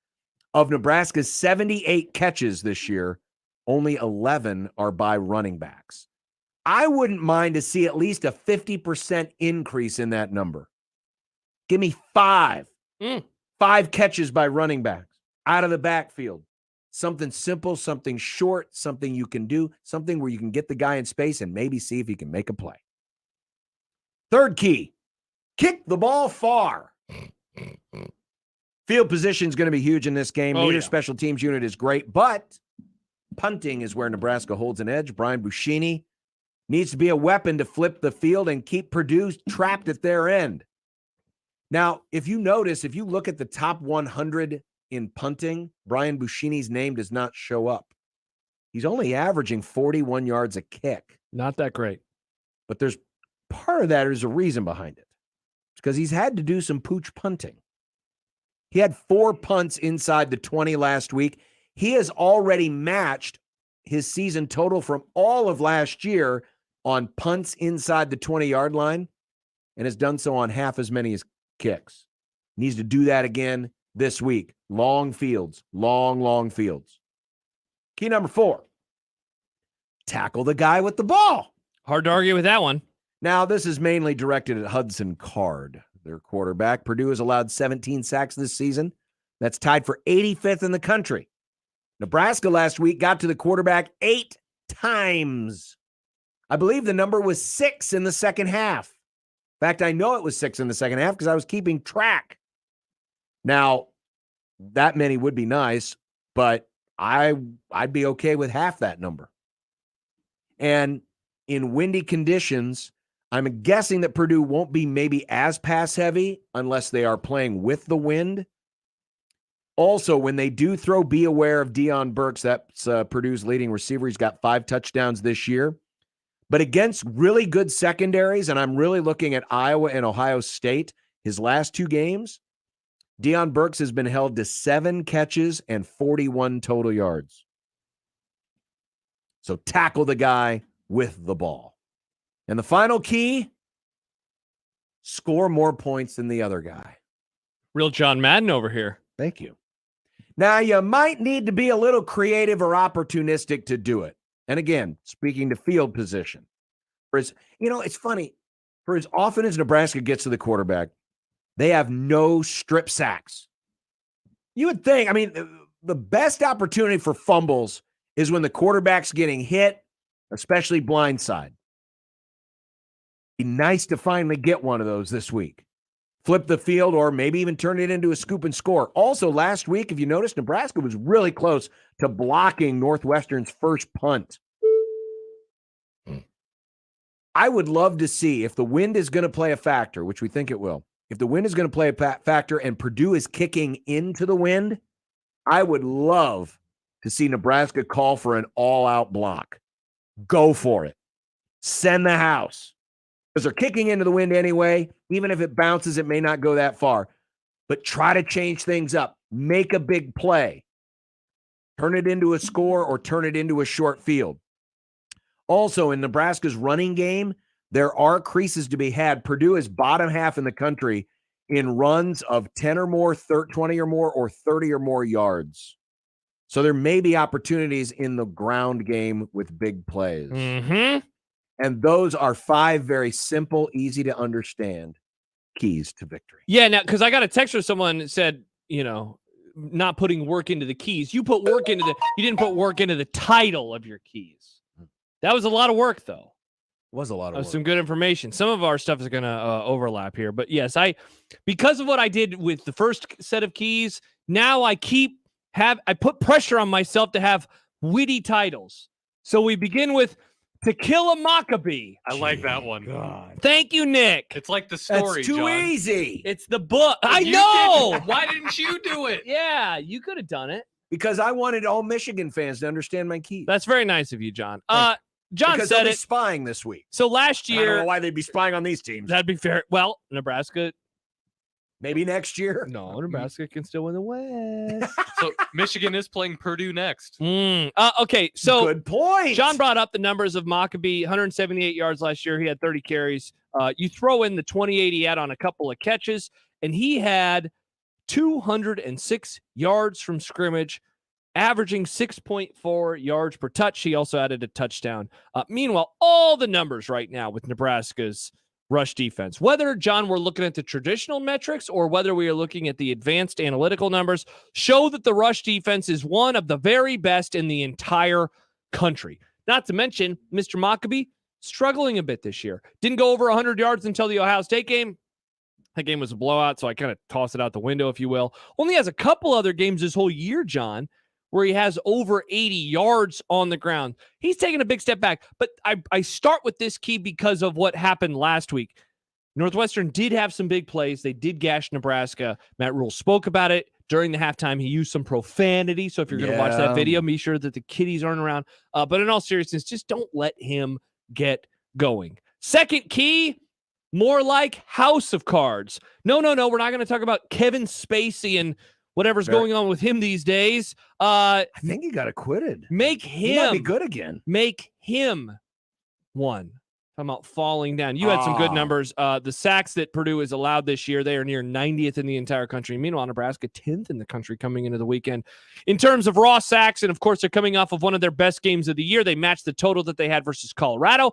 Of Nebraska's 78 catches this year, only 11 are by running backs. I wouldn't mind to see at least a 50% increase in that number. Give me 5. 5 catches by running backs out of the backfield. Something simple, something short, something you can do, something where you can get the guy in space and maybe see if he can make a play. Third key, kick the ball far. Field position is going to be huge in this game. Neither special teams unit is great, but punting is where Nebraska holds an edge. Brian Buschini needs to be a weapon to flip the field and keep Purdue trapped at their end. Now, if you notice, if you look at the top 100 in punting, Brian Buschini's name does not show up. He's only averaging 41 yards a kick.
Not that great.
But there's part of that, there's a reason behind it. It's because he's had to do some pooch punting. He had 4 punts inside the 20 last week. He has already matched his season total from all of last year on punts inside the 20-yard line and has done so on half as many as kicks. Needs to do that again this week. Long fields, long fields. Key number 4, tackle the guy with the ball.
Hard to argue with that one.
Now, this is mainly directed at Hudson Card, their quarterback. Purdue has allowed 17 sacks this season. That's tied for 85th in the country. Nebraska last week got to the quarterback 8 times. I believe the number was 6 in the second half. In fact, I know it was 6 in the second half because I was keeping track. Now, that many would be nice, but I'd be okay with half that number. And in windy conditions, I'm guessing that Purdue won't be maybe as pass heavy unless they are playing with the wind. Also, when they do throw, be aware of Deion Burks. That's Purdue's leading receiver. He's got 5 touchdowns this year. But against really good secondaries, and I'm really looking at Iowa and Ohio State, his last 2 games, Deion Burks has been held to 7 catches and 41 total yards. So tackle the guy with the ball. And the final key, score more points than the other guy.
Real John Madden over here.
Thank you. Now, you might need to be a little creative or opportunistic to do it. And again, speaking to field position. It's funny. For as often as Nebraska gets to the quarterback, they have no strip sacks. You would think, the best opportunity for fumbles is when the quarterback's getting hit, especially blindside. Be nice to finally get one of those this week. Flip the field or maybe even turn it into a scoop and score. Also, last week, if you noticed, Nebraska was really close to blocking Northwestern's first punt. I would love to see if the wind is going to play a factor, which we think it will. If the wind is going to play a factor and Purdue is kicking into the wind, I would love to see Nebraska call for an all-out block. Go for it. Send the house. Because they're kicking into the wind anyway. Even if it bounces, it may not go that far. But try to change things up. Make a big play. Turn it into a score or turn it into a short field. Also, in Nebraska's running game, there are creases to be had. Purdue is bottom half in the country in runs of 10 or more, 20 or more, or 30 or more yards. So there may be opportunities in the ground game with big plays.
Mm-hmm.
And those are 5 very simple, easy to understand keys to victory.
Yeah, now, because I got a text from someone that said, not putting work into the keys. You didn't put work into the title of your keys. That was a lot of work, though.
Was a lot of work.
Some good information. Some of our stuff is going to overlap here. But yes, because of what I did with the first set of keys, now I put pressure on myself to have witty titles. So we begin with To Kill a Maccabee.
I like that one.
God.
Thank you, Nick.
It's like the story,
That's too
John.
easy.
It's the book. I
You
know.
didn't. Why didn't you do it?
Yeah, you could have done it.
Because I wanted all Michigan fans to understand my keys.
That's very nice of you, John. John
because
said
they'll be
it.
spying this week.
So last
I don't
year,
know why they'd be spying on these teams.
that'd be fair. Well, Nebraska.
Maybe next year.
No, Nebraska can still win the West.
So Michigan is playing Purdue next.
Okay, so
good point.
John brought up the numbers of Maccabee, 178 yards last year. He had 30 carries. You throw in the 28 he had on a couple of catches, and he had 206 yards from scrimmage, averaging 6.4 yards per touch. He also added a touchdown. Meanwhile, all the numbers right now with Nebraska's rush defense, whether, John, we're looking at the traditional metrics or whether we are looking at the advanced analytical numbers, show that the rush defense is one of the very best in the entire country. Not to mention, Mr. Mockabee struggling a bit this year. Didn't go over 100 yards until the Ohio State game. That game was a blowout, so I kind of toss it out the window, if you will. Only has a couple other games this whole year, John, where he has over 80 yards on the ground. He's taking a big step back, but I start with this key because of what happened last week. Northwestern did have some big plays. They did gash Nebraska. Matt Rule spoke about it during the halftime. He used some profanity, so if you're going to watch that video, be sure that the kiddies aren't around. But in all seriousness, just don't let him get going. Second key, more like House of Cards. No, we're not going to talk about Kevin Spacey and whatever's going on with him these days.
I think he got acquitted.
Make him.
He might be good again.
Make him one. I'm about falling down. You had some good numbers. The sacks that Purdue has allowed this year, they are near 90th in the entire country. Meanwhile, Nebraska 10th in the country coming into the weekend. In terms of raw sacks, and of course, they're coming off of one of their best games of the year. They matched the total that they had versus Colorado.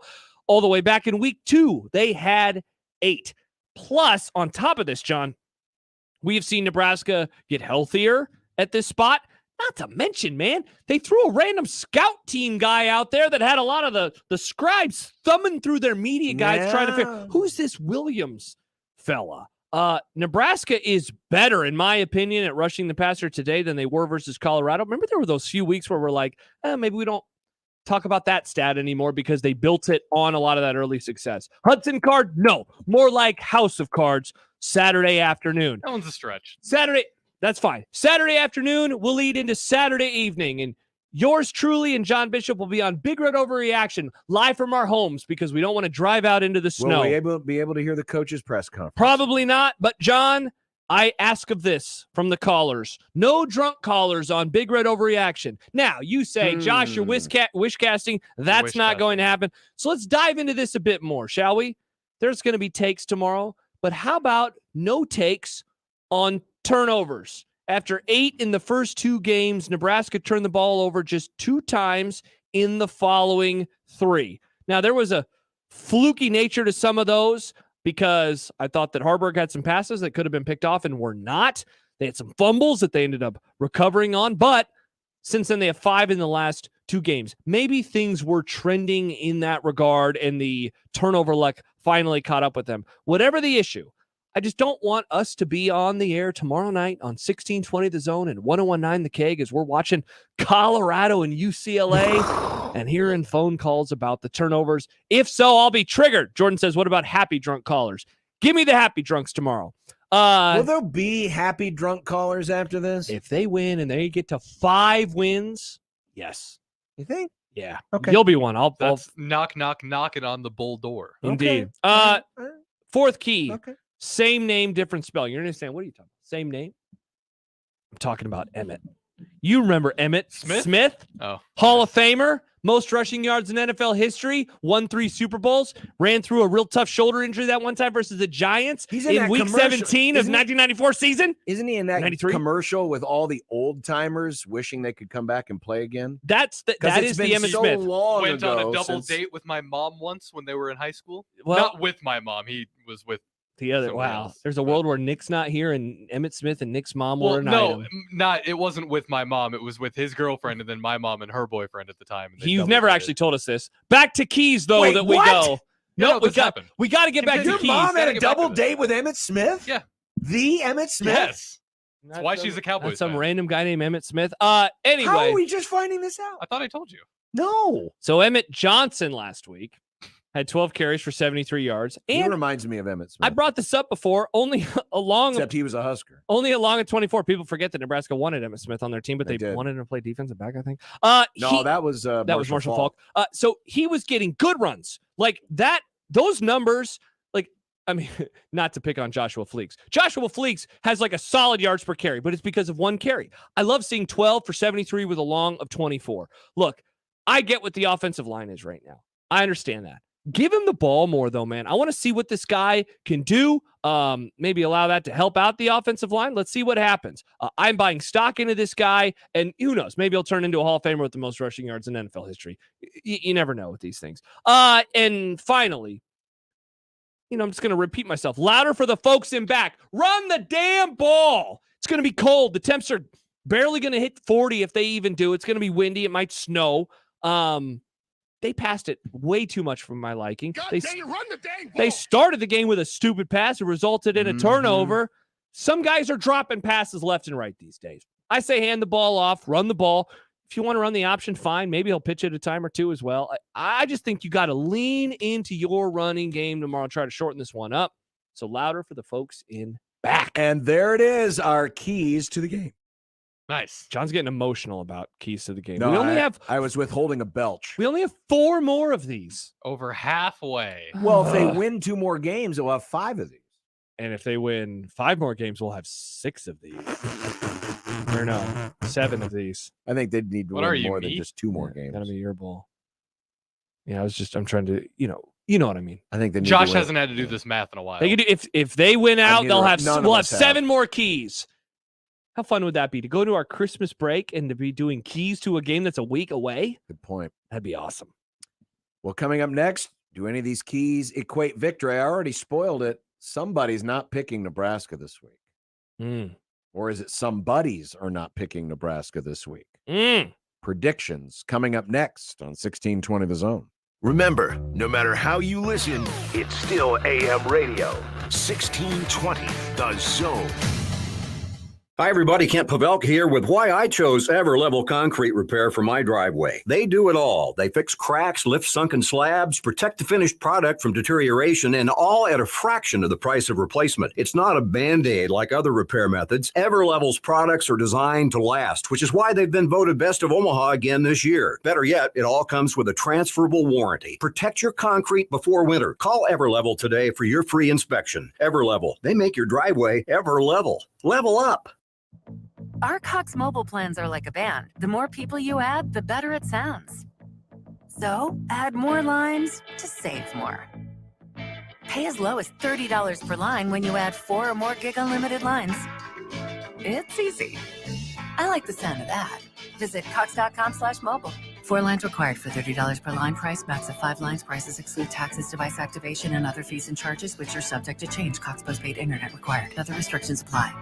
All the way back in week 2, they had 8. Plus, on top of this, John, we have seen Nebraska get healthier at this spot. Not to mention, man, they threw a random scout team guy out there that had a lot of the scribes thumbing through their media guides trying to figure, who's this Williams fella? Nebraska is better, in my opinion, at rushing the passer today than they were versus Colorado. Remember there were those few weeks where we're like, maybe we don't talk about that stat anymore because they built it on a lot of that early success. Hudson Card? No. More like House of Cards. Saturday afternoon.
That one's a stretch.
Saturday, that's fine. Saturday afternoon will lead into Saturday evening, and yours truly and John Bishop will be on Big Red Overreaction live from our homes because we don't want to drive out into the snow.
Will we be able to hear the coach's press conference?
Probably not, but John, I ask of this from the callers. No drunk callers on Big Red Overreaction. Now, you say, Josh, you're wish casting. That's not going to happen. So let's dive into this a bit more, shall we? There's going to be takes tomorrow. But how about no takes on turnovers? After 8 in the first 2 games, Nebraska turned the ball over just 2 times in the following 3. Now, there was a fluky nature to some of those because I thought that Harburg had some passes that could have been picked off and were not. They had some fumbles that they ended up recovering on. But since then, they have 5 in the last 2 games. Maybe things were trending in that regard and the turnover luck finally caught up with them. Whatever the issue, I just don't want us to be on the air tomorrow night on 1620 The Zone and 1019 The Keg as we're watching Colorado and UCLA and hearing phone calls about the turnovers. If so, I'll be triggered. Jordan says, what about happy drunk callers? Give me the happy drunks tomorrow.
Will there be happy drunk callers after this?
If they win and they get to 5 wins, yes.
You think?
Yeah.
Okay.
You'll be one. I'll
knock it on the bull door.
Indeed.
Okay.
Fourth key.
Okay.
Same name, different spell. You're understand? What are you talking about? Same name? I'm talking about Emmett. You remember Emmett Smith?
Oh.
Hall of Famer, most rushing yards in NFL history, won 3 Super Bowls, ran through a real tough shoulder injury that one time versus the Giants in week 17 of 1994 season.
Isn't he in that
93?
commercial with all the old timers wishing they could come back and play again?
That is the Emmett Smith.
Went on a double date with my mom once when they were in high school.
Well,
not with my mom. He was with
the other. Wow.
Else.
There's a world where Nick's not here and Emmett Smith and Nick's mom were an item.
It wasn't with my mom. It was with his girlfriend and then my mom and her boyfriend at the time.
You've never actually told us this. Back to keys, though, we go. No, we got to get back to
your
keys.
Your mom had a double date with Emmett Smith?
Yeah.
The Emmett Smith?
Yes. That's why she's a Cowboys
fan. Some random guy named Emmett Smith. Anyway.
How are we just finding this out?
I thought I told you.
No.
So Emmett Johnson last week had 12 carries for 73 yards. And
he reminds me of Emmett Smith.
I brought this up before,
except he was a Husker.
Only along at 24. People forget that Nebraska wanted Emmett Smith on their team, but they wanted him to play defensive back, I think.
That was
Marshall Faulk. So he was getting good runs. Like that, those numbers, not to pick on Joshua Fleeks. Joshua Fleeks has like a solid yards per carry, but it's because of one carry. I love seeing 12 for 73 with a long of 24. Look, I get what the offensive line is right now. I understand that. Give him the ball more, though, man. I want to see what this guy can do. Maybe allow that to help out the offensive line. Let's see what happens. I'm buying stock into this guy, and who knows? Maybe he'll turn into a Hall of Famer with the most rushing yards in NFL history. You never know with these things. And finally, I'm just going to repeat myself. Louder for the folks in back. Run the damn ball. It's going to be cold. The temps are barely going to hit 40 if they even do. It's going to be windy. It might snow. They passed it way too much for my liking. They started the game with a stupid pass. It resulted in a turnover. Some guys are dropping passes left and right these days. I say hand the ball off, run the ball. If you want to run the option, fine. Maybe he'll pitch it a time or two as well. I just think you got to lean into your running game tomorrow and try to shorten this one up. So louder for the folks in back.
And there it is, our keys to the game.
Nice. John's getting emotional about keys to the game.
No, I was withholding a belch.
We only have 4 more of these.
Over halfway.
Well, if they win 2 more games, we'll have 5 of these.
And if they win 5 more games, we'll have 6 of these. Or no, 7 of these.
I think they'd need to win more than just 2 more games.
That'll be your ball. Yeah, I'm trying to, you know what I mean.
I think
Josh hasn't had to do this math in a while.
They could do, if they win out, we'll have 7 more keys. How fun would that be to go to our Christmas break and to be doing keys to a game that's a week away?
Good point.
That'd be awesome.
Well, coming up next, do any of these keys equate victory? I already spoiled it. Somebody's not picking Nebraska this week. Or is it somebody's are not picking Nebraska this week? Predictions coming up next on 1620 The Zone.
Remember, no matter how you listen, it's still AM radio. 1620 The Zone.
Hi, everybody. Kent Pavelka here with why I chose Everlevel Concrete Repair for my driveway. They do it all. They fix cracks, lift sunken slabs, protect the finished product from deterioration, and all at a fraction of the price of replacement. It's not a Band-Aid like other repair methods. Everlevel's products are designed to last, which is why they've been voted Best of Omaha again this year. Better yet, it all comes with a transferable warranty. Protect your concrete before winter. Call Everlevel today for your free inspection. Everlevel. They make your driveway Everlevel. Level up.
Our Cox mobile plans are like a band. The more people you add, the better it sounds. So add more lines to save more. Pay as low as $30 per line when you add 4 or more gig unlimited lines. It's easy. I like the sound of that. Visit cox.com/mobile. 4 lines required for $30 per line price. Max of 5 lines. Prices exclude taxes, device activation, and other fees and charges, which are subject to change. Cox postpaid internet required. Other restrictions apply.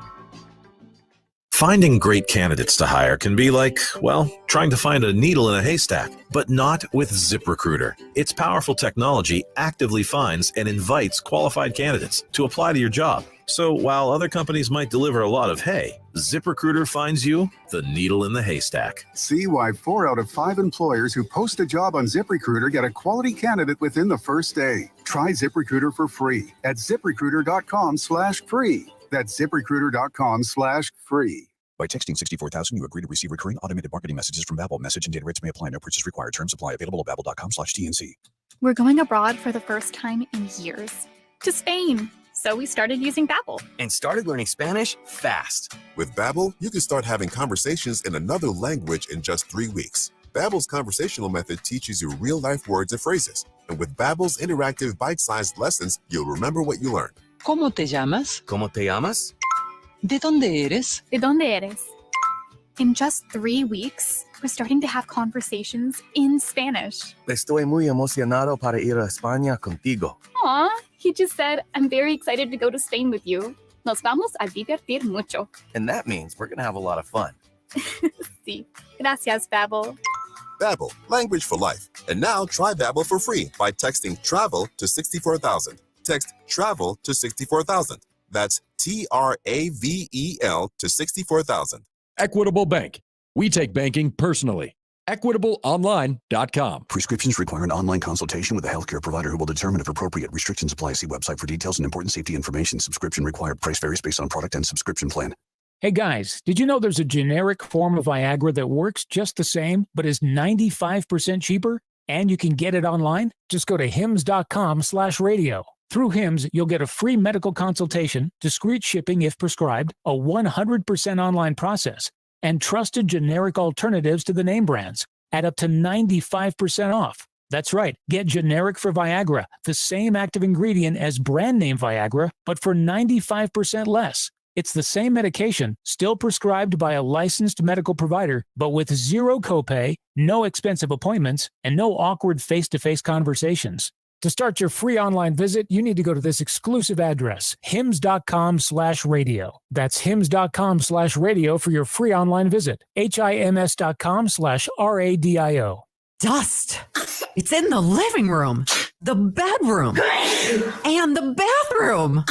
Finding great candidates to hire can be like, well, trying to find a needle in a haystack, but not with ZipRecruiter. Its powerful technology actively finds and invites qualified candidates to apply to your job. So while other companies might deliver a lot of hay, ZipRecruiter finds you the needle in the haystack.
See why 4 out of 5 employers who post a job on ZipRecruiter get a quality candidate within the first day. Try ZipRecruiter for free at ZipRecruiter.com/free. That's ZipRecruiter.com/free.
By texting 64,000, you agree to receive recurring automated marketing messages from Babbel. Message and data rates may apply. No purchase required. Terms apply. Available at babbel.com/TNC.
We're going abroad for the first time in years. To Spain. So we started using Babbel.
And started learning Spanish fast.
With Babbel, you can start having conversations in another language in just 3 weeks. Babbel's conversational method teaches you real-life words and phrases. And with Babbel's interactive bite-sized lessons, you'll remember what you learned.
¿Cómo te llamas? ¿Cómo te llamas?
¿De dónde eres? ¿De dónde eres? In just 3 weeks, we're starting to have conversations in Spanish.
Estoy muy emocionado para ir a España contigo.
Aw, he just said, I'm very excited to go to Spain with you. Nos vamos a divertir mucho.
And that means we're going to have a lot of fun.
Sí. Gracias, Babbel.
Babbel, language for life. And now try Babbel for free by texting TRAVEL to 64,000. Text TRAVEL to 64,000. That's TRAVEL to 64,000.
Equitable Bank. We take banking personally. EquitableOnline.com.
Prescriptions require an online consultation with a healthcare provider who will determine if appropriate. Restrictions apply. See website for details and important safety information. Subscription required. Price varies based on product and subscription plan.
Hey guys, did you know there's a generic form of Viagra that works just the same, but is 95% cheaper? And you can get it online? Just go to hims.com/radio. Through Hims, you'll get a free medical consultation, discreet shipping if prescribed, a 100% online process, and trusted generic alternatives to the name brands at up to 95% off. That's right. Get generic for Viagra, the same active ingredient as brand name Viagra, but for 95% less. It's the same medication, still prescribed by a licensed medical provider, but with zero copay, no expensive appointments, and no awkward face-to-face conversations. To start your free online visit, you need to go to this exclusive address, hims.com/radio. That's hims.com/radio for your free online visit. HIMS.com/RADIO.
Dust. It's in the living room, the bedroom, and the bathroom.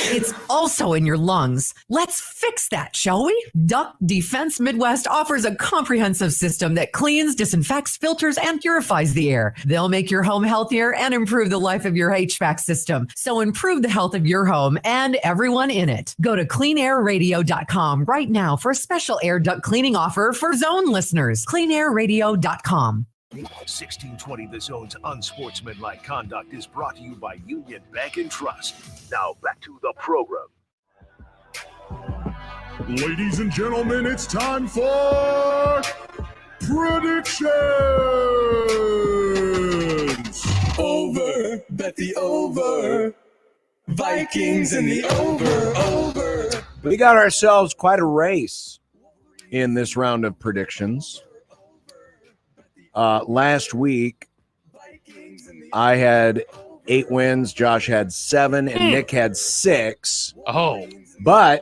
It's also in your lungs. Let's fix that, shall we? Duct Defense Midwest offers a comprehensive system that cleans, disinfects, filters, and purifies the air. They'll make your home healthier and improve the life of your HVAC system. So improve the health of your home and everyone in it. Go to cleanairradio.com right now for a special air duct cleaning offer for Zone listeners. cleanairradio.com.
1620 The Zone's Unsportsmanlike Conduct is brought to you by Union Bank and Trust. Now back to the program.
Ladies and gentlemen, it's time for predictions.
Over, bet the over. Vikings in the over.
We got ourselves quite a race in this round of predictions. Last week, I had 8 wins, Josh had 7, and Nick had 6.
Oh.
But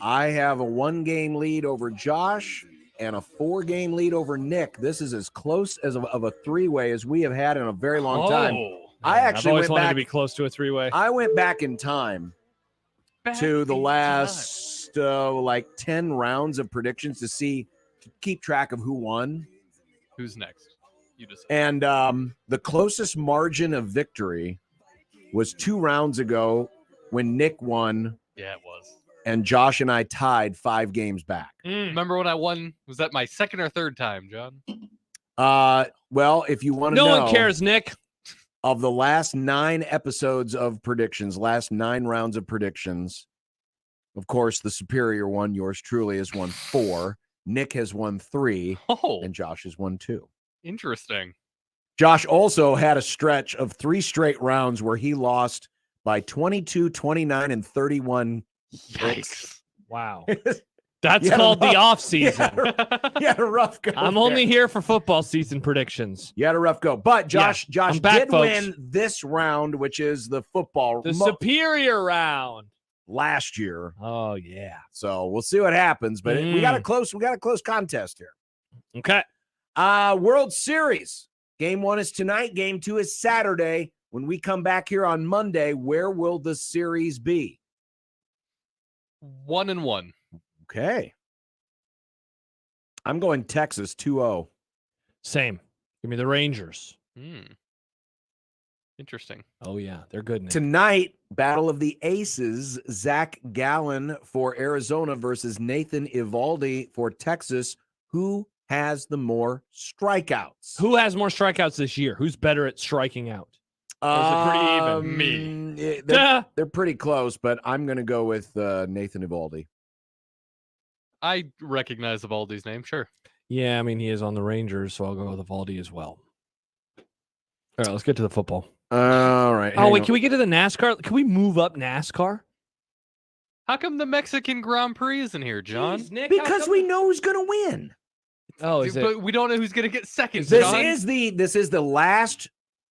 I
have a 1-game lead over Josh and a 4-game lead over Nick. This is as close as of a 3-way as we have had in a very long time. I actually
I've always
went
wanted
back
to be close to a 3-way.
I went back in time to the last 10 rounds of predictions to keep track of who won.
Who's next? You just
And the closest margin of victory was 2 rounds ago when Nick won.
Yeah, it was.
And Josh and I tied 5 games back.
Remember when I won? Was that my second or third time, John?
Well, if you want to know.
No one cares, Nick.
Of the last 9 episodes of predictions, last 9 rounds of predictions, of course, the superior one, yours truly, has won 4. Nick has won 3, and Josh has won 2.
Interesting.
Josh also had a stretch of 3 straight rounds where he lost by 22, 29, and 31.
Yikes.
Wow. That's called the off season.
You had a rough go.
I'm only here for football season predictions.
You had a rough go. But Josh
I'm back,
did
folks.
win this round, which is the football.
The superior round.
Last year.
Oh yeah.
So we'll see what happens, but we got a close contest here.
Okay.
World Series. Game 1 is tonight. Game 2 is Saturday. When we come back here on Monday, where will the series be?
1-1.
Okay. I'm going Texas 2-0.
Same. Give me the Rangers.
Interesting.
Oh yeah, they're good. Nick.
Tonight, Battle of the Aces, Zach Gallen for Arizona versus Nathan Eovaldi for Texas. Who has the more strikeouts?
Who has more strikeouts this year? Who's better at striking out?
Or is it pretty even? Me.
They're pretty close, but I'm going to go with Nathan Eovaldi.
I recognize Evaldi's name, sure.
Yeah, I mean, he is on the Rangers, so I'll go with Eovaldi as well. All right, let's get to the football.
All right.
Oh, wait, can we get to the NASCAR? Can we move up NASCAR?
How come the Mexican Grand Prix isn't here, John?
Jeez, Nick,
because we know who's going to win.
Oh, is it?
But we don't know who's going to get second,
This
John.
is the last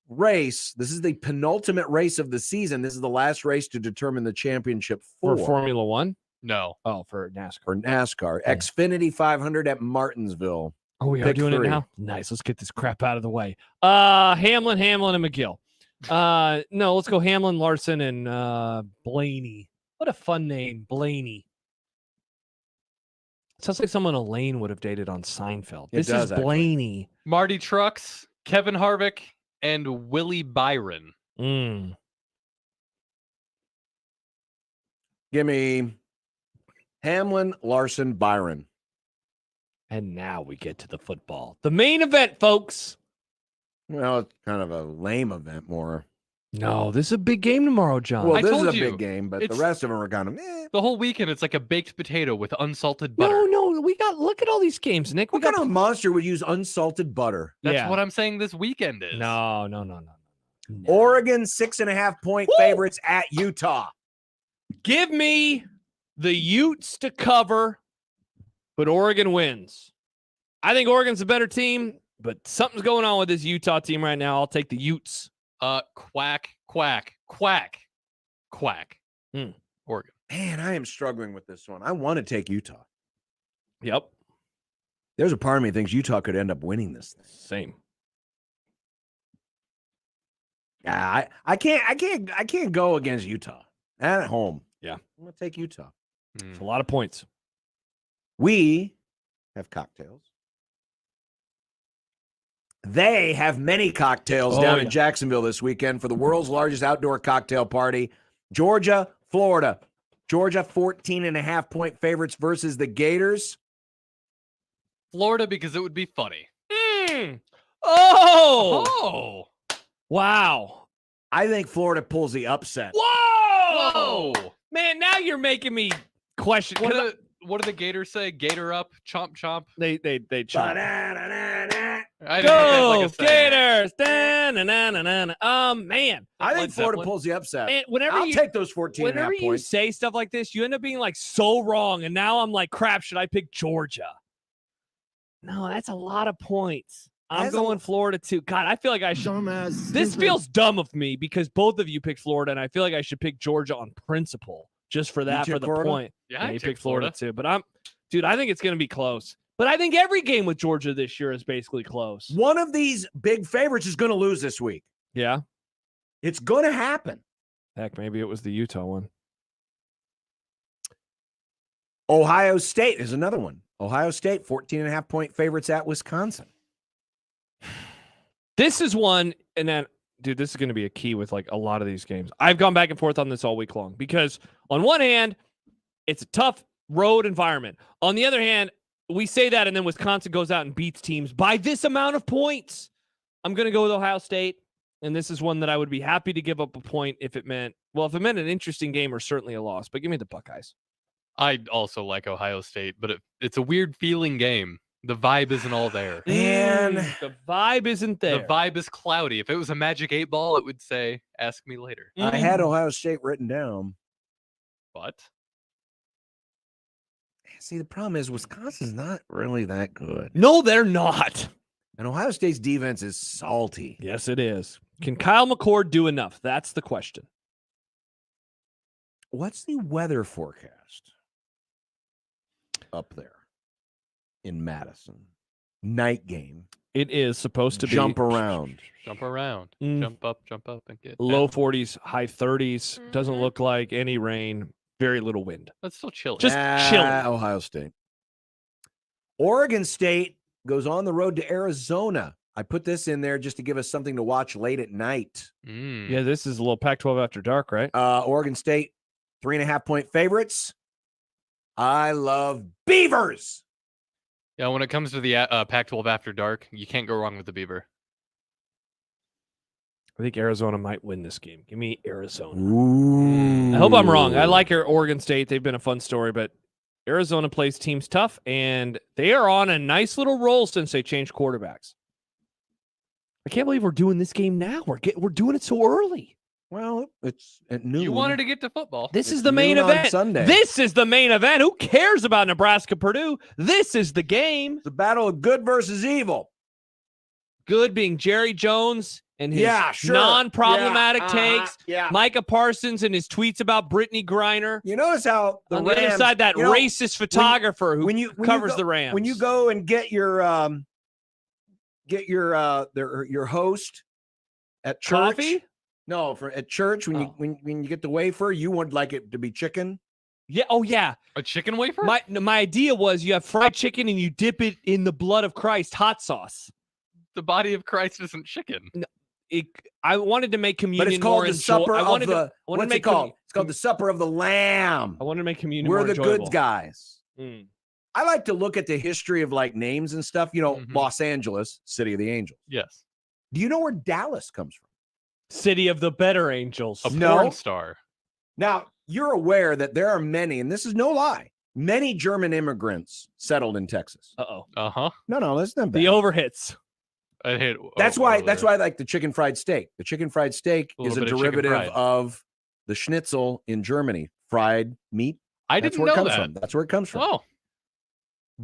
race. This is the penultimate race of the season. This is the last race to determine the championship
For Formula One?
No.
Oh, for NASCAR.
For NASCAR. Xfinity 500 at Martinsville.
Oh, we are
Pick
doing
3.
it now? Nice. Let's get this crap out of the way. Hamlin, and McGill. No, let's go Hamlin, Larson, and Blaney. What a fun name, Blaney. Sounds like someone Elaine would have dated on Seinfeld.
It
This
does,
is Blaney.
Marty Trucks, Kevin Harvick, and Willie Byron.
Mm.
Give me Hamlin, Larson, Byron.
And now we get to the football. The main event, folks.
Well, it's kind of a lame event more.
No, this is a big game tomorrow, John.
Well,
I
this is
told
a
you,
big game, but the
it's-
rest of them are kind of
The whole weekend, it's like a baked potato with unsalted butter.
No, look at all these games, Nick.
What kind of monster would use unsalted butter?
That's what I'm saying this weekend is.
No.
Oregon 6.5-point favorites at Utah.
Give me the Utes to cover, but Oregon wins. I think Oregon's a better team, but something's going on with this Utah team right now. I'll take the Utes.
Quack. Oregon.
Man, I am struggling with this one. I want to take Utah.
Yep.
There's a part of me that thinks Utah could end up winning this thing.
Same.
I can't go against Utah at home.
Yeah.
I'm gonna take Utah.
It's a lot of points.
We have cocktails. They have many cocktails down in Jacksonville this weekend for the world's largest outdoor cocktail party. Georgia, Florida. Georgia 14.5-point favorites versus the Gators.
Florida, because it would be funny.
Oh! Wow.
I think Florida pulls the upset.
Whoa! Man, now you're making me question.
What do the Gators say? Gator up, chomp chomp.
They chomp.
Go
Gators! Man,
I think Florida pulls the upset.
Man,
I'll take those 14 and a half
Whenever you
points.
say stuff like this, you end up being like so wrong, and now I'm like, crap. Should I pick Georgia? No, that's a lot of points. I'm going Florida too. God, I feel like I should. This feels dumb of me because both of you picked Florida, and I feel like I should pick Georgia on principle just for that, for the point.
Yeah, I
you
picked
picked Florida too, but I think it's going to be close. But I think every game with Georgia this year is basically close.
One of these big favorites is going to lose this week.
Yeah.
It's going to happen.
Heck, maybe it was the Utah one.
Ohio State is another one. Ohio State, 14.5-point favorites at Wisconsin.
This is one, and then, dude, this is going to be a key with like a lot of these games. I've gone back and forth on this all week long because on one hand, it's a tough road environment. On the other hand, we say that, and then Wisconsin goes out and beats teams by this amount of points. I'm going to go with Ohio State, and this is one that I would be happy to give up a point if it meant an interesting game or certainly a loss. But give me the Buckeyes.
I also like Ohio State, but it's a weird feeling game. The vibe isn't all there.
Man,
the vibe isn't there.
The vibe is cloudy. If it was a Magic 8 Ball, it would say, ask me later.
I had Ohio State written down.
But
see, the problem is Wisconsin's not really that good.
No, they're not.
And Ohio State's defense is salty.
Yes, it is. Can Kyle McCord do enough? That's the question.
What's the weather forecast up there in Madison? Night game.
It is supposed to
jump around.
Jump around. Jump up, and get
low
down.
40s, high 30s. Doesn't look like any rain. Very little wind.
That's still chilly.
Just chilly.
Ohio State. Oregon State goes on the road to Arizona. I put this in there just to give us something to watch late at night.
Yeah, this is a little Pac-12 after dark, right?
Oregon State, 3.5-point favorites. I love Beavers.
Yeah, when it comes to the Pac-12 after dark, you can't go wrong with the Beaver.
I think Arizona might win this game. Give me Arizona.
Ooh.
I hope I'm wrong. I like Oregon State. They've been a fun story, but Arizona plays teams tough, and they are on a nice little roll since they changed quarterbacks. I can't believe we're doing this game now. We're doing it so early.
Well, it's at noon.
You wanted to get to football.
This is the main event.
Sunday.
This is the main event. Who cares about Nebraska-Purdue? This is the game.
The battle of good versus evil.
Good being Jerry Jones and his non-problematic takes. Micah Parsons and his tweets about Brittany Griner.
You notice how
on the other side, that racist photographer who covers the Rams.
When you go and get your host at church.
Coffee?
No, at church when you get the wafer, you want like it to be chicken.
Yeah. Oh yeah.
A chicken wafer.
My idea was you have fried chicken and you dip it in the blood of Christ hot sauce.
The body of Christ isn't chicken.
No, I wanted to make communion.
But it's called the supper of the.
What's
it called? It's called the supper of the Lamb.
I wanted to make communion.
We're
more
the
enjoyable.
good guys. I like to look at the history of like names and stuff. You know, Los Angeles, city of the angels.
Yes.
Do you know where Dallas comes from?
City of the better angels.
A porn star.
Now, you're aware that there are many, and this is no lie, many German immigrants settled in Texas.
Uh-oh.
Uh-huh.
No, that's not bad.
The overhits.
I hate
That's why I like the chicken fried steak. The chicken fried steak
A
is a
little bit of chicken
derivative
fried.
of the schnitzel in Germany, fried meat.
I
That's
didn't
where it
know
comes
that.
from. That's where it comes from.
Oh,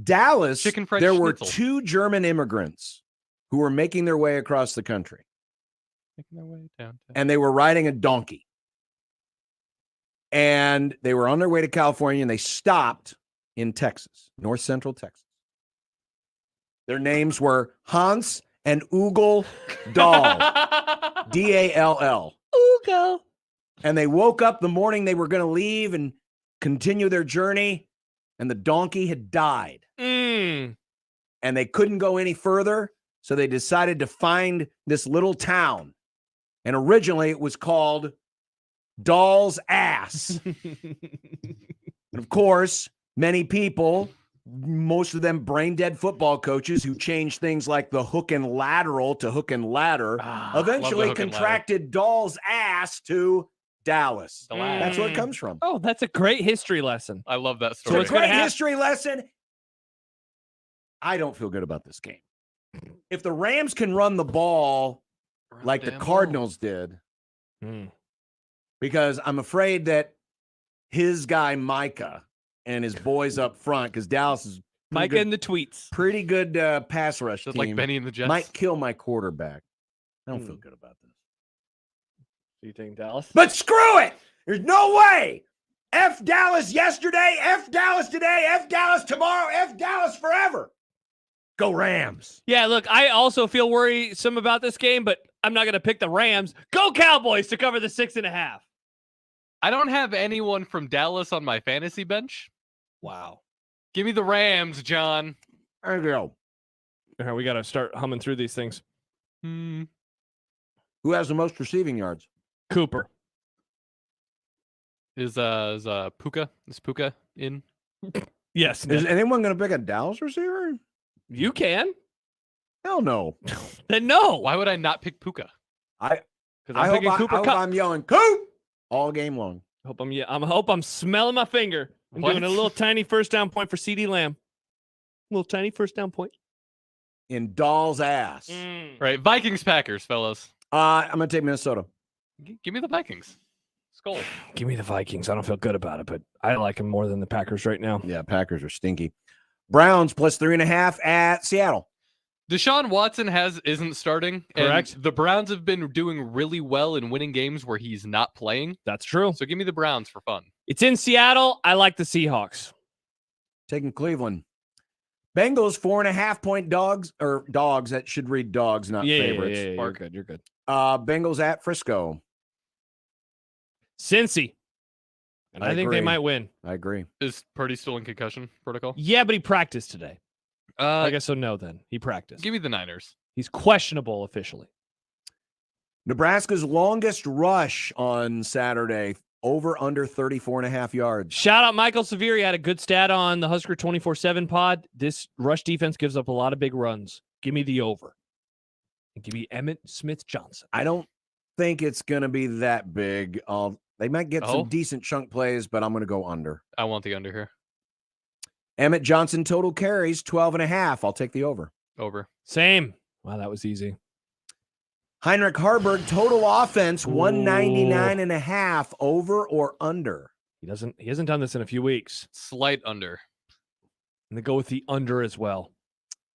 Dallas,
Chicken fried
there were
schnitzel.
2 German immigrants who were making their way across the country,
making their way downtown.
and they were riding a donkey. And they were on their way to California, and they stopped in Texas, north central Texas. Their names were Hans and Ugel Dahl, D-A-L-L.
Ugel.
And they woke up the morning they were going to leave and continue their journey, and the donkey had died.
Mm.
And they couldn't go any further, so they decided to find this little town. And originally it was called Dahl's Ass. And of course, many people, most of them brain dead football coaches who changed things like the hook and lateral to hook and ladder, eventually
hook and
contracted Dahl's Ass to Dallas. That's where it comes from.
Oh, that's a great history lesson.
I love that
So
story.
a great history lesson. I don't feel good about this game. If the Rams can run the ball like the Cardinals did, because I'm afraid that his guy Micah and his boys up front, because Dallas is
Micah and the tweets,
pretty good pass rush
Just
team,
like Benny and the Jets.
might kill my quarterback. I don't feel good about this.
Do you think Dallas?
But screw it! There's no way. F Dallas yesterday, F Dallas today, F Dallas tomorrow, F Dallas forever. Go Rams.
Yeah, look, I also feel worrisome about this game, but I'm not going to pick the Rams. Go Cowboys to cover the 6.5.
I don't have anyone from Dallas on my fantasy bench.
Wow.
Give me the Rams, John.
There you go.
All right, we got to start humming through these things.
Who has the most receiving yards?
Cooper.
Is Puka? Is Puka in?
Yes.
Is anyone going to pick a Dallas receiver?
You can.
Hell no.
Then no.
Why would I not pick Puka?
I
I'm picking Cooper
hope
Kupp.
I'm yelling Coop all game long.
Hope I'm smelling my finger. I'm
What?
doing a little tiny first down point for CD Lamb. Little tiny first down point.
In Dahl's ass.
Right, Vikings, Packers, fellas.
I'm going to take Minnesota.
Give me the Vikings. Skull.
Give me the Vikings. I don't feel good about it, but I like them more than the Packers right now.
Yeah, Packers are stinky. Browns plus 3.5 at Seattle.
Deshaun Watson isn't starting.
Correct.
And the Browns have been doing really well in winning games where he's not playing.
That's true.
So give me the Browns for fun.
It's in Seattle. I like the Seahawks.
Taking Cleveland. Bengals 4.5-point dogs, or dogs. That should read dogs, not favorites.
Yeah, you're good. You're good.
Bengals at Frisco.
Cincy. And I think they
agree.
might win.
I agree.
Is Purdy still in concussion protocol?
Yeah, but he practiced today.
I
I guess so. No, then he practiced.
Give me the Niners.
He's questionable officially.
Nebraska's longest rush on Saturday, over under 34.5 yards.
Shout out Michael Severi. Had a good stat on the Husker 24/7 pod. This rush defense gives up a lot of big runs. Give me the over. And give me Emmitt Smith-Johnson.
I don't think it's going to be that big. They might get some decent chunk plays, but I'm going to go under.
I want the under here.
Emmett Johnson total carries 12.5. I'll take the over.
Over.
Same. Wow, that was easy.
Heinrich Harburg total offense 199.5. Over or under?
He hasn't done this in a few weeks.
Slight under.
And they go with the under as well.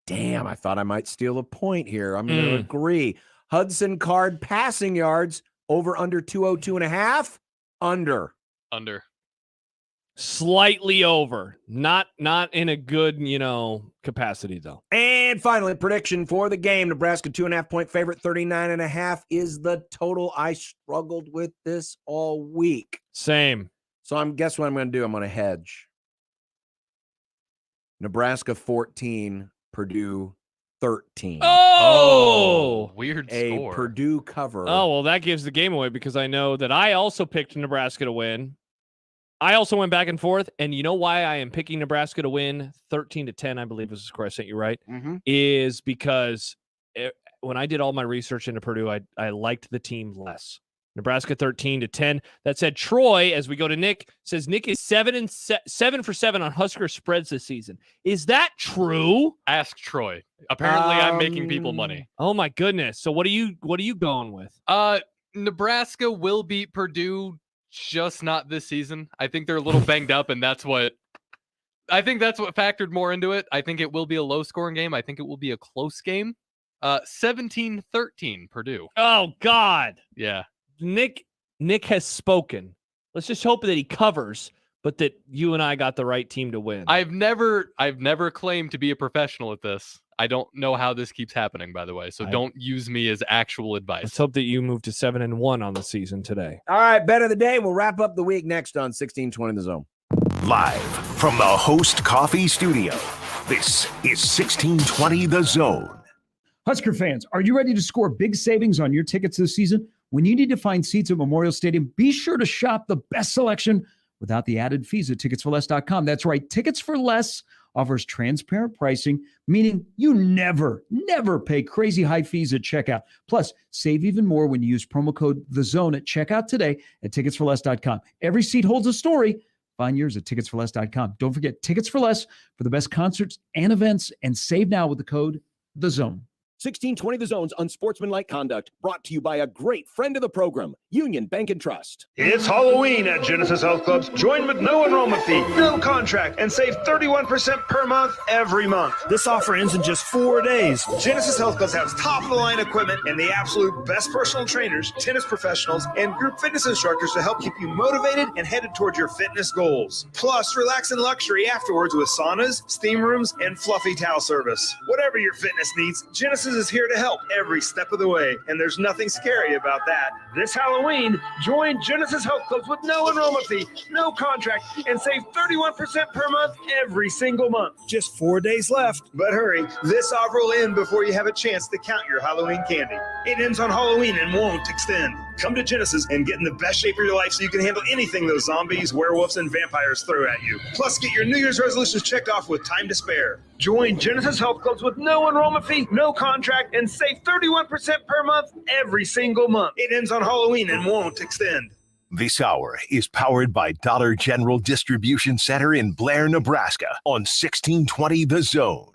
Damn, I thought I might steal a point here. I'm going to agree. Hudson Card passing yards over under 202.5. Under.
Under.
Slightly over. Not in a good, capacity though.
And finally, prediction for the game. Nebraska 2.5-point favorite, 39.5 is the total. I struggled with this all week.
Same.
So guess what I'm going to do? I'm going to hedge. Nebraska 14, Purdue 13.
Oh!
Weird
A
score.
Purdue cover.
Oh, well, that gives the game away because I know that I also picked Nebraska to win. I also went back and forth, and you know why I am picking Nebraska to win 13-10, I believe was the score I sent you, right?
Mm-hmm.
Is because when I did all my research into Purdue, I liked the team less. Nebraska 13-10. That said, Troy, as we go to Nick, says Nick is 7 for 7 on Husker spreads this season. Is that true?
Ask Troy. Apparently, I'm making people money.
Oh my goodness! So what are you going with?
Nebraska will beat Purdue, just not this season. I think they're a little banged up, and that's what factored more into it. I think it will be a low-scoring game. I think it will be a close game. 17-13 Purdue.
Oh God!
Yeah.
Nick has spoken. Let's just hope that he covers, but that you and I got the right team to win.
I've never claimed to be a professional at this. I don't know how this keeps happening, by the way. So don't use me as actual advice.
Let's hope that you move to 7-1 on the season today.
All right, bet of the day. We'll wrap up the week next on 1620 The Zone.
Live from the Host Coffee Studio, this is 1620 The Zone.
Husker fans, are you ready to score big savings on your tickets this season? When you need to find seats at Memorial Stadium, be sure to shop the best selection without the added fees at ticketsforless.com. That's right. Tickets for Less offers transparent pricing, meaning you never pay crazy high fees at checkout. Plus, save even more when you use promo code THEZONE at checkout today at ticketsforless.com. Every seat holds a story. Find yours at ticketsforless.com. Don't forget Tickets for Less for the best concerts and events, and save now with the code THEZONE.
1620 The Zone's Unsportsmanlike Conduct, brought to you by a great friend of the program, Union Bank and Trust.
It's Halloween at Genesis Health Clubs. Join with no enrollment fee, no contract, and save 31% per month every month. This offer ends in just 4 days. Genesis Health Clubs has top-of-the-line equipment and the absolute best personal trainers, tennis professionals, and group fitness instructors to help keep you motivated and headed towards your fitness goals. Plus, relax in luxury afterwards with saunas, steam rooms, and fluffy towel service. Whatever your fitness needs, Genesis is here to help every step of the way, and there's nothing scary about that. This Halloween, join Genesis Health Clubs with no enrollment fee, no contract, and save 31% per month every single month. Just 4 days left, but hurry, this offer will end before you have a chance to count your Halloween candy. It ends on Halloween and won't extend. Come to Genesis and get in the best shape of your life so you can handle anything those zombies, werewolves, and vampires throw at you. Plus, get your New Year's resolutions checked off with time to spare. Join Genesis Health Clubs with no enrollment fee, no contract, and save 31% per month every single month. It ends on Halloween and won't extend.
This hour is powered by Dollar General Distribution Center in Blair, Nebraska on 1620 The Zone.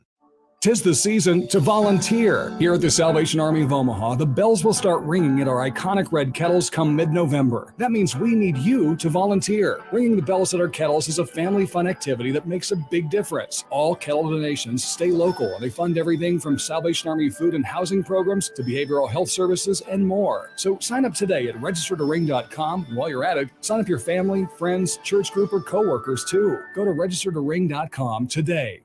'Tis the season to volunteer. Here at the Salvation Army of Omaha, the bells will start ringing at our iconic red kettles come mid-November. That means we need you to volunteer. Ringing the bells at our kettles is a family fun activity that makes a big difference. All kettle donations stay local, and they fund everything from Salvation Army food and housing programs to behavioral health services and more. So sign up today at registertoring.com. And while you're at it, sign up your family, friends, church group, or coworkers too. Go to registertoring.com today.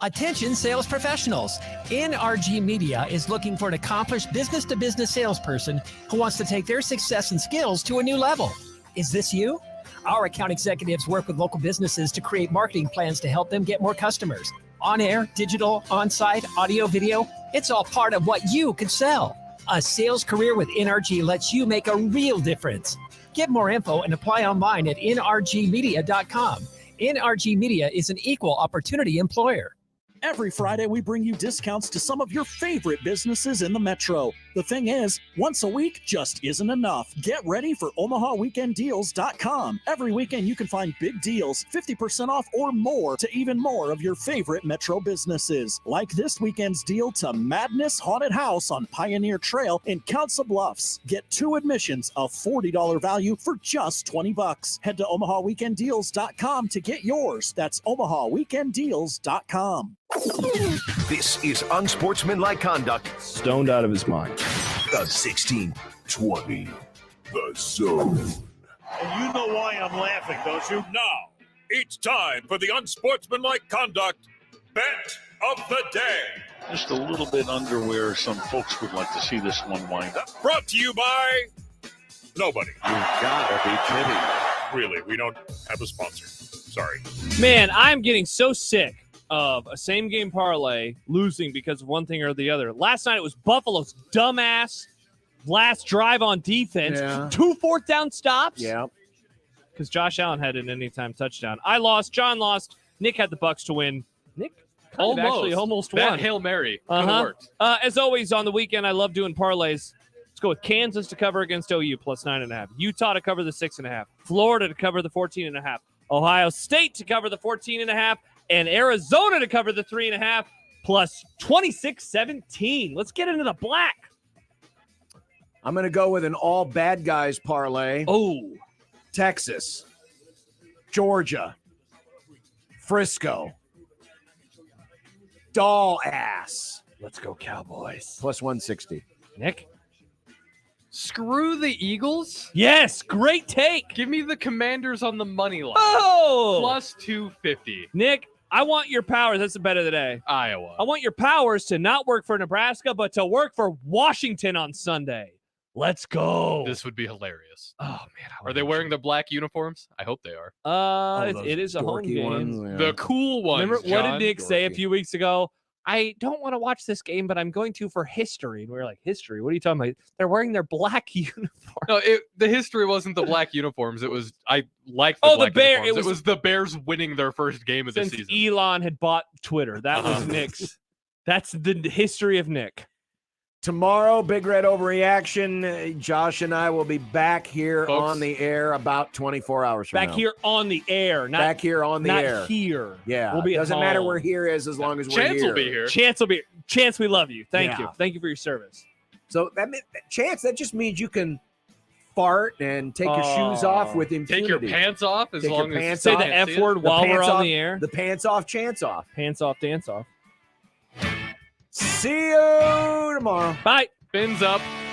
Attention sales professionals. NRG Media is looking for an accomplished business-to-business salesperson who wants to take their success and skills to a new level. Is this you? Our account executives work with local businesses to create marketing plans to help them get more customers. On air, digital, on-site, audio, video, it's all part of what you could sell. A sales career with NRG lets you make a real difference. Get more info and apply online at nrgmedia.com. NRG Media is an equal opportunity employer.
Every Friday, we bring you discounts to some of your favorite businesses in the metro. The thing is, once a week just isn't enough. Get ready for OmahaWeekendDeals.com. Every weekend, you can find big deals, 50% off or more to even more of your favorite metro businesses. Like this weekend's deal to Madness Haunted House on Pioneer Trail in Council Bluffs. Get 2 admissions, a $40 value for just $20. Head to OmahaWeekendDeals.com to get yours. That's OmahaWeekendDeals.com.
This is Unsportsmanlike Conduct.
Stoned out of his mind.
The 1620 The Zone.
And you know why I'm laughing, don't you? Now, it's time for the Unsportsmanlike Conduct Bet of the Day.
Just a little bit under where some folks would like to see this one wind up.
Brought to you by nobody.
You gotta be kidding.
Really, we don't have a sponsor. Sorry.
Man, I'm getting so sick of a same game parlay losing because of one thing or the other. Last night it was Buffalo's dumbass last drive on defense.
Yeah.
2 fourth down stops.
Yeah.
Because Josh Allen had an anytime touchdown. I lost. John lost. Nick had the Bucs to win. Nick almost
that
won.
Hail Mary could have worked.
As always, on the weekend, I love doing parlays. Let's go with Kansas to cover against OU plus 9.5. Utah to cover the 6.5. Florida to cover the 14.5. Ohio State to cover the 14.5. And Arizona to cover the 3.5 plus 26-17. Let's get into the black.
I'm going to go with an all bad guys parlay.
Oh.
Texas, Georgia, Frisco, doll ass.
Let's go Cowboys.
Plus 160.
Nick?
Screw the Eagles?
Yes, great take.
Give me the Commanders on the money line.
Oh!
Plus 250.
Nick, I want your powers. That's the bet of the day.
Iowa.
I want your powers to not work for Nebraska, but to work for Washington on Sunday. Let's go.
This would be hilarious.
Oh, man.
Are they wearing the black uniforms? I hope they are.
It is a home game.
Ones, yeah.
The cool ones.
Remember, what did
John?
Nick say a few weeks ago? I don't want to watch this game, but I'm going to for history. And we were like, history? What are you talking about? They're wearing their black uniforms.
No, the history wasn't the black uniforms. It was, I like
the Bear.
It was the Bears winning their first game of the
Since
season.
Elon had bought Twitter. That was Nick's. That's the history of Nick.
Tomorrow, Big Red Overreaction. Josh and I will be back here
Folks,
on the air about 24 hours from now.
Back here on the air. Not
back here on the air.
Not here.
Yeah.
We'll be
Doesn't matter where here is as long as we're
Chance
here.
will be here.
Chance will be. Chance, we love you. Thank
Yeah.
you. Thank you for your service.
So Chance, that just means you can fart and take your shoes off with impunity.
Take your pants off as
Take your
long as
pants
Say
off.
the F word while we're
pants
on
off,
the air.
The pants off, chance off.
Pants off, dance off.
See you tomorrow.
Bye.
Fins up.